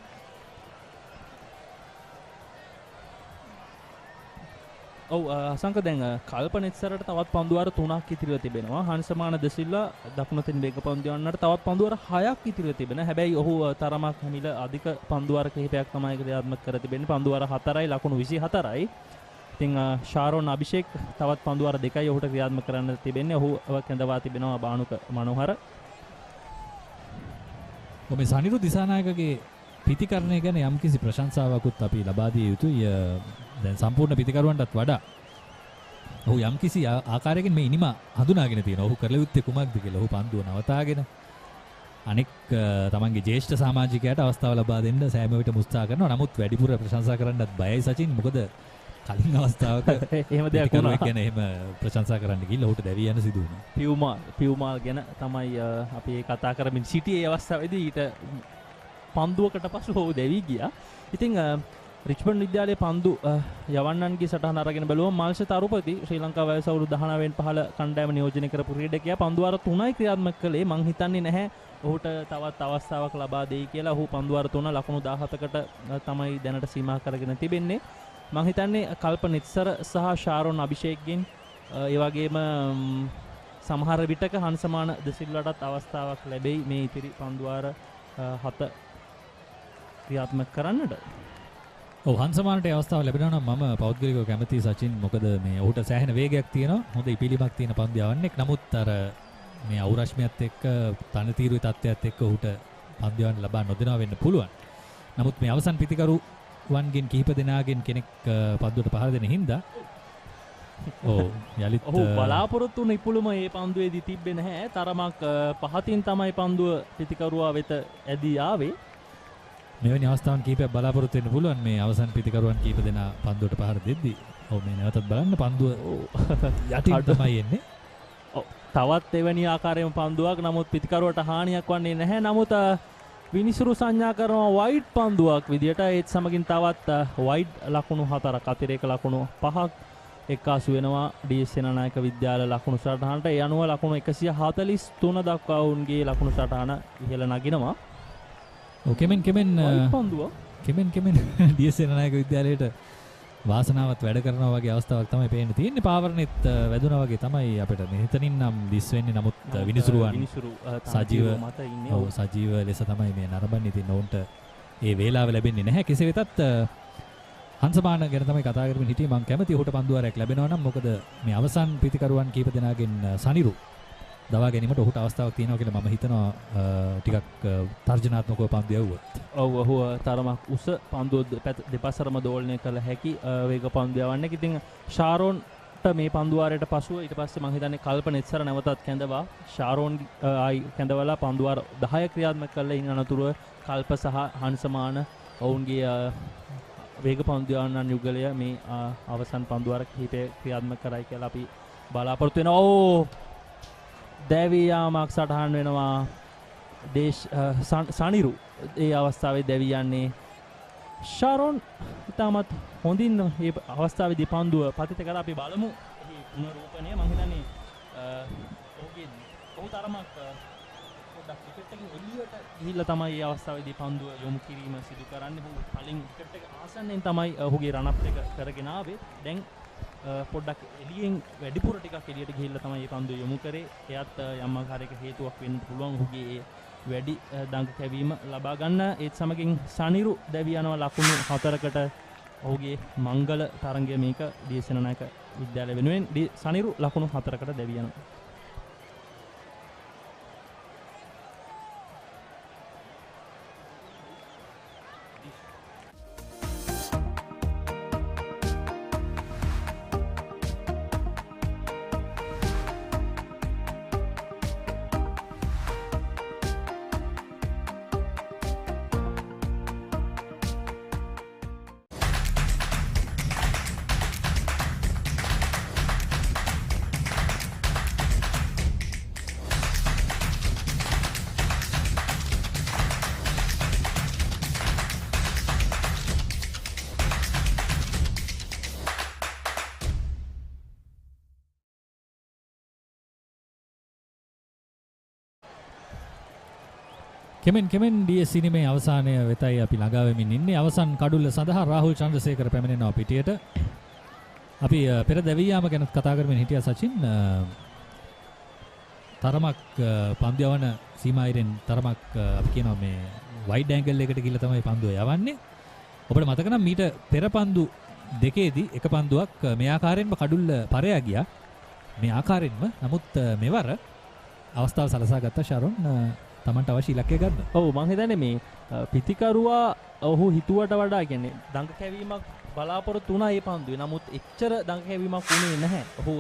ඔව් අසංක දැන් කල්පනෙත්සරට තවත් පන්දුවාර 3ක් ඉතිරිව තිබෙනවා. හංසමාන දසිල්ලා දකුණතින් වේග පන්දු යන්නට තවත් පන්දුවාර 6ක් ඉතිරිව තිබෙනවා. හැබැයි ඔහු තරමක් මිල අධික පන්දුවාර කිහිපයක් තමයි ක්‍රියාත්මක කර තිබෙන්නේ. පන්දුවාර 4යි ලකුණු 24යි. ඉතින් ශාරෝන් අභිෂේක් තවත් පන්දුවාර 2යි ඔහුට ක්‍රියාත්මක කරන්න තිබෙන්නේ. ඔහු කැඳවා තිබෙනවා බානුක මනෝහර. මේ සනිරු දිසානායකගේ පිතිකරණය ගැන යම්කිසි ප්‍රශංසාවකුත් අපි ලබා දිය යුතුයි. දැන් සම්පූර්ණ පිතිකරුවන්ටත් වඩා ඔහු යම්කිසි ආකාරයකින් මේ ඉනිම හඳුනාගෙන තියෙනවා. ඔහු කරලා යුත්තේ කුමක්ද කියලා. ඔහු පන්දුව නවතාගෙන අනෙක් තමන්ගේ ජ්‍යෙෂ්ඨ සමාජිකයාට අවස්ථාව ලබා දෙන්න සෑම විට උත්සාහ කරනවා. නමුත් වැඩිපුර ප්‍රශංසා කරන්නත් බයයි සචින්. මොකද කලින් අවස්ථාවක එහෙම දෙයක් වුණා. ගැන එහෙම ප්‍රශංසා කරන්න ගිහිල්ලා ඔහුට දැවී යන සිදු වුණා. පියුමාල් ගැන තමයි අපි කතා කරමින් සිටියේ අවස්ථාවේදී ඊට පන්දුවකට පසු ඔහු දැවී ගියා. ඉතින් රිච්මන්ඩ් විද්‍යාලයේ පන්දු යවන්නන්ගේ සටහන අරගෙන බලුවම මාල්ෂ තරුපති ශ්‍රී ලංකාව වයස අවුරුදු 19න් 15 කණ්ඩායම නියෝජනය කරපු ක්‍රීඩකයා පන්දුවාර 3යි ක්‍රියාත්මක කළේ. මං හිතන්නේ නැහැ ඔහුට තවත් අවස්ථාවක් ලබා දෙයි කියලා. ඔහු පන්දුවාර 3 ලකුණු 17කට තමයි දැනට සීමා කරගෙන තිබෙන්නේ. මං හිතන්නේ කල්පනෙත්සර සහ ශාරෝන් අභිෂේක්ගෙන් ඒ වගේම සමහර විටක හංසමාන දසිල්ලටත් අවස්ථාවක් ලැබෙයි මේ ඉතිරි පන්දුවාර 7 ක්‍රියාත්මක කරන්නට. ඔව් හංසමානට අවස්ථාව ලැබෙනවා නම් මම පෞද්ගලිකව කැමතියි සචින්. මොකද මේ ඔහුට සෑහෙන වේගයක් තියෙනවා. හොඳ ඉපිලිමක් තියෙන පන්දු යවන්නෙක්. නමුත් අර මේ අවුරශ්මියත් එක්ක තනතිරුවේ තත්ත්වයත් එක්ක ඔහුට පන්දු යවන්න ලබා නොදෙනවා වෙන්න පුළුවන්. නමුත් මේ අවසන් පිතිකරු වන්ගෙන් කිහිප දෙනාගෙන් කෙනෙක් පන්දුවට පහර දෙන හින්දා යලිත් ඔහු බලාපොරොත්තු වුණ ඉපුළුම මේ පන්දුවේදී තිබ්බේ නැහැ. තරමක් පහතින් තමයි පන්දුව පිතිකරුවා වෙත ඇදී ආවේ. මෙවැනි අවස්ථාවන් කිහිපයක් බලාපොරොත්තු වෙන්න පුළුවන් මේ අවසන් පිතිකරුවන් කිහිප දෙනා පන්දුවට පහර දෙද්දී. ඔව් මේ නැවතත් බලන්න පන්දුව යටින් තමයි එන්නේ. තවත් එවැනි ආකාරයේම පන්දුවක්. නමුත් පිතිකරුවට හානියක් වන්නේ නැහැ. නමුත් විනිසුරු සංඥා කරනවා වයිඩ් පන්දුවක් විදියට. ඒත් සමගින් තවත් වයිඩ් ලකුණු 4ක් අතිරේක ලකුණු 5ක් එක්කාසු වෙනවා ඩී.එස් සේනානායක විද්‍යාල ලකුණු සටහනට. ඒ අනුව ලකුණු 143 දක්වා වුන්ගේ ලකුණු සටහන ඉහළ නගිනවා. කෙමෙන් පන්දුව කෙමෙන් ඩී.එස් සේනානායක විද්‍යාලයට වාසනාවත් වැඩ කරනවා වගේ අවස්ථාවක් තමයි පේන්න තියෙන්නේ. පාවරනෙත් වැදුනා වගේ තමයි අපිට මෙතනින් නම් දිස් වෙන්නේ. නමුත් විනිසුරුවන් සජීව ලෙස තමයි මේ නරඹන්නේ. ඉතින් ඔවුන්ට ඒ වේලාව ලැබෙන්නේ නැහැ. කෙසේ වෙතත් හංසමාන ගැන තමයි කතා කරමින් හිටියේ. මම කැමති ඔහුට පන්දුවාරයක් ලැබෙනවා නම්. මොකද මේ අවසන් පිතිකරුවන් කීප දෙනාගෙන් සනිරු දවා ගැනීමට ඔහුට අවස්ථාවක් තියෙනවා කියලා මම හිතනවා. ටිකක් තර්ජනාත්මකව පන්දු යවුවොත්. ඔව් ඔහු තරමක් උස පන්දුව දෙපසරම දෝලනය කළ හැකි වේග පන්දු යවන්නේ. ඉතින් ශාරෝන්ට මේ පන්දුවාරයට පසුව ඊට පස්සේ මම හිතන්නේ කල්පන ඉස්සර නැවතත් කැඳවා ශාරෝන් ආයි කැඳවලා පන්දුවාර 10 ක්‍රියාත්මක කළා. ඉන් අනතුරුව කල්ප සහ හංසමාන ඔවුන්ගේ වේග පන්දු යවන්නන් යුගලය මේ අවසන් පන්දුවාර කිහිපය ක්‍රියාත්මක කරයි කියලා අපි බලාපොරොත්තු වෙනවා. ඕ දැවී යාමක් සටහන් වෙනවා. සනිරු ඒ අවස්ථාවේ දැවී යන්නේ. ශාරෝන් ඉතාමත් හොඳින් මේ අවස්ථාවේදී පන්දුව පතිත කරලා අපි බලමු. එහි පුනරූපණය මම හිතන්නේ ඔහු තරමක් පොඩ්ඩක් ක්‍රිකට් එකෙන් එළියට ගිහිල්ලා තමයි මේ අවස්ථාවේදී පන්දුව යොමු කිරීම සිදු කරන්නේ. ඔහු කලින් ක්‍රිකට් එක ආසන්නෙන් තමයි ඔහුගේ රන් අප් එක කරගෙන ආවේ. දැන් පොඩ්ඩක් එළියෙන් වැඩිපුර ටිකක් එළියට ගිහිල්ලා තමයි මේ පන්දුව යොමු කරේ. එයත් යම් ආකාරයක හේතුවක් වෙන්න පුළුවන් ඔහුගේ වැඩි දඟ කැවීම ලබා ගන්න. ඒත් සමගින් සනිරු දැවී යනවා ලකුණු 4කට. ඔහුගේ මංගල තරඟය මේක डी.एस सेनानायक විද්‍යාලය වෙනුවෙන් සනිරු ලකුණු 4කට දැවී යනවා. කෙමෙන් ඩීඑස් සිනමේ අවසානය වෙතයි අපි ළඟා වෙමින් ඉන්නේ. අවසන් කඩුල්ල සඳහා රාහුල් චන්ද්‍රසේකර පැමිණෙනවා පිටියට. අපි පෙර දැවී යාම ගැන කතා කරමින් හිටියා සචින්. තරමක් පන්දු යවන සීමායිරෙන් තරමක් අපි කියනවා මේ වයිඩ් ඇන්ගල් එකකට ගිහිල්ලා තමයි පන්දුව යවන්නේ. ඔබට මතක නම් මීට පෙර පන්දු දෙකේදී එක පන්දුවක් මේ ආකාරයෙන්ම කඩුල්ල පරයා ගියා. මේ ආකාරයෙන්ම. නමුත් මෙවර අවස්ථාව සලසා ගත්ත ශාරෝන් තමන්ට අවශ්‍ය ඉලක්කය ගන්න. ඔව් මම හිතන්නේ මේ පිතිකරුවා ඔහු හිතුවට වඩා කියන්නේ දඟ කැවීමක් බලාපොරොත්තු වුණා මේ පන්දුවේ. නමුත් එච්චර දඟ කැවීමක් වුණේ නැහැ. ඔහු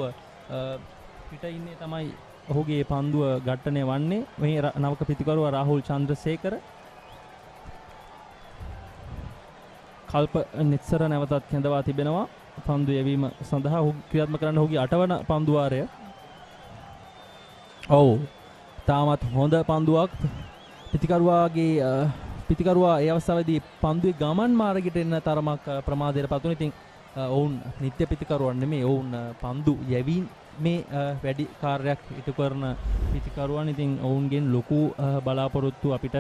පිට ඉන්නේ තමයි ඔහුගේ පන්දුව ඝට්ටනය වන්නේ. මේ නවක පිතිකරුවා රාහුල් චන්ද්‍රසේකර කල්ප නිස්සර නැවතත් කැඳවා තිබෙනවා පන්දු යැවීම සඳහා. ඔහු ක්‍රියාත්මක කරන්න ඔහුගේ 8 වන පන්දුවාරය. ඔව් තාමත් හොඳ පන්දුවක්. පිතිකරුවා ඒ අවස්ථාවේදී පන්දුවේ ගමන් මාර්ගයට එන්න තරමක් ප්‍රමාදයට පත් වුණා. ඉතින් ඔවුන් නිත්‍ය පිතිකරුවන් නෙමෙයි. ඔවුන් පන්දු යැවීමේ වැඩි කාර්යයක් ඉටු කරන පිතිකරුවන්. ඉතින් ඔවුන්ගෙන් ලොකු බලාපොරොත්තු අපිට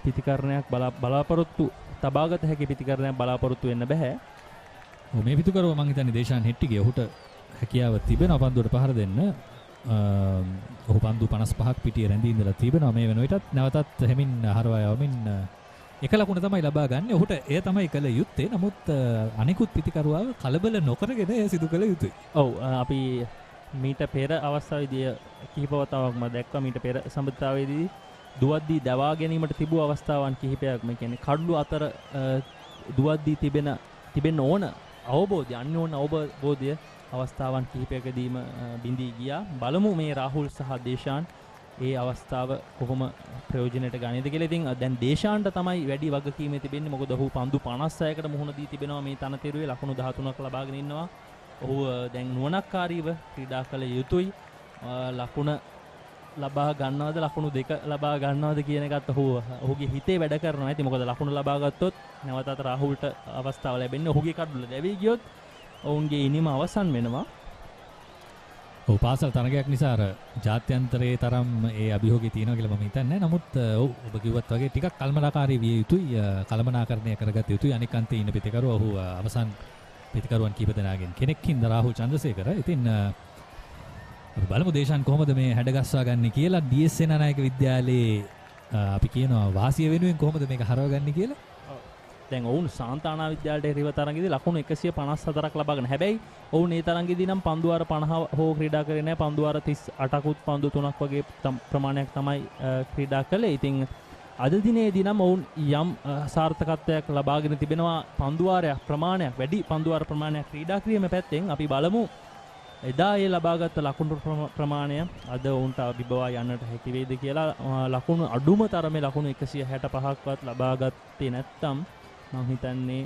පිතිකරණයක් බලාපොරොත්තු තබාගත හැකි පිතිකරණයක් බලාපොරොත්තු වෙන්න බෑ. මේ පිතිකරුවා මං හිතන්නේ දේශාන් හෙට්ටිගේ ඔහුට හැකියාව තිබෙනවා පන්දුවට පහර දෙන්න. ඔහු පන්දු 55ක් පිටියේ රැඳී ඉඳලා තිබෙනවා. මේ වෙන විටත් නැවතත් හැමින් හරවා යවමින් එක ලකුණ තමයි ලබා ගන්න. ඔහුට එය තමයි කළ යුත්තේ. නමුත් අනිකුත් පිතිකරුවාව කලබල නොකරගෙන එය සිදු කළ යුතුයි. ඔව් අපි මීට පෙර අවස්ථාවේදී කිහිප වතාවක්ම දැක්කා. මීට පෙර සම්බන්ධතාවයේදී දුවද්දී දවා ගැනීමට තිබූ අවස්ථාවන් කිහිපයක්. මේ කියන්නේ කඩළු අතර දුවද්දී තිබෙන්න ඕන අවබෝධය, අන්‍යෝන්‍ය අවබෝධය අවස්ථාවන් කිහිපයකදීම බිඳී ගියා. බලමු මේ රාහුල් සහ දේශාන් ඒ අවස්ථාව කොහොම ප්‍රයෝජනයට ගන්නේද කියලා. ඉතින් දැන් දේශාන්ට තමයි වැඩි වගකීම තිබෙන්නේ. මොකද ඔහු පන්දු 56කට මුහුණ දී තිබෙනවා මේ තනතිරුවේ. ලකුණු 13ක් ලබාගෙන ඉන්නවා. ඔහු දැන් නුවණක්කාරීව ක්‍රීඩා කළ යුතුයි. ලකුණ ලබා ගන්නවද ලකුණු 2 ලබා ගන්නවද කියන එකත් ඔහුගේ හිතේ වැඩ කරනවා. ඇති මොකද ලකුණු ලබා ගත්තොත් නැවතත් රාහුල්ට අවස්ථාව ලැබෙන්නේ. ඔහුගේ කඩුල දැවී ගියොත් ඔවුන්ගේ ඉනිම අවසන් වෙනවා. ඔව් පාසල් තරගයක් නිසා අර ජාත්‍යන්තරයේ තරම් ඒ අභියෝගය තියෙනවා කියලා මම හිතන්නේ. නමුත් ඔබ කිව්වත් වගේ ටිකක් කල්මනාකාරී විය යුතුයි. කළමනාකරණය කරගත යුතුයි. අනික් අන්තයේ ඉන්න පිටිකරුවා ඔහු අවසන් පිටිකරුවන් කීප දෙනාගෙන් කෙනෙක්ින් රාහුල් චන්ද්‍රසේකර. ඉතින් අපි බලමු දේශාන් කොහොමද මේ හැඩගස්වා ගන්න කියලා. D.S සේනානායක විද්‍යාලයේ අපි කියනවා වාසිය වෙනුවෙන් කොහොමද මේක හරවගන්නේ කියලා. දැන් ඔවුන් සාන්තානා විද්‍යාලයට එරෙහිව තරඟයේදී ලකුණු 154ක් ලබාගෙන හැබැයි ඔවුන් ඒ තරඟයේදී නම් පන්දු වාර 50 හෝ ක්‍රීඩා කරේ නැහැ. පන්දු වාර 38කුත් පන්දු 3ක් වගේ ප්‍රමාණයක් තමයි ක්‍රීඩා කළේ. ඉතින් අද දිනේදී නම් ඔවුන් යම් සාර්ථකත්වයක් ලබාගෙන තිබෙනවා. පන්දු වාරයක් ප්‍රමාණයක් වැඩි පන්දු වාර ප්‍රමාණයක් ක්‍රීඩා කිරීමේ පැත්තෙන් අපි බලමු එදා ඒ ලබාගත් ලකුණු ප්‍රමාණය අද ඔවුන්ට අභිබවා යන්නට හැකි වේද කියලා. ලකුණු අඩුම තරමේ ලකුණු 165ක්වත් ලබාගත්තේ නැත්නම් මම හිතන්නේ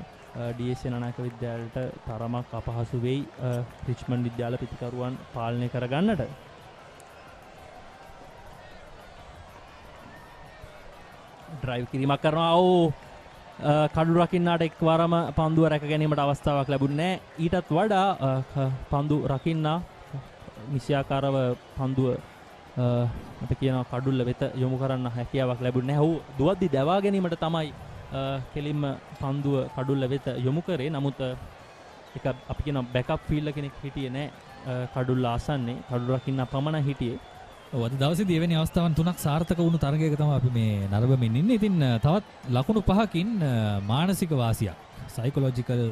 DS සේනානායක විද්‍යාලයට තරමක් අපහසු වෙයි රිච්මන්ඩ් විද්‍යාල පිටිකරුවන් පාලනය කරගන්නට. ඩ්‍රයිව් කිරීමක් කරනවා. කඩු රකින්නාට එක්වරම පන්දුව රැක ගැනීමට අවස්ථාවක් ලැබුණේ නැහැ. ඊටත් වඩා පන්දු රකින්නා නිශ්‍යාකාරව පන්දුව අපිට කියනවා කඩුල්ල වෙත යොමු කරන්න හැකියාවක් ලැබුණේ නැහැ. ඔහු දුවද්දි දවා ගැනීමට තමයි කෙලින්ම පන්දුව කඩුල්ල වෙත යොමු කරේ. නමුත් එක අපි කියන බෑකප් ෆීල්ඩර් කෙනෙක් හිටියේ නැහැ කඩුල්ල ආසන්නේ. කඩු රකින්නා පමණ හිටියේ. අද දවසේදී එවැනි අවස්ථාවන් 3ක් සාර්ථක වුණු තරගයක තමයි අපි මේ නරඹමින් ඉන්නේ. ඉතින් තවත් ලකුණු 5කින් මානසික වාසියක් සයිකොලොජිකල්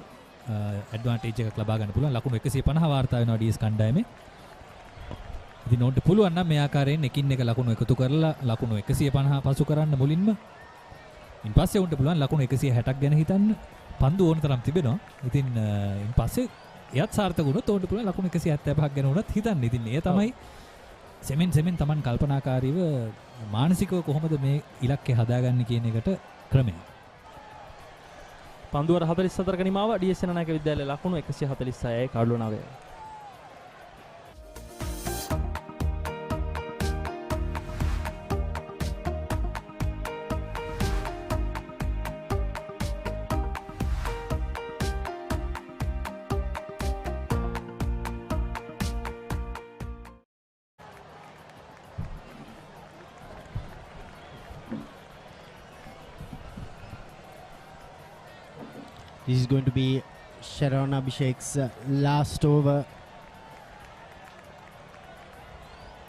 ඇඩ්වාන්ටේජ් එකක් ලබා ගන්න පුළුවන්. ලකුණු 150 වාර්තා වෙනවා DS කණ්ඩායමේ. ඉතින් ඕන්ට පුළුවන් නම් මේ ආකාරයෙන් එකින් එක ලකුණු එකතු කරලා ලකුණු 150 පසු කරන්න මුලින්ම. ඉන් පස්සේ උන්ට පුළුවන් ලකුණු 160ක් ගැන හිතන්න. පන්දු ඕන තරම් තිබෙනවා. ඉතින් ඉන් පස්සේ එයත් සාර්ථක වුණොත් උන්ට පුළුවන් ලකුණු 175ක් ගැන උනත් හිතන්න. ඉතින් ඒ තමයි සෙමෙන් තමන් කල්පනාකාරීව මානසිකව කොහොමද මේ ඉලක්කය හදාගන්නේ කියන එකට ක්‍රමය. පන්දුවර 44ක නිමාව DS සේනානායක විද්‍යාලයේ ලකුණු 146යි කාඩුව 9. This is going to be Sharon Abhishek's last over.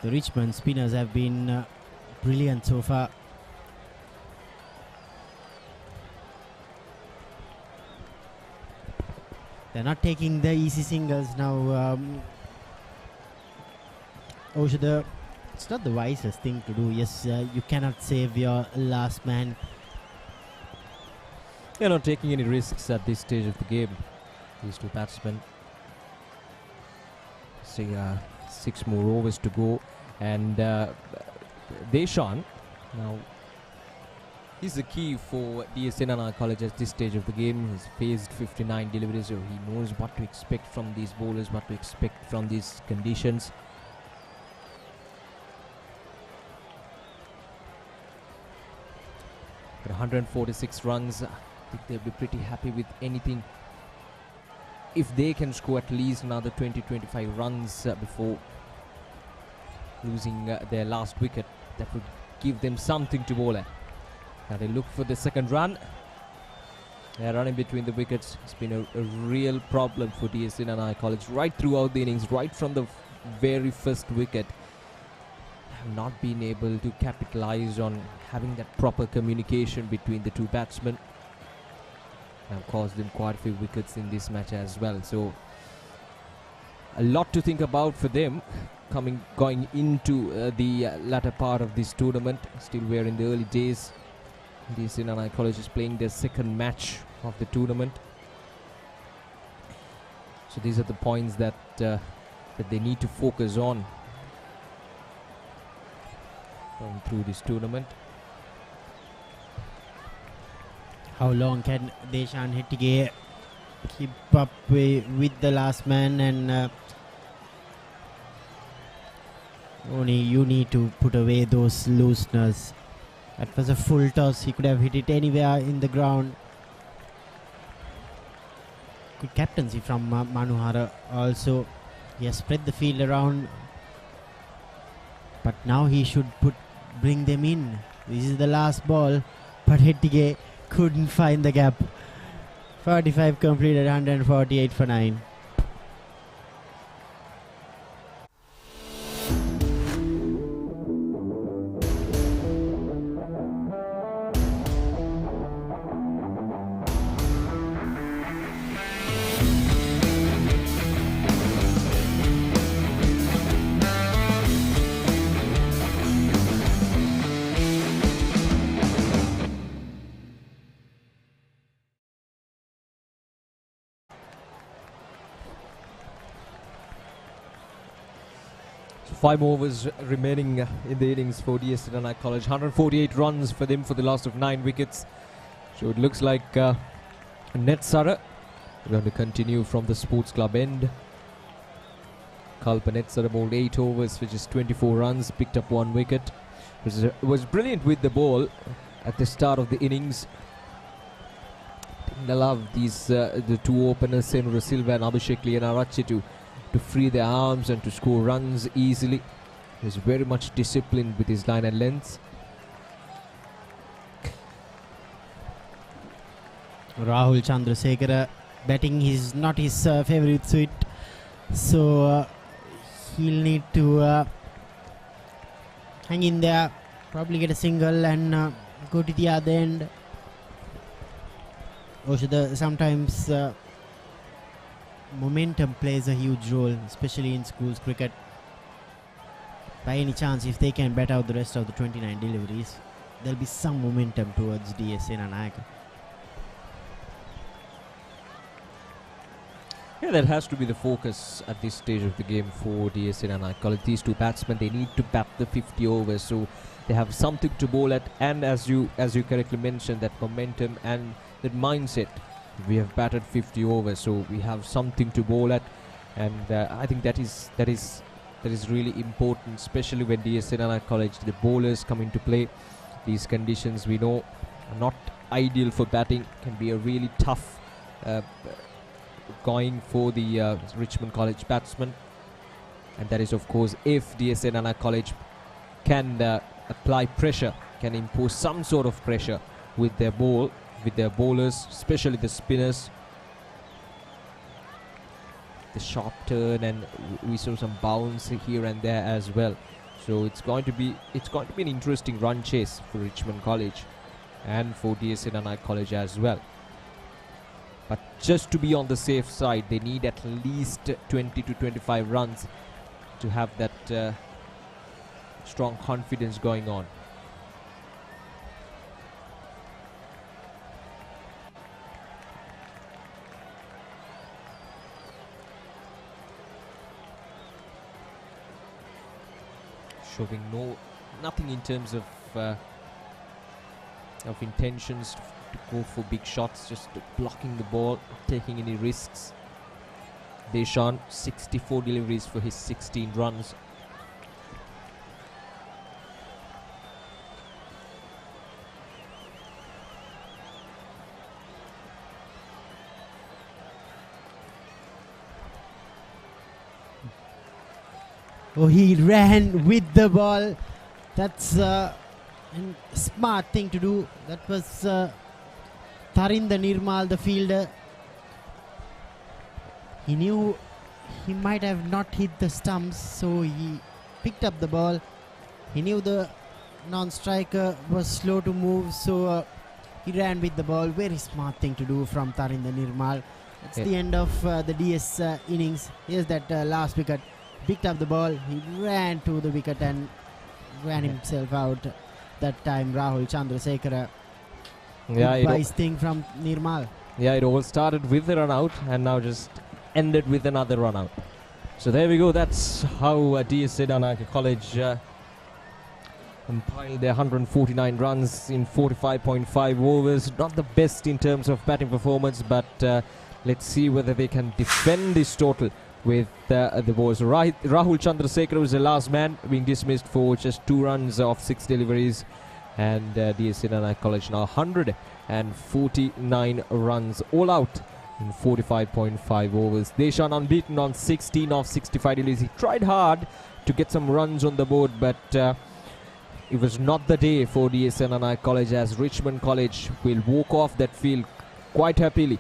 The Richmond spinners have been brilliant so far. They're not taking the easy singles now. Oshada, it's not the wisest thing to do. Yes, you cannot save your last man. They're not taking any risks at this stage of the game. These two batsmen. See, 6 more overs to go, and Deshan now. He's the key for D.S Senanayake College at this stage of the game. He's faced 59 deliveries, so he knows what to expect from these bowlers, what to expect from these conditions. But 146 runs. I think they'll be pretty happy with anything. If they can score at least another 20-25 runs before losing their last wicket, that would give them something to bowl at. Now they look for the second run. They're running between the wickets. It's been a real problem for D.S Senanayake College right throughout the innings, right from the very first wicket. Have not been able to capitalize on having that proper communication between the two batsmen. Have caused them quite a few wickets in this match as well. So a lot to think about for them going into the latter part of this tournament. Still we're in the early days. D.S Senanayake College is playing their second match of the tournament. So these are the points that they need to focus on going through this tournament. How long can Deshan Hettige keep up with the last man? And only you need to put away those looseners. That was a full toss. He could have hit it anywhere in the ground. Good captaincy from Manuhara also. He has spread the field around. But now he should bring them in. This is the last ball. But Hettige couldn't find the gap. 45 completed, 148 for 9. 5 overs remaining in the innings for D.S Senanayake College. 148 runs for them for the loss of 9 wickets. So it looks like Netsara going to continue from the sports club end. Kalpa Netsara bowled 8 overs, which is 24 runs, picked up 1 wicket. Was brilliant with the ball at the start of the innings. Didn't allow these the 2 openers, Senura Silva and Abhishek Liyanarachi, to free their arms and to score runs easily. He was very much disciplined with his line and lengths. Rahul Chandrasekhara batting is not his favourite suit, so he'll need to hang in there, probably get a single and go to the other end. Also, sometimes momentum plays a huge role, especially in schools cricket. By any chance, if they can bat out the rest of the 29 deliveries, there'll be some momentum towards D.S Senanayake. Yeah, that has to be the focus at this stage of the game for D.S Senanayake College. These 2 batsmen, they need to bat the 50 overs, so they have something to bowl at. And as you correctly mentioned, that momentum and that mindset. We have batted 50 overs, so we have something to bowl at, and I think that is really important, especially when D.S Senanayake College, the bowlers come into play. These conditions we know are not ideal for batting, can be a really tough going for the Richmond College batsmen, and that is of course if D.S Senanayake College can apply pressure, can impose some sort of pressure with their bowlers, especially the spinners. The sharp turn, and we saw some bounce here and there as well. So it's going to be an interesting run chase for Richmond College and for D.S Senanayake College as well. But just to be on the safe side, they need at least 20 to 25 runs to have that strong confidence going on. Showing nothing in terms of intentions to go for big shots, just blocking the ball, taking any risks. Deshan, 64 deliveries for his 16 runs. Oh, he ran with the ball. That's a smart thing to do. That was Tharinda Nirmal, the fielder. He knew he might have not hit the stumps, so he picked up the ball. He knew the non-striker was slow to move, so he ran with the ball. Very smart thing to do from Tharinda Nirmal. That's the end of the DS innings. Here's that last wicket. Picked up the ball, he ran to the wicket and ran himself out. That time Rahul Chandrasekhara. Yeah, wise thing from Nirmal. Yeah, it all started with a run out and now just ended with another run out. So there we go. That's how D.S Senanayake College compiled their 149 runs in 45.5 overs. Not the best in terms of batting performance, but let's see whether they can defend this total with the balls. Rahul Chandrasekhara was the last man, being dismissed for just 2 runs off 6 deliveries, and D.S Senanayake College now 149 runs all out in 45.5 overs. Deshan unbeaten on 16 off 65 deliveries. He tried hard to get some runs on the board, but it was not the day for D.S Senanayake College, as Richmond College will walk off that field quite happily.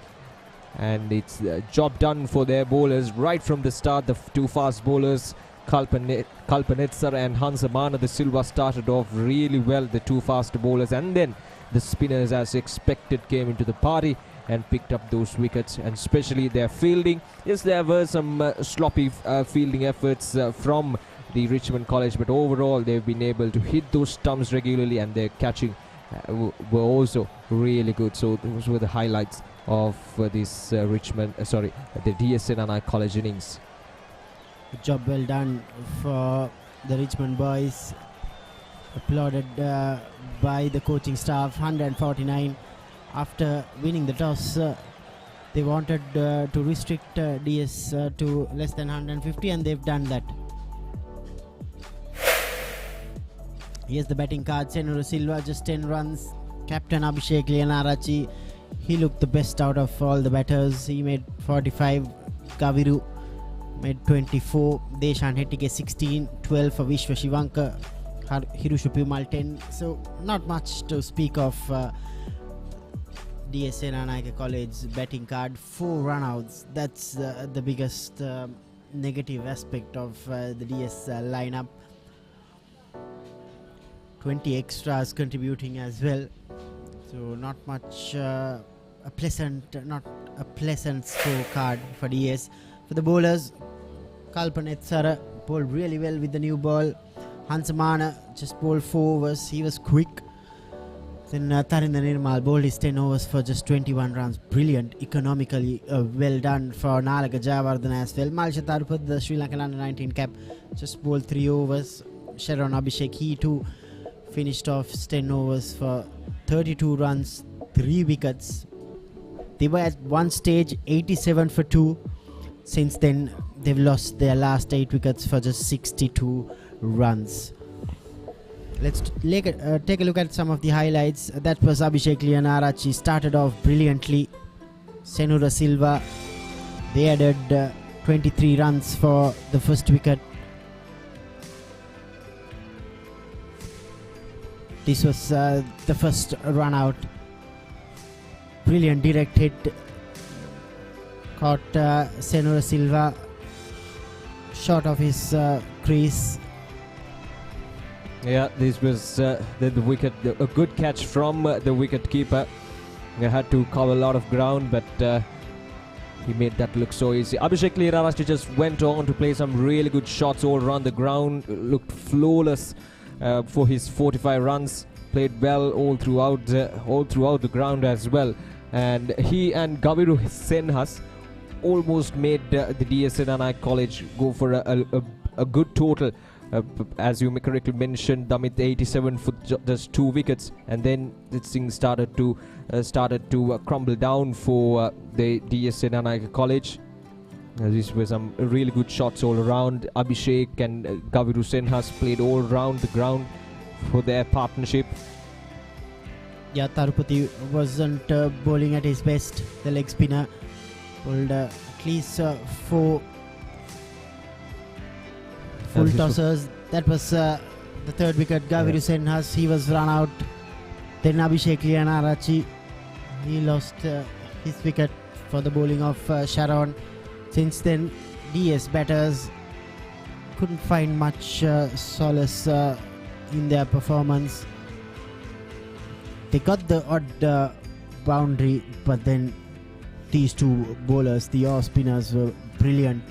And it's job done for their bowlers right from the start. The 2 fast bowlers, Kalpa Netsara and Hansamana de Silva, started off really well, the 2 fast bowlers, and then the spinners, as expected, came into the party and picked up those wickets, and especially their fielding. Yes, there were some sloppy fielding efforts from the Richmond College, but overall they've been able to hit those stumps regularly, and their catching were also really good. So those were the highlights of the D.S Senanayake College innings. Good job well done for the Richmond boys, applauded by the coaching staff. 149 after winning the toss. They wanted to restrict DS to less than 150, and they've done that. Here's the betting card. Senura Silva, just 10 runs. Captain Abhishek Lianarachi, he looked the best out of all the batters. He made 45. Gaviru made 24. Deshan Hetike 16. 12 for Vishwa Shivanka. Hirushu Pimal 10. So not much to speak of. D.S Senanayake College betting card. 4 runouts. That's the biggest negative aspect of the DS lineup. 20 extras contributing as well. So not much not a pleasant scorecard for DS. For the bowlers, Kalpan Etsara bowled really well with the new ball. Hansamana just bowled 4 overs. He was quick. Then Tarinda Nirmal bowled his 10 overs for just 21 runs. Brilliant, economically well done for Nalaka Jayawardene as well. Malsha Tarupad, the Sri Lankan under-19 cap, just bowled 3 overs. Sharon Abhishek, he too finished off 10 overs for 32 runs, 3 wickets. They were at one stage 87 for 2. Since then, they've lost their last 8 wickets for just 62 runs. Let's take a look at some of the highlights. That was Abhishek Lianarachi, started off brilliantly. Senura Silva, they added 23 runs for the first wicket. This was the first run out. Brilliant direct hit. Caught Senura Silva short of his crease. Yeah, this was the wicket, a good catch from the wicket keeper. He had to cover a lot of ground, but he made that look so easy. Abhishek Lianarachi just went on to play some really good shots all around the ground. Looked flawless for his 45 runs. Played well all throughout the ground as well. And he and Gaviru Senhas almost made the D.S Senanayake College go for a good total. As you correctly mentioned, Damit 87 for just 2 wickets, and then this thing started to crumble down for the D.S Senanayake College. These were some really good shots all around. Abhishek and Gaviru Senhas played all around the ground for their partnership. Yeah, Tarupati wasn't bowling at his best. The leg spinner bowled at least 4 full tossers. That was the 3rd wicket. Gaviru Senhas, he was run out. Then Abhishek Lianarachi, he lost his wicket for the bowling of Sharon. Since then, DS batters couldn't find much solace in their performance. They got the odd boundary, but then these 2 bowlers, the off spinners, were brilliant.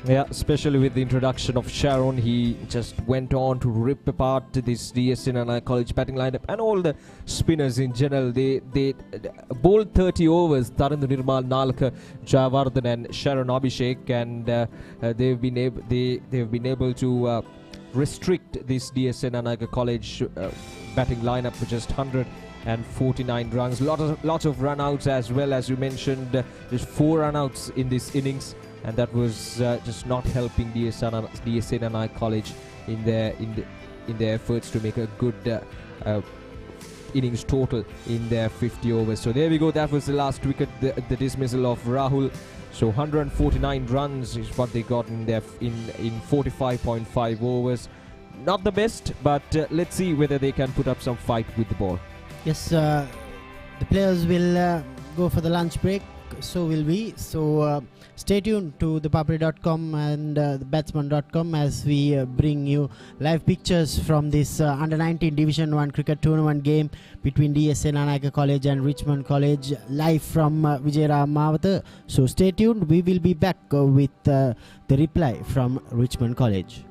Yeah, especially with the introduction of Sharon, he just went on to rip apart this D.S Senanayake College batting lineup and all the spinners in general. They bowled 30 overs. Tarindu Nirmal, Nalaka Jayawardene and Sharon Abhishek, and they've been able to restrict this D.S Senanayake College batting lineup for just 149 runs. Lots of run-outs as well, as you mentioned. There's 4 run-outs in this innings, and that was just not helping D.S Senanayake College in their efforts to make a good innings total in their 50 overs. So there we go. That was the last wicket, the dismissal of Rahul. So 149 runs is what they got in 45.5 overs. Not the best, but let's see whether they can put up some fight with the ball. Yes, the players will go for the lunch break. So will we. So stay tuned to the Papare.com and thebatsman.com as we bring you live pictures from this under-19 Division 1 cricket tournament game between D.S Senanayake College and Richmond College, live from Vijayarammawatha. So stay tuned. We will be back with the reply from Richmond College.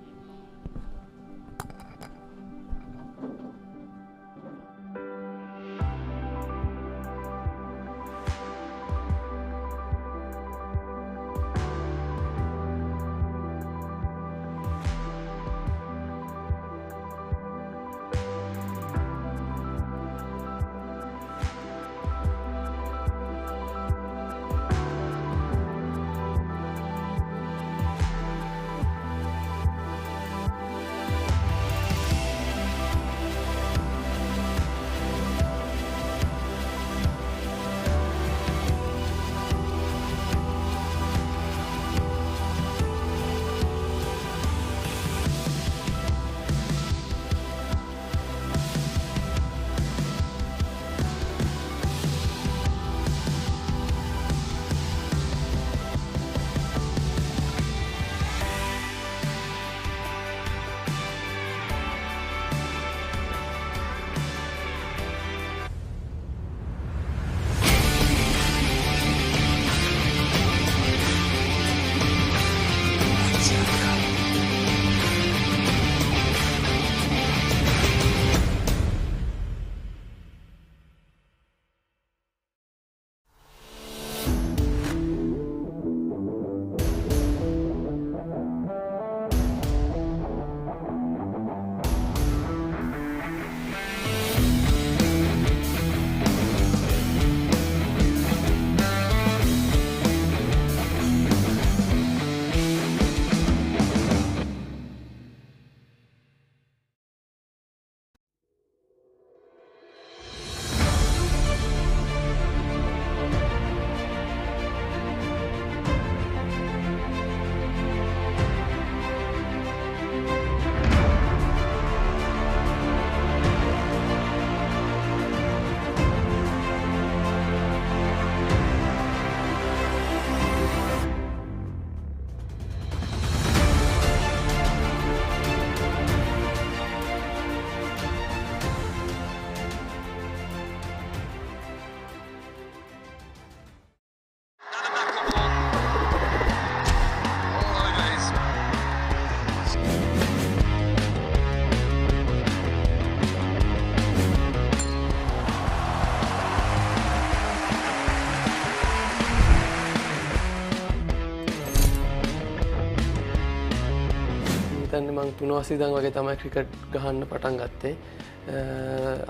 හිතන්නේ මං 3 වසර ඉඳන් වගේ තමයි cricket ගහන්න පටන් ගත්තේ.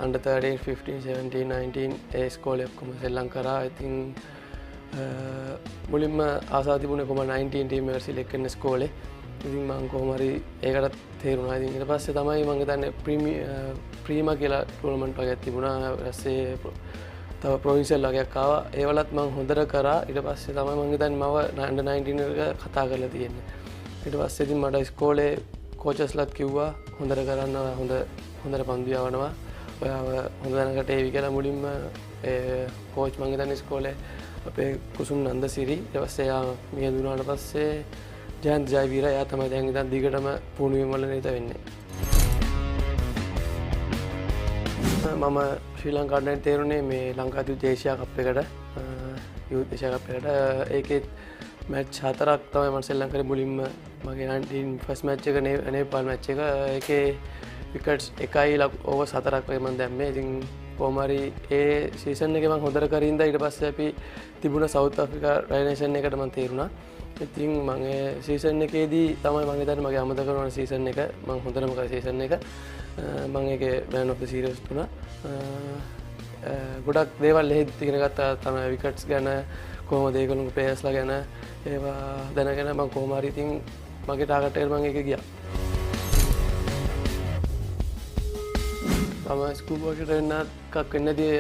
under 13, 15, 17, 19 ඒ ඉස්කෝලේ ඔක්කොම සෙල්ලම් කරා. ඉතින් මුලින්ම ආසාව තිබුණේ කොහොම 19 ටීම් එකට සිලෙක්ට් වෙන්න ඉස්කෝලේ. ඉතින් මං කොහොම හරි ඒකට තේරුණා. ඉතින් ඊට පස්සේ තමයි මං හිතන්නේ ප්‍රීමා කියලා ටූර්නමන්ට් වගේක් තිබුණා. ඊපස්සේ තව ප්‍රොවින්ෂල් වගේක් ආවා. ඒවලත් මං හොඳට කරා. ඊට පස්සේ තමයි මං හිතන්නේ මම under 19 එක කතා කරලා තියෙන්නේ. ඊට පස්සේ ඉතින් මට ඉස්කෝලේ කෝචස්ලාත් කිව්වා හොඳට කරන්න හොඳට පන්දු යවනවා. ඔයාව හොඳ දැනකට ඒවි කියලා මුලින්ම කෝච් මං හිතන්නේ ඉස්කෝලේ අපේ කුසුම් නන්දසිරි. ඊට පස්සේ එයා මිය දුනාට පස්සේ ජයන්ත ජයවීර එයා තමයි දැන් ඉතින් දිගටම පුහුණුවීම් වල නිරත වෙන්නේ. මම ශ්‍රී ලංකාවට තේරුනේ මේ ලංකාදීප ඒෂියා කප් එකට යූත් ඒෂියා කප් එකට ඒකේ මැච් 4ක් තමයි මම සෙල්ලම් කරේ. මුලින්ම මගේ 19 ෆස්ට් මැච් එක නේපාල් මැච් එක ඒකේ විකට්ස් 1යි ඕවර් 4ක් වගේ මම දැම්මේ. ඉතින් කොහොම හරි ඒ සීසන් එකේ මම හොඳට කරින්දා ඊට පස්සේ අපි තිබුණ සවුත් අප්‍රිකා රයිනේෂන් එකට මම තේරුණා. ඉතින් මම ඒ සීසන් එකේදී තමයි මම හිතන්නේ මගේ අමතක කරන සීසන් එක මම හොඳටම කරේ සීසන් එක. මම ඒකේ මෑන් ඔෆ් ද සීරීස් තුනා. ගොඩක් දේවල් එහෙත් ඉගෙන ගත්තා තමයි විකට්ස් ගැන කොහොමද ඒගොල්ලෝ ප්ලේයර්ස්ලා ගැන ඒවා දැනගෙන මම කොහොම හරි ඉතින් මගේ ටාගට් එකට මම ඒක ගියා. මම ස්කූල් වලට එන්න එකක් වෙන්නදී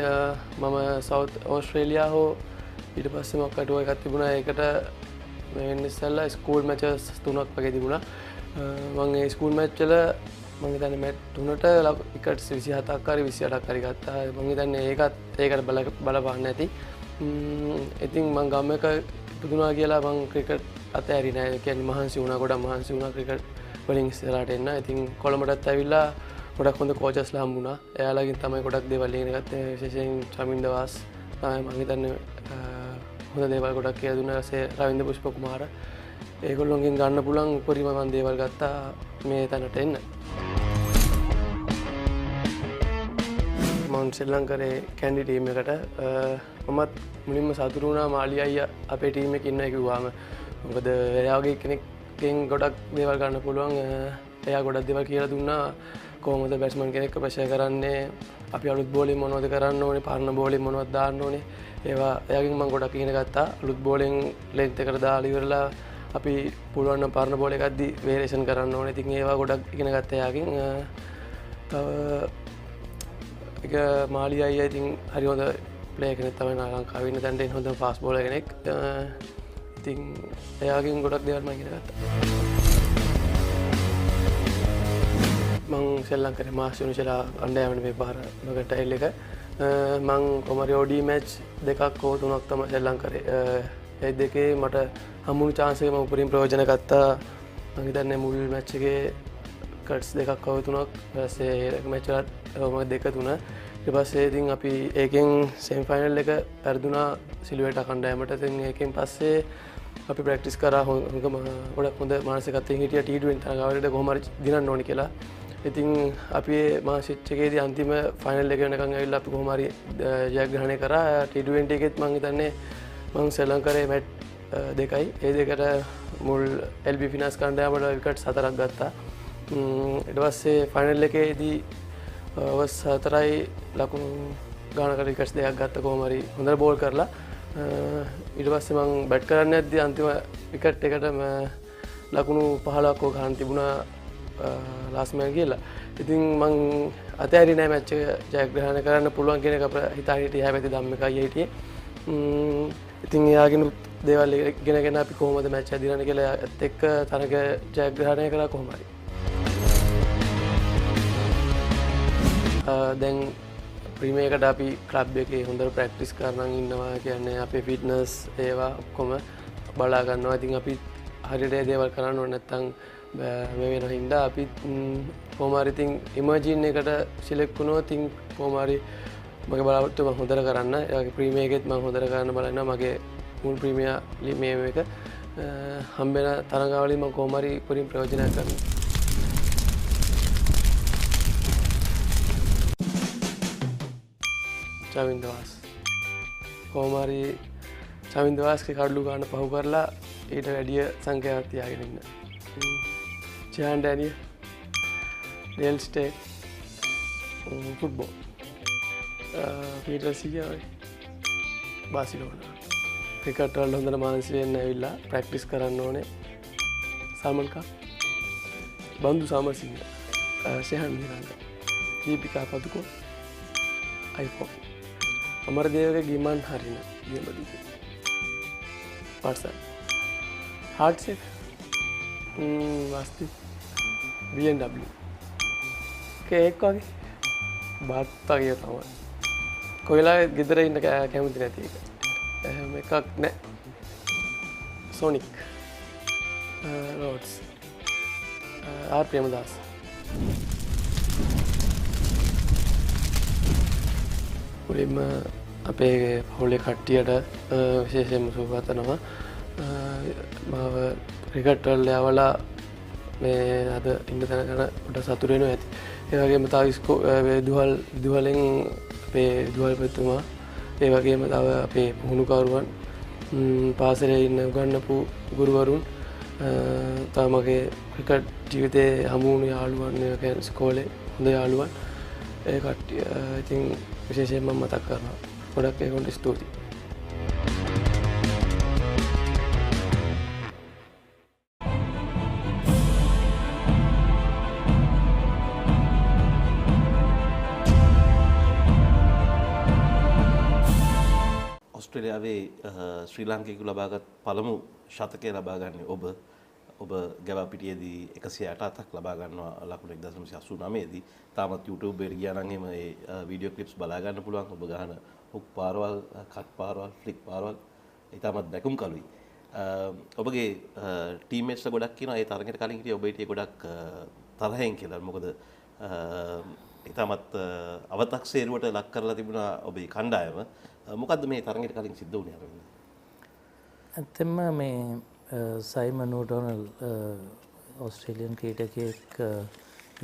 මම සවුත් ඕස්ට්‍රේලියා හෝ ඊට පස්සේ මොකක්ද එකක් තිබුණා. ඒකට මේ ඉස්සෙල්ලා ස්කූල් මැචස් 3ක් වගේ තිබුණා. මම ඒ ස්කූල් මැච් වල මම හිතන්නේ මැච් 3ට විකට්ස් 27ක් හරි 28ක් හරි ගත්තා. මම හිතන්නේ ඒකට බලපාන්න ඇති. ඉතින් මම ගම් එක පුදුනා කියලා මම ක්‍රිකට් අතෑරි නෑ. ඒ කියන්නේ මහන්සි වුණා, ගොඩක් මහන්සි වුණා ක්‍රිකට් වලින් ඉස්සරහට එන්න. ඉතින් කොළඹටත් ඇවිල්ලා ගොඩක් හොඳ කෝචස්ලා හම්බුණා. එයාලගෙන් තමයි ගොඩක් දේවල් ඉගෙන ගත්තේ. විශේෂයෙන් චමින්ද වාස් තමයි මම හිතන්නේ හොඳ දේවල් ගොඩක් කියලා දුන්නා. ඊට රවින්ද්‍ර පුෂ්ප කුමාර ඒගොල්ලොන්ගෙන් ගන්න පුළුවන් උපරිම මම දේවල් ගත්තා මේ තැනට එන්න. මම ශ්‍රී ලංකාවේ කැන්ඩි ටීම් එකට මමත් මුලින්ම සතුටු වුණා මාලි අයියා අපේ ටීම් එකේ ඉන්නවා කිව්වාම. මොකද එයාගේ කෙනෙක්ගෙන් ගොඩක් දේවල් ගන්න පුළුවන්. එයා ගොඩක් දේවල් කියලා දුන්නා. කොහොමද බැට්ස්මන් කෙනෙක්ව ප්‍රෙෂර් කරන්නේ, අපි අලුත් බෝලින් මොනවද කරන්න ඕනේ, පරණ බෝලින් මොනවද දාන්න ඕනේ. ඒවා එයාගෙන් මම ගොඩක් ඉගෙන ගත්තා. අලුත් බෝලින් ලෙන්ත් එකට දාලා ඉවරලා අපි පුළුවන් නම් පරණ බෝල් එකක්දී වේරියේෂන් කරන්න ඕනේ. ඉතින් ඒවා ගොඩක් ඉගෙන ගත්තා එයාගෙන්. තව ඒක මාලි අයියා ඉතින් හරි හොඳ ප්ලේයර් කෙනෙක් තමයි ලංකාවේ ඉන්න තැනට හොඳ ෆාස්ට් බෝලර් කෙනෙක්. ඉතින් එයාගෙන් ගොඩක් දේවල් මම ඉගෙන ගත්තා. මං සෙල්ලම් කරේ මාස් යුනිවර්සිටි අන්ඩර් මේ පාර මගේ ටයිල් එක. මං කොමරි OD මැච් 2ක් හෝ 3ක් තමයි සෙල්ලම් කරේ. ඒ දෙකේ මට හම්බුණු chance එක මම උපරිම ප්‍රයෝජන ගත්තා. මං හිතන්නේ මුල් මැච් එකේ කට්ස් 2ක් හෝ 3ක් ඊපස්සේ මැච් වලත් මම 2-3. ඊට පස්සේ ඉතින් අපි ඒකෙන් සෙමි ෆයිනල් එක පෙරදුනා සිලුවේට කණ්ඩායමට. ඉතින් ඒකෙන් පස්සේ අපි ප්‍රැක්ටිස් කරා ගොඩක් හොඳ මානසිකත්වයෙන් හිටියා T20 තරගාවලියට කොහොම හරි දිනන්න ඕනේ කියලා. ඉතින් අපි මාසිච් එකේදී අන්තිම ෆයිනල් එක වෙනකන් ඇවිල්ලා අපි කොහොම හරි ජයග්‍රහණය කරා. T20 එකෙත් මම හිතන්නේ මම ශ්‍රී ලංකාවේ මැච් 2යි. ඒ දෙකට මුල් LB ෆිනාන්ස් කණ්ඩායමට විකට් 4ක් ගත්තා. ඊට පස්සේ ෆයිනල් එකේදී ඕවර්ස් 4යි ලකුණු ගානකට විකට්ස් 2ක් ගත්තා. කොහොම හරි හොඳට බෝල් කරලා ඊට පස්සේ මම බැට් කරන්න යද්දී අන්තිම විකට් එකට ලකුණු 15ක් වගේ ගන්න තිබුණා ලාස්ට් මෑන් කියලා. ඉතින් මං අතෑරි නෑ මැච් එක ජයග්‍රහණය කරන්න පුළුවන් කියන එක හිතා හිටියේ. හැබැයි ධම්මිකයි හිටියේ. ඉතින් එයාගෙන දේවල් ඉගෙනගෙන අපි කොහොමද මැච් එක දිනන්නේ කියලා ඒත් එක්ක තරග ජයග්‍රහණය කරා කොහොම හරි. දැන් ප්‍රීමියර් එකට අපි ක්ලබ් එකේ හොඳට ප්‍රැක්ටිස් කරනන් ඉන්නවා. කියන්නේ අපේ ෆිට්නස් ඒවා ඔක්කොම බලා ගන්නවා. ඉතින් අපි හරියට දේවල් කරන්න ඕනේ නැත්නම් මේ වෙන හින්දා අපි කොහොම හරි ඉතින් ඉමර්ජින් එකට සිලෙක්ට් වුණොත් ඉතින් කොහොම හරි මගේ බලාපොරොත්තු මම හොඳට කරන්න. ඒ වගේ ප්‍රීමියර් එකෙත් මම හොඳට කරන්න බලනවා. මගේ මුල් ප්‍රීමියර් මේ එක හම්බෙන තරගාවලින් මම කොහොම හරි උපරිම ප්‍රයෝජනයක් ගන්නවා. චමින්දවාස් කොහොම හරි චමින්දවාස්ගේ කඩලු ගන්න පහු කරලා ඊට වැඩිය සංඛ්‍යාවක් තියාගෙන ඉන්න. Jehan Daniel. Real estate. Football. Peter Siya. Barcelona. Cricket වල හොඳට මානසික වෙන්න ඇවිල්ලා ප්‍රැක්ටිස් කරන්න ඕනේ. සල්මන් ඛාන්. බන්දු සමරසිංහ. ෂෙහන් මිරාන්ඩ. දීපිකා පදුකෝ. iPhone. අමරදේවගේ ගිමන් හරින. ගියමදීක. WhatsApp. Heartset. Vasti. BMW. Cake වගේ. බාත් වගේ තමයි. කොයිලා ගෙදර ඉන්න කැමති නැති එක. එහෙම එකක් නෑ. Sonic. Roads. R. Premadas. මුලින්ම අපේ පවුලේ කට්ටියට විශේෂයෙන්ම සුබපතනවා. මාව ක්‍රිකට් වල යවලා මේ අද ඉන්න තැනකට පොඩ්ඩක් සතුටු වෙනවා ඇති. ඒ වගේම තව විදුහලෙන් අපේ විදුහල්පතිතුමා ඒ වගේම තව අපේ පුහුණුකරුවන් පාසලේ ඉන්න උගන්වපු ගුරුවරුන් තව මගේ ක්‍රිකට් ජීවිතේ හමු වුණු යාළුවන් ඉස්කෝලේ හොඳ යාළුවන් ඒ කට්ටිය ඉතින් විශේෂයෙන්ම මතක් කරනවා. ගොඩක් ඒගොල්ලන්ට ස්තුතියි. ඔස්ට්‍රේලියාවේ ශ්‍රී ලාංකිකයෙකු ලබාගත් පළමු ශතකය ලබා ගන්නේ ඔබ ගැවපිටියේදී 108ක් ලබා ගන්නවා ලකුණු 1989 දී. තාමත් YouTube එකට ගියා නම් එහෙම ඒ වීඩියෝ ක්ලිප්ස් බලා ගන්න පුළුවන්. ඔබ ගහන හුක් පාරවල්, කට් පාරවල්, ෆ්ලික් පාරවල් ඊටමත් දැකුම් කළුයි. ඔබගේ ටීම්මේට්ස්ලා ගොඩක් කියනවා ඒ තරඟයට කලින් හිටියේ ඔබ හිටියේ ගොඩක් තරහෙන් කියලා. මොකද ඊටමත් අව탁සේරුවට ලක් කරලා තිබුණා ඔබේ කණ්ඩායම. මොකද්ද මේ තරඟයට කලින් සිද්ධ වුණේ අරගෙන? ඇත්තෙන්ම මේ සයිමන් ඕඩොනල් ඕස්ට්‍රේලියන් ක්‍රීඩකයෙක්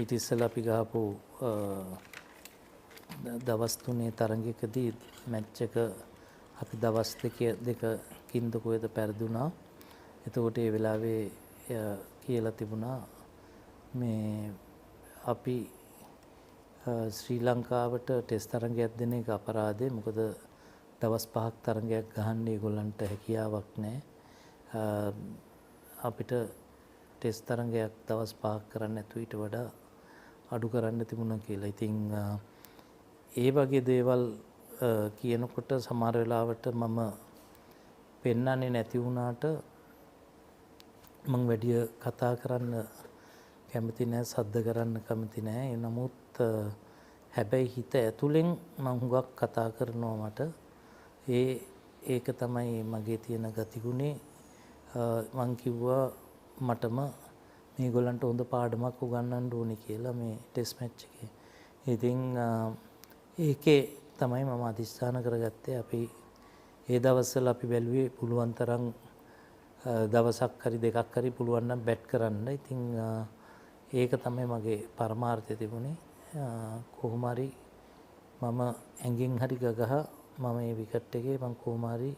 ඊට ඉස්සෙල්ලා අපි ගහපු දවස් 3 තරඟයකදී මැච් එක අපි දවස් දෙකකින් කොහෙද පෙරදුනා. එතකොට ඒ වෙලාවේ කියලා තිබුණා මේ අපි ශ්‍රී ලංකාවට ටෙස්ට් තරඟයක් දෙන එක අපරාධේ. මොකද දවස් 5ක් තරඟයක් ගහන්න ඒගොල්ලන්ට හැකියාවක් නැහැ. අපිට ටෙස්ට් තරඟයක් දවස් 5ක් කරන්න නැතුව ඊට වඩා අඩු කරන්න තිබුණා කියලා. ඉතින් ඒ වගේ දේවල් කියනකොට සමහර වෙලාවට මම පෙන්වන්නේ නැති වුණාට මම වැඩි කතා කරන්න කැමති නැහැ, සද්ද කරන්න කැමති නැහැ. නමුත් හැබැයි හිත ඇතුලෙන් මම හුඟක් කතා කරනවා මට. ඒක තමයි මගේ තියෙන ගතිගුණේ. මං කිව්වා මටම මේගොල්ලන්ට හොඳ පාඩමක් උගන්වන්න ඕනේ කියලා මේ ටෙස්ට් මැච් එකේ. ඉතින් ඒකේ තමයි මම අදිස්ථාන කරගත්තේ. අපි ඒ දවස්වල අපි බැලුවේ පුළුවන් තරම් දවසක් හරි දෙකක් හරි පුළුවන් නම් බැට් කරන්න. ඉතින් ඒක තමයි මගේ පරමාර්ථය තිබුණේ. කොහොම හරි මම ඇඟෙන් හරි ගගහ මම මේ විකට් එකේ මම කොහොම හරි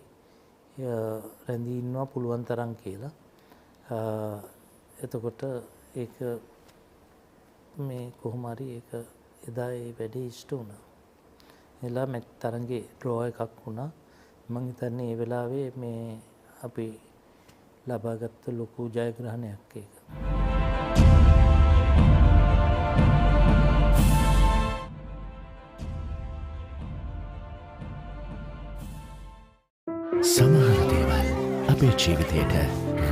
රැඳී ඉන්නවා පුළුවන් තරම් කියලා. එතකොට ඒක මේ කොහොම හරි ඒක එදා ඒ වැඩේ ඉෂ්ට වුණා. එලා මැච් තරඟේ ඩ්‍රෝ එකක් වුණා. මම හිතන්නේ ඒ වෙලාවේ මේ අපි ලබාගත්ත ලොකු ජයග්‍රහණයක් ඒක. සමහර දේවල් අපේ ජීවිතයට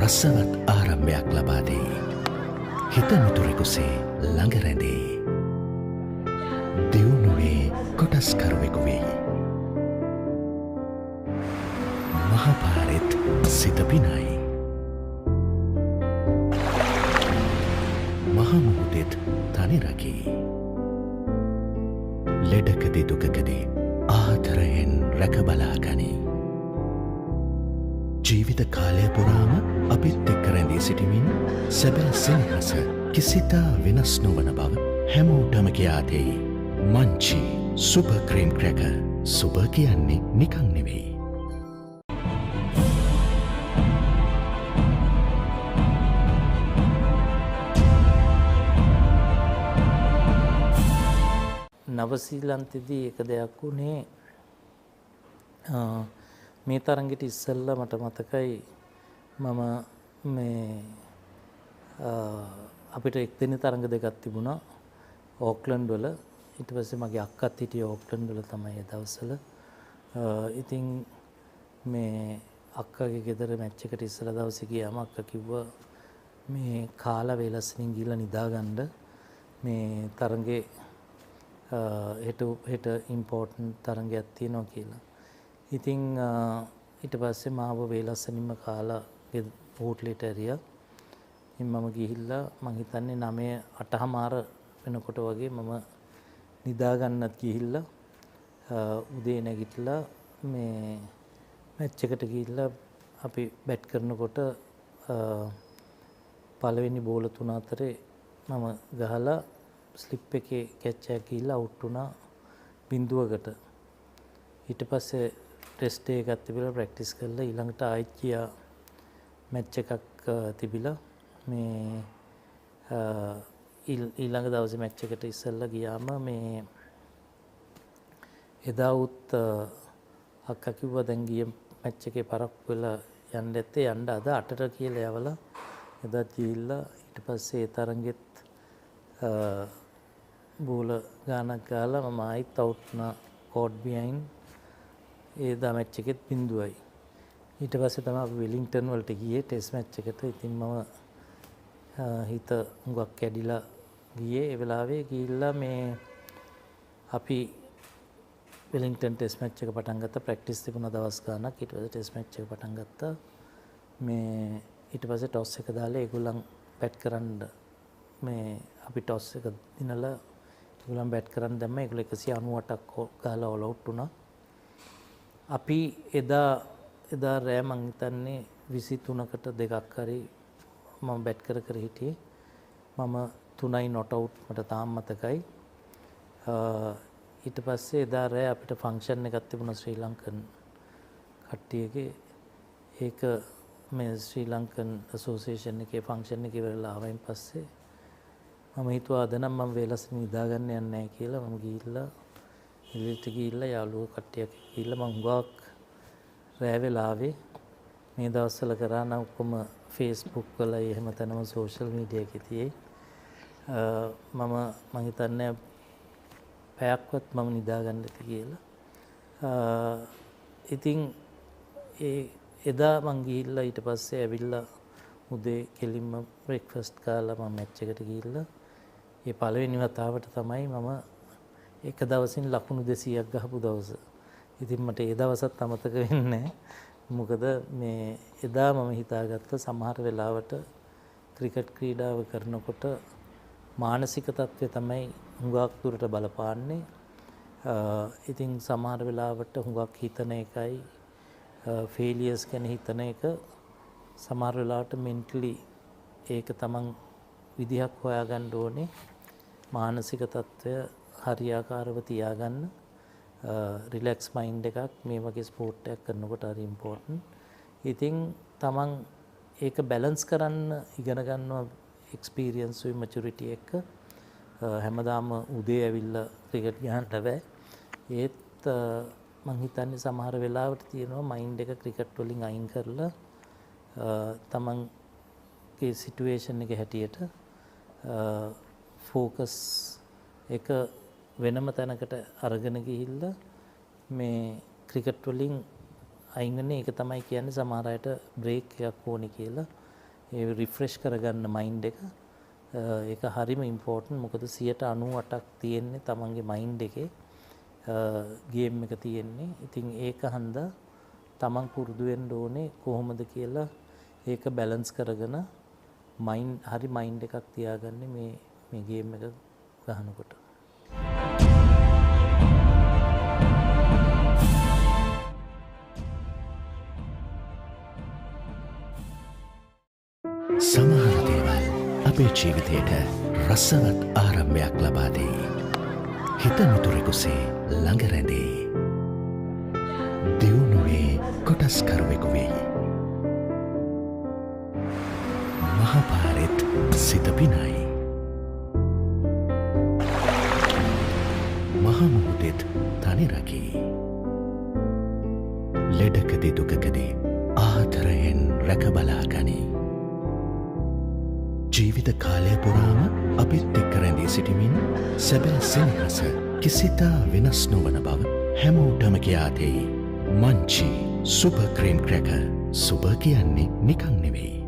රසවත් ආරම්භයක් ලබා දෙයි. හිත මිතුරෙකුසේ ළඟ රැඳේ. දියුණුවේ කොටස්කරුවෙකු වෙයි. මහපාරෙත් සිත පිනයි. මහමුහුදෙත් තනි රකී. ලෙඩකදී දුකකදී ආදරයෙන් රැකබලා ගනී. ජීවිත කාලය පුරාම අපිත් එක්ක රැඳී සිටිමින් සැබෑ සෙනෙහස කිසිතා වෙනස් නොවන බව හැමෝටම කියා දෙයි. Munchee super cream cracker. Super කියන්නේ නිකන් නෙවෙයි. නවසීලන්තයේදී එක දෙයක් වුණේ මේ තරඟෙට ඉස්සෙල්ලා මට මතකයි මම මේ අපිට එක්දෙනෙ තරඟ දෙකක් තිබුණා ඕක්ලන්ඩ් වල. ඊට පස්සේ මගේ අක්කත් හිටියේ ඕක්ලන්ඩ් වල තමයි ඒ දවස්වල. ඉතින් මේ අක්කගේ ගෙදර මැච් එකට ඉස්සෙල්ලා දවසේ ගියාම අක්කා කිව්වා මේ කාලා වේලස්සනින් ගිහලා නිදාගන්න මේ තරඟේ හෙට ඉම්පෝටන්ට් තරඟයක් තියෙනවා කියලා. ඉතින් ඊට පස්සේ මාව වේලස්සනින්ම කාලා හෝටලෙට ඇරියා. ඉතින් මම ගිහිල්ලා මං හිතන්නේ 9:08 වෙනකොට වගේ මම නිදා ගන්නත් ගිහිල්ලා උදේ නැගිටලා මේ මැච් එකට ගිහිල්ලා අපි බැට් කරනකොට පළවෙනි බෝල තුන අතරේ මම ගහලා ස්ලිප් එකේ කැච් එකක් ගිහිල්ලා අවුට් වුණා 0කට. ඊට පස්සේ ටෙස්ට් ඩේ එකක් තිබිලා ප්‍රැක්ටිස් කරලා ඊළඟට ආයෙත් ගියා මැච් එකක් තිබිලා මේ ඊළඟ දවසේ මැච් එකට ඉස්සෙල්ලා ගියාම මේ එදා උත් අක්කා කිව්වා දැන් ගිය මැච් එකේ පරක්කු වෙලා යන්න ඇත්තේ යන්න අද 8ට කියලා යවලා එදා ගිහිල්ලා ඊට පස්සේ ඒ තරඟෙත් බෝල ගානක් ගාලා මම ආයිත් අවුට් වුණා කෝඩ් බිහයින්ඩ්. ඒ දා මැච් එකෙත් 0යි. ඊට පස්සේ තමයි අපි වෙලින්ටන් වලට ගියේ ටෙස්ට් මැච් එකට. ඉතින් මම හිත හුඟක් කැඩිලා ගියේ. ඒ වෙලාවේ ගිහිල්ලා මේ අපි වෙලින්ටන් ටෙස්ට් මැච් එක පටන් ගත්තා. ප්‍රැක්ටිස් තිබුණා දවස් ගාණක්. ඊට පස්සේ ටෙස්ට් මැච් එක පටන් ගත්තා. මේ ඊට පස්සේ ටොස් එක දාලා ඒගොල්ලන් බැට් කරන්න මේ අපි ටොස් එක දිනලා ඒගොල්ලන් බැට් කරන්න දැම්මා. ඒගොල්ලෝ 198ක් ගහලා ඕල් අවුට් වුණා. අපි එදා රෑ මං හිතන්නේ 23කට දෙකක් හරි මම බැට් කර හිටියේ. මම 3යි නොට් අවුට් මට තාම මතකයි. ඊට පස්සේ එදා රෑ අපිට ෆන්ක්ෂන් එකක් තිබුණා ශ්‍රී ලංකන් කට්ටියගේ. ඒක මේ ශ්‍රී ලංකන් ඇසෝසියේෂන් එකේ ෆන්ක්ෂන් එක ඉවරලා ආවයින් පස්සේ මම හිතුවා අද නම් මම වේලස්සන නිදාගන්න යන්නේ නැහැ කියලා. මම ගිහිල්ලා එළියට ගිහිල්ලා යාළුවෝ කට්ටියක් ගිහිල්ලා මම හුඟක් රෑ වෙලාවේ මේ දවස්වල කරා නම් ඔක්කොම Facebook වල එහෙම තැනම සෝෂල් මීඩියා එකේ තියෙයි. මම හිතන්නේ පැයක්වත් මම නිදාගන්න ඇති කියලා. ඉතින් එදා මං ගිහිල්ලා ඊට පස්සේ ඇවිල්ලා උදේ කෙලින්ම බ්‍රෙක්ෆාස්ට් කාලා මම මැච් එකට ගිහිල්ලා ඒ පළවෙනි වතාවට තමයි මම එක දවසින් ලකුණු 200ක් ගහපු දවස. ඉතින් මට ඒ දවසත් අමතක වෙන්නේ නැහැ. මොකද මේ එදා මම හිතාගත්ත සමහර වෙලාවට ක්‍රිකට් ක්‍රීඩාව කරනකොට මානසික තත්ත්වය තමයි හුඟක් දුරට බලපාන්නේ. ඉතින් සමහර වෙලාවට හුඟක් හිතන එකයි ෆේලියර්ස් ගැන හිතන එක සමහර වෙලාවට මෙන්ටලි ඒක තමන් විදිහක් හොයාගන්න ඕනේ. මානසික තත්ත්වය හරියාකාරව තියාගන්න රිලැක්ස් මයින්ඩ් එකක් මේ වගේ ස්පෝර්ට් එකක් කරනකොට හරි ඉම්පෝටන්ට්. ඉතින් තමන් ඒක බැලන්ස් කරන්න ඉගෙන ගන්නවා එක්ස්පීරියන්ස් උයි මැචුරිටි එක. හැමදාම උදේ ඇවිල්ලා ක්‍රිකට් ගහන්න බෑ. ඒත් මං හිතන්නේ සමහර වෙලාවට තියෙනවා මයින්ඩ් එක ක්‍රිකට් වලින් අයින් කරලා තමන්ගේ සිටුේෂන් එක හැටියට ෆෝකස් එක වෙනම තැනකට අරගෙන ගිහිල්ලා මේ ක්‍රිකට් වලින් අයින් වෙන එක තමයි කියන්නේ සමහර අයට බ්‍රේක් එකක් ඕනේ කියලා. ඒ රිෆ්‍රෙෂ් කරගන්න මයින්ඩ් එක. ඒක හරිම ඉම්පෝටන්ට්. මොකද 98ක් තියෙන්නේ තමන්ගේ මයින්ඩ් එකේ ගේම් එක තියෙන්නේ. ඉතින් ඒක හන්දා තමන් පුරුදු වෙන්න ඕනේ කොහොමද කියලා ඒක බැලන්ස් කරගෙන හරි මයින්ඩ් එකක් තියාගන්නේ මේ ගේම් එක ගහනකොට. සමහර දේවල් අපේ ජීවිතයට රසවත් ආරම්භයක් ලබා දෙයි. හිත මිතුරෙකුසේ ළඟ රැඳේ. දියුණුවේ කොටස්කරුවෙකු වෙයි. මහපාරෙත් සිත පිනයි. සුවයකදී දුකකදී ආදරයෙන් රැකබලා ගනී. ජීවිත කාලය පුරාම අපිත් එක්ක රැඳී සිටිමින් සැබෑ සෙනෙහස කිසිතා වෙනස් නොවන බව හැමෝටම කියා දෙයි. Munchee super cream cracker. සුප කියන්නේ නිකන් නෙවෙයි.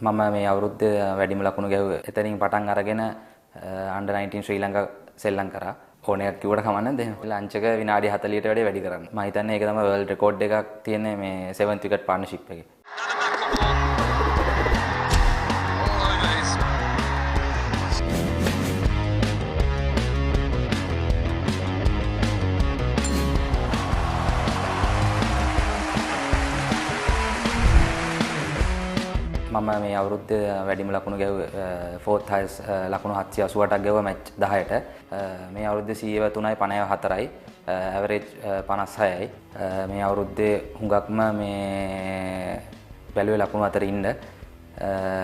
මම මේ අවුරුද්ද වැඩිම ලකුණු ගැහුවේ එතනින් පටන් අරගෙන අන්ඩර් 19 ශ්‍රී ලංකා සෙල්ලම් කරා. ඕන එකක් කිව්වට කමන්නද එහෙම. ලන්ච් එක විනාඩි 40ට වැඩි වැඩි කරන්න. මම හිතන්නේ ඒක තමයි වර්ල්ඩ් රෙකෝඩ් එකක් තියෙන්නේ මේ 7th wicket partnership එකේ. මම මේ අවුරුද්ද වැඩිම ලකුණු ගැහුවේ ෆෝර්ත් හයිස් ලකුණු 788ක් ගැහුවා මැච් 10ට. මේ අවුරුද්දේ 3.54යි ඇවරේජ් 56යි. මේ අවුරුද්දේ හුඟක්ම මේ බැලුවේ ලකුණු අතර ඉන්න.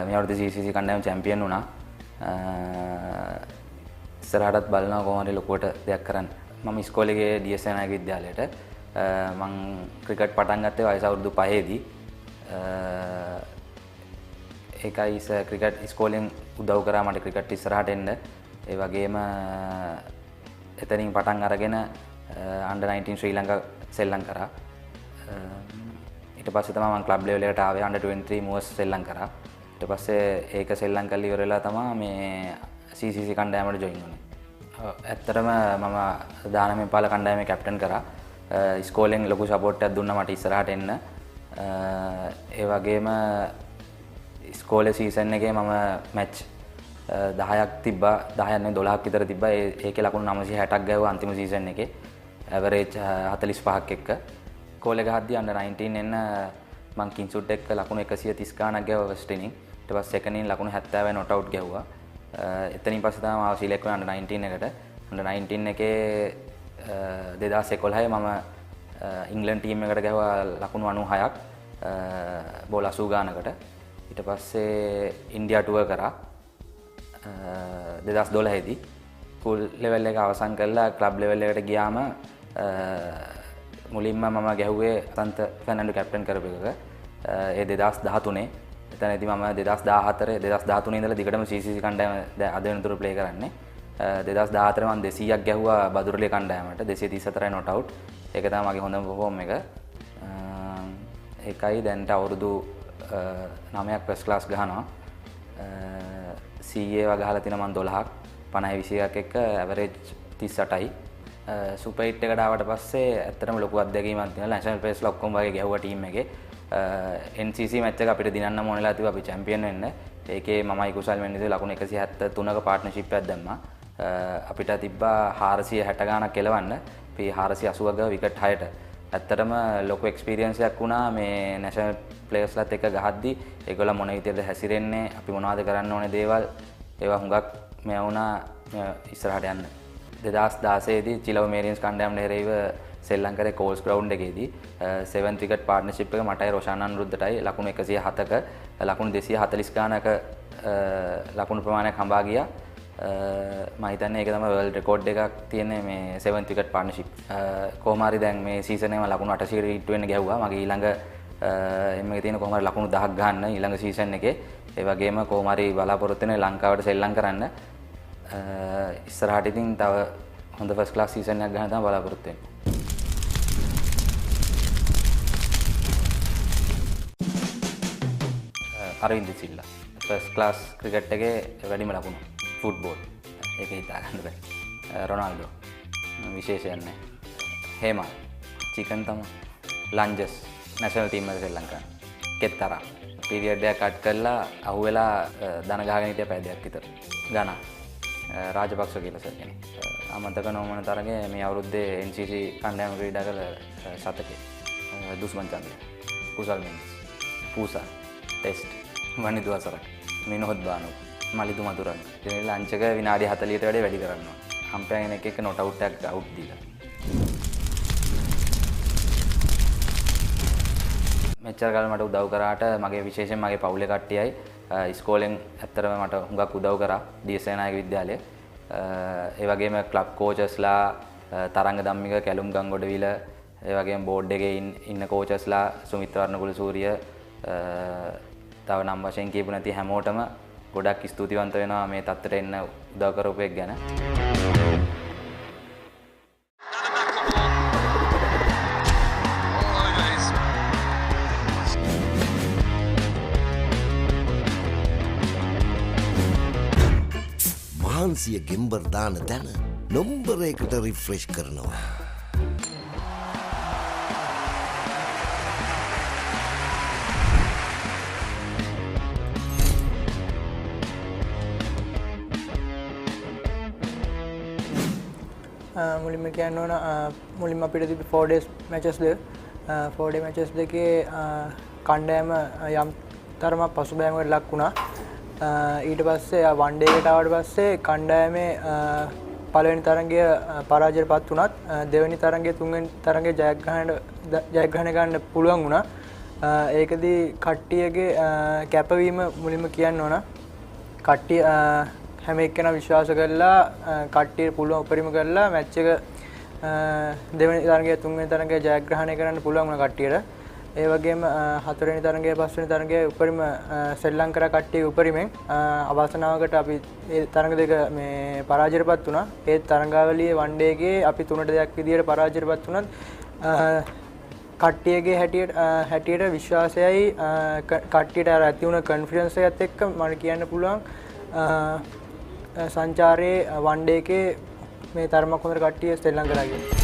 මේ අවුරුද්දේ CCC කණ්ඩායම චැම්පියන් වුණා. ඉස්සරහටත් බලනවා කොහොම හරි ලොකුවට දෙයක් කරන්න. මම ඉස්කෝලේ ගියේ D.S Senanayake විද්‍යාලයට. මම ක්‍රිකට් පටන් ගත්තේ වයස අවුරුදු 5ේදී. ඒකයි ක්‍රිකට් ඉස්කෝලෙන් උදව් කරා මට ක්‍රිකට් ඉස්සරහට එන්න. ඒ වගේම එතනින් පටන් අරගෙන අන්ඩර් 19 ශ්‍රී ලංකා සෙල්ලම් කරා. ඊට පස්සේ තමයි මම ක්ලබ් ලෙවල් එකට ආවේ අන්ඩර් 23 මූවර්ස් සෙල්ලම් කරා. ඊට පස්සේ ඒක සෙල්ලම් කරලා ඉවරලා තමයි මේ CCC කණ්ඩායමට ජොයින් වුණේ. ඇත්තටම මම 19 පාල කණ්ඩායමේ කැප්ටන් කරා. ඉස්කෝලෙන් ලොකු සපෝට් එකක් දුන්නා මට ඉස්සරහට එන්න. ඒ වගේම ඉස්කෝලේ සීසන් එකේ මම මැච් 10ක් තිබ්බා 10ක් නෙවෙයි 12ක් විතර තිබ්බා. ඒකේ ලකුණු 960ක් ගැහුවා අන්තිම සීසන් එකේ. ඇවරේජ් 45ක් එක්ක. කෝලේ ගහද්දී අන්ඩර් 19 එන්න මං කින්සුට් එක්ක ලකුණු 130 ගාණක් ගැහුවා ෆස්ට් ඉනින්. ඊට පස්සේ සෙකන්ඩ් ඉනින් ලකුණු 70 නොට් අවුට් ගැහුවා. එතනින් පස්සේ තමයි මම සිලෙක්ට් වුණේ අන්ඩර් 19 එකට. අන්ඩර් 19 එකේ 2011 මම ඉංග්ලන්ඩ් ටීම් එකට ගැහුවා ලකුණු 96ක් බෝල් 80 ගානකට. ඊට පස්සේ ඉන්දියා ටුවර් කරා 2012 දී. ස්කූල් ලෙවල් එක අවසන් කරලා ක්ලබ් ලෙවල් එකට ගියාම මුලින්ම මම ගැහුවේ සන්ත ෆර්නැන්ඩෝ කැප්ටන් කරපු එක. ඒ 2013. එතනදී මම 2014 2013 ඉඳලා දිගටම CCC කණ්ඩායම අද වෙනතුරු ප්ලේ කරන්නේ. 2014 මම 200ක් ගැහුවා බදුරලිය කණ්ඩායමට 234යි නොට් අවුට්. ඒක තමයි මගේ හොඳම පර්ෆෝම් එක. ඒකයි දැන්ට අවුරුදු 9ක් ෆස්ට් ක්ලාස් ගහනවා. CA වගේ ගහලා තිනවා මම 12ක් 50 21ක් එක්ක ඇවරේජ් 38යි. සුපර් 8 එකට ආවට පස්සේ ඇත්තටම ලොකු අත්දැකීමක් තියෙනවා. නැෂනල් ප්ලේස්ලා ඔක්කොම වගේ ගැහුවා ටීම් එකේ. NCC මැච් එක අපිට දිනන්න ඕනෙලා තිබ්බා අපි චැම්පියන් වෙන්න. ඒකේ මමයි කුසල් මෙන්නිදේ ලකුණු 173ක පාර්ට්නර්ෂිප් එකක් දැම්මා. අපිට තිබ්බා 460 ගාණක් එලවන්න. අපි 480 ගාව විකට් 6ට. ඇත්තටම ලොකු එක්ස්පීරියන්ස් එකක් වුණා මේ නැෂනල් ප්ලේයර්ස්ලාත් එක්ක ගහද්දී. ඒගොල්ලෝ මොන විදිහටද හැසිරෙන්නේ, අපි මොනවද කරන්න ඕනේ දේවල් ඒවා හුඟක් මේ වුණා ඉස්සරහට යන්න. 2016 දී චිලව මේරියන්ස් කණ්ඩායමට එරෙහිව සෙල්ලම් කරේ කෝල්ස් ග්‍රවුන්ඩ් එකේදී 7th wicket partnership එක මටයි රොෂාන් අනුරුද්ධටයි ලකුණු 107ක ලකුණු 240 ගානක ලකුණු ප්‍රමාණයක් හඹා ගියා. මම හිතන්නේ ඒක තමයි වර්ල්ඩ් රෙකෝඩ් එකක් තියෙන්නේ මේ 7th wicket partnership. කොහොම හරි දැන් මේ සීසන් එකේම ලකුණු 800 හිට් වෙන්න ගැහුවා. මගේ ඊළඟ එම්මගේ තියෙන කොහොම හරි ලකුණු 1000ක් ගන්න ඊළඟ සීසන් එකේ. ඒ වගේම කොහොම හරි බලාපොරොත්තු වෙන ලංකාවට සෙල්ලම් කරන්න. ඉස්සරහට ඉතින් තව හොඳ ෆස්ට් ක්ලාස් සීසන් එකක් ගන්න තමයි බලාපොරොත්තු වෙන්නේ. අරවින්ද සිල්ලා ෆස්ට් ක්ලාස් ක්‍රිකට් එකේ වැඩිම ලකුණු ෆුට්බෝල් ඒක හිතා ගන්න බෑ. රොනාල්ඩෝ විශේෂයක් නැහැ. හේමල් චිකන් තමයි. ලන්ජස් නැෂනල් ටීම් එකේ ශ්‍රී ලංකාව. කෙත්තරා පීරියඩ් එක කට් කරලා අහුවෙලා දන ගහගෙන හිටිය පැය දෙකක් විතර. ගාන රාජපක්ෂ කියලා සර් කෙනෙක්. අමතක නොවන තරගේ මේ අවුරුද්දේ NCC කණ්ඩායම ක්‍රීඩා කළ සතකේ. දුස්මන් චන්ද්‍ර කුසල් මෙන්ස් පූසා ටෙස්ට් වනිදු අසරක් මිනෝහත් බානු මලිදු මතුරන් ඉතින් ලන්ච් එක විනාඩි 40ට වැඩි වැඩි කරනවා. අම්පයර් කෙනෙක් එක්ක නොට් අවුට් එකක් අවුට් දීලා. මෙච්චර කාලෙ මට උදව් කරාට මගේ විශේෂයෙන් මගේ පවුලේ කට්ටියයි ඉස්කෝලෙන් ඇත්තටම මට හුඟක් උදව් කරා D.S Senanayake විද්‍යාලය. ඒ වගේම ක්ලබ් කෝචස්ලා තරංග ධම්මික කැලුම් ගංගොඩවිල ඒ වගේම බෝඩ් එකේ ඉන්න කෝචස්ලා සුමිත් වර්ණකුල සූරිය තව නම් වශයෙන් කියපු නැති හැමෝටම ගොඩක් ස්තුතිවන්ත වෙනවා මේ තත්ත්වයට එන්න උදව් කරපු එක ගැන. මහන්සිය ගෙම්බර් දාන තැන නම්බර එකට රිෆ්‍රෙෂ් කරනවා. මුලින්ම කියන්න ඕන මුලින්ම අපිට තිබි 4 days matches දෙක 4 day matches දෙකේ කණ්ඩායම යම් තරමක් පසුබෑමකට ලක් වුණා. ඊට පස්සේ one day එකට ආවට පස්සේ කණ්ඩායමේ පළවෙනි තරගය පරාජයටපත් වුණත් දෙවෙනි තරගය තුන්වෙනි තරගය ජයග්‍රහණය ගන්න පුළුවන් වුණා. ඒකදී කට්ටියගේ කැපවීම මුලින්ම කියන්න ඕන. කට්ටිය හැම එක්කෙනා විශ්වාස කරලා කට්ටිය පුළුවන් උපරිම කරලා මැච් එක දෙවෙනි තරගය තුන්වෙනි තරගය ජයග්‍රහණය කරන්න පුළුවන් වුණා කට්ටියට. ඒ වගේම හතරවෙනි තරගය පස්වෙනි තරගය උපරිම ශ්‍රී ලංකා කට්ටිය උපරිමෙන් අවසනාවකට අපි ඒ තරග දෙක මේ පරාජයටපත් වුණා. ඒ තරගාවලියේ වන් ඩේ එකේ අපි 3-2 විදියට පරාජයටපත් වුණත් කට්ටියගේ හැටියට විශ්වාසයයි කට්ටියට අර ඇති වුණ කොන්ෆිඩන්ස් එකත් එක්ක මම කියන්න පුළුවන් සංචාරයේ වන් ඩේ එකේ මේ තරමක් හොඳට කට්ටිය ශ්‍රී ලංකාවට ගියා.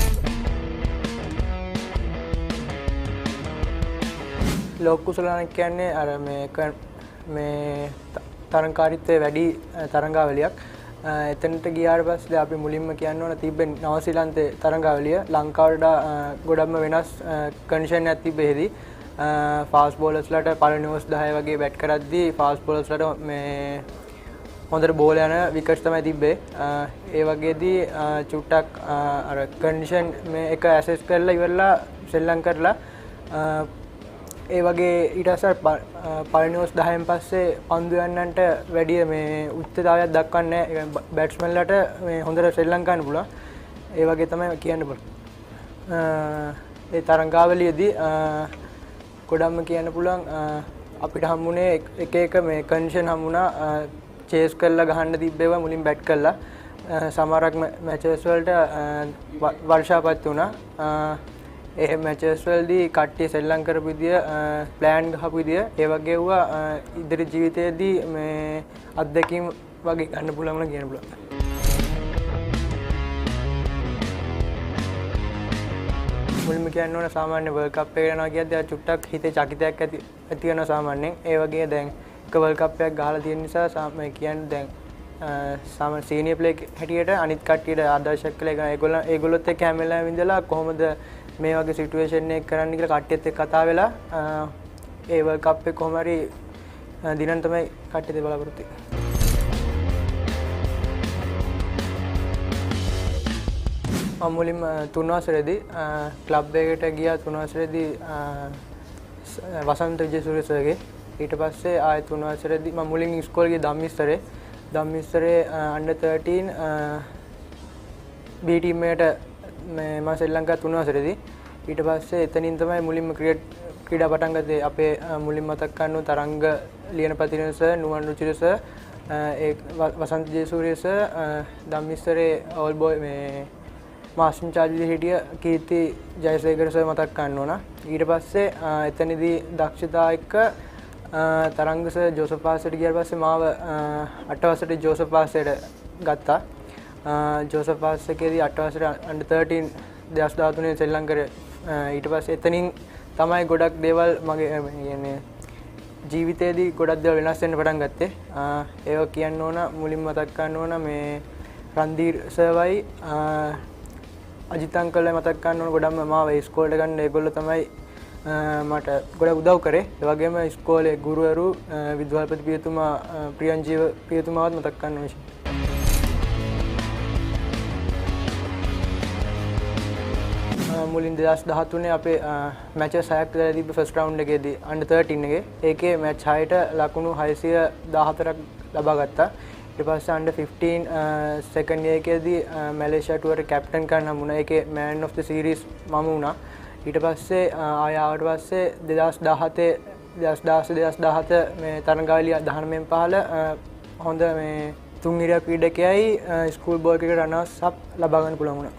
ලෝක කුසලාන කියන්නේ අර මේ තරංකාරීත්වය වැඩි තරංගාවලියක්. එතනට ගියාට පස්සේ අපි මුලින්ම කියන්න ඕන තිබ්බේ නවසීලන්තේ තරංගාවලිය ලංකාවට ගොඩක්ම වෙනස් කන්ඩිෂන් එකක් තිබ්බේදී ෆාස්ට් බෝලර්ස්ලාට පළවෙනි ඕවර්ස් 10 වගේ බැට් කරද්දී ෆාස්ට් බෝලර්ස්ලාට මේ හොඳට බෝල යන විකට්ස් තමයි තිබ්බේ. ඒ වගේදී චුට්ටක් අර කන්ඩිෂන් මේ එක ඇසෙස් කරලා ඉවරලා ශ්‍රී ලංකාවටලා ඒ වගේ ඊට පස්සේ පළවෙනි ඕවර්ස් 10න් පස්සේ පන්දු යන්නන්ට වැඩි මේ උච්චතාවයක් දක්වන්නේ නැහැ. බැට්ස්මන්ලාට මේ හොඳට ශ්‍රී ලංකාවට පුළුවන්. ඒ වගේ තමයි කියන්න පුළුවන්. ඒ තරංගාවලියේදී ගොඩක්ම කියන්න පුළුවන් අපිට හම්බුනේ එක එක මේ කන්ඩිෂන් හම්බුණා. චේස් කරලා ගහන්න තිබ්බේවා මුලින් බැට් කරලා සමහරක් මැචස් වලට වර්ෂාපත් වුණා. ඒ මැචස් වලදී කට්ටිය සෙල්ලම් කරපු විදිය ප්ලෑන් ගහපු විදිය ඒ වගේ වුණා ඉදිරි ජීවිතයේදී මේ අත්දැකීම් වගේ ගන්න පුළුවන් කියන පුළුවන්. මුලින්ම කියන්න ඕන සාමාන්‍ය වර්ල්ඩ් කප් එක යනවා කියද්දී චුට්ටක් හිතේ චකිතයක් ඇති වෙනවා සාමාන්‍යයෙන්. ඒ වගේ දැන් එක වර්ල්ඩ් කප් එකක් ගහලා තියෙන නිසා මේ කියන්නේ දැන් සාමාන්‍ය සීනියර් ප්ලේ හැටියට අනිත් කට්ටියට ආදර්ශයක් කළා. ඒගොල්ලොත් එක්ක හැම වෙලාවෙම ඉඳලා කොහොමද මේ වගේ සිටුේෂන් එක කරන්න කියලා කට්ටියත් එක්ක කතා වෙලා ඒ වර්ල්ඩ් කප් එක කොහොම හරි දිනන් තමයි කට්ටියත් බලාපොරොත්තු වෙන්නේ. මම මුලින්ම 3 වසරේදී ක්ලබ් එකකට ගියා. 3 වසරේදී වසන්ත විජේසූරිය සර්ගේ. ඊට පස්සේ ආයෙ 3 වසරේදී මම මුලින් ඉස්කෝලේ ගියේ ධම්මිස්තරේ under 13 B team එකට මම ශ්‍රී ලංකාවේ 3 වසරේදී. ඊට පස්සේ එතනින් තමයි මුලින්ම ක්‍රීඩා පටන් ගත්තේ. අපේ මුලින්ම මතක් කරනු තරංග ලියනපතින සර්, නුවන් රුචිර සර්, ඒ වසන්ත විජේසූරිය සර්, ධම්මිස්තරේ ඕල් බෝයි මේ මාස්ටර් ඉන්චාර්ජ් හිටිය කීර්ති ජයසේකර සර් මතක් කරන්න ඕන. ඊට පස්සේ එතනදී දක්ෂතා එක්ක තරංග සර් ජෝසප් පාසෙට ගියාට පස්සේ මාව 8 වසරේ ජෝසප් පාසෙට ගත්තා. ජෝසප් පාස් එකේදී 8 වසරේ under 13 2013 ශ්‍රී ලංකාවේ ඊට පස්සේ එතනින් තමයි ගොඩක් දේවල් මගේ කියන්නේ ජීවිතේදී ගොඩක් දේවල් වෙනස් වෙන්න පටන් ගත්තේ. ඒක කියන්න ඕන මුලින්ම මතක් කරන්න ඕන මේ රන්දීර් සර්වයි අජිත් අංකල්ලා මතක් කරන්න ඕන ගොඩක්ම මාව ඉස්කෝලේට ගන්න ඒගොල්ලෝ තමයි මට ගොඩක් උදව් කරේ. ඒ වගේම ඉස්කෝලේ ගුරුවරු විද්‍යාපති පියතුමා ප්‍රියංජීව පියතුමාවත් මතක් කරන්න ඕනේ. මුලින් 2013 අපේ මැචස් 6ක් විතර තිබ්බ ෆස්ට් රවුන්ඩ් එකේදී under 13 එකේ. ඒකේ මැච් 6ට ලකුණු 614ක් ලබා ගත්තා. ඊට පස්සේ under 15 සෙකන්ඩ් ඉයර් එකේදී මැලේසියා ටුවර් කැප්ටන් කරන්න හම්බුණා. ඒකේ man of the series මම වුණා. ඊට පස්සේ ආය ආවට පස්සේ 2017 මේ තරඟාවලිය 19න් 15 හොඳ මේ තුන්නිරිය ක්‍රීඩකයයි ස්කූල් බෝල් ක්‍රිකට් රනර්ස් අප් ලබා ගන්න පුළුවන් වුණා.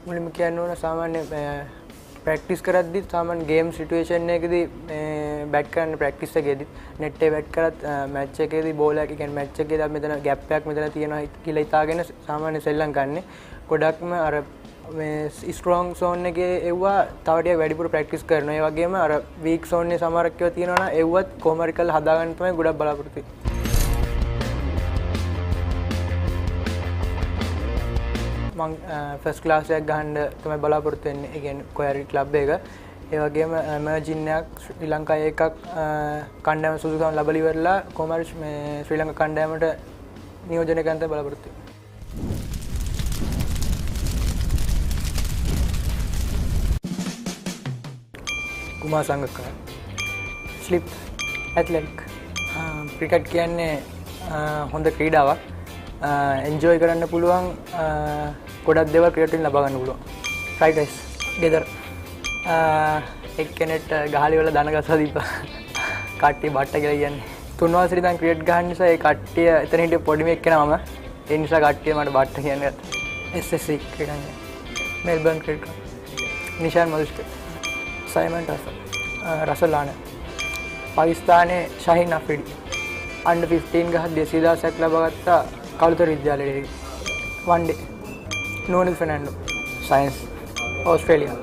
මුලින්ම කියන්න ඕන සාමාන්‍ය ප්‍රැක්ටිස් කරද්දි සාමාන්‍ය ගේම් සිටුේෂන් එකකදී බැට් කරන්න ප්‍රැක්ටිස් එකේදී net එක බැට් කරත් මැච් එකේදී බෝල් එක කියන්නේ මැච් එකේදී මෙතන ગેප් එකක් මෙතන තියෙනවා කියලා හිතාගෙන සාමාන්‍ය සෙල්ලම් ගන්න. ගොඩක්ම අර මේ ස්ට්‍රෝං සෝන් එකේ එව්වා තව ටිකක් වැඩිපුර ප්‍රැක්ටිස් කරනවා. ඒ වගේම අර වීක් සෝන් එකේ සමහරක් ඒවා තියෙනවා නම් එව්වත් කොහොම හරි කරලා හදා ගන්න තමයි ගොඩක් බලාපොරොත්තු වෙන්නේ. මම ෆස්ට් ක්ලාස් එකක් ගහන්න තමයි බලාපොරොත්තු වෙන්නේ. ඒ කියන්නේ කොහරි ක්ලබ් එක. ඒ වගේම එමර්ජින් එකක් ශ්‍රී ලංකාවේ එකක් කණ්ඩායම සුදුසුකම් ලැබලි ඉවරලා කොහොම හරි මේ ශ්‍රී ලංකා කණ්ඩායමට නියෝජනය කරන්න තමයි බලාපොරොත්තු වෙන්නේ. කුමාර සංගක්කා ස්ලිප් ඇත්ලටික් ක්‍රිකට් කියන්නේ හොඳ ක්‍රීඩාවක්. එන්ජොයි කරන්න පුළුවන් ගොඩක් දේවල් ක්‍රිකට් වලින් ලබා ගන්න පුළුවන්. ෆ්‍රයිඩ් රයිස් ගෙදර එක්කෙනෙක්ට ගහලි වල දන ගසලා දීපා කට්ටිය බට්ට කියලා කියන්නේ. තුන්වසරේ ඉඳන් ක්‍රිකට් ගහන්න නිසා ඒ කට්ටිය එතන හිටිය පොඩිම එක්කෙනා මම. ඒ නිසා කට්ටිය මට බට්ට කියන්නේ. SSC කියන්නේ Melbourne cricket Nishan Madushka Simon Russell ආන පාකිස්තානයේ ශහීන් අෆ්රිඩි අන්ඩර් 15 ගහ 200,000ක් ලබාගත්ත කළුතර විද්‍යාලයේ one day Nonil Fernando science Australia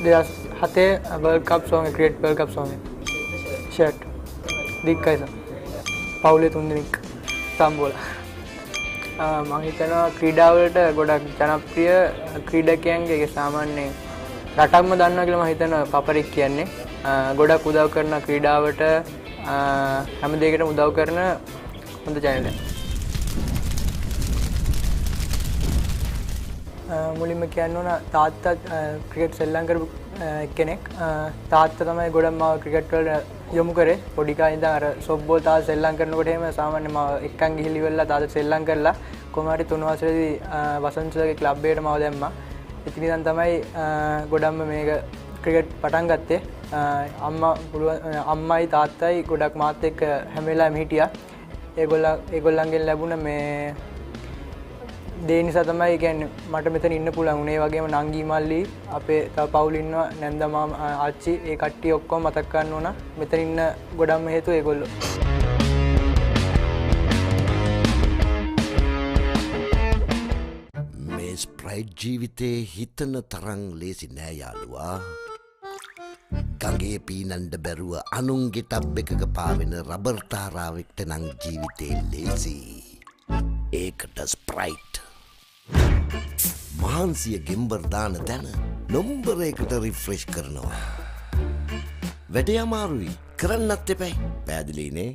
2007 world cup song cricket world cup song shirt दिख कैसा पाउले तुंदिनिक तांबोला මම හිතනවා ක්‍රීඩාවලට ගොඩක් ජනප්‍රිය ක්‍රීඩකයන්ගේ සාමාන්‍ය රටක්ම දන්නවා කියලා මම හිතනවා පපරික් කියන්නේ ගොඩක් උදව් කරන ක්‍රීඩාවට හැම දෙයකටම උදව් කරන හොඳ channel එකක්. මුලින්ම කියන්න ඕන තාත්තා ක්‍රිකට් සෙල්ලම් කරපු කෙනෙක්. තාත්තා තමයි ගොඩක් මාව ක්‍රිකට් වලට යොමු කරේ. පොඩි කාලේ ඉඳන් අර සොෆ්ට්බෝල් තාත්තා සෙල්ලම් කරනකොට එහෙම සාමාන්‍ය මාව එක්කන් ගිහිලි වෙලා තාත්තා සෙල්ලම් කරලා කොහොම හරි 3 වසරේදී වසන්තලගේ ක්ලබ් එකට මාව දැම්මා. ඉතින් ඉතින් තමයි ගොඩක්ම මේක ක්‍රිකට් පටන් ගත්තේ. අම්මයි තාත්තයි ගොඩක් මාත් එක්ක හැම වෙලාවෙම හිටියා. ඒගොල්ලන්ගෙන් ලැබුණ මේ දේ නිසා තමයි කියන්නේ මට මෙතන ඉන්න පුළුවන් උනේ. වගේම නංගි මල්ලි අපේ තව පවුල් ඉන්නවා නැන්දා මාමා ආච්චි ඒ කට්ටිය ඔක්කොම මතක් කරන්න ඕන. මෙතන ඉන්න ගොඩක්ම හේතුව ඒගොල්ලෝ. මේ ස්ප්‍රයිට් ජීවිතේ හිතන තරම් ලේසි නෑ යාළුවා. ගඟේ පීනන්න බැරුව අනුන්ගේ ටබ් එකක පාවෙන රබර් තාරාවෙක්ට නම් ජීවිතේ ලේසි. ඒකට ස්ප්‍රයිට් මහන්සිය ගෙම්බර් දාන තැන නොම්බරයකට රිෆ්‍රෙෂ් කරනවා. වැඩේ අමාරුයි කරන්නත් එපැයි. පැහැදිලිනේ?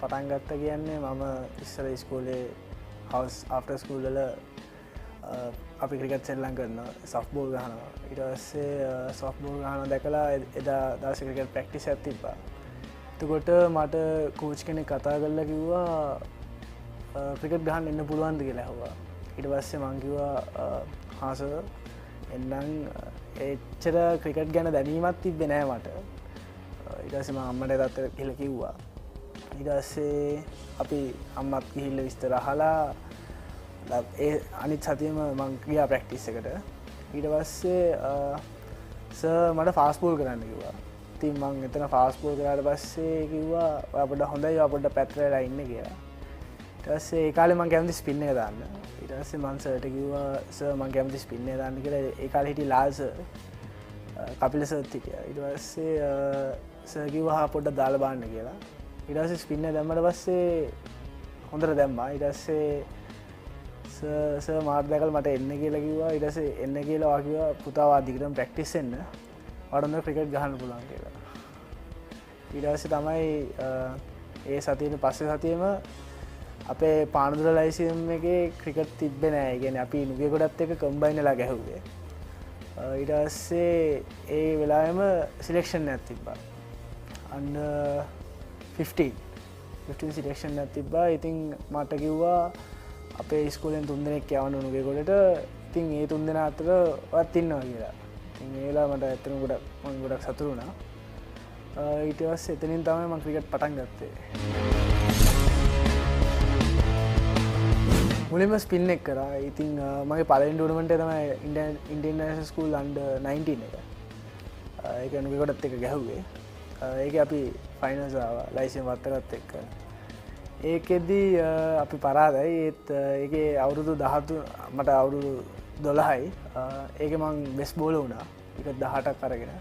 පටන් ගත්ත කියන්නේ මම ඉස්සර ස්කූලේ හවස් ආෆ්ටර් ස්කූල් වල අපි ක්‍රිකට් සෙල්ලම් කරනවා සොෆ්ට්බෝල් ගහනවා. ඊට පස්සේ සොෆ්ට්බෝල් ගහනවා දැකලා එදා දවසේ ක්‍රිකට් ප්‍රැක්ටිස් එකක් තිබ්බා. එතකොට මට කෝච් කෙනෙක් කතා කරලා කිව්වා ක්‍රිකට් ගහන්න එන්න පුළුවන්ද කියලා ඇහුවා. ඊට පස්සේ මං කිව්වා හා සර් එන්නම්. එච්චර ක්‍රිකට් ගැන දැනීමක් තිබ්බේ නෑ මට. ඊට පස්සේ මම අම්මට තාත්තට කියලා කිව්වා. ඊට පස්සේ අපි අම්මත් ගිහිල්ලා විස්තර අහලා ඒ අනිත් සතියේම මං ගියා ප්‍රැක්ටිස් එකට. ඊට පස්සේ සර් මට ෆාස්ට් බෝල් කරන්න කිව්වා. ඉතින් මං එතන ෆාස්ට් බෝල් කරාට පස්සේ කිව්වා ඔයා පොඩ්ඩක් හොඳයි ඔයා පොඩ්ඩක් පැත්තට වෙලා ඉන්න කියලා. ඊට පස්සේ ඒ කාලේ මං කැමති ස්පින් එක දාන්න. ඊට පස්සේ මං සර්ට කිව්වා සර් මං කැමති ස්පින් එක දාන්න කියලා. ඒ කාලේ හිටිය ලාල් සර් කපිල සර්ත් හිටියා. ඊට පස්සේ සර් කිව්වා පොඩ්ඩක් දාලා බලන්න කියලා. ඊට පස්සේ ස්පින් එක දැම්මට පස්සේ හොඳට දැම්මා. ඊට පස්සේ සර් මාත් දැකලා මට එන්න කියලා කිව්වා. ඊට පස්සේ එන්න කියලා වා කිව්වා පුතා වා දිගටම ප්‍රැක්ටිස් වෙන්න. ඔයාට හොඳ ක්‍රිකට් ගහන්න පුළුවන් කියලා. ඊට පස්සේ තමයි ඒ සතියේ පස්සේ සතියේම අපේ පානදුර ලයිසියම් එකේ ක්‍රිකට් තිබ්බේ නෑ. ඒ කියන්නේ අපි නුගේගොඩත් එක්ක කම්බයින් වෙලා ගැහුවේ. ඊට පස්සේ ඒ වෙලාවෙම සිලෙක්ෂන් එකක් තිබ්බා. under 15 සිලෙක්ෂන් එකක් තිබ්බා. ඉතින් මට කිව්වා අපේ ඉස්කෝලෙන් 3 දෙනෙක් යවන්න නුගේගොඩට. ඉතින් ඒ 3 දෙනා අතර ඔයත් ඉන්නවා කියලා. ඉතින් ඒ වෙලාව මට ඇත්තටම ගොඩක් සතුටු වුණා. ඊට පස්සේ එතනින් තමයි මම ක්‍රිකට් පටන් ගත්තේ. මුලින්ම ස්පින් එක කරා. ඉතින් මගේ පළවෙනි ටූර්නමන්ට් එක තමයි ඉන්දියන් නෑෂනල් ස්කූල් අන්ඩර් 19 එක. ඒක නුගේගොඩත් එක්ක ගැහුවේ. ඒක අපි ෆයිනල්ස් ආවා ලයිසියම් වත්තකත් එක්ක. ඒකෙදි අපි පරාදයි. ඒත් ඒකේ අවුරුදු 13 මට අවුරුදු 12යි. ඒකේ මං බෙස්ට් බෝලර් වුණා. ඒක 18ක් අරගෙන.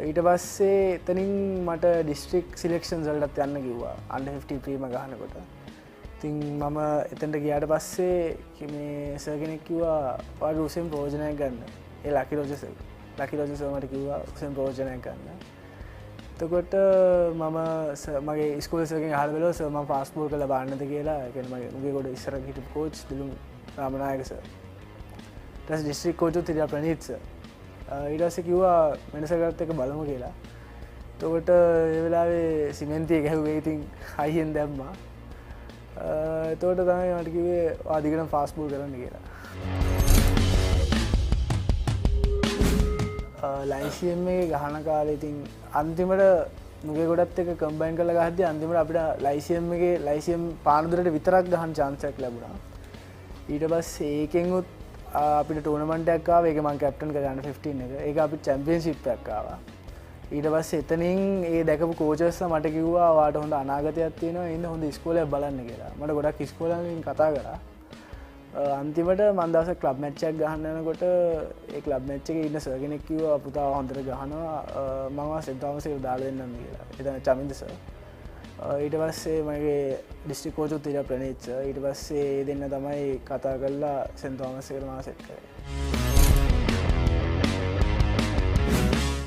ඊට පස්සේ එතනින් මට ඩිස්ට්‍රික්ට් සිලෙක්ෂන්ස් වලටත් යන්න කිව්වා. අන්ඩර් 15 ප්‍රීම ගහනකොට. ඉතින් මම එතනට ගියාට පස්සේ මේ සර් කෙනෙක් කිව්වා ඔයාගේ උසෙන් ප්‍රයෝජනයක් ගන්න. ඒ ලකි රොජර් සර් මට කිව්වා උසෙන් ප්‍රයෝජනයක් ගන්න. එතකොට මම මගේ ඉස්කෝලේ සර්ගෙන් අහලා බලුවා සර් මම පාස්පෝර්ට් කරලා බාන්නද කියලා. ඒ කියන්නේ මගේ නුගේගොඩ ඉස්සර හිටපු කෝච් දිලුම් රාමනායක සර්. ඊට පස්සේ ඩිස්ට්‍රික්ට් කෝච් උත් ප්‍රනීත් සර්. ඊට පස්සේ කිව්වා මෙනසගත් එක බලමු කියලා. එතකොට ඒ වෙලාවේ සිමෙන්තිය ගැහුවේ. ඉතින් හයියෙන් දැම්මා. එතකොට තමයි මට කිව්වේ ආදිගනම් ෆාස්ට් බෝල් කරන්න කියලා. ලයිසියම් එකේ ගහන කාලේ ඉතින් අන්තිමට නුගේගොඩත් එක්ක කම්බයින් කරලා ගහද්දී අන්තිමට අපිට ලයිසියම් එකේ ලයිසියම් පානදුරට විතරක් ගහන්න chance එකක් ලැබුණා. ඊට පස්සේ ඒකෙන් උත් අපිට ටූර්නමන්ට් එකක් ආවා. ඒක මම කැප්ටන් කරලා 15 එක. ඒක අපිට චැම්පියන්ෂිප් එකක් ආවා. ඊට පස්සේ එතනින් ඒ දැකපු කෝචර්ස් මට කිව්වා ඔයාට හොඳ අනාගතයක් තියෙනවා. ඉන්න හොඳ ඉස්කෝලයක් බලන්න කියලා. මට ගොඩක් ඉස්කෝලෙන් කතා කරා. අන්තිමට මම දවසක් ක්ලබ් මැච් එකක් ගහන්න යනකොට ඒ ක්ලබ් මැච් එකේ ඉන්න සර් කෙනෙක් කිව්වා පුතා හොඳට ගහනවා මම සෙන්ට් තෝමස් එකට දාලා දෙන්නම් කියලා. එතන චමින්ද සර්. ඊට පස්සේ මගේ ඩිස්ට්‍රික්ට් කෝච් උත් ප්‍රනීත් සර්. ඊට පස්සේ ඒ දෙන්න තමයි කතා කරලා සෙන්ට් තෝමස් එකට මාව සෙට් කරේ.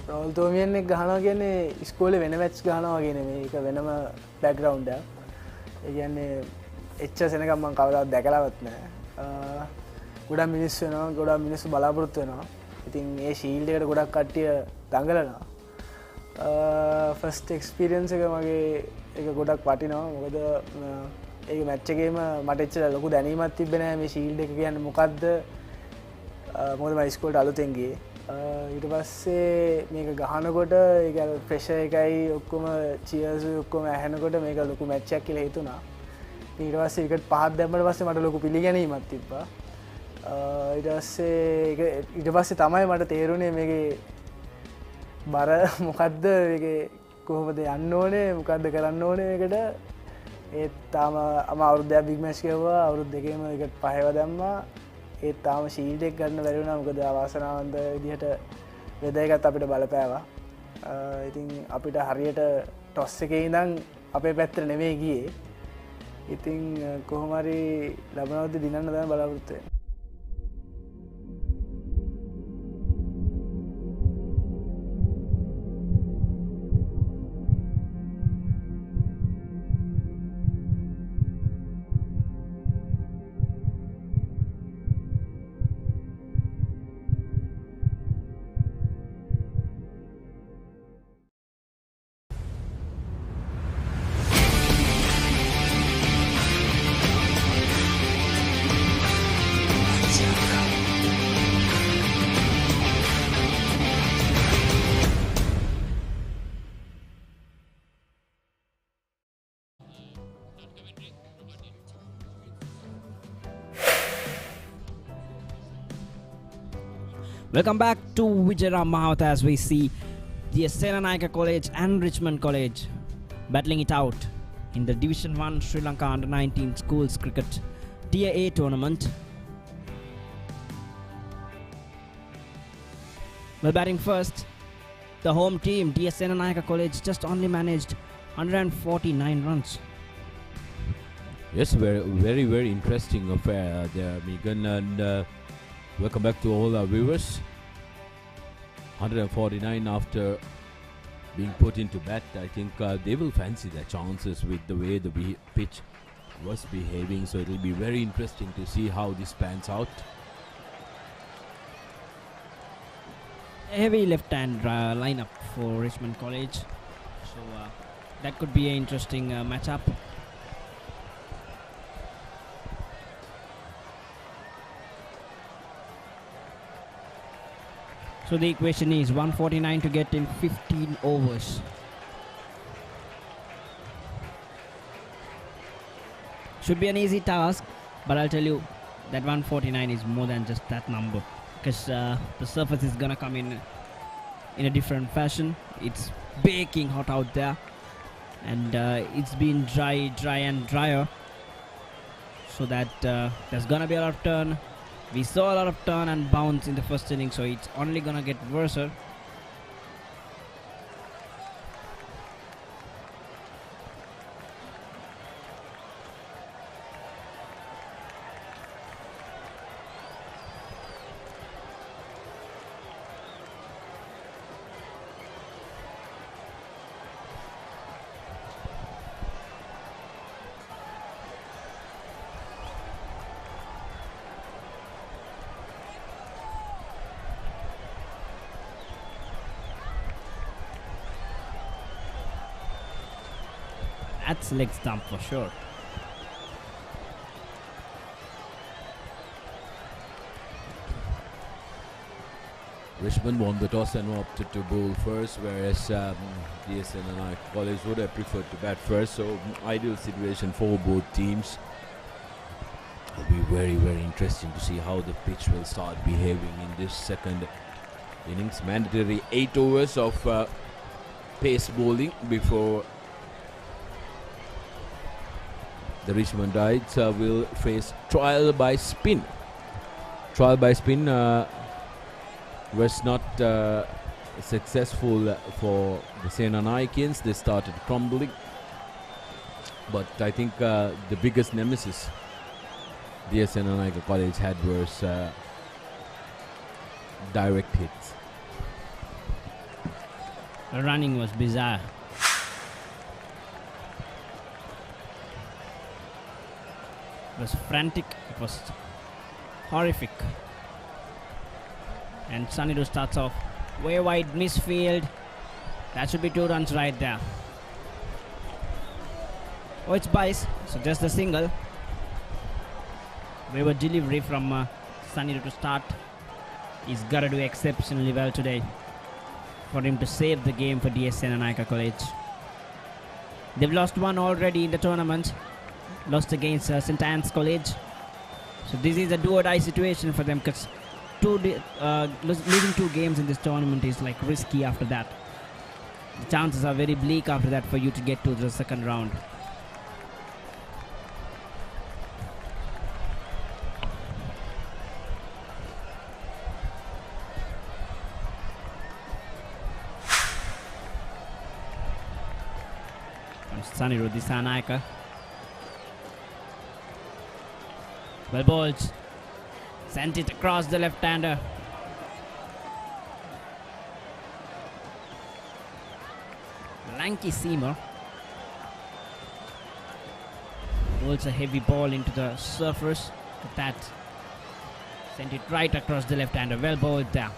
රෝල් තෝමියන් එක ගහනවා කියන්නේ ඉස්කෝලේ වෙන මැච් ගහනවා වගේ නෙමෙයි. ඒක වෙනම බෑග්ග්‍රවුන්ඩ් එකක්. ඒ කියන්නේ එච්චර සෙනගම් මම කවදාවත් දැකලාවත් නැහැ. ගොඩක් මිනිස්සු වෙනවා. ගොඩක් මිනිස්සු බලාපොරොත්තු වෙනවා. ඉතින් ඒ ෂීල්ඩ් එකට ගොඩක් කට්ටිය දඟලනවා. ෆස්ට් එක්ස්පීරියන්ස් එක මගේ ඒක ගොඩක් වටිනවා. මොකද ඒ මැච් එකේම මට එච්චර ලොකු දැනීමක් තිබ්බේ නැහැ මේ ෂීල්ඩ් එක කියන්නේ මොකද්ද. මොකද මම ඉස්කෝලේට අලුතෙන් ගියේ. ඊට පස්සේ මේක ගහනකොට ඒක ප්‍රෙෂර් එකයි ඔක්කොම චියර්ස් ඔක්කොම ඇහෙනකොට මේක ලොකු මැච් එකක් කියලා හිතුණා. ඊට පස්සේ විකට් පහක් දැම්මට පස්සේ මට ලොකු පිළිගැනීමක් තිබ්බා. ඊට පස්සේ තමයි මට තේරුණේ මේකේ බර මොකද්ද, මේකේ කොහොමද යන්න ඕනේ, මොකද්ද කරන්න ඕනේ මේකට. ඒත් තාම අවුරුද්දක් බිග් මැච් ගහුවා. අවුරුදු දෙකේම විකට් පහව දැම්මා. ඒත් තාම ෂීල්ඩ් එක ගන්න බැරි වුණා. මොකද අවාසනාවන්ත විදිහට වෙදර් එකත් අපිට බලපෑවා. ඉතින් අපිට හරියට ටොස් එකේ ඉඳන් අපේ පැත්තට නෙමෙයි ගියේ. ඉතින් කොහොම හරි ලබනවද්දි දිනන්න තමයි බලාපොරොත්තු වෙන්නේ. Welcome back to Vijayaram Mahavatha as we see D.S Senanayake College and Richmond College battling it out in the Division 1 Sri Lanka Under-19 Schools Cricket Tier A tournament. Well, batting first, the home team D.S Senanayake College just only managed 149 runs. Yes, very, very interesting affair there, Megan, and welcome back to all our viewers. 149 after being put into bat, I think they will fancy their chances with the way the pitch was behaving. So it will be very interesting to see how this pans out. A heavy left-hand lineup for Richmond College, so that could be an interesting matchup. So the equation is 149 to get in 15 overs. Should be an easy task, but I'll tell you that 149 is more than just that number, because the surface is gonna come in a different fashion. It's baking hot out there, and it's been dry and drier, so that there's gonna be a lot of turn. We saw a lot of turn and bounce in the first inning, so it's only gonna get worse. That's leg stump for sure. Richmond won the toss and opted to bowl first, whereas D.S Senanayake College would have preferred to bat first. So ideal situation for both teams. It'll be very, very interesting to see how the pitch will start behaving in this second innings. Mandatory 8 overs of pace bowling before the Richmond Knights will face trial by spin. Trial by spin was not successful for the Senanayakans. They started crumbling, but I think the biggest nemesis D.S Senanayake College had was direct hits. The running was bizarre. It was frantic, it was horrific. And Saniru starts off way wide, misfield. That should be 2 runs right there. Oh, it's Bice, so just a single. Wayward delivery from Saniru to start. He's got to do exceptionally well today for him to save the game for D.S Senanayake College. They've lost one already in the tournament. Lost against St. Anne's College. So this is a do-or-die situation for them, because losing 2 games in this tournament is like risky after that. The chances are very bleak after that for you to get to the second round. Saniru Disanayake. Well bowled. Sent it across the left-hander. Lanky seamer. Bowls a heavy ball into the surface. Look at that. Sent it right across the left-hander. Well bowled there.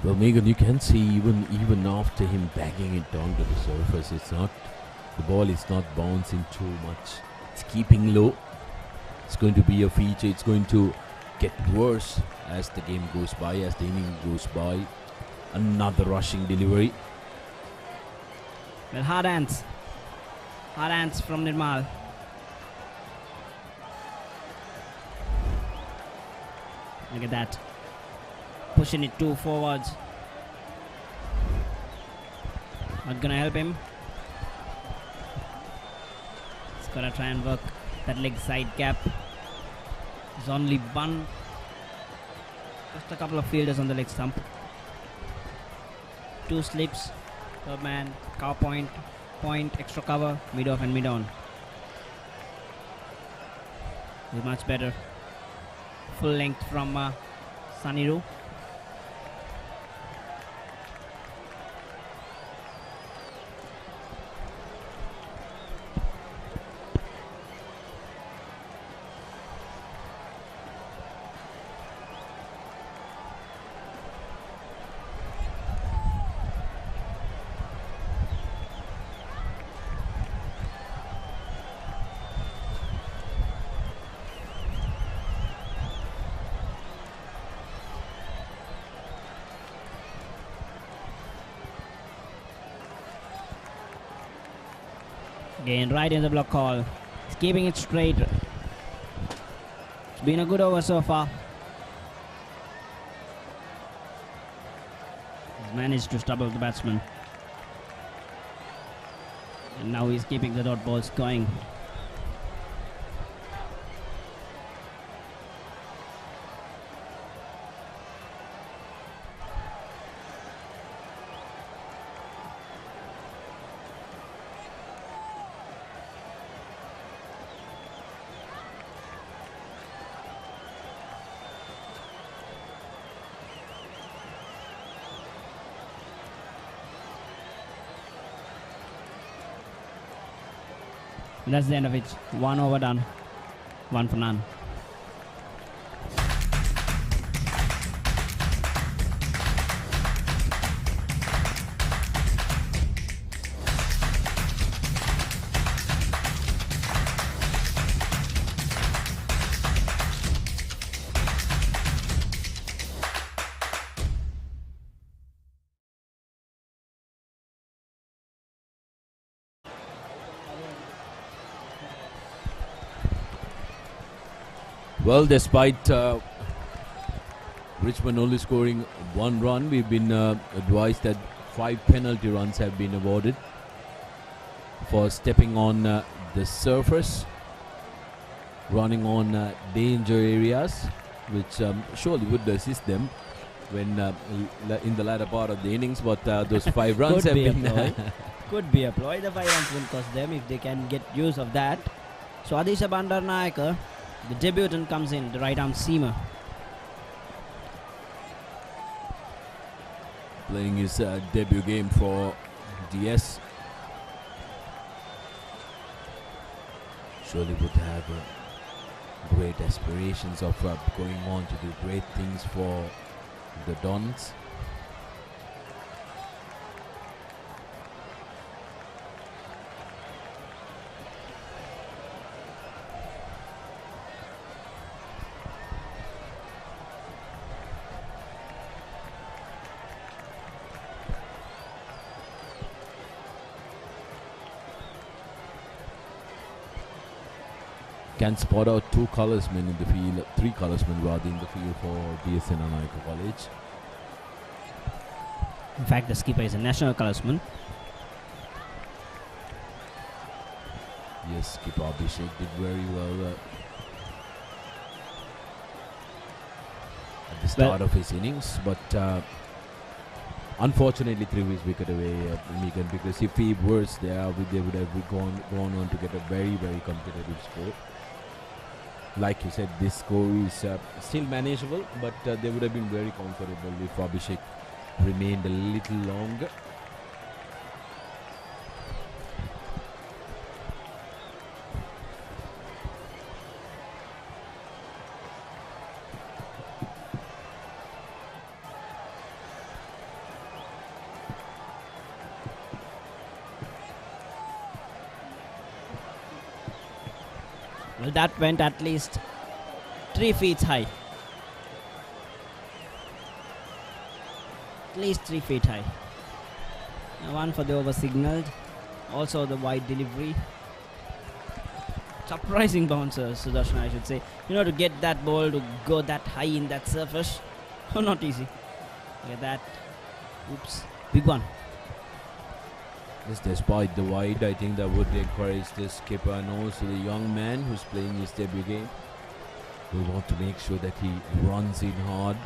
Well, Megan, you can see even after him banging it onto the surface, the ball is not bouncing too much. It's keeping low. It's going to be a feature. It's going to get worse as the game goes by, as the inning goes by. Another rushing delivery. Well, hard hands. Hard hands from Nirmal. Look at that. Pushing it 2 forwards. Not gonna help him. He's gotta try and work that leg side gap. There's only one. Just a couple of fielders on the leg stump. 2 slips. Third man. Cover point. Point. Extra cover. Mid off and mid on. Is much better. Full length from Saniru. Again, right in the block call. He's keeping it straight. It's been a good over so far. He's managed to stubble the batsman. And now he's keeping the dot balls going. And that's the end of it. 1 over done. 1 for none. Well, despite Richmond only scoring 1 run, we've been advised that 5 penalty runs have been awarded for stepping on the surface, running on danger areas, which surely would assist them when in the latter part of the innings. But those 5 runs have been could be applied. The 5 runs will cost them if they can get use of that. So Adisha Bandaranaike, the debutant, comes in, the right arm seamer. Playing his debut game for DS. Surely would have great aspirations of going on to do great things for the Dons. Can spot out 2 colorsmen in the field, 3 colorsmen rather in the field for D.S Senanayake College. In fact, the skipper is a national colorsman. Yes, skipper Abhishek did very well at the start of his innings, but unfortunately 3 wicket away, Megan, because if he was there, they would have gone on to get a very, very competitive score. Like you said, this score is still manageable, but they would have been very comfortable if Abhishek remained a little longer. Well, that went at least 3 feet high. At least 3 feet high. Now 1 for the over signalled. Also the wide delivery. Surprising bouncer, Sudarshan, I should say. You know, to get that ball to go that high in that surface. Oh, not easy. Look at that. Oops. Big one. Yes, despite the wide, I think that would encourage the skipper and also the young man who's playing his debut game. We want to make sure that he runs in hard.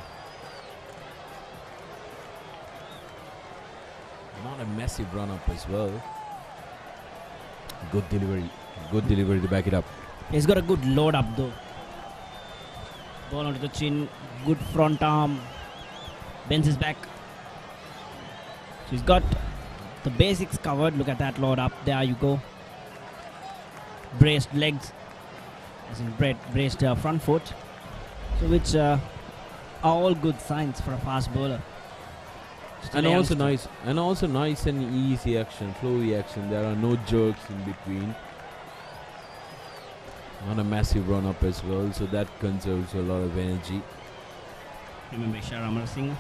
Not a massive run-up as well. Good delivery. Good delivery to back it up. He's got a good load up though. Ball onto the chin. Good front arm. Bends his back. So he's got the basics covered. Look at that load up. There you go. Braced legs. As in braced front foot. So which are all good signs for a fast bowler. And also nice and easy action, flowy action. There are no jerks in between. Not a massive run up as well, so that conserves a lot of energy. Remember Ishar Amar Singh.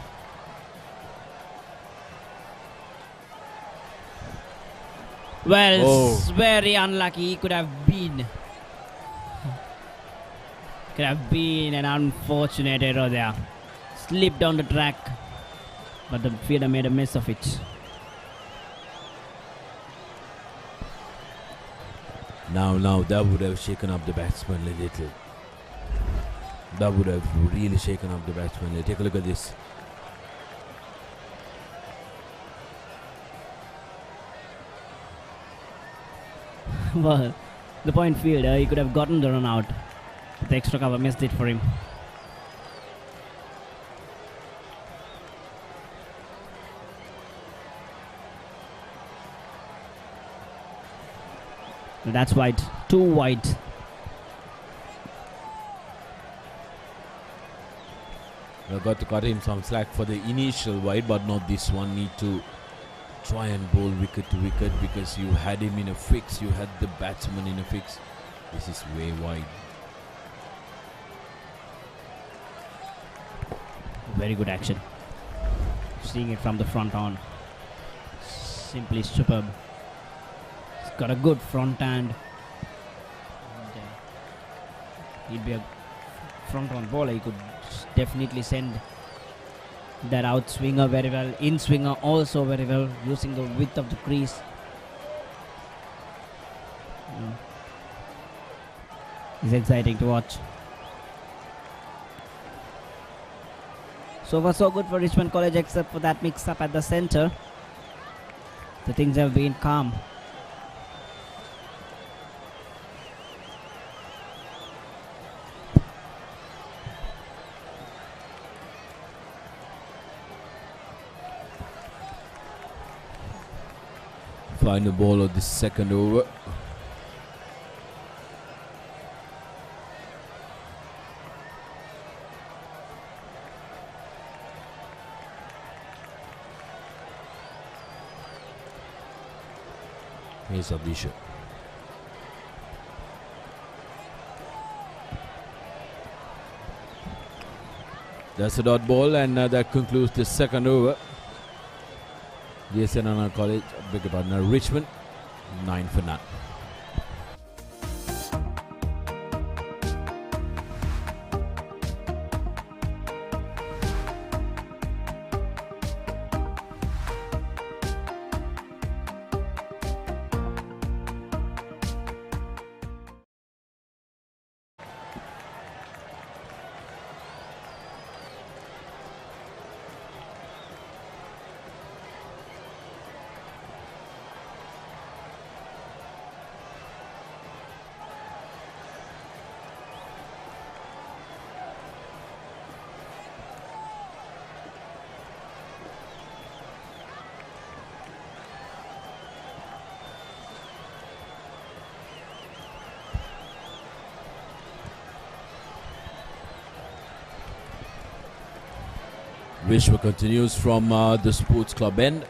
Well, very unlucky. He could have been an unfortunate error there. Slipped down the track, but the fielder made a mess of it. Now that would have shaken up the batsman a little. That would have really shaken up the batsman. Take a look at this. Well, the point fielder, he could have gotten the run out. The extra cover missed it for him. That's wide. Too wide. We've got to cut him some slack for the initial wide, but not this one. Need to try and bowl wicket to wicket because you had him in a fix. You had the batsman in a fix. This is way wide. Very good action. Seeing it from the front on. Simply superb. He's got a good front hand. He'd be a front on bowler. He could definitely send that out swinger very well. In swinger also very well. Using the width of the crease. It's exciting to watch. So far so good for Richmond College, except for that mix-up at the centre. The things have been calm. Final ball of the second over. Here's Abdisha. That's a dot ball, and that concludes the second over. D.S Senanayake College, beg your pardon, Richmond, 9 for none. Vishwa continues from the sports club end.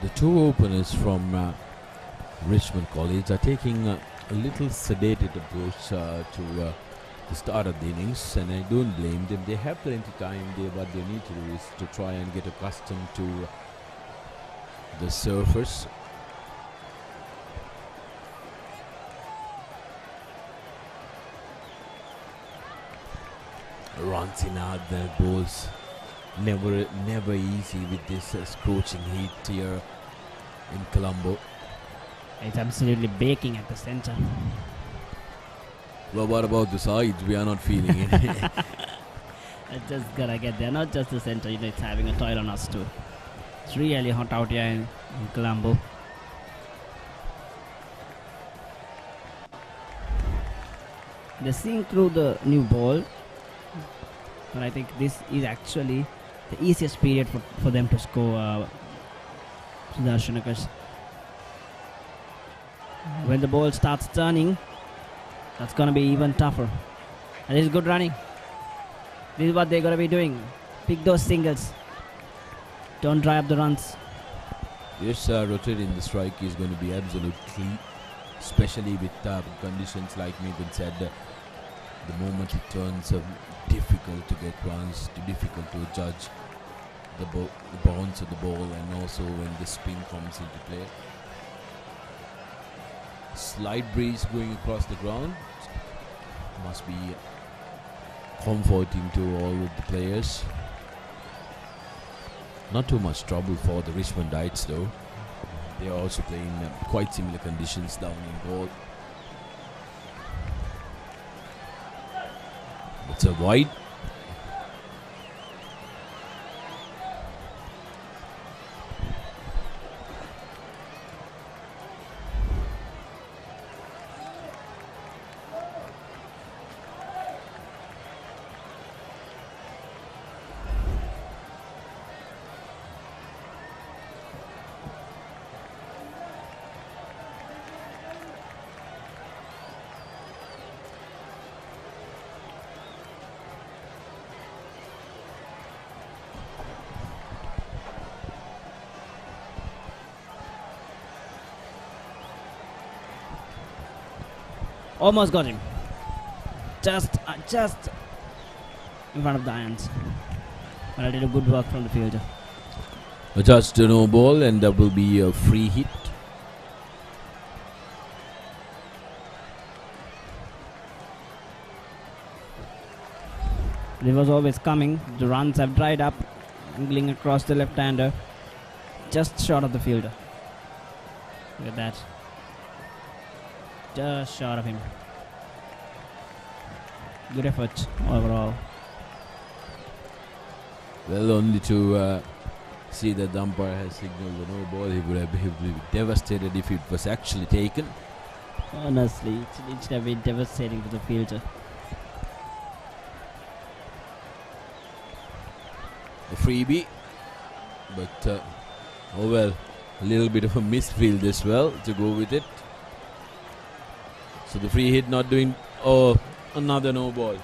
The two openers from Richmond College are taking a little sedated approach to the start of the innings, and I don't blame them. They have plenty of time there. What they need to do is to try and get accustomed to the surface. Runs in out the balls, never easy with this scorching heat here in Colombo. It's absolutely baking at the centre. Well, what about the sides? We are not feeling it. I just gotta get there. Not just the centre, it's having a toil on us too. It's really hot out here in Colombo. They're seeing through the new ball. But I think this is actually the easiest period for them to score Sudarshanakars. When the ball starts turning, that's going to be even tougher. And this is good running. This is what they're going to be doing. Pick those singles. Don't dry up the runs. Yes, rotating the strike is going to be absolutely key, especially with conditions like Megan said. the moment it turns difficult to get runs, difficult to judge the bounce of the ball, and also when the spin comes into play. Slight breeze going across the ground must be comforting to all of the players. Not too much trouble for the Richmondites though. They are also playing quite similar conditions down in goal. It's a wide. Almost got him. Just in front of the irons. But I did a good work from the fielder. Just a no ball, and that will be a free hit. It was always coming. The runs have dried up. Angling across the left-hander. Just short of the fielder. Look at that. Just short of him. Good effort overall. Well, only to see that the umpire has signaled the no ball. He would be devastated if it was actually taken. Honestly, it should have been devastating for the fielder. A freebie, but oh well, a little bit of a missed field as well to go with it. So the free hit not doing. Oh, another no ball.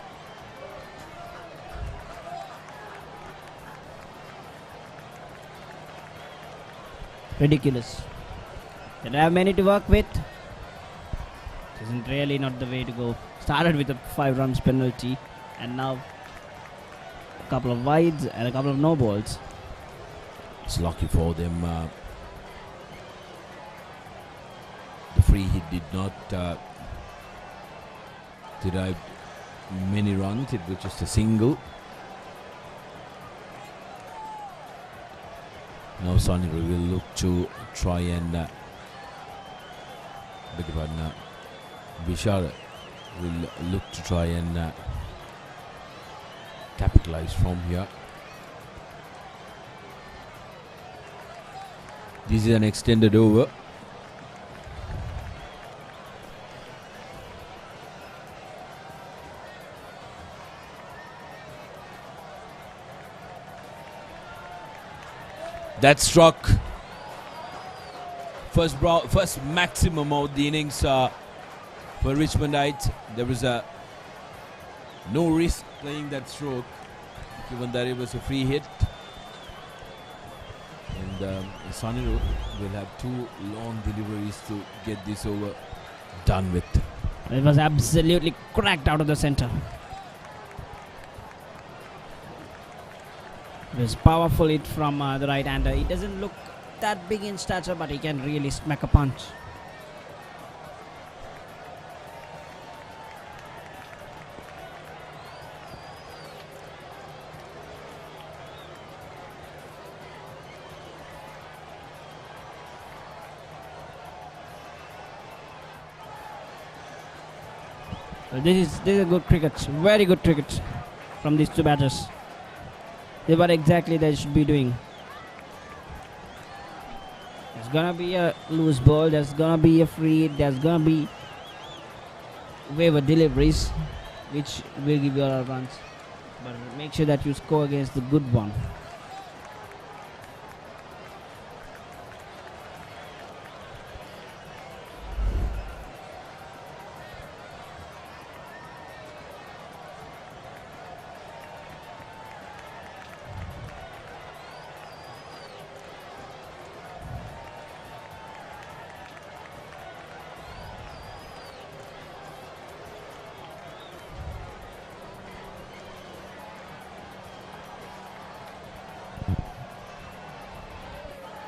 Ridiculous. Didn't have many to work with. Isn't really not the way to go. Started with a 5 runs penalty, and now a couple of wides and a couple of no balls. It's lucky for them. The free hit did not derive many runs. It was just a single. Now Sunny will look to try and Bishara will look to try and capitalize from here. This is an extended over. That struck. First maximum of the innings for Richmondites. There was no risk playing that stroke, given that it was a free hit. And Saniru will have 2 long deliveries to get this over done with. It was absolutely cracked out of the center. It was powerful hit from the right hander. He doesn't look that big in stature, but he can really smack a punch. So this is a good cricket, very good cricket from these 2 batters. They what exactly they should be doing. There's gonna be a loose ball, there's gonna be a free hit, there's gonna be waiver deliveries, which will give you a lot of runs. But make sure that you score against the good one.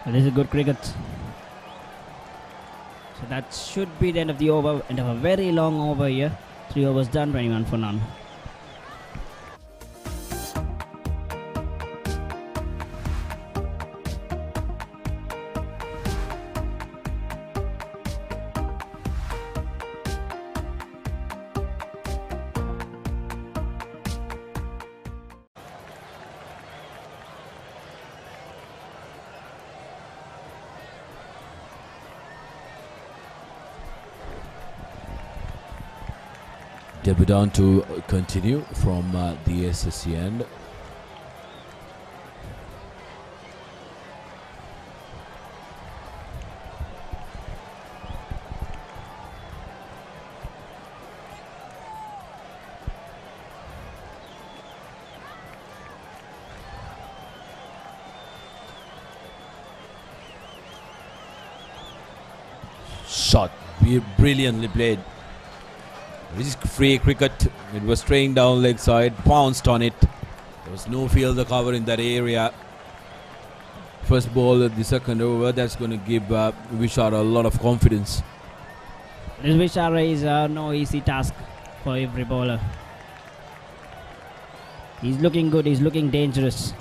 This is good cricket. So that should be the end of the over, end of a very long over here. 3 overs done, 21 for none. Debutant to continue from the SSC end. Shot, brilliantly played. Risk-free cricket. It was straying down leg side, pounced on it. There was no fielder cover in that area. First ball of the second over, that's going to give Vishara a lot of confidence. This Vishara is no easy task for every bowler. He's looking good, he's looking dangerous.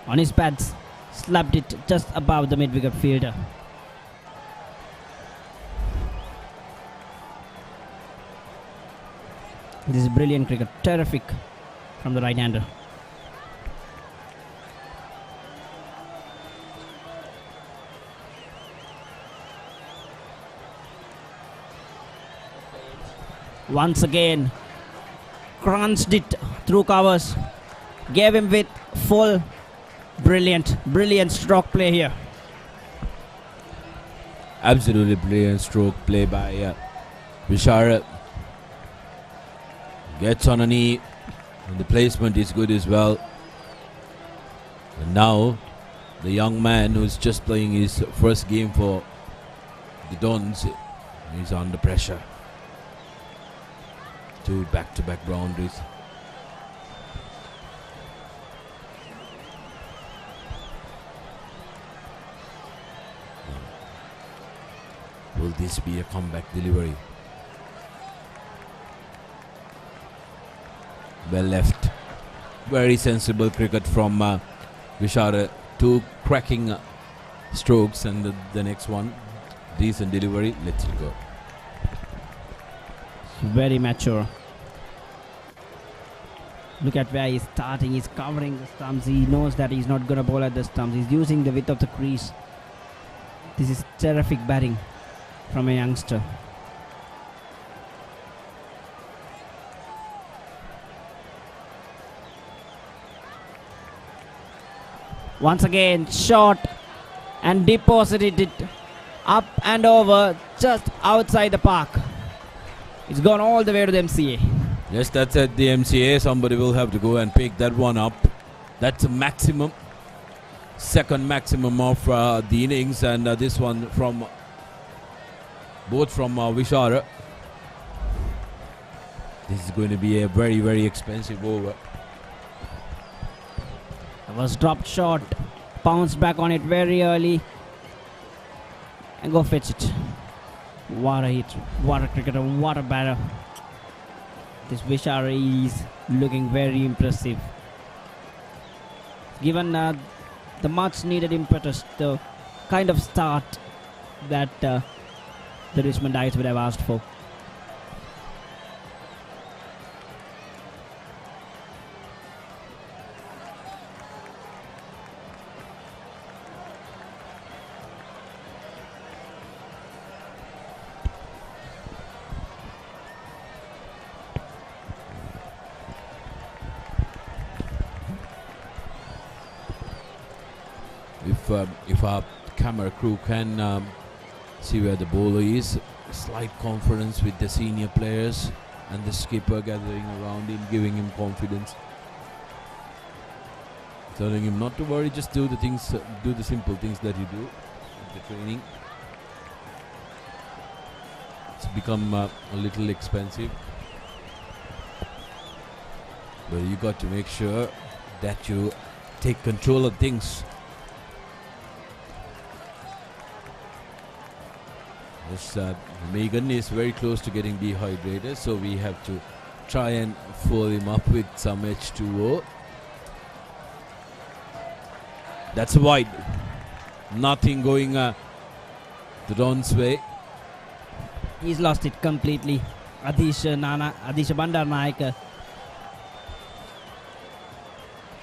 On his pads, slapped it just above the mid-wicket fielder. This is brilliant cricket, terrific from the right-hander. Once again, crunched it through covers, gave him with full. Brilliant stroke play here. Absolutely brilliant stroke play by Vishara. Gets on a knee, and the placement is good as well. And now, the young man who's just playing his first game for the Dons is under pressure. 2 back-to-back boundaries. Will this be a comeback delivery? Well left. Very sensible cricket from Vishara. 2 cracking strokes, and the next one, decent delivery, lets it go. Very mature. Look at where he's starting. He's covering the stumps. He knows that he's not going to bowl at the stumps. He's using the width of the crease. This is terrific batting from a youngster. Once again, shot and deposited it up and over just outside the park. It's gone all the way to the MCA. Yes, that's at the MCA. Somebody will have to go and pick that one up. That's a maximum. Second maximum of the innings, and this one from both from Vishara. This is going to be a very expensive over. It was dropped short, bounced back on it very early, and go fetch it. What a hit, what a cricketer, what a batter. This Vishara is looking very impressive. Given the much needed impetus, the kind of start that the Richmondites would have asked for. If our camera crew can see where the bowler is, slight confidence with the senior players and the skipper gathering around him, giving him confidence, telling him not to worry, just do the things, do the simple things that you do with the training. It's become a little expensive, but you got to make sure that you take control of things. Yes, Megan is very close to getting dehydrated, so we have to try and fill him up with some H2O. That's a wide. Nothing going the Don's way. He's lost it completely. Adisha Bandaranaike.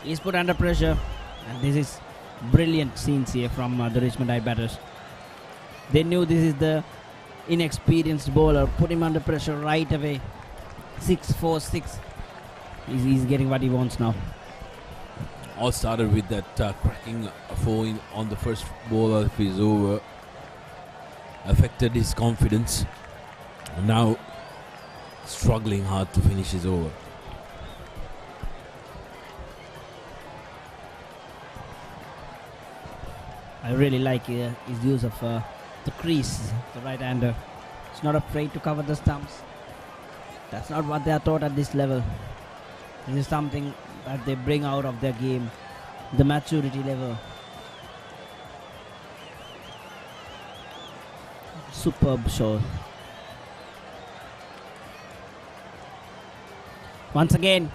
He's put under pressure, and this is brilliant scenes here from the Richmond High batters. They knew this is the inexperienced bowler. Put him under pressure right away. 6-4-6. He's getting what he wants now. All started with that cracking four on the first ball of his over. Affected his confidence. Now struggling hard to finish his over. I really like his use of the crease, the right-hander. He's not afraid to cover the stumps. That's not what they are taught at this level. This is something that they bring out of their game, the maturity level. Superb shot. Once again,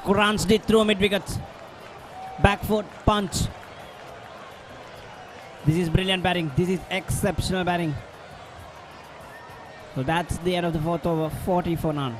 Kurans did through mid-wicket. Back foot punch. This is brilliant batting. This is exceptional batting. So that's the end of the fourth over. 40 for none.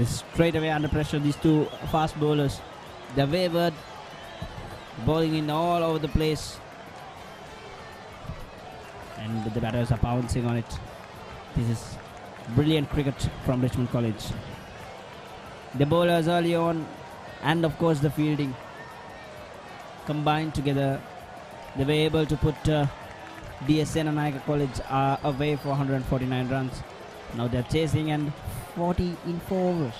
Straight away under pressure, these two fast bowlers. They're wavered, bowling in all over the place, and the batters are pouncing on it. This is brilliant cricket from Richmond College. The bowlers early on, and of course the fielding, combined together, they were able to put D.S Senanayake College away for 149 runs. Now they're chasing, and 40 in 4 overs.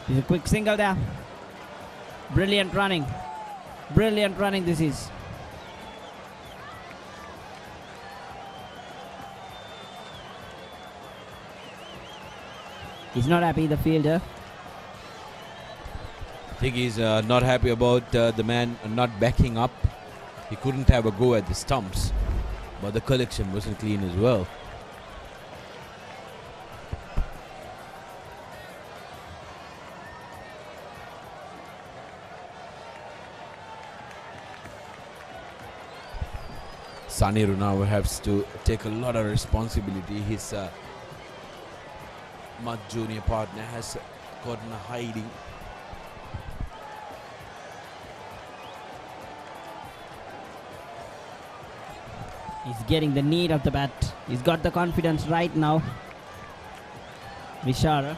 There's a quick single there. Brilliant running. Brilliant running this is. He's not happy, the fielder. I think he's not happy about the man not backing up. He couldn't have a go at the stumps, but the collection wasn't clean as well. Saniru now has to take a lot of responsibility. His much junior partner has gotten a hiding. He's getting the need of the bat. He's got the confidence right now. Vishara.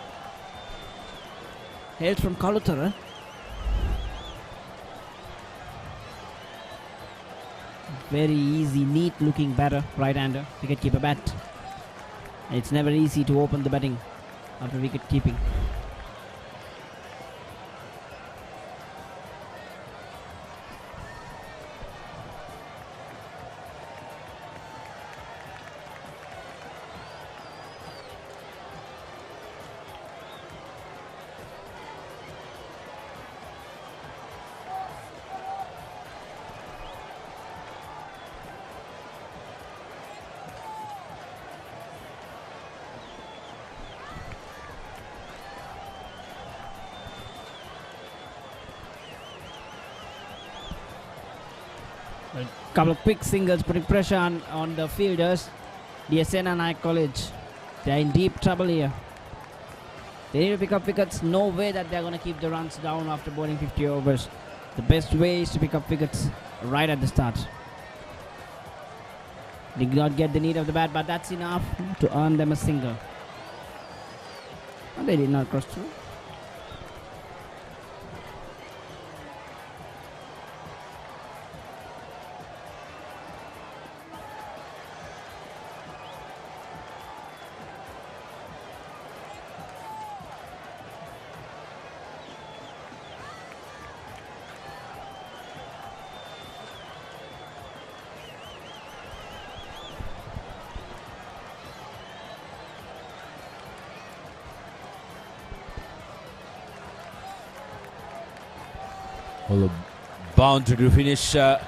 Hails from Kalutara. Very easy, neat looking batter, right-hander, wicket-keeper bat. It's never easy to open the batting after wicket-keeping. A couple of quick singles putting pressure on the fielders. D.S Senanayake College, they're in deep trouble here. They need to pick up wickets. No way that they're going to keep the runs down after bowling 50 overs. The best way is to pick up wickets right at the start. Did not get the need of the bat, but that's enough to earn them a single. And they did not cross through. Well, a boundary to finish the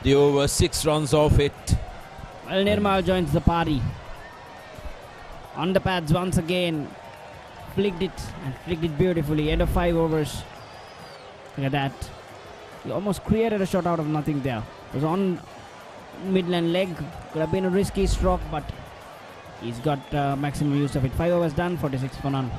over, 6 runs off it. Well, Nirmal joins the party. On the pads once again. Flicked it beautifully. End of 5 overs. Look at that. He almost created a shot out of nothing there. It was on midland leg. Could have been a risky stroke, but he's got maximum use of it. 5 overs done, 46 for none.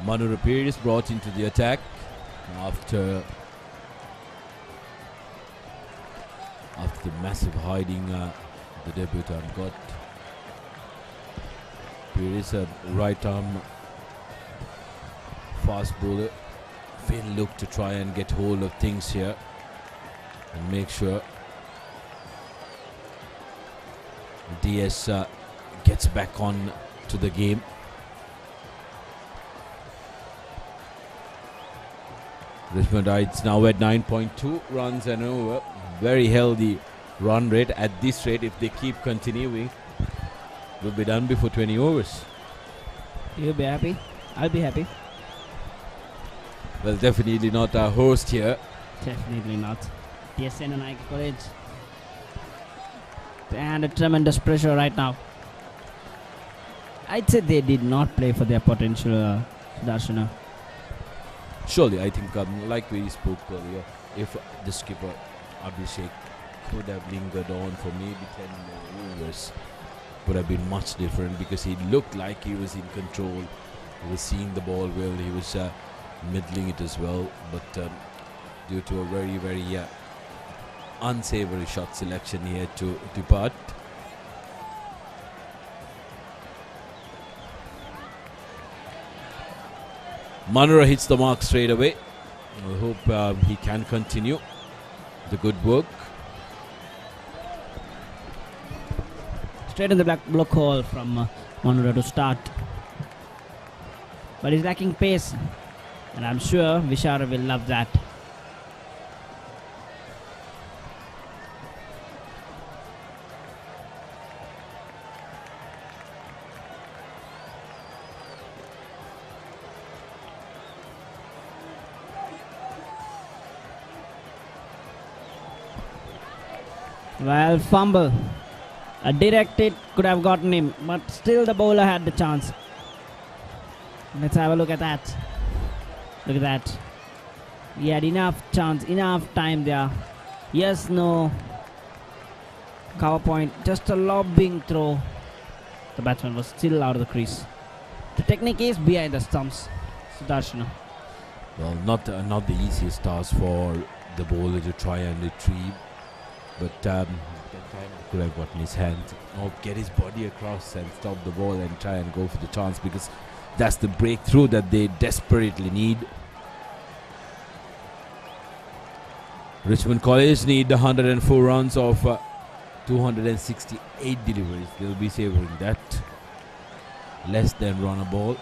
Manu Rapid is brought into the attack after the massive hiding the debutant got. Here is a right arm fast bowler. Finn look to try and get hold of things here and make sure DS gets back on to the game. Richmond Heights now at 9.2 runs and over. Very healthy run rate. At this rate, if they keep continuing, will be done before 20 overs. You'll be happy. I'll be happy. Well, definitely not our host here. Definitely not. D.S Senanayake College. And a tremendous pressure right now. I'd say they did not play for their potential, Darshana. Surely, I think, like we spoke earlier, if the skipper Abhishek could have lingered on for maybe 10 more overs, would have been much different, because he looked like he was in control. He was seeing the ball well. He was middling it as well. But due to a very, very unsavory shot selection, he had to depart. Manura hits the mark straight away. I hope he can continue the good work. Straight in the black block hole from Manura to start. But he's lacking pace. And I'm sure Vishara will love that. Well, fumble. A direct hit could have gotten him, but still the bowler had the chance. Let's have a look at that. Look at that. He had enough chance, enough time there. Yes, no. Cover point, just a lobbing throw. The batsman was still out of the crease. The technique is behind the stumps. Sudarshana. Well, not the easiest task for the bowler to try and retrieve But that time he could have gotten his hand or get his body across and stop the ball and try and go for the chance, because that's the breakthrough that they desperately need. Richmond College need 104 runs of 268 deliveries. They'll be savouring that. Less than run a ball.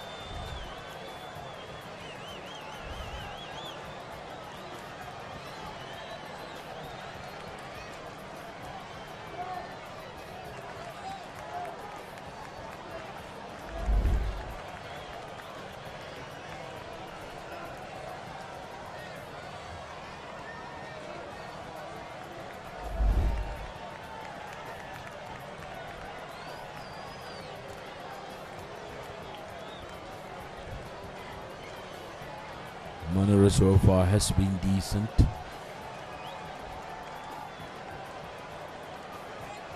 Manura so far has been decent.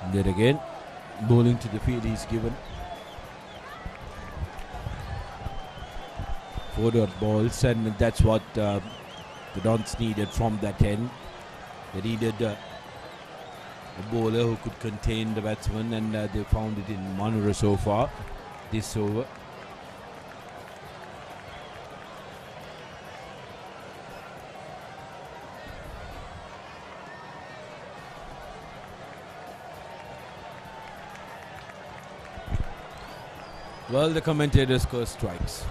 And then again, bowling to the field is given. 4-dot balls, and that's what the Dons needed from that end. They needed a bowler who could contain the batsman, and they found it in Manura so far this over. Well, the commentators curse strikes.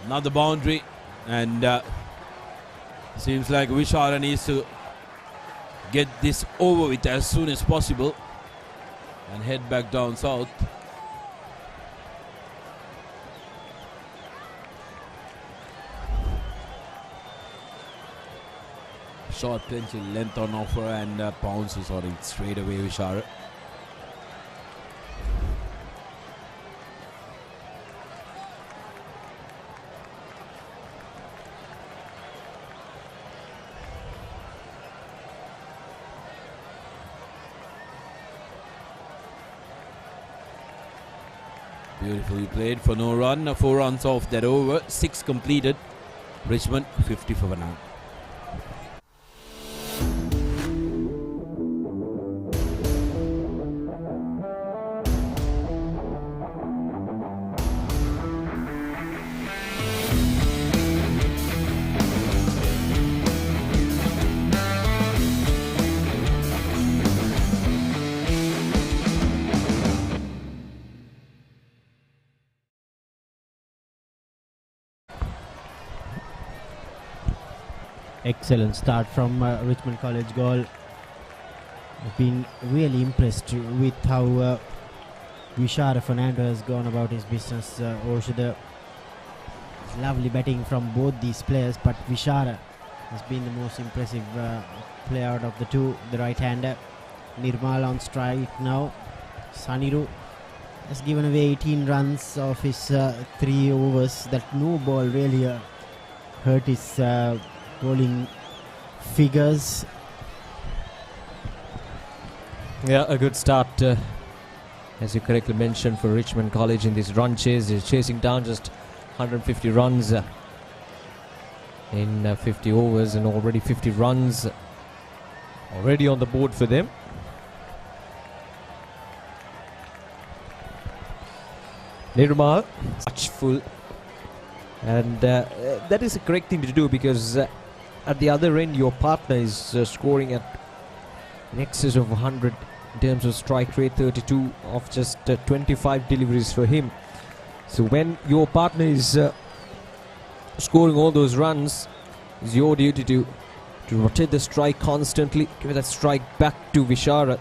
Another boundary, and seems like Vishara needs to get this over with as soon as possible and head back down south. Short plenty length on offer, and pounces on it straight away, Vishara. Beautifully played for no run. 4 runs off that over. 6 completed. Richmond 50 for now. Excellent start from Richmond College goal. I've been really impressed with how Vishara Fernando has gone about his business. Also the lovely batting from both these players, but Vishara has been the most impressive player out of the two. The right-hander Nirmal on strike now. Saniru has given away 18 runs of his 3 overs. That no ball really hurt his bowling figures. Yeah, a good start, as you correctly mentioned, for Richmond College in this run chase. He's chasing down just 150 runs in 50 overs, and already 50 runs already on the board for them. Nirmal, touchful, and that is a correct thing to do, because at the other end your partner is scoring at in excess of 100 in terms of strike rate, 32 of just 25 deliveries for him. So when your partner is scoring all those runs, it's your duty to rotate the strike constantly, give that strike back to Vishara,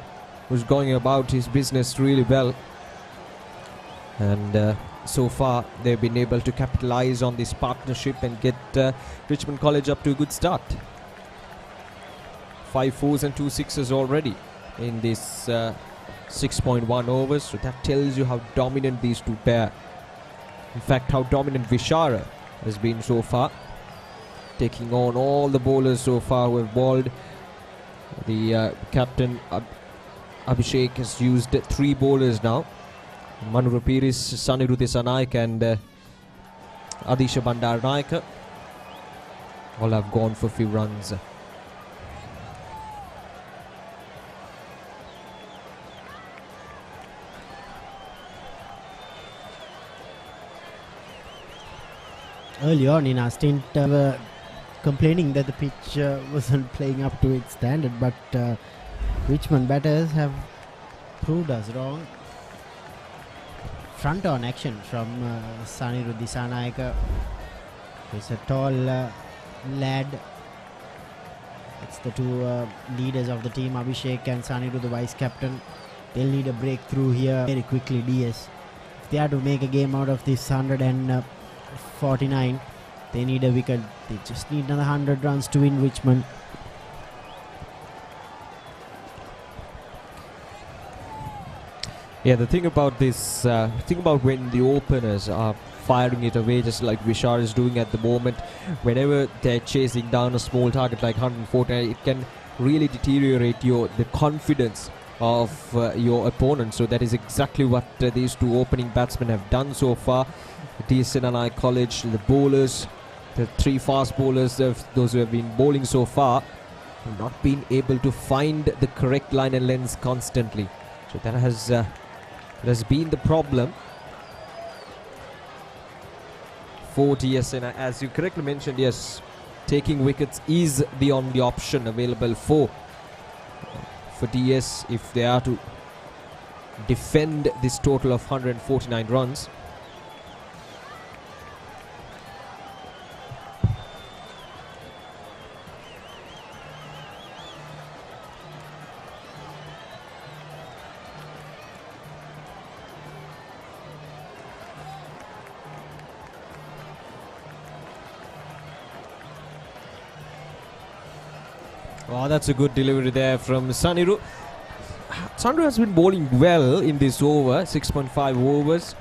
who's going about his business really well. And so far they've been able to capitalize on this partnership and get Richmond College up to a good start. 5 4s and 2 6s already in this 6.1 overs, so that tells you how dominant these two pair. In fact, how dominant Vishara has been so far, taking on all the bowlers so far who have bowled. The captain Abhishek has used 3 bowlers now. Manura Piris, Saniru Senanayake and Adisha Bandaranaike all have gone for few runs. early on in our stint were complaining that the pitch wasn't playing up to its standard, but Richmond batters have proved us wrong. Front on action from D.S Senanayake. He's a tall lad. It's the two leaders of the team, Abhishek and Saniru, the vice captain. They'll need a breakthrough here very quickly, DS. If they are to make a game out of this 149, they need a wicket. They just need another 100 runs to win Richmond. Yeah, the thing about this, think about when the openers are firing it away, just like Vishar is doing at the moment. Whenever they're chasing down a small target like 149, it can really deteriorate the confidence of your opponent. So that is exactly what these two opening batsmen have done so far. D.S Senanayake College, the bowlers, the three fast bowlers, those who have been bowling so far, have not been able to find the correct line and length constantly. So that has been the problem for DS. And as you correctly mentioned, yes, taking wickets is the only option available for DS if they are to defend this total of 149 runs. Oh, that's a good delivery there from Saniru. Saniru has been bowling well in this over, 6.5 overs.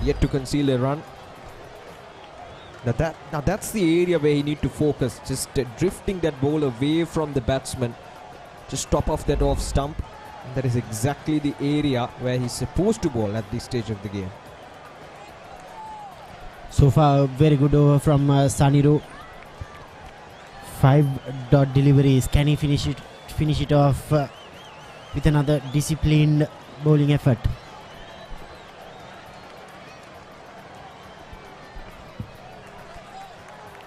Yet to conceal a run. Now that's the area where he needs to focus. Just drifting that ball away from the batsman. Just top off that off stump. And that is exactly the area where he's supposed to bowl at this stage of the game. So far, very good over from Saniru. 5-dot deliveries. Can he finish it off with another disciplined bowling effort?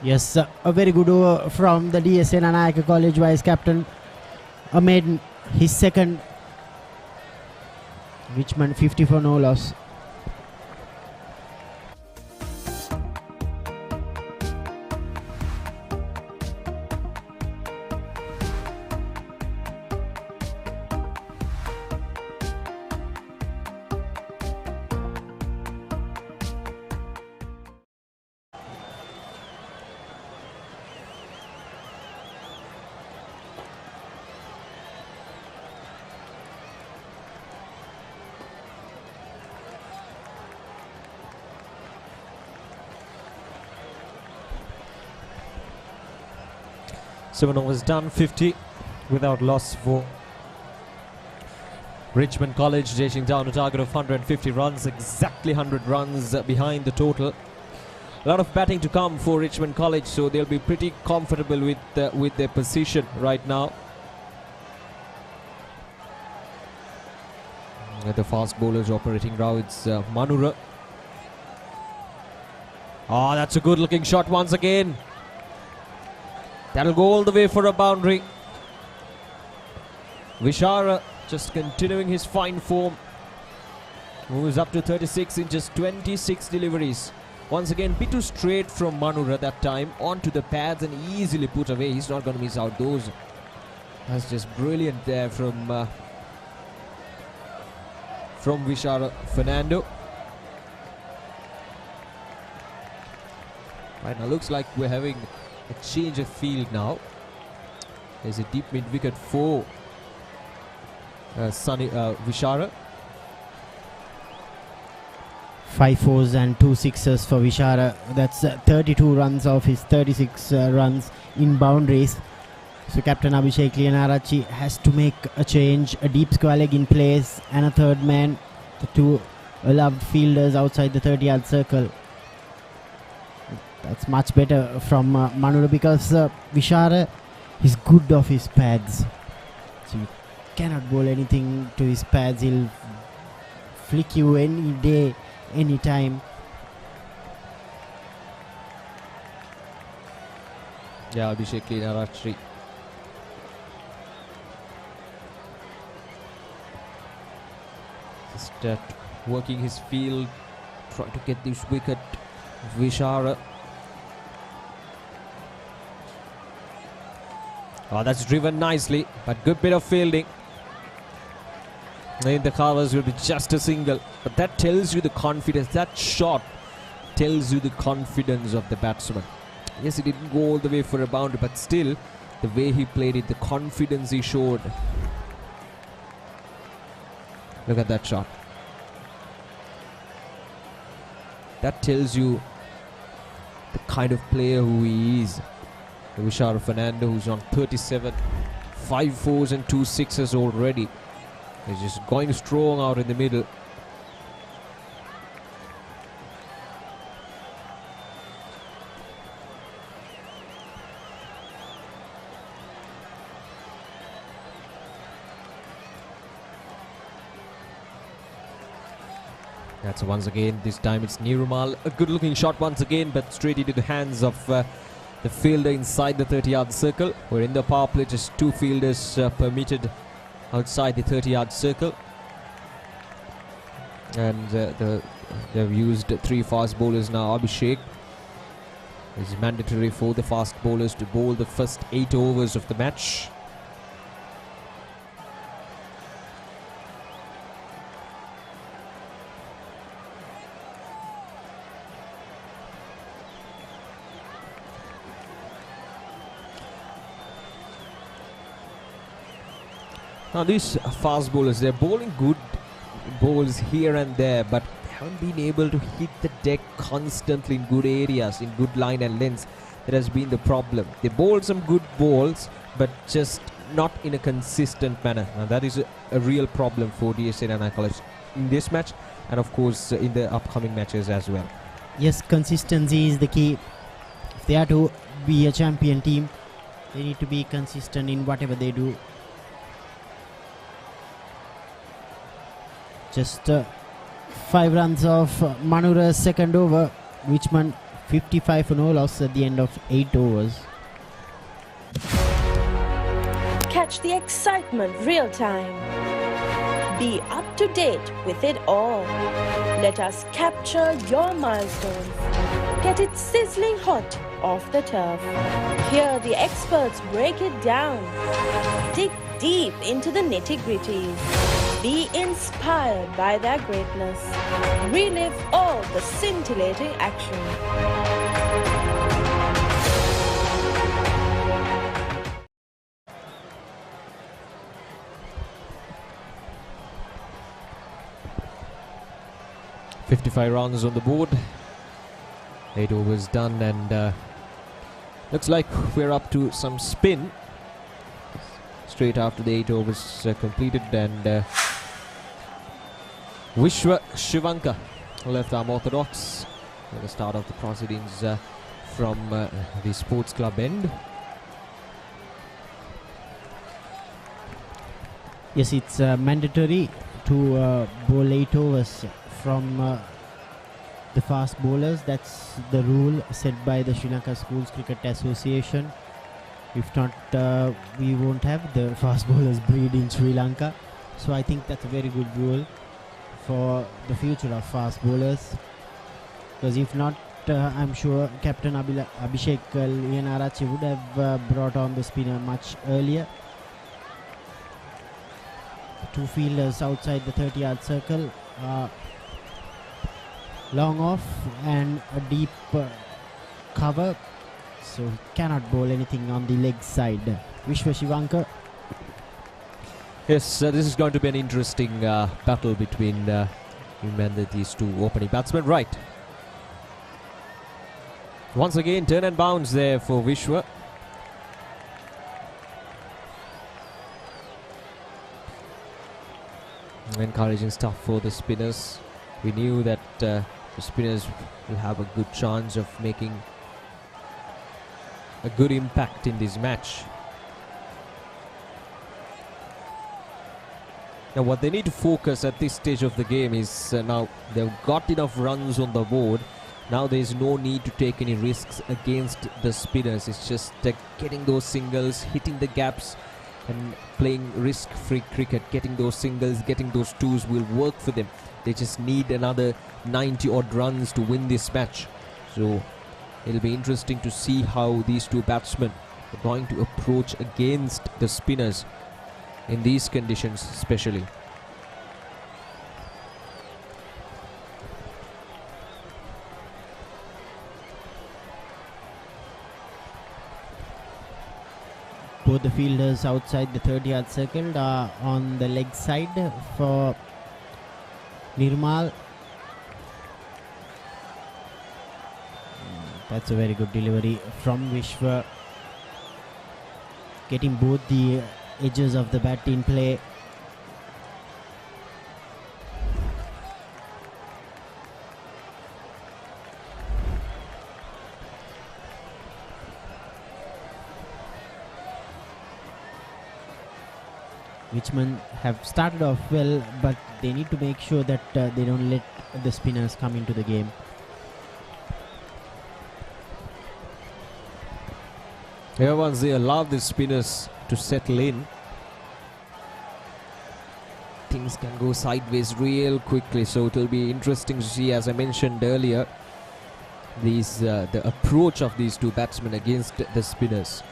Yes, a very good over from the D.S Senanayake College vice captain. Ahmed, his second. Richmond 50 for no loss. Seven overs done, 50 without loss for Richmond College, chasing down a target of 150 runs, exactly 100 runs behind the total. A lot of batting to come for Richmond College, so they'll be pretty comfortable with their position right now. The fast bowlers operating now, it's Manura. Oh, that's a good looking shot once again. That'll go all the way for a boundary. Vishara just continuing his fine form. Moves up to 36 in just 26 deliveries. Once again, bit too straight from Manura that time. Onto the pads and easily put away. He's not going to miss out those. That's just brilliant there from Vishara Fernando. Right now, looks like we're having a change of field now. There's a deep mid wicket for Vishara. 5 fours and 2 sixes for Vishara. That's 32 runs off his 36 runs in boundaries. So Captain Abhishek Lianarachi has to make a change. A deep square leg in place and a third man. The two loved fielders outside the 30-yard circle. That's much better from Manura because Vishara is good off his pads. So you cannot bowl anything to his pads. He'll flick you any day, any time. Yeah, Abhishek Linarachri. Just working his field, trying to get this wicket. Vishara. Oh, that's driven nicely, but good bit of fielding. In the covers will be just a single, but that tells you the confidence. That shot tells you the confidence of the batsman. Yes, he didn't go all the way for a boundary, but still, the way he played it, the confidence he showed. Look at that shot. That tells you the kind of player who he is. Vishara Fernando, who's on 37, 5 fours and 2 sixes already. He's just going strong out in the middle. That's once again, this time it's Nirumal. A good looking shot once again, but straight into the hands of the fielder inside the 30-yard circle. We're in the power play, just 2 fielders permitted outside the 30-yard circle. And they've used 3 fast bowlers now. Abhishek is mandatory for the fast bowlers to bowl the first 8 overs of the match. Now these fast bowlers, they're bowling good balls here and there, but haven't been able to hit the deck constantly in good areas, in good line and lengths. That has been the problem. They bowl some good balls, but just not in a consistent manner. Now that is a real problem for D.S Senanayake College in this match, and of course in the upcoming matches as well. Yes, consistency is the key. If they are to be a champion team, they need to be consistent in whatever they do. Just 5 runs of Manura's second over. Richmond 55 for no loss at the end of 8 overs. Catch the excitement real time. Be up to date with it all. Let us capture your milestones. Get it sizzling hot off the turf. Hear the experts break it down. Dig deep into the nitty-gritties. Be inspired by their greatness. Relive all the scintillating action. .55 runs on the board. 8 overs done, and looks like we're up to some spin straight after the 8 overs completed, and Vishwa Shivanka, left-arm orthodox, at the start of the proceedings from the sports club end. Yes, it's mandatory to bowl 8 overs from the fast bowlers. That's the rule set by the Sri Lanka Schools Cricket Association. If not, we won't have the fast bowlers breed in Sri Lanka. So I think that's a very good rule for the future of fast bowlers. Because if not, I'm sure Captain Abhishek Linarachri would have brought on the spinner much earlier. 2 fielders outside the 30-yard circle. Long off and a deep cover, so he cannot bowl anything on the leg side. Vishwa Shivanka. Yes, this is going to be an interesting battle between him and these 2 opening batsmen. Right. Once again, turn and bounce there for Vishwa. Encouraging stuff for the spinners. We knew that the spinners will have a good chance of making a good impact in this match. Now what they need to focus at this stage of the game is now they've got enough runs on the board. Now there is no need to take any risks against the spinners. It's just getting those singles, hitting the gaps and playing risk-free cricket. Getting those singles, getting those twos will work for them. They just need another 90 odd runs to win this match. So it'll be interesting to see how these two batsmen are going to approach against the spinners in these conditions especially. Both the fielders outside the 30-yard circle are on the leg side for Nirmal. That's a very good delivery from Vishwa. Getting both the edges of the bat in play. Richmond have started off well, but they need to make sure that they don't let the spinners come into the game. Once they allow the spinners to settle in, things can go sideways real quickly. So it will be interesting to see, as I mentioned earlier, the approach of these two batsmen against the spinners.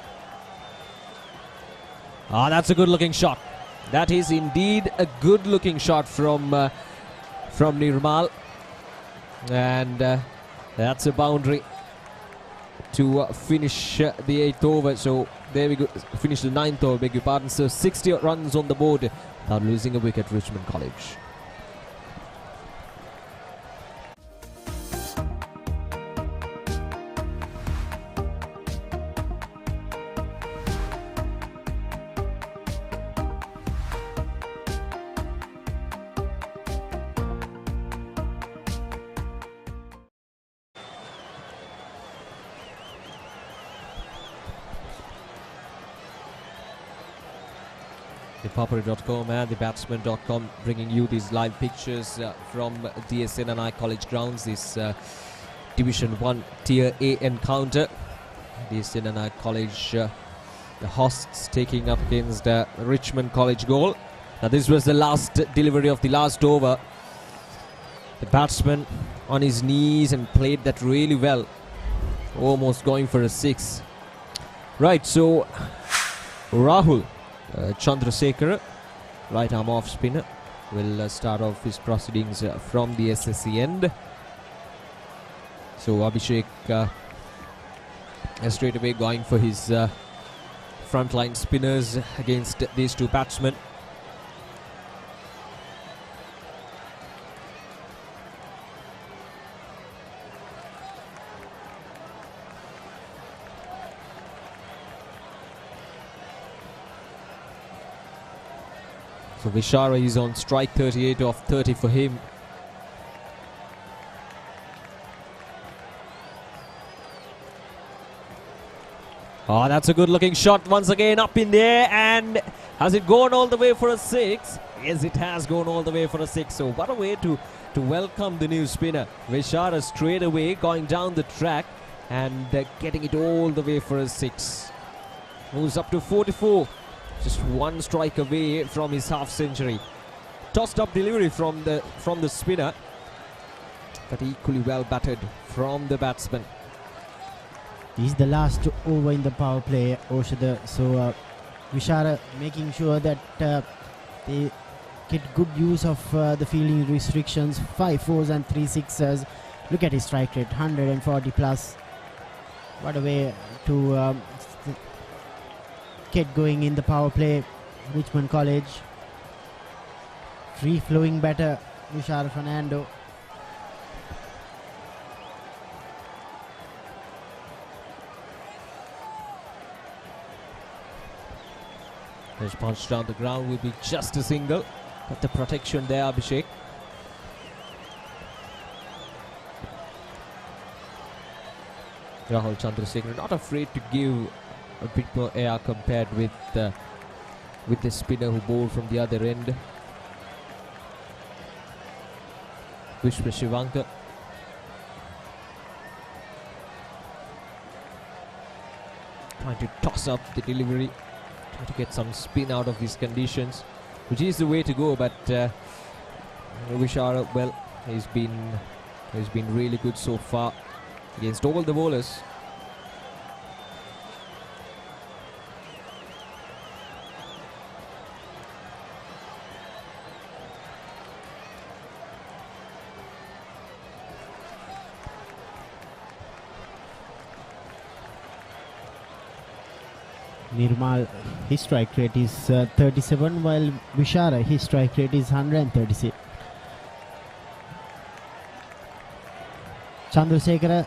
That's a good looking shot. That is indeed a good looking shot from Nirmal, and that's a boundary to finish the 8th over. So there we go, finish the 9th over, beg your pardon. So 60 runs on the board without losing a wicket, Richmond College. The Papare.com and the Batsman.com bringing you these live pictures from D.S Senanayake College Grounds, this Division 1 Tier A encounter. D.S Senanayake College, the hosts taking up against Richmond College goal. Now this was the last delivery of the last over. The batsman on his knees and played that really well, almost going for a 6. Right, so Rahul Chandrasekhar, right arm off spinner, will start off his proceedings from the SSC end. So Abhishek straight away going for his frontline spinners against these two batsmen. So Vishara is on strike, 38 off 30 for him. That's a good looking shot once again up in there, and has it gone all the way for a 6? Yes, it has gone all the way for a 6. So what a way to welcome the new spinner. Vishara straight away going down the track and getting it all the way for a 6. Moves up to 44. Just one strike away from his half century. Tossed up delivery from the spinner, but equally well battered from the batsman. This is the last over in the power play, Oshada. So Vishara making sure that they get good use of the fielding restrictions. 5 4s and 3 6s. Look at his strike rate, 140 plus. What a way to get going in the power play. Richmond College, free flowing batter Vishara Fernando. His punch down the ground will be just a single. Got the protection there, Abhishek. Rahul Chandrasekhar not afraid to give a bit more air compared with the spinner who bowled from the other end. Vishwa Shivankar. trying to toss up the delivery, trying to get some spin out of these conditions, which is the way to go. But Vishara, well, he's been really good so far against all the bowlers. Nirmal, his strike rate is 37, while Vishara, his strike rate is 136. Chandrasekhara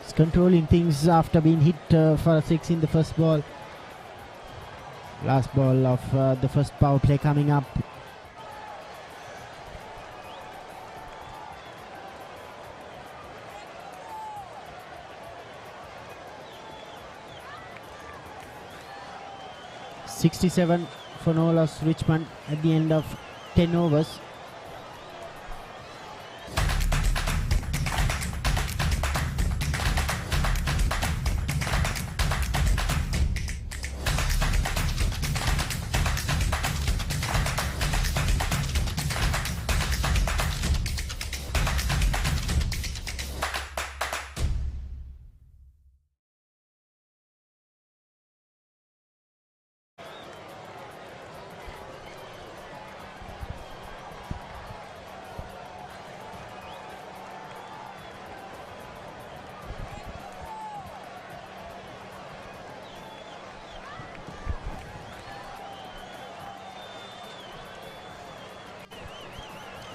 is controlling things after being hit for a 6 in the first ball. Last ball of the first power play coming up. .67 for no loss Richmond at the end of 10 overs.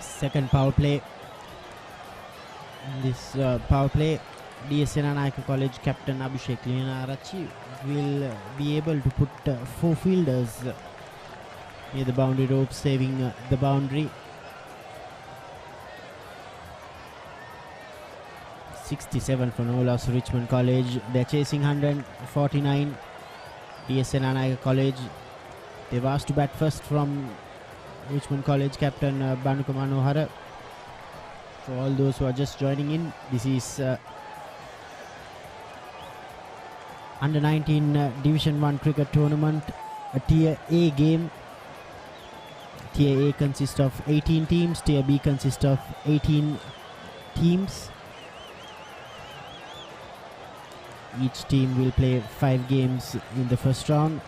Second power play. In this power play, D.S Senanayake College captain Abhishek Linarachi will be able to put 4 fielders near the boundary rope, saving the boundary. 67 for no loss Richmond College. They're chasing 149. D.S Senanayake College. They've asked to bat first from Richmond College captain Banuka Manohara. For all those who are just joining in, this is under 19 Division 1 cricket tournament, a Tier A game. Tier A consists of 18 teams, Tier B consists of 18 teams. Each team will play 5 games in the first round.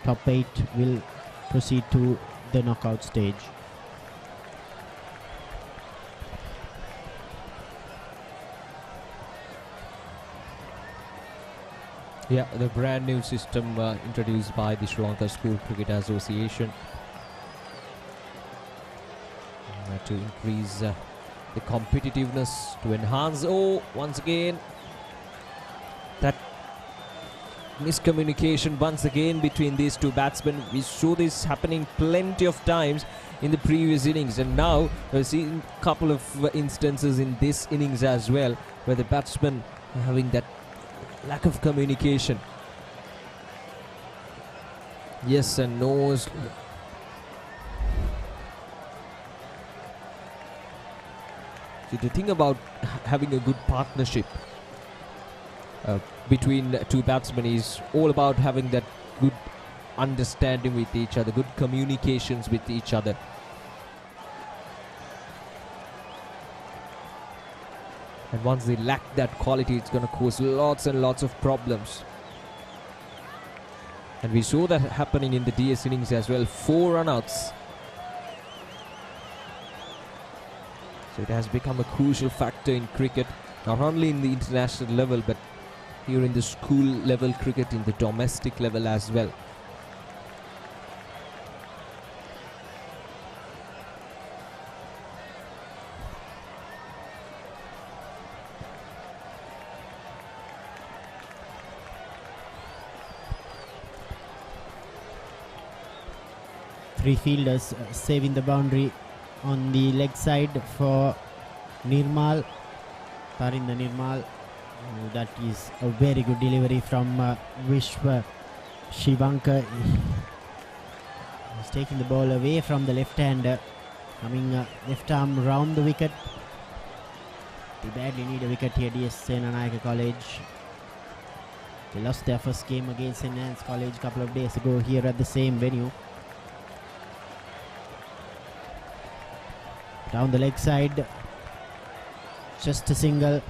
Top 8 will proceed to the knockout stage. Yeah, the brand new system introduced by the Sri Lanka School Cricket Association to increase the competitiveness, to enhance. Oh, once again, that miscommunication once again between these two batsmen. We saw this happening plenty of times in the previous innings, and now we're seeing a couple of instances in this innings as well, where the batsmen are having that lack of communication. Yes and no's. See, the thing about having a good partnership between two batsmen is all about having that good understanding with each other, good communications with each other. And once they lack that quality, it's going to cause lots and lots of problems. And we saw that happening in the DS innings as well. 4 runouts. So it has become a crucial factor in cricket, not only in the international level, but here in the school level cricket, in the domestic level as well. Three fielders saving the boundary on the leg side for Nirmal. Tarinda Nirmal. That is a very good delivery from Vishwa Shivankar. He's taking the ball away from the left hander, coming left arm round the wicket. They badly need a wicket here, D.S Senanayake College. They lost their first game against Senanayake College a couple of days ago here at the same venue. Down the leg side, just a single.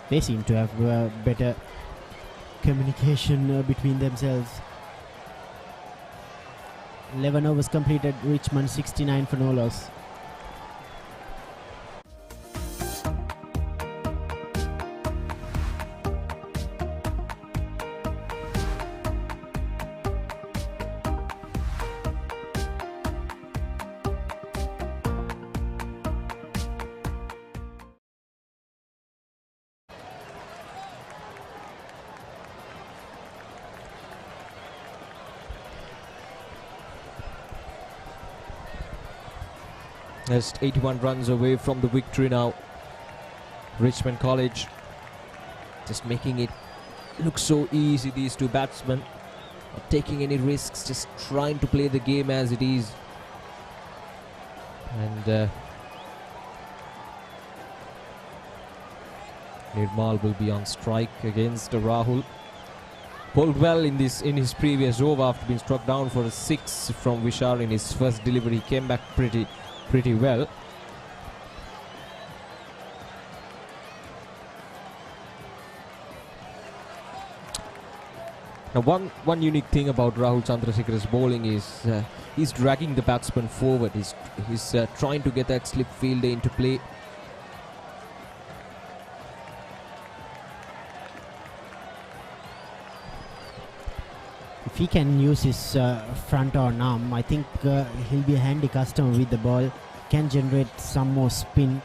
They seem to have better communication between themselves. 11 overs completed, Richmond 69 for no loss. Just 81 runs away from the victory now. Richmond College just making it look so easy, these two batsmen. Not taking any risks, just trying to play the game as it is. And Nirmal will be on strike against Rahul. Bowled well in his previous over after being struck down for a 6 from Vishar in his first delivery. He came back pretty well. Now one unique thing about Rahul Chandrasekhar's bowling is he's dragging the batsman forward. He's trying to get that slip fielder into play. If he can use his front on arm, I think he'll be a handy customer with the ball. Can generate some more spin.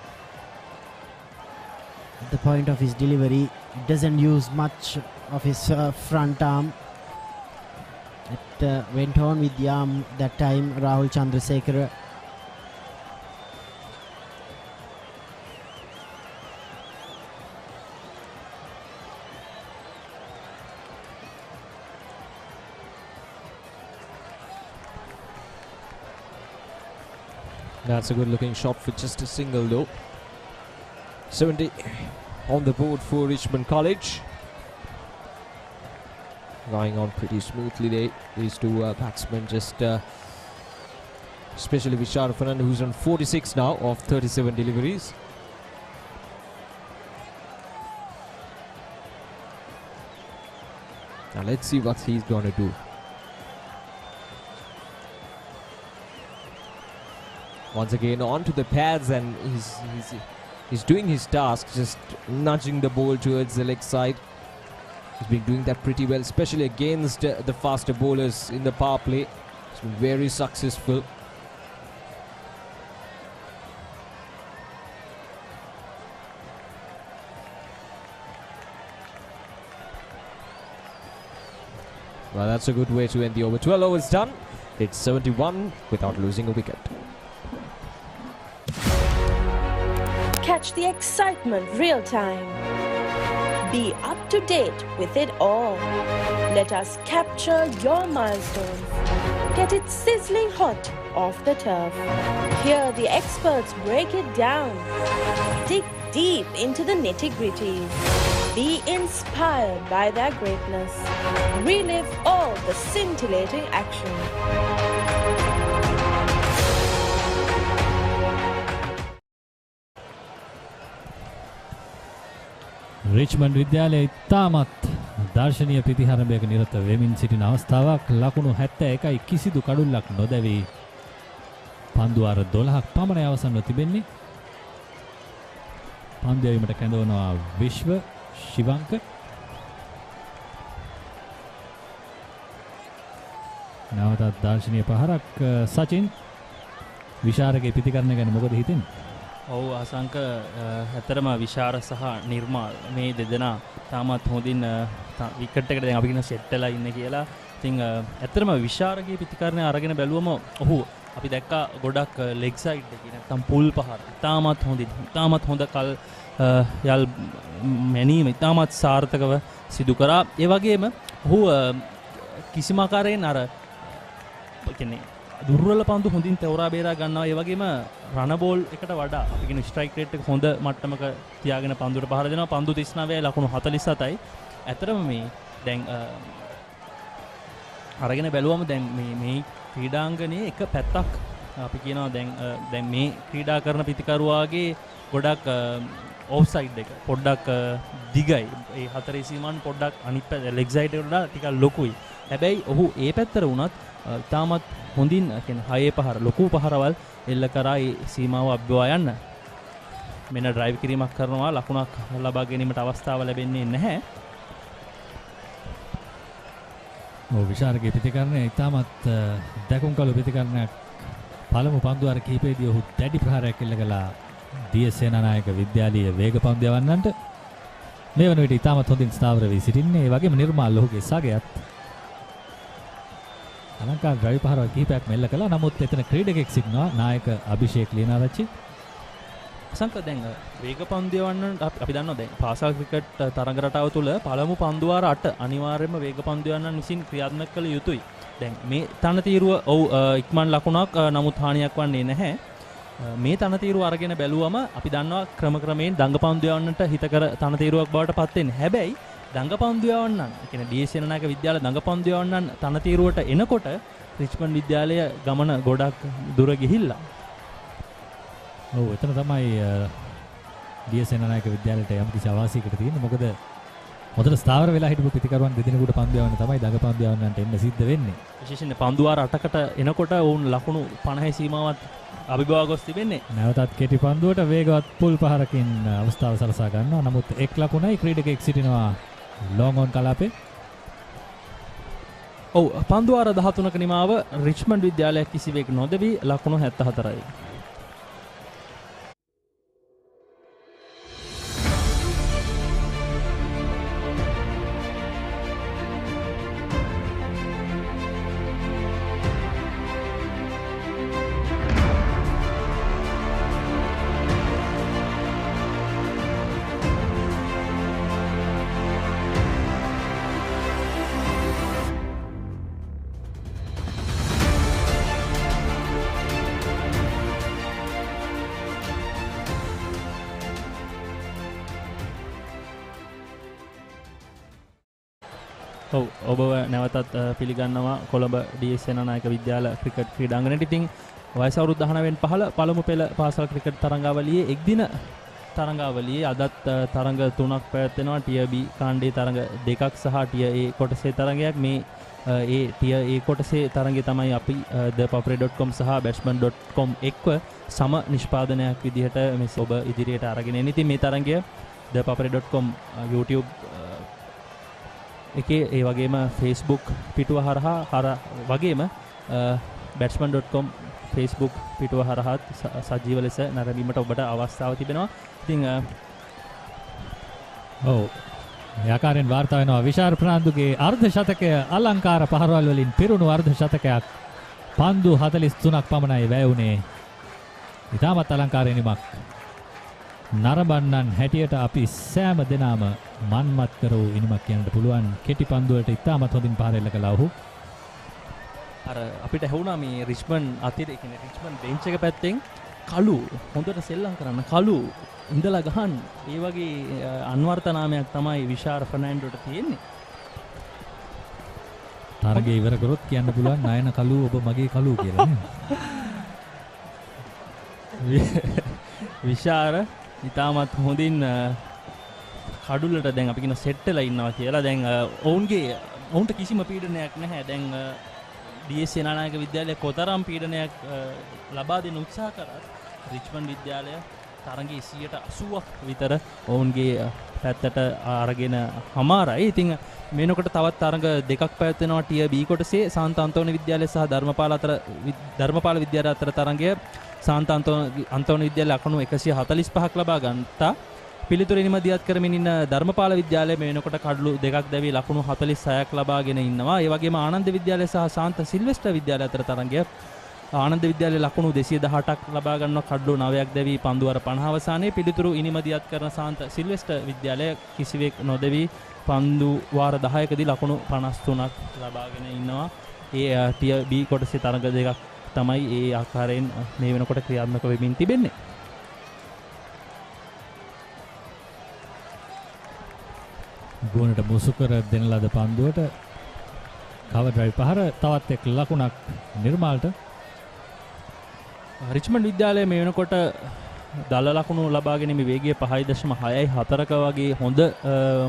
At the point of his delivery, doesn't use much of his front arm. It went on with the arm that time, Rahul Chandrasekhar. That's a good looking shot for just a single though. 70 on the board for Richmond College. Going on pretty smoothly, these two batsmen, just especially Vishar Fernand, who's on 46 now of 37 deliveries. Now let's see what he's gonna do. Once again onto the pads, and he's doing his task, just nudging the ball towards the leg side. He's been doing that pretty well, especially against the faster bowlers in the power play. He's been very successful. Well, that's a good way to end the over. 12 overs done. It's 71 without losing a wicket. Catch the excitement real time. Be up to date with it all. Let us capture your milestones. Get it sizzling hot off the turf. Hear the experts break it down. Dig deep into the nitty-gritties. Be inspired by their greatness. Relive all the scintillating action. Richmond විද්‍යාලය ඉතාමත් දර්ශනීය ප්‍රතිහාරයක නිරත වෙමින් සිටින අවස්ථාවක්. ලකුණු 71යි කිසිදු කඩුල්ලක් නොදැවී පන්දු අර 12ක් පමණ අවසන්ව තිබෙන්නේ. පන්දු යැවීමට කැඳවනවා විශ්ව ශිවංක. නැවතත් දර්ශනීය පහරක්. සචින් විශාරගේ ප්‍රතිකරණය ගැන මොකද හිතෙන්නේ? ඔව් අසංක ඇතරම විශාර සහ නිර්මාල් මේ දෙදෙනා තාමත් හොඳින් විකට් එකට දැන් අපි කියන සෙට් වෙලා ඉන්නේ කියලා. ඉතින් ඇතරම විශාරගේ ප්‍රතිකරණය අරගෙන බැලුවම ඔහු අපි දැක්කා ගොඩක් ලෙග් සයිඩ් එකේ නැත්තම් පුල් පහර තාමත් හොඳින් තාමත් හොඳ කල් යල් මැනීම තාමත් සාර්ථකව සිදු කරා. ඒ වගේම ඔහු කිසිම ආකාරයෙන් අර කියන්නේ දුර්වල පන්දු හොඳින් තවරා බේරා ගන්නවා. ඒ වගේම රන බෝල් එකට වඩා අපි කියන ස්ට්‍රයික් රේට් එක හොඳ මට්ටමක තියාගෙන පන්දුවට පහර දෙනවා. පන්දු 39යි ලකුණු 47යි. ඇතරම මේ දැන් අරගෙන බැලුවම දැන් මේ ක්‍රීඩාංගණයේ එක පැත්තක් අපි කියනවා දැන් මේ ක්‍රීඩා කරන පිතිකරුවාගේ ගොඩක් ඔෆ්සයිඩ් එක පොඩ්ඩක් දිගයි. ඒ හතරේ සීමාවන් පොඩ්ඩක් අනිත් පැත්ත ලෙග් සයිඩ් එකට වඩා ටිකක් ලොකුයි. හැබැයි ඔහු ඒ පැත්තට වුණත් තාමත් හොඳින් කියන්නේ හයේ පහර ලොකු පහරවල් එල්ල කරා ඒ සීමාව අභ්‍යවා යන්න. මෙන්න ඩ්‍රයිව් කිරීමක් කරනවා ලකුණක් ලබා ගැනීමට අවස්ථාව ලැබෙන්නේ නැහැ. විශාරගේ ප්‍රතිකරණය ඉතාමත් දැකුම් කළු ප්‍රතිකරණයක්. පළමු පන්දුවාර කිහිපයේදී ඔහු දැඩි ප්‍රහාරයක් එල්ල කළා D.S සේනානායක විද්‍යාලීය වේග පන්දු යවන්නන්ට. මේ වන විට ඉතාමත් හොඳින් ස්ථාවර වී සිටින්නේ. ඒ වගේම නිර්මාල් ඔහුගේ සගයත් අලංකාර ඩ්‍රයිව් පහරවල් කිහිපයක් මෙල්ල කළා. නමුත් එතන ක්‍රීඩකෙක් සිටිනවා නායක අභිෂේක් ලියනාරච්චි. සංක දැන් වේග පන්දු යවන්නට අපි දන්නවා දැන් පාසල් ක්‍රිකට් තරඟ රටාව තුළ පළමු පන්දුවාර 8 අනිවාර්යයෙන්ම වේග පන්දු යවන්නන් විසින් ක්‍රියාත්මක කළ යුතුයි. දැන් මේ තනතිරුව ඉක්මන් ලකුණක් නමුත් හානියක් වන්නේ නැහැ. මේ තනතිරුව අරගෙන බැලුවම අපි දන්නවා ක්‍රමයෙන් දඟපන්දු යවන්නට හිතකර තනතිරුවක් බවට පත් වෙන්නේ. හැබැයි දඟපන්දු යවන්නන් කියන්නේ D.S සේනානායක විද්‍යාලය දඟපන්දු යවන්නන් තනතිරුවට එනකොට රිච්මන්ඩ් විද්‍යාලය ගමන ගොඩක් දුර ගිහිල්ලා. ඔව් එතන තමයි D.S සේනානායක විද්‍යාලයට යම් කිසි අවාසියකට තියෙන්නේ. මොකද හොඳට ස්ථාවර වෙලා හිටපු පිටිකරුවන් දෙදෙනෙකුට පන්දු යවන්න තමයි දඟපන්දු යවන්නන්ට එන්න සිද්ධ වෙන්නේ. විශේෂයෙන් පන්දුවාර 8කට එනකොට වුන් ලකුණු 50 සීමාවත් අභිභවා ගොස් තිබෙන්නේ. නැවතත් කෙටි පන්දුවට වේගවත් පුල් පහරකින් අවස්ථාව සලසා ගන්නවා. නමුත් එක් ලකුණයි ක්‍රීඩකෙක් සිටිනවා ලොං ඔන් කලාපේ. ඔව් පන්දුවාර 13ක නිමාව රිච්මන්ඩ් විද්‍යාලය කිසිවෙක් නොදෙවි ලකුණු 74යි. ඔබ නැවතත් පිළිගන්නවා කොළඹ D.S සේනානායක විද්‍යාල ක්‍රිකට් ක්‍රීඩාංගණයට. ඉතින් වයස අවුරුදු 19 පහළ පළමු පෙළ පාසල් ක්‍රිකට් තරඟාවලියේ එක්දින තරඟාවලියේ අදත් තරඟ 3ක් පැවැත්වෙනවා. ටියර් B කාණ්ඩයේ තරඟ 2ක් සහ ටියර් A කොටසේ තරඟයක්. මේ ඒ ටියර් A කොටසේ තරඟය තමයි අපි thepapare.com සහ batsman.com එක්ව සම නිෂ්පාදනයක් විදිහට මේ ඔබ ඉදිරියට අරගෙන එන. ඉතින් මේ තරඟය thepapare.com YouTube එකේ ඒ වගේම Facebook පිටුව හරහා වගේම batsman.com Facebook පිටුව හරහා සජීව ලෙස නැරඹීමට ඔබට අවස්ථාව තිබෙනවා. ඉතින් ඒ ආකාරයෙන් වාර්තා වෙනවා විශාර ප්‍රනාන්දුගේ අර්ධ ශතකය අලංකාර පහරවල් වලින් පිරුණු අර්ධ ශතකයක්. පන්දු 43ක් පමණයි වැය වුණේ. ඉතාමත් අලංකාරයෙන්මක් නරඹන්නන් හැටියට අපි සෑම දෙනාම මන්මත් කරව ඉනිමක් කියන්නට පුළුවන්. කෙටි පන්දුවලට ඉතාමත් හොඳින් පහර එල්ල කළා ඔහු. අර අපිට ඇහුණා මේ රිච්මන්ඩ් අතිරේ කියන්නේ රිච්මන්ඩ් බෙන්ච් එක පැත්තෙන් කළු හොඳට සෙල්ලම් කරන්න කළු ඉඳලා ගහන්න. ඒ වගේ අන්වර්ථ නාමයක් තමයි විශාර ෆර්නෑන්ඩෝට තියෙන්නේ. තරගය ඉවර කරොත් කියන්න පුළුවන් නයන කළු ඔබ මගේ කළු කියලා නේ. විශාර ඉතාමත් හොඳින් කඩුලට දැන් අපි කියන සෙට් වෙලා ඉන්නවා කියලා. දැන් ඔවුන්ට කිසිම පීඩනයක් නැහැ. දැන් D.S සේනානායක විද්‍යාලය කොතරම් පීඩනයක් ලබා දෙන්න උත්සාහ කරත් රිච්මන්ඩ් විද්‍යාලය තරගයේ 80ක් විතර ඔවුන්ගේ පැත්තට අරගෙන හමාරයි. ඉතින් මේනකොට තවත් තරග දෙකක් පැවැත්වෙනවා. ටියර් B කොටසේ සාන්ත අන්තෝනි විද්‍යාලය සහ ධර්මපාල විද්‍යාලය අතර තරගය. සාන්ත අන්තෝනි විද්‍යාලය ලකුණු 145ක් ලබා ගන්නා පිළිතුරු නිමදියත් කරමින් ඉන්න ධර්මපාල විද්‍යාලය මේනකොට කඩලු දෙකක් දැවි ලකුණු 46ක් ලබාගෙන ඉන්නවා. ඒ වගේම ආනන්ද විද්‍යාලය සහ සාන්ත සිල්වෙස්ටර් විද්‍යාලය අතර තරගය. ආනන්ද විද්‍යාලය ලකුණු 218ක් ලබා ගන්නවා කඩලු 9ක් දැවි පන්දුවර 50 අවසානයේ. පිළිතුරු ඉනිමදියත් කරන සාන්ත සිල්වෙස්ටර් විද්‍යාලය කිසිවෙක් නොදෙවි පන්දු වාර 10කදී ලකුණු 53ක් ලබාගෙන ඉන්නවා. ඒ ටියර් B කොටසේ තරග දෙකක් තමයි ඒ ආකාරයෙන් මේ වෙනකොට ක්‍රියාත්මක වෙමින් තිබෙන්නේ. ගුවනට මුසු කර දෙන ලද පන්දුවට කවර් ඩ්‍රයිව් පහර තවත් එක් ලකුණක් නිර්මාල්ට. රිච්මන්ඩ් විද්‍යාලය මේ වෙනකොට දල ලකුණු ලබා ගැනීම වේගය 5.6යි 4ක වගේ හොඳ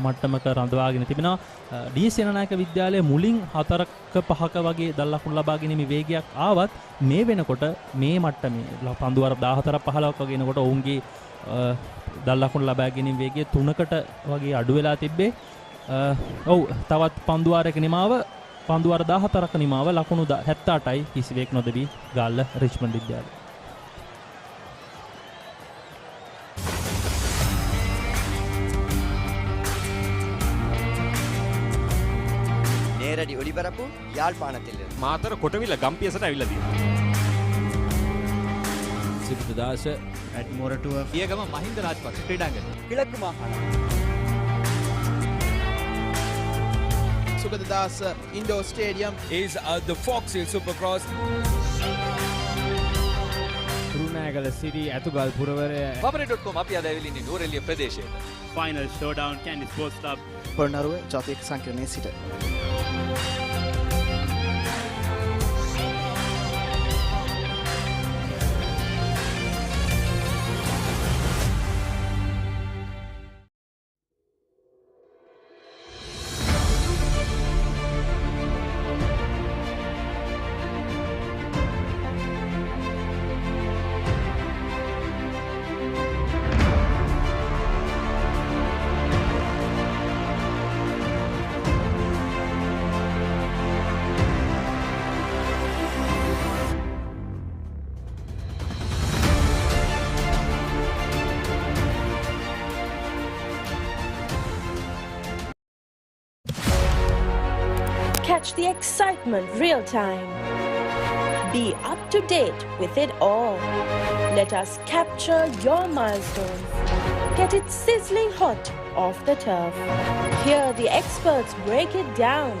මට්ටමක රඳවාගෙන තිබෙනවා. ඩී.එස් සේනානායක විද්‍යාලය මුලින් 4ක 5ක වගේ දල ලකුණු ලබා ගැනීම වේගයක් ආවත් මේ වෙනකොට මේ මට්ටමේ පන්දු වර 14ක් 15ක් වගේ එනකොට ඔවුන්ගේ දල ලකුණු ලබා ගැනීම වේගය 3කට වගේ අඩු වෙලා තිබ්බේ. ඔව් තවත් පන්දු වාරයක නිමාව පන්දු වර 14ක නිමාව ලකුණු 78යි කිසිවෙක් නොදවි ගාල්ල රිච්මන්ඩ් විද්‍යාලය. நேரடி ஒளிபரப்பு யாழ்ப்பாணத்தில் මාතර කොටවිල ගම්පියසට ඇවිල්ලා තියෙනවා. සිබ්බදාස ඇඩ්මෝරටුව පියගම මහින්ද රාජපක්ෂ ක්‍රීඩාංගණය கிழக்கு மாகாணம் Sugathadasa indoor stadium is the Fox Hill Supercross. රුණෑගල සිටි ඇතුගල් පුරවරය Papare.com අපි අද ඇවිල්ලා ඉන්නේ නූරෙලිය ප්‍රදේශයේ. Final showdown Candy Sports Club Polonnaruwa ජාතික සංකීර්ණයේ සිට Catch the excitement real time. Be up to date with it all. Let us capture your milestones. Get it sizzling hot off the turf. Hear the experts break it down.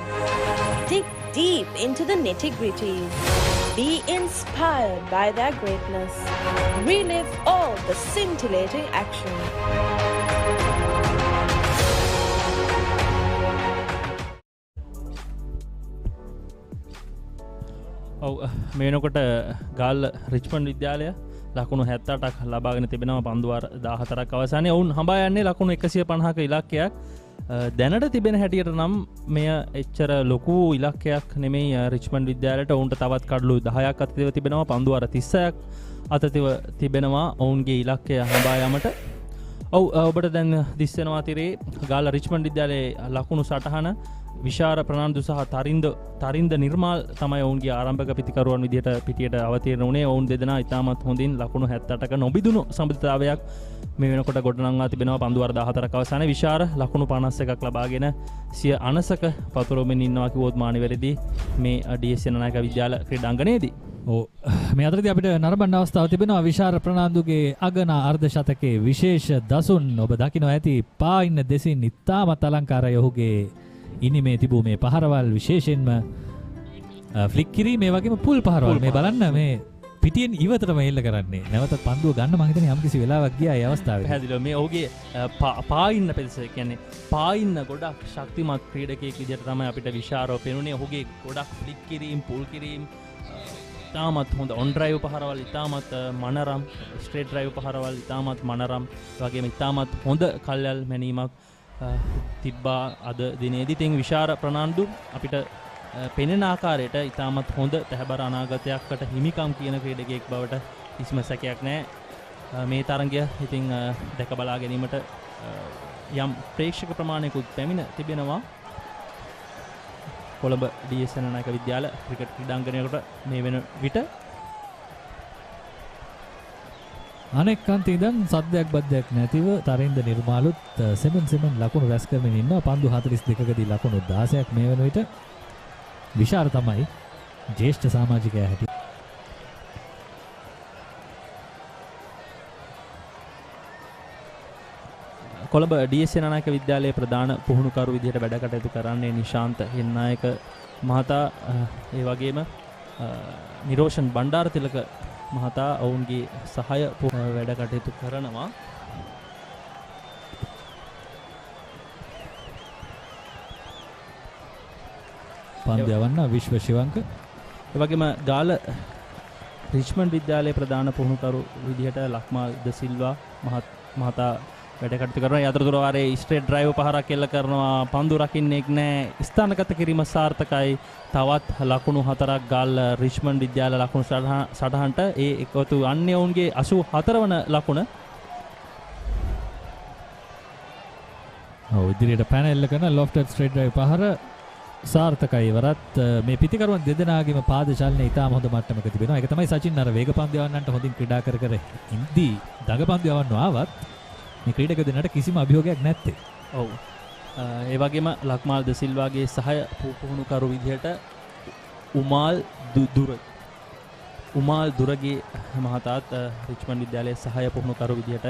Dig deep into the nitty-gritties. Be inspired by their greatness. Relive all the scintillating action. ඔව් මේ වෙනකොට Galle Richmond විද්‍යාලය ලකුණු 78ක් ලබාගෙන තිබෙනවා පන්දු වාර 14ක් අවසානයේ. ඔවුන් හඹා යන්නේ ලකුණු 150ක ඉලක්කයක්. දැනට තිබෙන හැටියට නම් මෙය එච්චර ලොකු ඉලක්කයක් නෙමෙයි රිච්මන්ඩ් විද්‍යාලයට. ඔවුන්ට තවත් කඩලු 10ක් අතතිව තිබෙනවා. පන්දු වාර 36ක් අතතිව තිබෙනවා ඔවුන්ගේ ඉලක්කය හඹා යාමට. ඔව් ඔබට දැන් දිස්සෙනවා තිරේ ගාල්ල රිච්මන්ඩ් විද්‍යාලයේ ලකුණු සටහන. විශාර ප්‍රනාන්දු සහ තරින්ද නිර්මාල් තමයි ඔවුන්ගේ ආරම්භක පිතිකරුවන් විදිහට පිටියට අවතීර්ණ වුණේ. ඔවුන් දෙදෙනා ඉතාමත් හොඳින් ලකුණු 78ක නොබිදුණු සම්බන්ධතාවයක් මේ වෙනකොට ගොඩනංවා තිබෙනවා. පන්දු වාර 14ක අවසානයේ විශාල ලකුණු 51ක් ලබාගෙන සිය අනසක පතුරවමින් ඉන්නවා කිව්වොත් මානිවැරදි මේ ඩී.එස් සේනානායක විද්‍යාල ක්‍රීඩාංගණයේදී. ඔව් මේ අතරදී අපිට නරඹන්න අවස්ථාව තිබෙනවා විශාල ප්‍රනාන්දුගේ අගන අර්ධ ශතකයේ විශේෂ දසුන් ඔබ දකින්න ඇති පායින්න දෙසින් ඉතාමත් අලංකාරයි ඔහුගේ ඉනිමේ තිබූ මේ පහරවල් විශේෂයෙන්ම ෆ්ලික් කිරීම මේ වගේම පුල් පහරවල් මේ බලන්න මේ පිටියෙන් ඉවතටම එල්ල කරන්නේ නැවත පන්දුව ගන්න මම හිතන්නේ යම්කිසි වෙලාවක් ගියා ඒ අවස්ථාවේ පැහැදිලිව මේ ඔහුගේ පායින්න පෙදෙස කියන්නේ පායින්න ගොඩක් ශක්තිමත් ක්‍රීඩකයෙක් විදිහට තමයි අපිට විශාරව පෙනුනේ. ඔහුගේ ගොඩක් ෆ්ලික් කිරීම පුල් කිරීම ඉතාමත් හොඳ ඔන් ඩ්‍රයිව් පහරවල් ඉතාමත් මනරම් ස්ට්‍රේට් ඩ්‍රයිව් පහරවල් ඉතාමත් මනරම් වගේම ඉතාමත් හොඳ කල්යල් මැනීමක් තිබ්බා අද දිනේදී. තින් විශාර ප්‍රනාන්දු අපිට පෙනෙන ආකාරයට ඉතාමත් හොඳ තැහැබර අනාගතයක්කට හිමිකම් කියන ක්‍රීඩකයෙක් බවට කිසිම සැකයක් නැහැ. මේ තරගය ඉතින් දැක බලා ගැනීමට යම් ප්‍රේක්ෂක ප්‍රමාණයකුත් පැමිණ තිබෙනවා. කොළඹ ඩී.එස් සේනානායක විද්‍යාල ක්‍රිකට් ක්‍රීඩාංගණයකට මේ වෙන විට අනෙක් අන්තේ ඉඳන් සද්දයක් බද්දයක් නැතිව තරින්ද නිර්මාලුත් සෙමන් ලකුණු රැස් කරමින් ඉන්නවා. පන්දු 42කදී ලකුණු 16ක් මේ වෙන විට. විශාර තමයි ජ්‍යෙෂ්ඨ සමාජිකයා හැටියට. කොළඹ ඩී.එස් සේනානායක විද්‍යාලයේ ප්‍රධාන පුහුණුකරු විදිහට වැඩ කටයුතු කරන්නේ නිශාන්ත හෙන්නායක මහතා. ඒ වගේම නිරෝෂන් බණ්ඩාරතිලක මහතා ඔවුන්ගේ සහාය වැඩ කටයුතු කරනවා. පන්දු යවන්න විශ්ව ශිවංක. ඒ වගේම ගාල රිච්මන්ඩ් විද්‍යාලයේ ප්‍රධාන පුහුණුකරු විදිහට ලක්මාල් ද සිල්වා මහතා වැඩ කටයුතු කරනවා. ඒ අතරතුර වාරේ ස්ට්‍රේට් ඩ්‍රයිව් පහරක් එල්ල කරනවා. පන්දු රකින්නෙක් නැහැ. ස්ථානගත කිරීම සාර්ථකයි. තවත් ලකුණු 4ක් ගාල් රිච්මන්ඩ් විද්‍යාල ලකුණු සටහනට ඒ එකතු අන්නේ ඔවුන්ගේ 84 වන ලකුණ. ඉදිරියට පැනල් කරන ලොෆ්ටඩ් ස්ට්‍රේට් ඩ්‍රයිව් පහර සාර්ථකයි. වරත් මේ පිටිකරුවන් දෙදෙනාගේම පාද චලනය ඉතාම හොඳ මට්ටමක තිබෙනවා. ඒක තමයි සචින් අර වේග පන්දු යවන්නන්ට හොඳින් ක්‍රීඩා කර ඉන්දී දඟ පන්දු යවන්න ආවත් මේ ක්‍රීඩක දෙන්නට කිසිම අභියෝගයක් නැත්තේ. ඔව්. ඒ වගේම ලක්මාල් ද සිල්වාගේ සහය පුහුණුකරු විදිහට උමාල් දුරගේ මහතාත් රිච්මන්ඩ් විද්‍යාලයේ සහය පුහුණුකරු විදිහට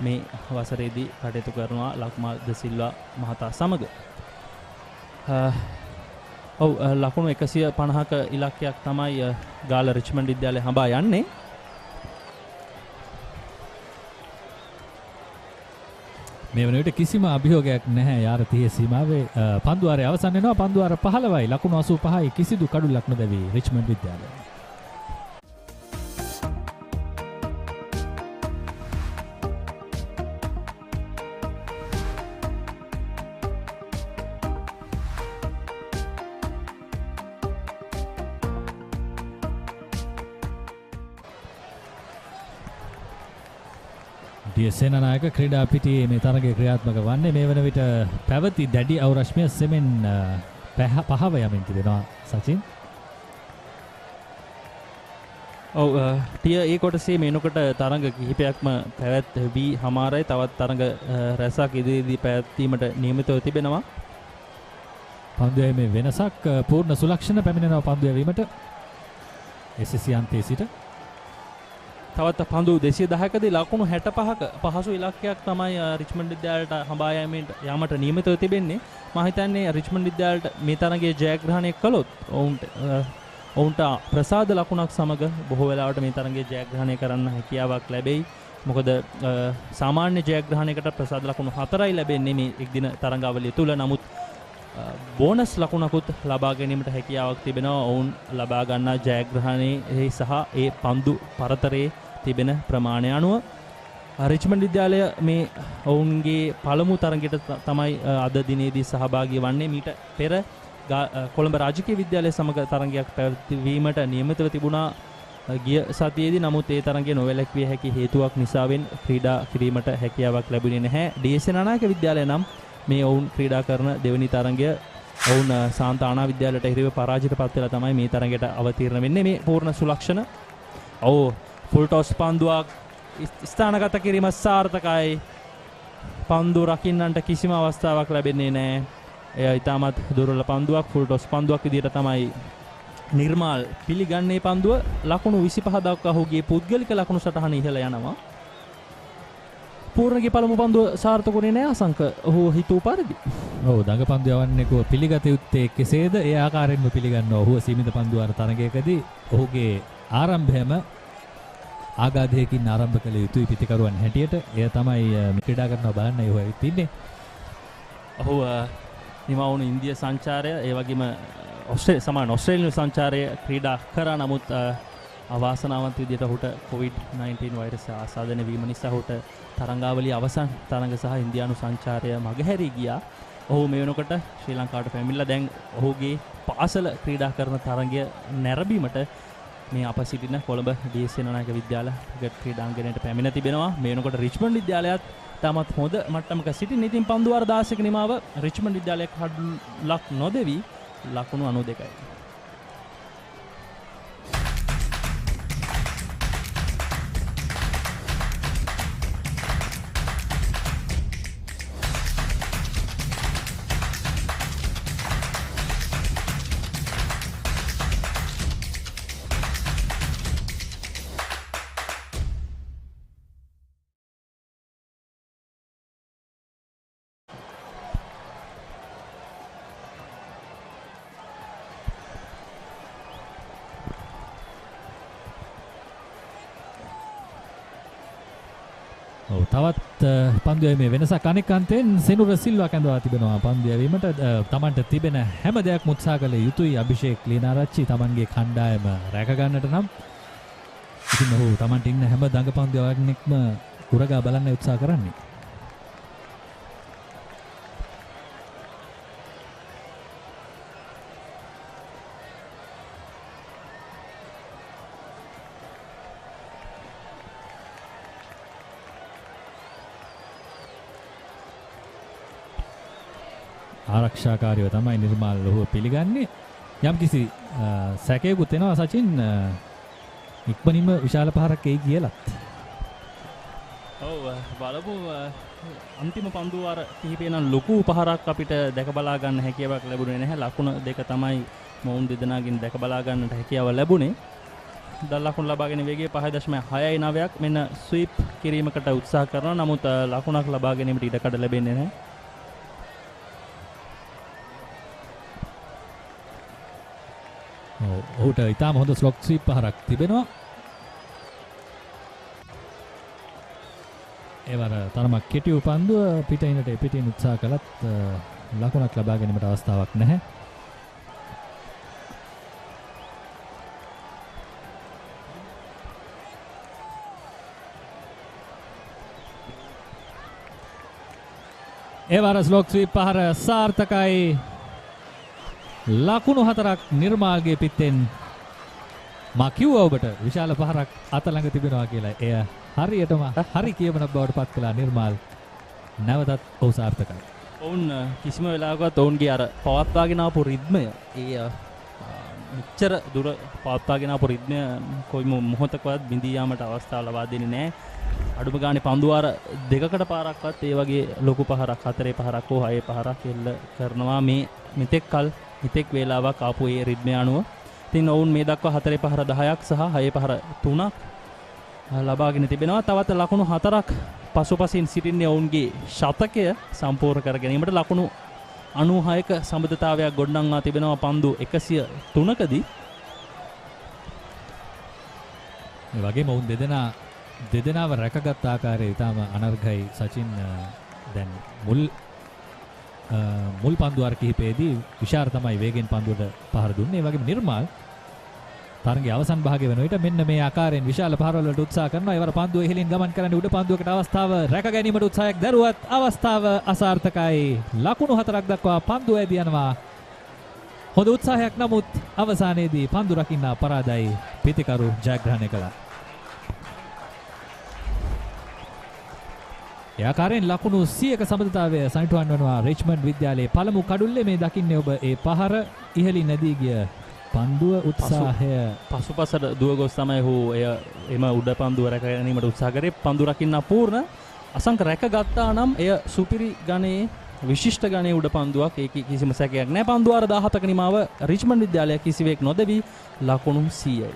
මේ වසරේදී කටයුතු කරනවා ලක්මාල් ද සිල්වා මහතා සමග. ලකුණු 150ක ඉලක්කයක් තමයි ගාල රිච්මන්ඩ් විද්‍යාලය හඹා යන්නේ. මේ වන විට කිසිම අභියෝගයක් නැහැ යාර 30 සීමාවේ. පන්දුවාරය අවසන් වෙනවා. පන්දුවාර 15යි ලකුණු 85යි කිසිදු කඩුලක් නොදැවි රිච්මන්ඩ් විද්‍යාලය. D.S Senanayake ක්‍රීඩා පිටියේ මේ තරගයේ ක්‍රියාත්මක වන්නේ. මේ වන විට පැවති දැඩි අවරශ්මිය සෙමෙන් පහව යමින් තිබෙනවා සචින්. ඔව් ටිය ඒ කොටසේ මේනකොට තරඟ කිහිපයක්ම පැවැත්වී හමාරයි. තවත් තරඟ රැසක් ඉදිරියේදී පැවැත්වීමට නියමිතව තිබෙනවා. පන්දු යැවීමේ වෙනසක් පූර්ණ සුලක්ෂණ පැමිණෙනවා පන්දු යැවීමට SSC අන්තයේ සිට. තවත් පන්දු 210කදී ලකුණු 65ක පහසු ඉලක්කයක් තමයි රිච්මන්ඩ් විද්‍යාලයට හඹා යාමට නියමිතව තිබෙන්නේ. මම හිතන්නේ රිච්මන්ඩ් විද්‍යාලයට මේ තරගයේ ජයග්‍රහණය කළොත් ඔවුන්ට ප්‍රසාද ලකුණක් සමග බොහෝ වෙලාවට මේ තරගයේ ජයග්‍රහණය කරන්න හැකියාවක් ලැබෙයි. මොකද සාමාන්‍ය ජයග්‍රහණයකට ප්‍රසාද ලකුණු 4යි ලැබෙන්නේ මේ එක්දින තරඟාවලිය තුල. නමුත් බෝනස් ලකුණකුත් ලබා ගැනීමට හැකියාවක් තිබෙනවා ඔවුන් ලබා ගන්නා ජයග්‍රහණයේ සහ ඒ පන්දු පරතරයේ තිබෙන ප්‍රමාණය අනුව. රිච්මන්ඩ් විද්‍යාලය මේ ඔවුන්ගේ පළමු තරගයට තමයි අද දිනේදී සහභාගී වන්නේ. මීට පෙර කොළඹ රාජකීය විද්‍යාලය සමග තරගයක් පැවැත්වීමට නියමිතව තිබුණා ගිය සතියේදී. නමුත් ඒ තරගය නොවැළැක්විය හැකි හේතුවක් නිසාවෙන් ක්‍රීඩා කිරීමට හැකියාවක් ලැබුණේ නැහැ. D.S Senanayake විද්‍යාලය නම් මේ ඔවුන් ක්‍රීඩා කරන දෙවැනි තරගය ඔවුන් සාන්තානා විද්‍යාලයට එරෙහිව පරාජයට පත් වෙලා තමයි මේ තරගයට අවතීර්ණ වෙන්නේ. මේ පූර්ණ සුලක්ෂණ ෆුල් ටොස් පන්දුවක් ස්ථානගත කිරීම සාර්ථකයි. පන්දු රකින්නන්ට කිසිම අවස්ථාවක් ලැබෙන්නේ නැහැ. එය ඉතාමත් දුර්වල පන්දුවක්. ෆුල් ටොස් පන්දුවක් විදිහට තමයි නිර්මාල් පිළිගන්නේ පන්දුව. ලකුණු 25 දක්වා ඔහුගේ පුද්ගලික ලකුණු සටහන ඉහළ යනවා. පූර්ණගේ පළමු පන්දුව සාර්ථකුනේ නැහැ අසංක. ඔහු හිතූ පරිදි. ඔව් දඟ පන්දු යවන්නෙකුව පිළිගත යුත්තේ කෙසේද? ඒ ආකාරයෙන්ම පිළිගන්නවා. ඔහු සීමිත පන්දුවාර තරගයකදී ඔහුගේ ආරම්භයම ආගාධයකින් ආරම්භ කළ යුතුයි පිටිකරුවන් හැටියට. එය තමයි ක්‍රීඩා කරනවා බලන්නයි ඔහු ඇවිත් ඉන්නේ. ඔහු නිමා වුණු ඉන්දිය සංචාරය ඒ වගේම ඔස්ට්‍රේලියානු සංචාරය ක්‍රීඩා කරා. නමුත් අවාසනාවන්ත විදිහට ඔහුට COVID-19 වෛරසය ආසාදනය වීම නිසා ඔහුට තරඟාවලිය අවසන් තරඟ සහ ඉන්දියානු සංචාරය මගහැරී ගියා. ඔහු මේ වෙනකොට ශ්‍රී ලංකාවට පැමිණිලා දැන් ඔහුගේ පාසල ක්‍රීඩා කරන තරඟය නැරඹීමට මේ අප සිටින කොළඹ D.S Senanayake විද්‍යාල ක්‍රිකට් ක්‍රීඩාංගණයට පැමිණ තිබෙනවා. මේ වෙනකොට රිච්මන්ඩ් විද්‍යාලයත් තාමත් හොඳ මට්ටමක සිටින. ඉතින් පන්දු වාර 16ක නිමාව රිච්මන්ඩ් විද්‍යාලයේ කඩලක් නොදෙවි ලකුණු 92යි. ඔව් තවත් පන්දු යැවීමේ වෙනසක් අනෙක් අන්තයෙන් සෙනුර සිල්වා කැඳවා තිබෙනවා පන්දු යැවීමට තමන්ට තිබෙන හැම දෙයක්ම උත්සාහ කළ යුතුයි අභිෂේක් ලීනාරච්චි තමන්ගේ කණ්ඩායම රැක ගන්නට නම් ඉතින් ඔහු තමන්ට ඉන්න හැම දඟ පන්දු යවන්නෙක්ම උරගා බලන්න උත්සාහ කරන්නේ ආරක්ෂාකාරීව තමයි නිර්මාල් ලොහුව පිළිගන්නේ යම්කිසි සැකයකුත් එනවා සචින් ඉක්මනින්ම විශාල පහරක් එයි කියලත් ඔව් බලමු අන්තිම පන්දු වාර කිහිපේ නම් ලොකු පහරක් අපිට දැක බලා ගන්න හැකියාවක් ලැබුණේ නැහැ ලකුණ දෙක තමයි මොවුන් දෙදෙනාගෙන් දැක බලා ගන්නට හැකියාව ලැබුණේ දල් ලකුණු ලබාගෙන වේගය 5.69ක් මෙන්න ස්වීප් කිරීමකට උත්සාහ කරනවා නමුත් ලකුණක් ලබා ගැනීමට ඉඩකඩ ලැබෙන්නේ නැහැ ඔහුට ඉතාම හොඳ ස්ලොක් ස්වීප් පහරක් තිබෙනවා ඒවර තරමක් කෙටි වූ පන්දුව පිටිනට පිටින් උත්සාහ කළත් ලකුණක් ලබා ගැනීමට අවස්ථාවක් නැහැ ඒවර ස්ලොක් ස්වීප් පහර සාර්ථකයි ලකුණු 4ක් නිර්මාල්ගේ පිටෙන් මා කිව්වා ඔබට විශාල පහරක් අත ළඟ තිබෙනවා කියලා. එය හරියටම හරි කියවන බවට පත් කළා නිර්මාල්. නැවතත් ඔහු සාර්ථකයි. ඔවුන් කිසිම වෙලාවකවත් ඔවුන්ගේ අර පවත්වාගෙන ආපු රිද්මය මෙච්චර දුර පවත්වාගෙන ආපු රිද්මය කොයිම මොහොතකවත් බිඳී යාමට අවස්ථාව ලබා දෙන්නේ නැහැ. අඩුම ගානේ පන්දු වාර දෙකකට පාරක්වත් ඒ වගේ ලොකු පහරක් 4 පහරක් හෝ 6 පහරක් එල්ල කරනවා මේ මෙතෙක් වේලාවක් ආපු ඒ රිද්මය අනුව. ඉතින් ඔවුන් මේ දක්වා 4 පහර 10ක් සහ 6 පහර 3ක් ලබාගෙන තිබෙනවා. තවත් ලකුණු 4ක් පසුපසින් සිටින්නේ ඔවුන්ගේ ශතකය සම්පූර්ණ කර ගැනීමට ලකුණු 96ක සම්බන්ධතාවයක් ගොඩනංවා තිබෙනවා පන්දු 103කදී. ඒ වගේම ඔවුන් දෙදෙනාව රැකගත් ආකාරය ඉතාම අනර්ඝයි සචින්. දැන් මුල් පන්දු වාර කිහිපයේදී විශාර තමයි වේගෙන් පන්දුවට පහර දුන්නේ. ඒ වගේම නිර්මාල් තරගයේ අවසන් භාගය වෙන විට මෙන්න මේ ආකාරයෙන් විශාල පහරවලට උත්සාහ කරනවා. ඒවර පන්දුව ඉහළින් ගමන් කරන්නේ උඩ පන්දුවකට අවස්ථාව රැක ගැනීමට උත්සාහයක් දරුවත් අවස්ථාව අසාර්ථකයි. ලකුණු 4ක් දක්වා පන්දුව ඇදී යනවා. හොඳ උත්සාහයක් නමුත් අවසානයේදී පන්දු රකින්න පරාදයි. පිතිකරු ජයග්‍රහණය කළා. ඒ ආකාරයෙන් ලකුණු 100ක සමබරතාවය සනිටුවන් වනවා රිච්මන්ඩ් විද්‍යාලයේ පළමු කඩුල්ලේ. මේ දකින්නේ ඔබ ඒ පහර ඉහළින් නැදී ගිය පන්දුව උත්සාහය පසුපසට දුව ගොස් තමයි ඔහු එම උඩ පන්දුව රැක ගැනීමට උත්සාහ කරේ. පන්දු රකින්න අපූර්ණ අසංක රැක ගත්තා නම් එය සුපිරි ගණයේ විශිෂ්ට ගණයේ උඩ පන්දුවක්. ඒක කිසිම සැකයක් නැහැ. පන්දු වාර 17ක නිමාව රිච්මන්ඩ් විද්‍යාලය කිසිවෙක් නොදෙවි ලකුණු 100යි.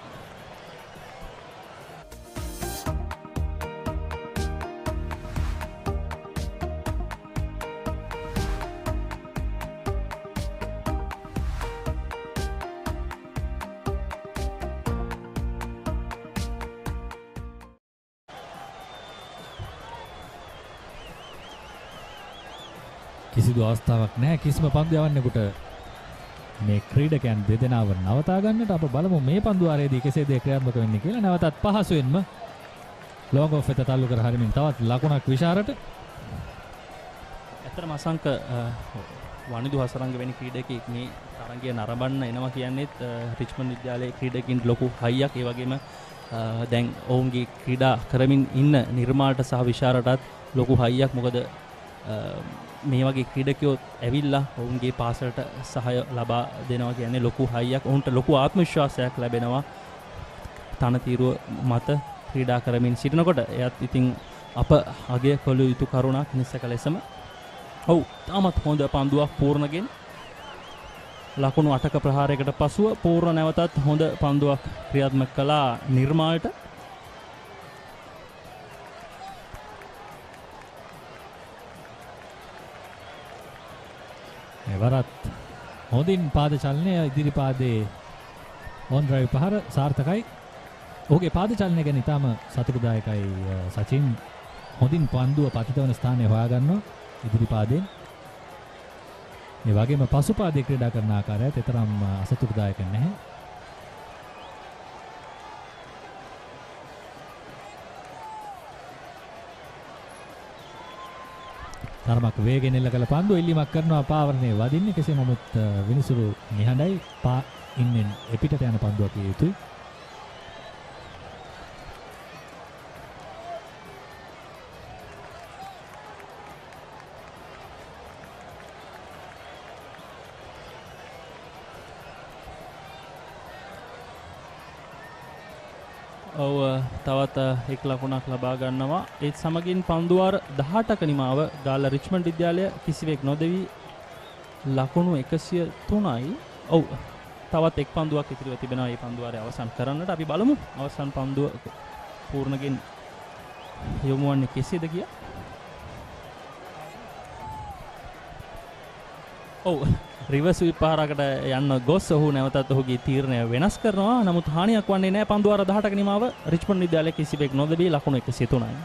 කිසිදු අවස්ථාවක් නැහැ කිසිම පන්දු යවන්නෙකුට මේ ක්‍රීඩකයන් දෙදෙනාව නවතා ගන්නට. අප බලමු මේ පන්දු වාරයේදී කෙසේද ක්‍රියාත්මක වෙන්නේ කියලා. නැවතත් පහසුවෙන්ම ලොංග් ඔෆ් එක තල්ලු කර හරිමින් තවත් ලකුණක් විශාරට. ඇත්තටම අසංක වනිදු හසරංග වැනි ක්‍රීඩකෙක් මේ තරගය නරඹන්න එනවා කියන්නේත් රිච්මන්ඩ් විද්‍යාලයේ ක්‍රීඩකින් ලොකු හයියක්. ඒ වගේම දැන් ඔවුන්ගේ ක්‍රීඩා කරමින් ඉන්න නිර්මාල්ට සහ විශාරටත් ලොකු හයියක්. මොකද මේ වගේ ක්‍රීඩකයෝ ඇවිල්ලා ඔවුන්ගේ පාසලට සහය ලබා දෙනවා කියන්නේ ලොකු හයියක්. ඔවුන්ට ලොකු ආත්ම විශ්වාසයක් ලැබෙනවා තනතිරුව මත ක්‍රීඩා කරමින් සිටිනකොට. එයත් ඉතින් අප අගය කළ යුතු කරුණක් නිසක ලෙසම. ඔව් තාමත් හොඳ පන්දුවක් පූර්ණගෙන ලකුණු 8ක ප්‍රහාරයකට පසුව පූර්ණ නැවතත් හොඳ පන්දුවක් ක්‍රියාත්මක කළා නිර්මාල්ට. එවරත් හොඳින් පාද චලනය ඉදිරි පාදයේ ඔන් ඩ්‍රයිව් පහර සාර්ථකයි. ඔහුගේ පාද චලනය ගැන ඉතාම සතුටුදායකයි සචින්. හොඳින් පන්දුව පතිත වන ස්ථානය හොයාගන්නවා ඉදිරි පාදයෙන්. ඒ වගේම පසු පාදයේ ක්‍රීඩා කරන ආකාරයත් තරම් අසතුටුදායක නැහැ. තරමක් වේගෙන් එල්ල කළ පන්දුව ඉල්ලීමක් කරනවා පාවරණේ වදින්නේ. කෙසේ නමුත් විනිසුරු නිහඬයි පා ඉන්නේ එපිටට යන පන්දුවක් විය යුතුයි. ඔව් තවත් එක් ලකුණක් ලබා ගන්නවා. ඒත් සමගින් පන්දුවාර 18ක නිමාව ගාල්ල රිච්මන්ඩ් විද්‍යාලය කිසිවෙක් නොදෙවි ලකුණු 103යි. ඔව් තවත් එක් පන්දුවක් ඉතිරිව තිබෙනවා මේ පන්දුවාරය අවසන් කරන්නට. අපි බලමු අවසන් පන්දුව පූර්ණගෙන් යොමු වන්නේ කෙසේද කියලා. ඔව් රිවර්ස් විපාරකට යන්න ගොස් ඔහු නැවතත් ඔහුගේ තීරණය වෙනස් කරනවා. නමුත් හානියක් වන්නේ නැහැ. පන්දුවාර 18ක නිමාව රිච්මන්ඩ් විද්‍යාලය කිසිවෙක් නොදෙවි ලකුණු 103යි.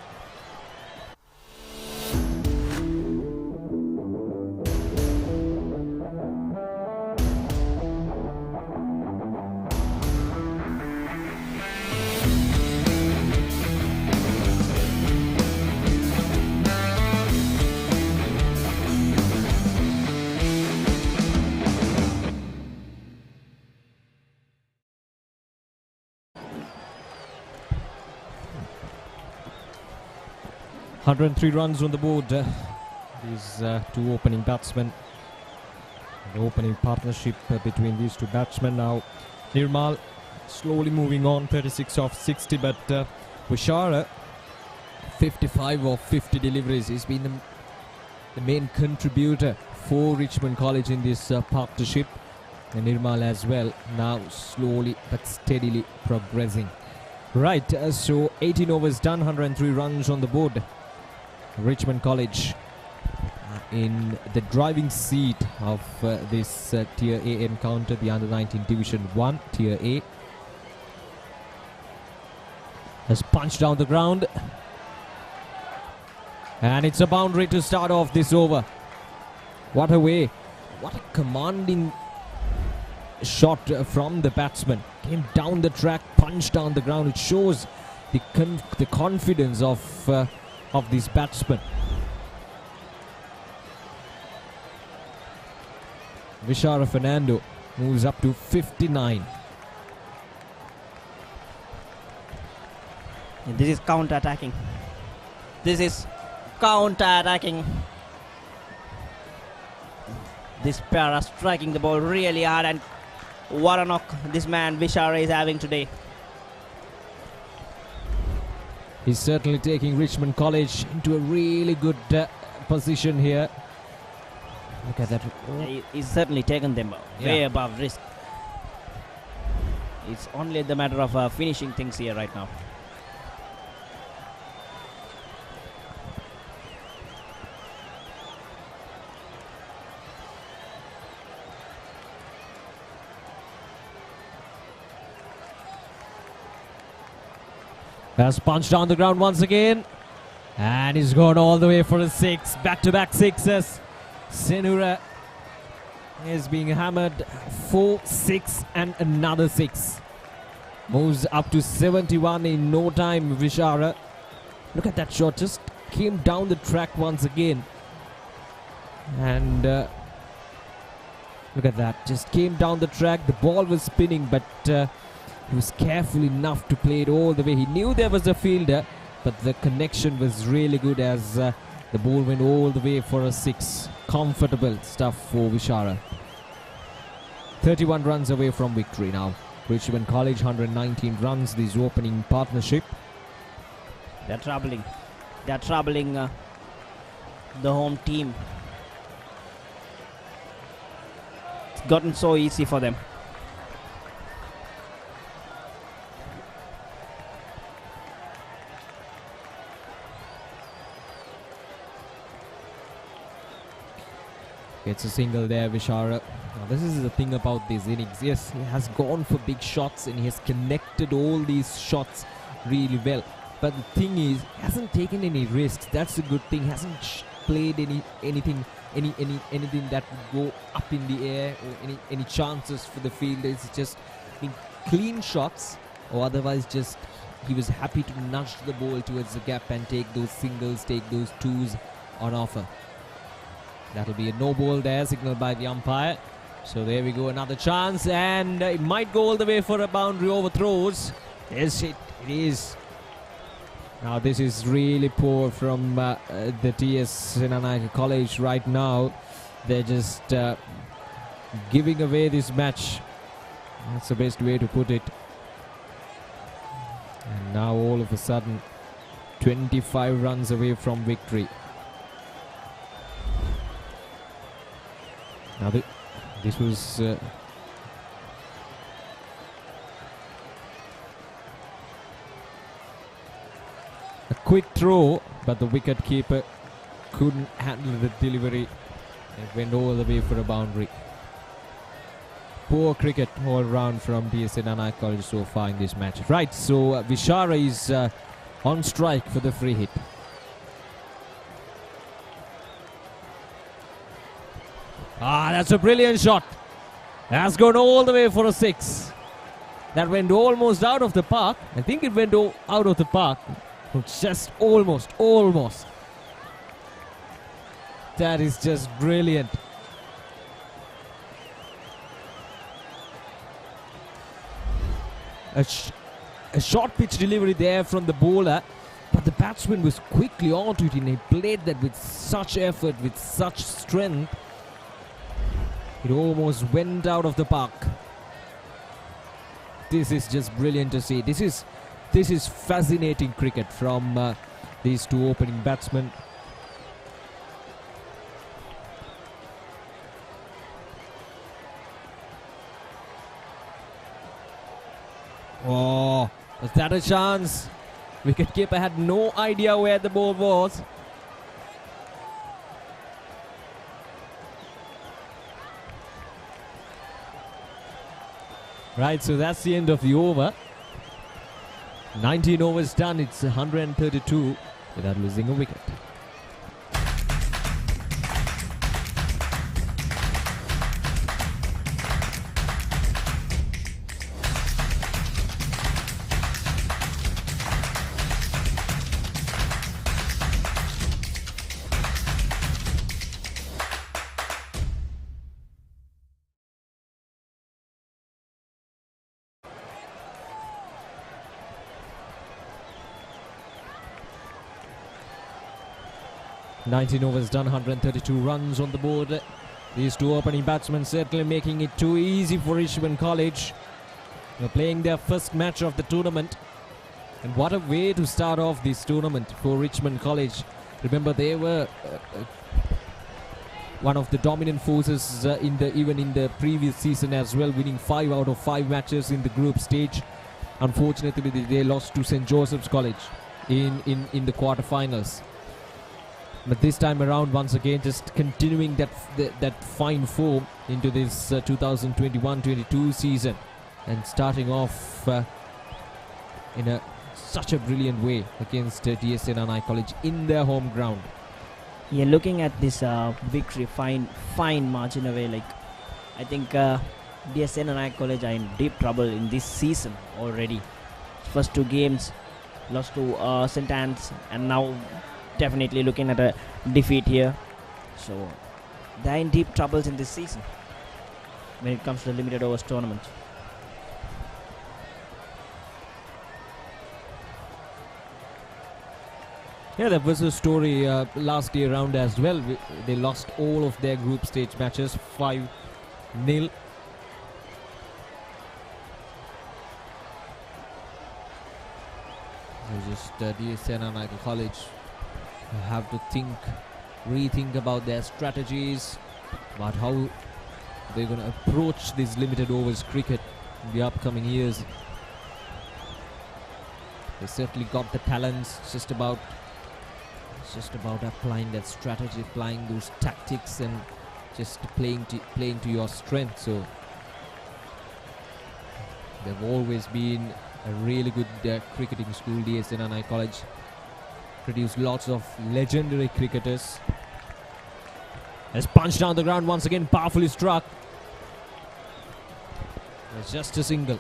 $103 runs on the board. These two opening batsmen. The opening partnership between these two batsmen now. Nirmal slowly moving on, 36 off 60, but Vishara 55 of 50 deliveries. He's been the main contributor for Richmond College in this partnership. And Nirmal as well, now slowly but steadily progressing. Right, so 18 overs done, 103 runs on the board. Richmond College in the driving seat of this Tier A encounter, the Under-19 Division 1, Tier A. Has punched down the ground. And it's a boundary to start off this over. What a way. What a commanding shot from the batsman. Came down the track, punched down the ground. It shows the confidence of this batsman. Vishara Fernando moves up to 59. And this is counter-attacking. This is counter-attacking. This pair are striking the ball really hard, and what a knock this man Vishara is having today. He's certainly taking Richmond College into a really good position here. Look at that. He's certainly taken them way above risk. It's only the matter of finishing things here right now. Has punched down the ground once again. And he's gone all the way for a six. Back-to-back sixes. Senura is being hammered. 4, 6 and another 6. Moves up to 71 in no time, Vishara. Look at that shot. Just came down the track once again. And look at that. Just came down the track. The ball was spinning, but he was careful enough to play it all the way. He knew there was a fielder, but the connection was really good as the ball went all the way for a 6. Comfortable stuff for Vishara. 31 runs away from victory now. Richmond College 119 runs, this opening partnership. They're troubling. They're troubling the home team. It's gotten so easy for them. Gets a single there, Vishara. Now, this is the thing about these innings. Yes, he has gone for big shots and he has connected all these shots really well. But the thing is, he hasn't taken any risks. That's a good thing. He hasn't played anything that would go up in the air or any chances for the field. It's just in clean shots, or otherwise just he was happy to nudge the ball towards the gap and take those singles, take those twos on offer. That'll be a no ball there, signaled by the umpire. So there we go, another chance, and it might go all the way for a boundary overthrows. Yes, it is. Now this is really poor from the D.S Senanayake College right now. They're just giving away this match. That's the best way to put it. And now all of a sudden, 25 runs away from victory. Now this was a quick throw, but the wicket keeper couldn't handle the delivery. It went all the way for a boundary. Poor cricket all round from D.S Senanayake College so far in this match. Right, so Vishara is on strike for the free hit. That's a brilliant shot. That's gone all the way for a 6. That went almost out of the park. I think it went out of the park. Just almost. That is just brilliant. A short pitch delivery there from the bowler, but the batsman was quickly onto it and he played that with such effort, with such strength. It almost went out of the park. This is just brilliant to see. This is fascinating cricket from these two opening batsmen. Oh, was that a chance? Wicketkeeper had no idea where the ball was. Right, so that's the end of the over. 19 overs done, it's 132 without losing a wicket. Nineteen overs done, 132 runs on the board. These two opening batsmen certainly making it too easy for Richmond College. They're playing their first match of the tournament. And what a way to start off this tournament for Richmond College. Remember, they were one of the dominant forces even in the previous season as well, winning 5 out of 5 matches in the group stage. Unfortunately, they lost to St. Joseph's College in the quarterfinals. But this time around, once again, just continuing that fine form into this 2021-22 season and starting off in such a brilliant way against D.S Senanayake College in their home ground. Yeah, looking at this victory, fine margin away. Like, I think D.S Senanayake College are in deep trouble in this season already. First 2 games lost to St. Anne's, and now definitely looking at a defeat here. So they're in deep troubles in this season when it comes to the limited overs tournament. Yeah, that was a story last year round as well. They lost all of their group stage matches 5-0. So just D.S Senanayake College have to rethink about their strategies, about how they're going to approach this limited overs cricket in the upcoming years. They certainly got the talents. It's just about applying that strategy, applying those tactics, and just playing to your strength. So they've always been a really good cricketing school. D.S Senanayake College produced lots of legendary cricketers. Has punched down the ground once again, powerfully struck. It's just a single.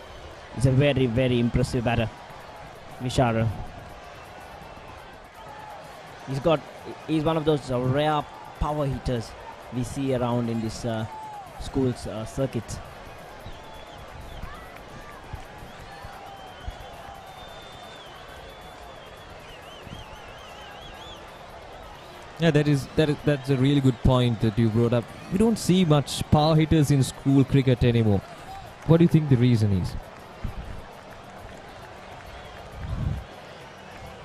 He's a very, very impressive batter, Vishara. He's one of those rare power hitters we see around in this school's circuit. Yeah, that's a really good point that you brought up. We don't see much power hitters in school cricket anymore. What do you think the reason is?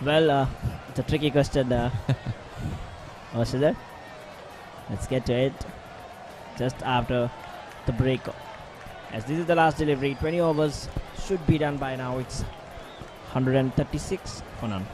Well, it's a tricky question. Let's get to it just after the break. As this is the last delivery, 20 overs should be done by now. It's 136 for none.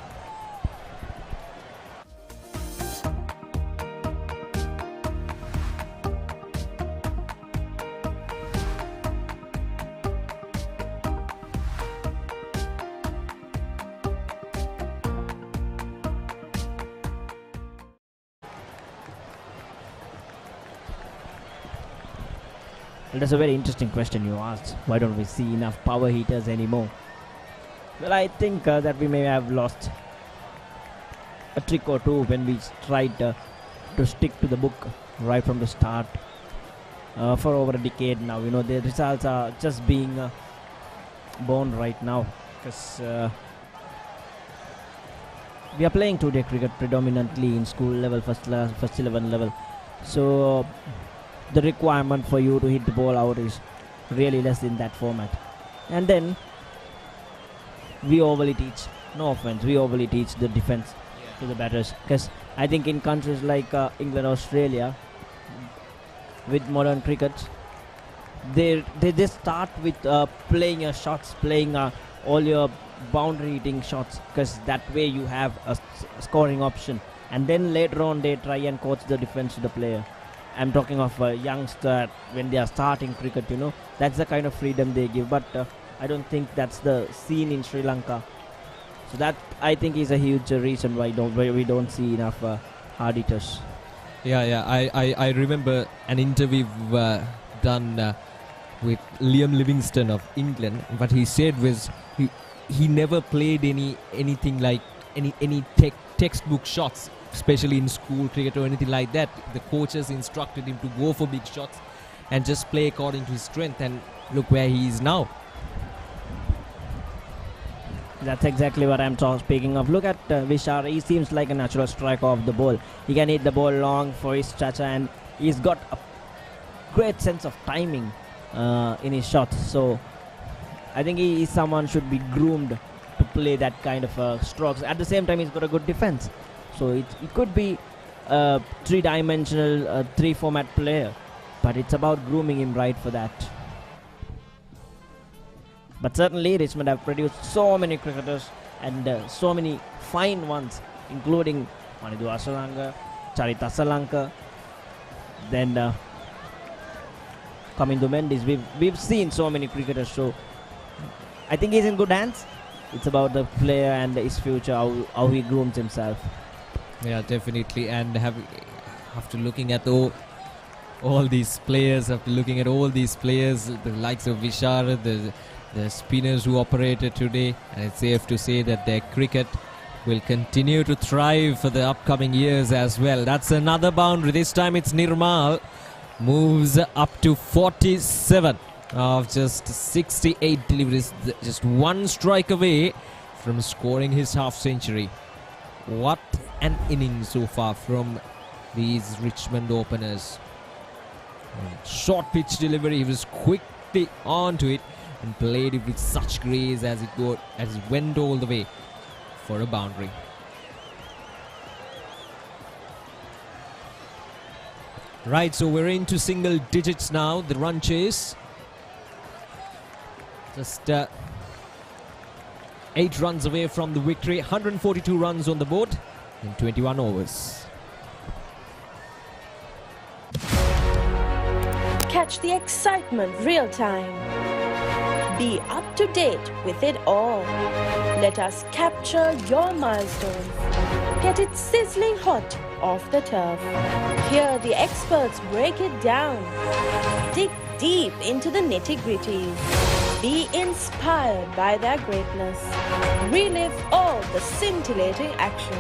Well, that's a very interesting question you asked. Why don't we see enough power hitters anymore? Well, I think that we may have lost a trick or two when we tried to stick to the book right from the start. For over a decade now, you know, the results are just being born right now, because we are playing two-day cricket predominantly in school level, first 11 level. So the requirement for you to hit the ball out is really less in that format. And then we overly teach, no offense, we overly teach the defense to the batters, because I think in countries like England, Australia, with modern cricket, they just start with playing your shots, playing all your boundary hitting shots, because that way you have a scoring option, and then later on they try and coach the defense to the player. I'm talking of a youngster when they are starting cricket, you know, that's the kind of freedom they give. But I don't think that's the scene in Sri Lanka. So that, I think, is a huge reason why we don't see enough hard hitters. Yeah. I remember an interview done with Liam Livingstone of England. What he said was he never played anything like any textbook shots, especially in school cricket or anything like that. The coaches instructed him to go for big shots and just play according to his strength, and look where he is now. That's exactly what I'm speaking of. Look at Vishar. He seems like a natural striker of the ball. He can hit the ball long for his stature, and he's got a great sense of timing in his shots. So I think he is someone should be groomed to play that kind of strokes. At the same time, he's got a good defense. So it could be a three-dimensional, three-format player, but it's about grooming him right for that. But certainly Richmond have produced so many cricketers, and so many fine ones, including Manidu Asalanka, Charita Asalanka, then Kamindu Mendis. We've seen so many cricketers, so I think he's in good hands. It's about the player and his future, how he grooms himself. Yeah, definitely. And after looking at all these players, the likes of Vishar, the spinners who operated today, and it's safe to say that their cricket will continue to thrive for the upcoming years as well. That's another boundary. This time it's Nirmal. Moves up to 47 of just 68 deliveries. Just one strike away from scoring his half-century. What an innings so far from these Richmond openers. Short pitch delivery. He was quickly onto it and played it with such grace as it went all the way for a boundary. Right, so we're into single digits now. The run chase. Just 8 runs away from the victory. 142 runs on the board in 21 overs. Catch the excitement real time. Be up to date with it all. Let us capture your milestones. Get it sizzling hot off the turf. Hear the experts break it down. Dig deep into the nitty-gritties. Be inspired by their greatness. Relive all the scintillating action.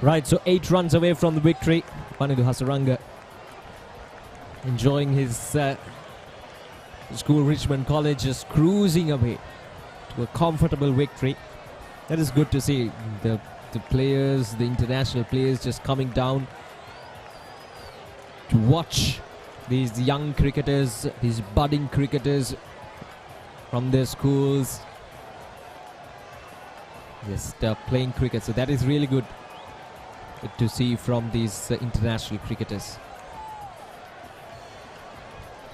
Right, so 8 runs away from the victory. Panidu Hasaranga enjoying his school. Richmond College just cruising away to a comfortable victory. That is good to see. The players, the international players just coming down to watch these young cricketers, these budding cricketers from their schools just playing cricket. So that is really good to see from these international cricketers.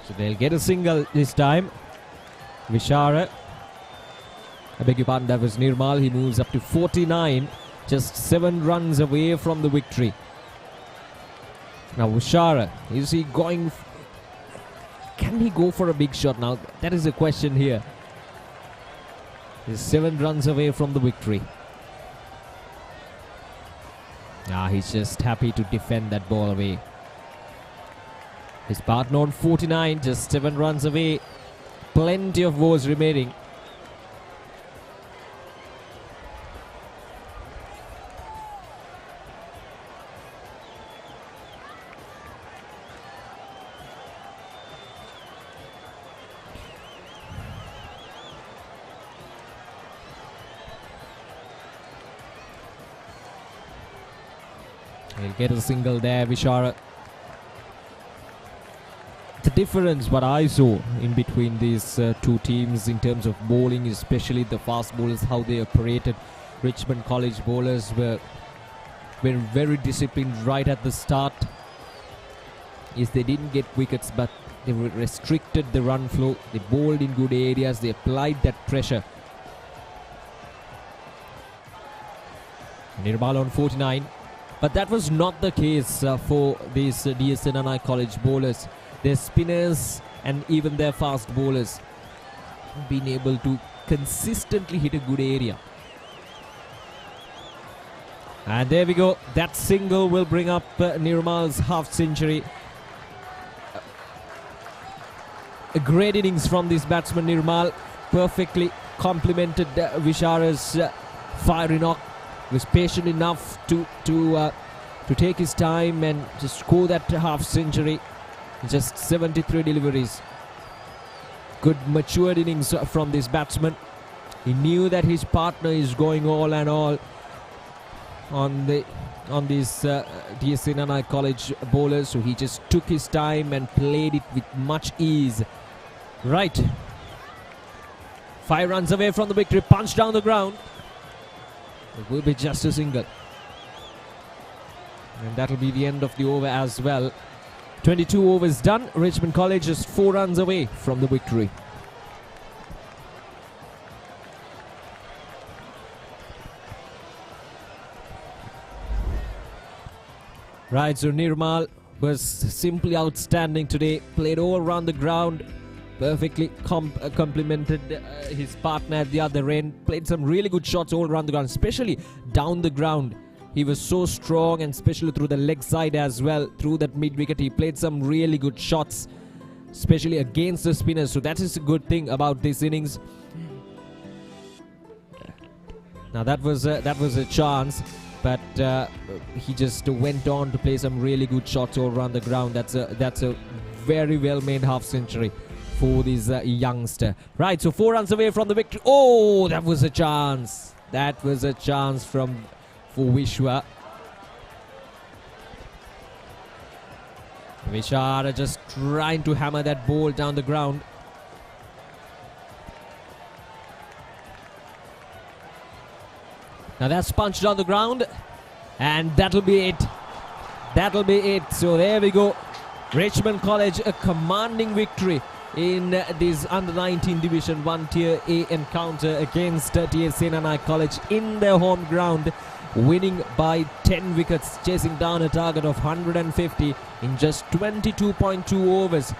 So they'll get a single this time. Vishara, I beg your pardon, that was Nirmal. He moves up to 49, just 7 runs away from the victory. Now Vishara, is he going? Can he go for a big shot now? That is the question here. He's 7 runs away from the victory. He's just happy to defend that ball away. His partner on 49, just 7 runs away. Plenty of balls remaining. He'll get a single there, Vishara. The difference what I saw in between these two teams in terms of bowling, especially the fast bowlers, how they operated. Richmond College bowlers were very disciplined right at the start. Yes, they didn't get wickets, but they restricted the run flow. They bowled in good areas. They applied that pressure. Nirmal on 49. But that was not the case for these D.S Senanayake College bowlers. Their spinners and even their fast bowlers been able to consistently hit a good area. And there we go. That single will bring up Nirmal's half century. A great innings from this batsman Nirmal. Perfectly complemented Vishara's fiery knock. Was patient enough to take his time and just score that half century. Just 73 deliveries. Good matured innings from this batsman. He knew that his partner is going all and all on these D.S Senanayake College bowlers, so he just took his time and played it with much ease. Right. 5 runs away from the victory. Punch down the ground. It will be just a single. And that'll be the end of the over as well. 22 overs done. Richmond College is 4 runs away from the victory. Right, so Nirmal was simply outstanding today. Played all around the ground. Perfectly complemented his partner at the other end. Played some really good shots all around the ground, especially down the ground. He was so strong, and especially through the leg side as well. Through that mid-wicket, he played some really good shots, especially against the spinners. So that is a good thing about this innings. Now that was a chance, but he just went on to play some really good shots all around the ground. That's a very well-made half century for this youngster. Right, so 4 runs away from the victory. Oh, that was a chance. That was a chance for Vishwa. Vishara just trying to hammer that ball down the ground. Now that's punched on the ground, and that'll be it. That'll be it. So there we go. Richmond College, a commanding victory in this Under-19 Division 1 Tier A encounter against D.S Senanayake College in their home ground. winning by 10 wickets, chasing down a target of 150 in just 22.2 overs,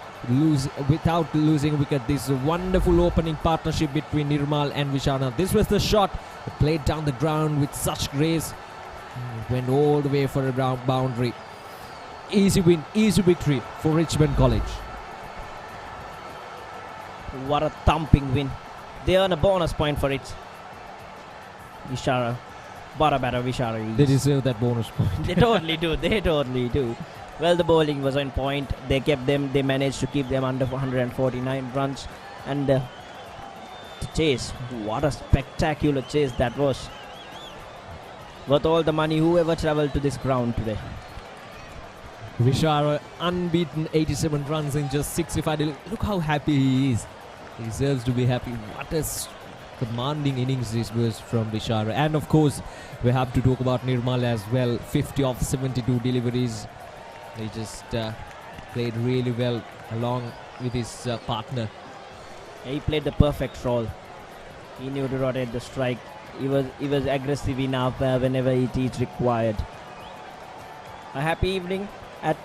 without losing a wicket. This is a wonderful opening partnership between Nirmal and Vishana. This was the shot, played down the ground with such grace. It went all the way for a boundary. Easy win, easy victory for Richmond College. What a thumping win. They earn a bonus point for it. Vishara. What a better Vishara is. They deserve that bonus point. They totally do. They totally do. Well, the bowling was on point. They kept them. They managed to keep them under 149 runs. And the chase. What a spectacular chase that was. Worth all the money whoever travelled to this ground today. Vishara unbeaten, 87 runs in just 65. Look how happy he is. He deserves to be happy. What a commanding innings this was from Vishara. And of course, we have to talk about Nirmal as well. 50 of 72 deliveries. He just played really well along with his partner. He played the perfect role. He knew to rotate the strike. He was aggressive enough whenever it is required. A happy evening at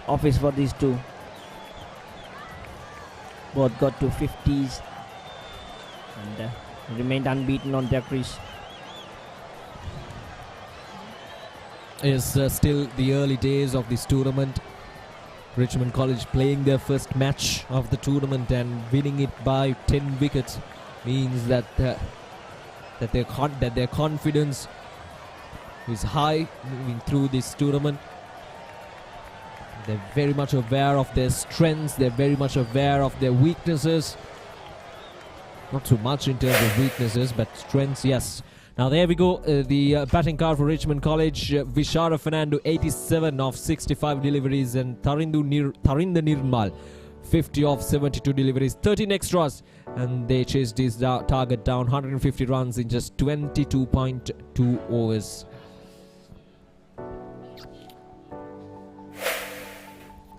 office for these two. Both got to 50s and remained unbeaten on their crease. It's still the early days of this tournament. Richmond College playing their first match of the tournament and winning it by 10 wickets means that their confidence is high moving through this tournament. They're very much aware of their strengths. They're very much aware of their weaknesses. Not so much in terms of weaknesses, but strengths, yes. Now there we go. The batting card for Richmond College. Vishara Fernando, 87 of 65 deliveries, and Tharinda Nirmal, 50 of 72 deliveries, 13 extras, and they chased this target down 150 runs in just 22.2 overs.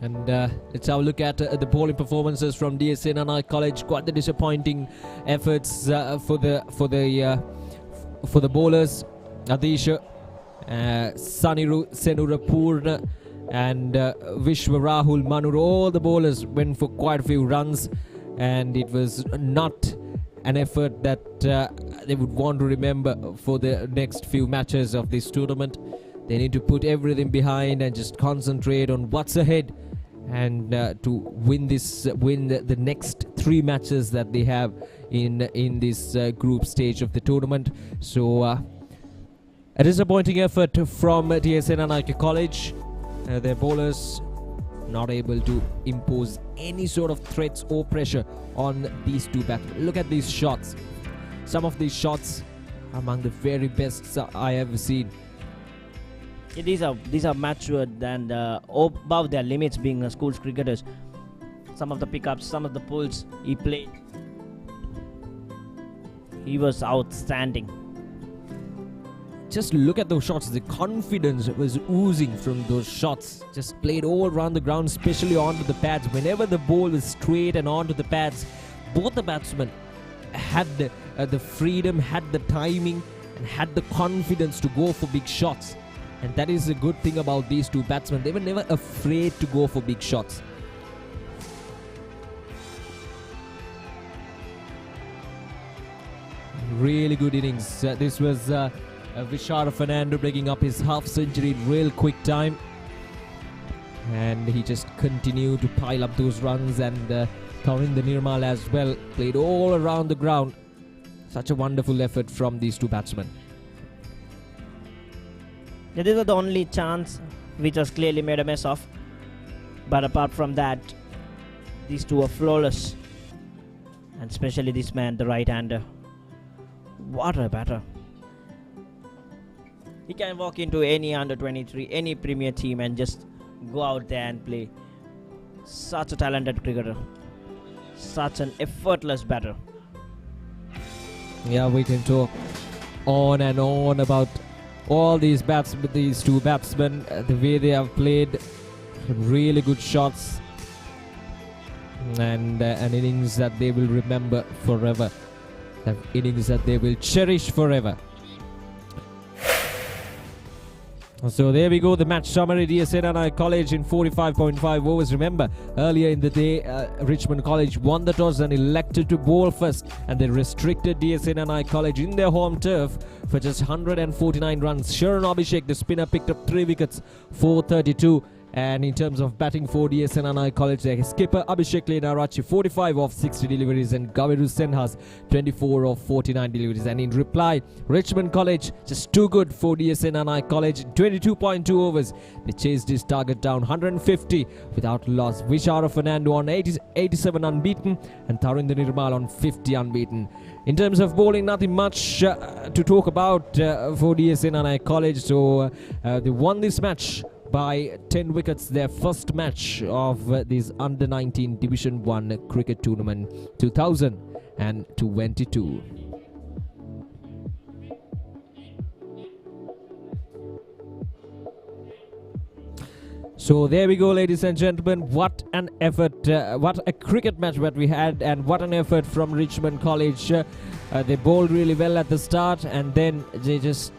And let's have a look at the bowling performances from D.S Senanayake College. Quite the disappointing efforts for the bowlers. Adisha, Saniru Senurapurna, and Vishwa Rahul Manur. All the bowlers went for quite a few runs, and it was not an effort that they would want to remember for the next few matches of this tournament. They need to put everything behind and just concentrate on what's ahead, and to win the next 3 matches that they have in this group stage of the tournament. So a disappointing effort from D.S Senanayake College. Their bowlers not able to impose any sort of threats or pressure on these two batsmen. Look at these shots. Some of these shots among the very best I have seen. Yeah, these are matured and above their limits, being schools cricketers. Some of the pickups, some of the pulls he played, he was outstanding. Just look at those shots. The confidence was oozing from those shots. Just played all around the ground, especially onto the pads. Whenever the ball was straight and onto the pads, both the batsmen had the freedom, had the timing, and had the confidence to go for big shots. And that is a good thing about these two batsmen. They were never afraid to go for big shots. Really good innings. This was Vishara Fernando breaking up his half century in real quick time. And he just continued to pile up those runs, and Tharinda Nirmal as well played all around the ground. Such a wonderful effort from these two batsmen. Yeah, this was the only chance which was clearly made a mess of. But apart from that, these two are flawless. And especially this man, the right-hander. What a batter. He can walk into any under-23, any premier team and just go out there and play. Such a talented cricketer. Such an effortless batter. Yeah, we can talk on and on about all these two batsmen, the way they have played, really good shots, and an innings that they will remember forever, an innings that they will cherish forever. So there we go, the match summary. D.S Senanayake College in 45.5 overs. Remember, earlier in the day, Richmond College won the toss and elected to bowl first, and they restricted D.S Senanayake College in their home turf for just 149 runs. Sharan Abhishek, the spinner, picked up 3 wickets, 432. And in terms of batting for D.S Senanayake College, their skipper Abhishek Lenarachi 45 of 60 deliveries and Gaveru Senhas 24 of 49 deliveries. And in reply, Richmond College just too good for D.S Senanayake College. 22.2 overs, they chased his target down 150 without loss. Vishara Fernando on 87 unbeaten and Tarinder Nirmal on 50 unbeaten. In terms of bowling, nothing much to talk about for D.S Senanayake College. So they won this match by 10 wickets, their first match of this Under-19 Division 1 cricket tournament 2022. So there we go, ladies and gentlemen. What an effort, what a cricket match that we had, and what an effort from Richmond College. They bowled really well at the start, and then they just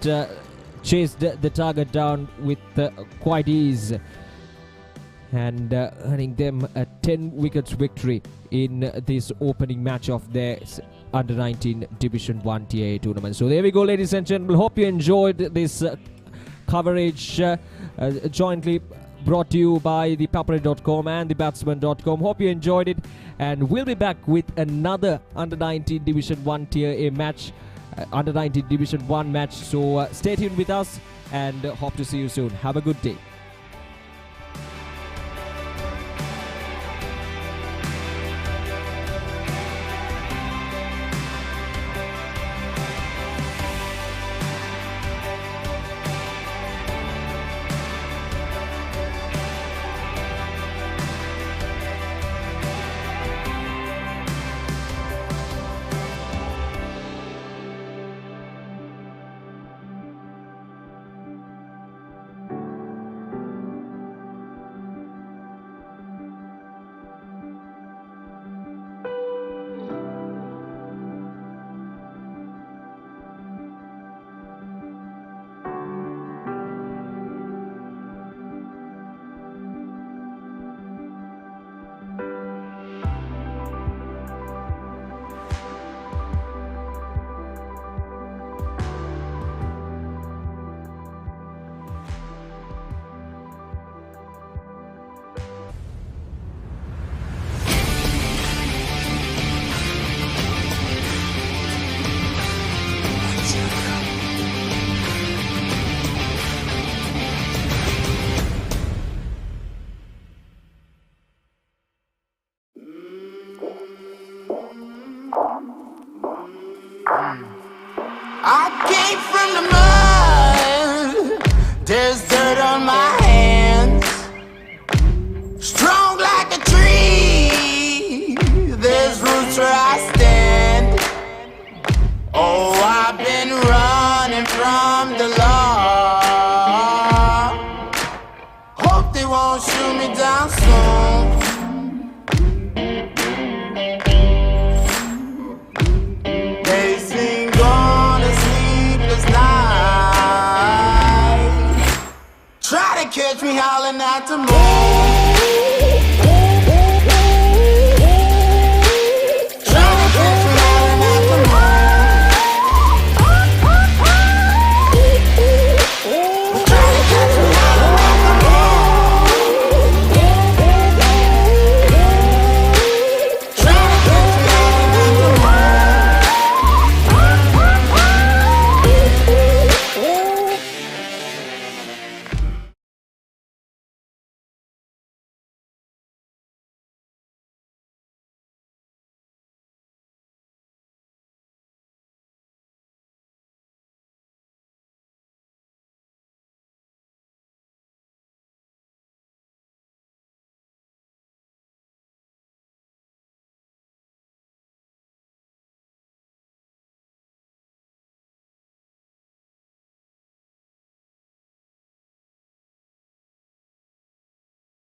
chased the target down with quite ease, and earning them a 10 wickets victory in this opening match of their Under-19 Division 1 TAA tournament. So there we go, ladies and gentlemen. Hope you enjoyed this coverage jointly brought to you by the Papare.com and the Batsman.com. Hope you enjoyed it, and we'll be back with another Under-19 Division 1 TAA match, Under-19 Division 1 match. So stay tuned with us, and hope to see you soon. Have a good day. I came from the mud, there's dirt on my hands. Strong like a tree, there's roots where I stand. Oh, I've been running from the law. Hope they won't shoot me down soon. Try to catch me howling at the moon.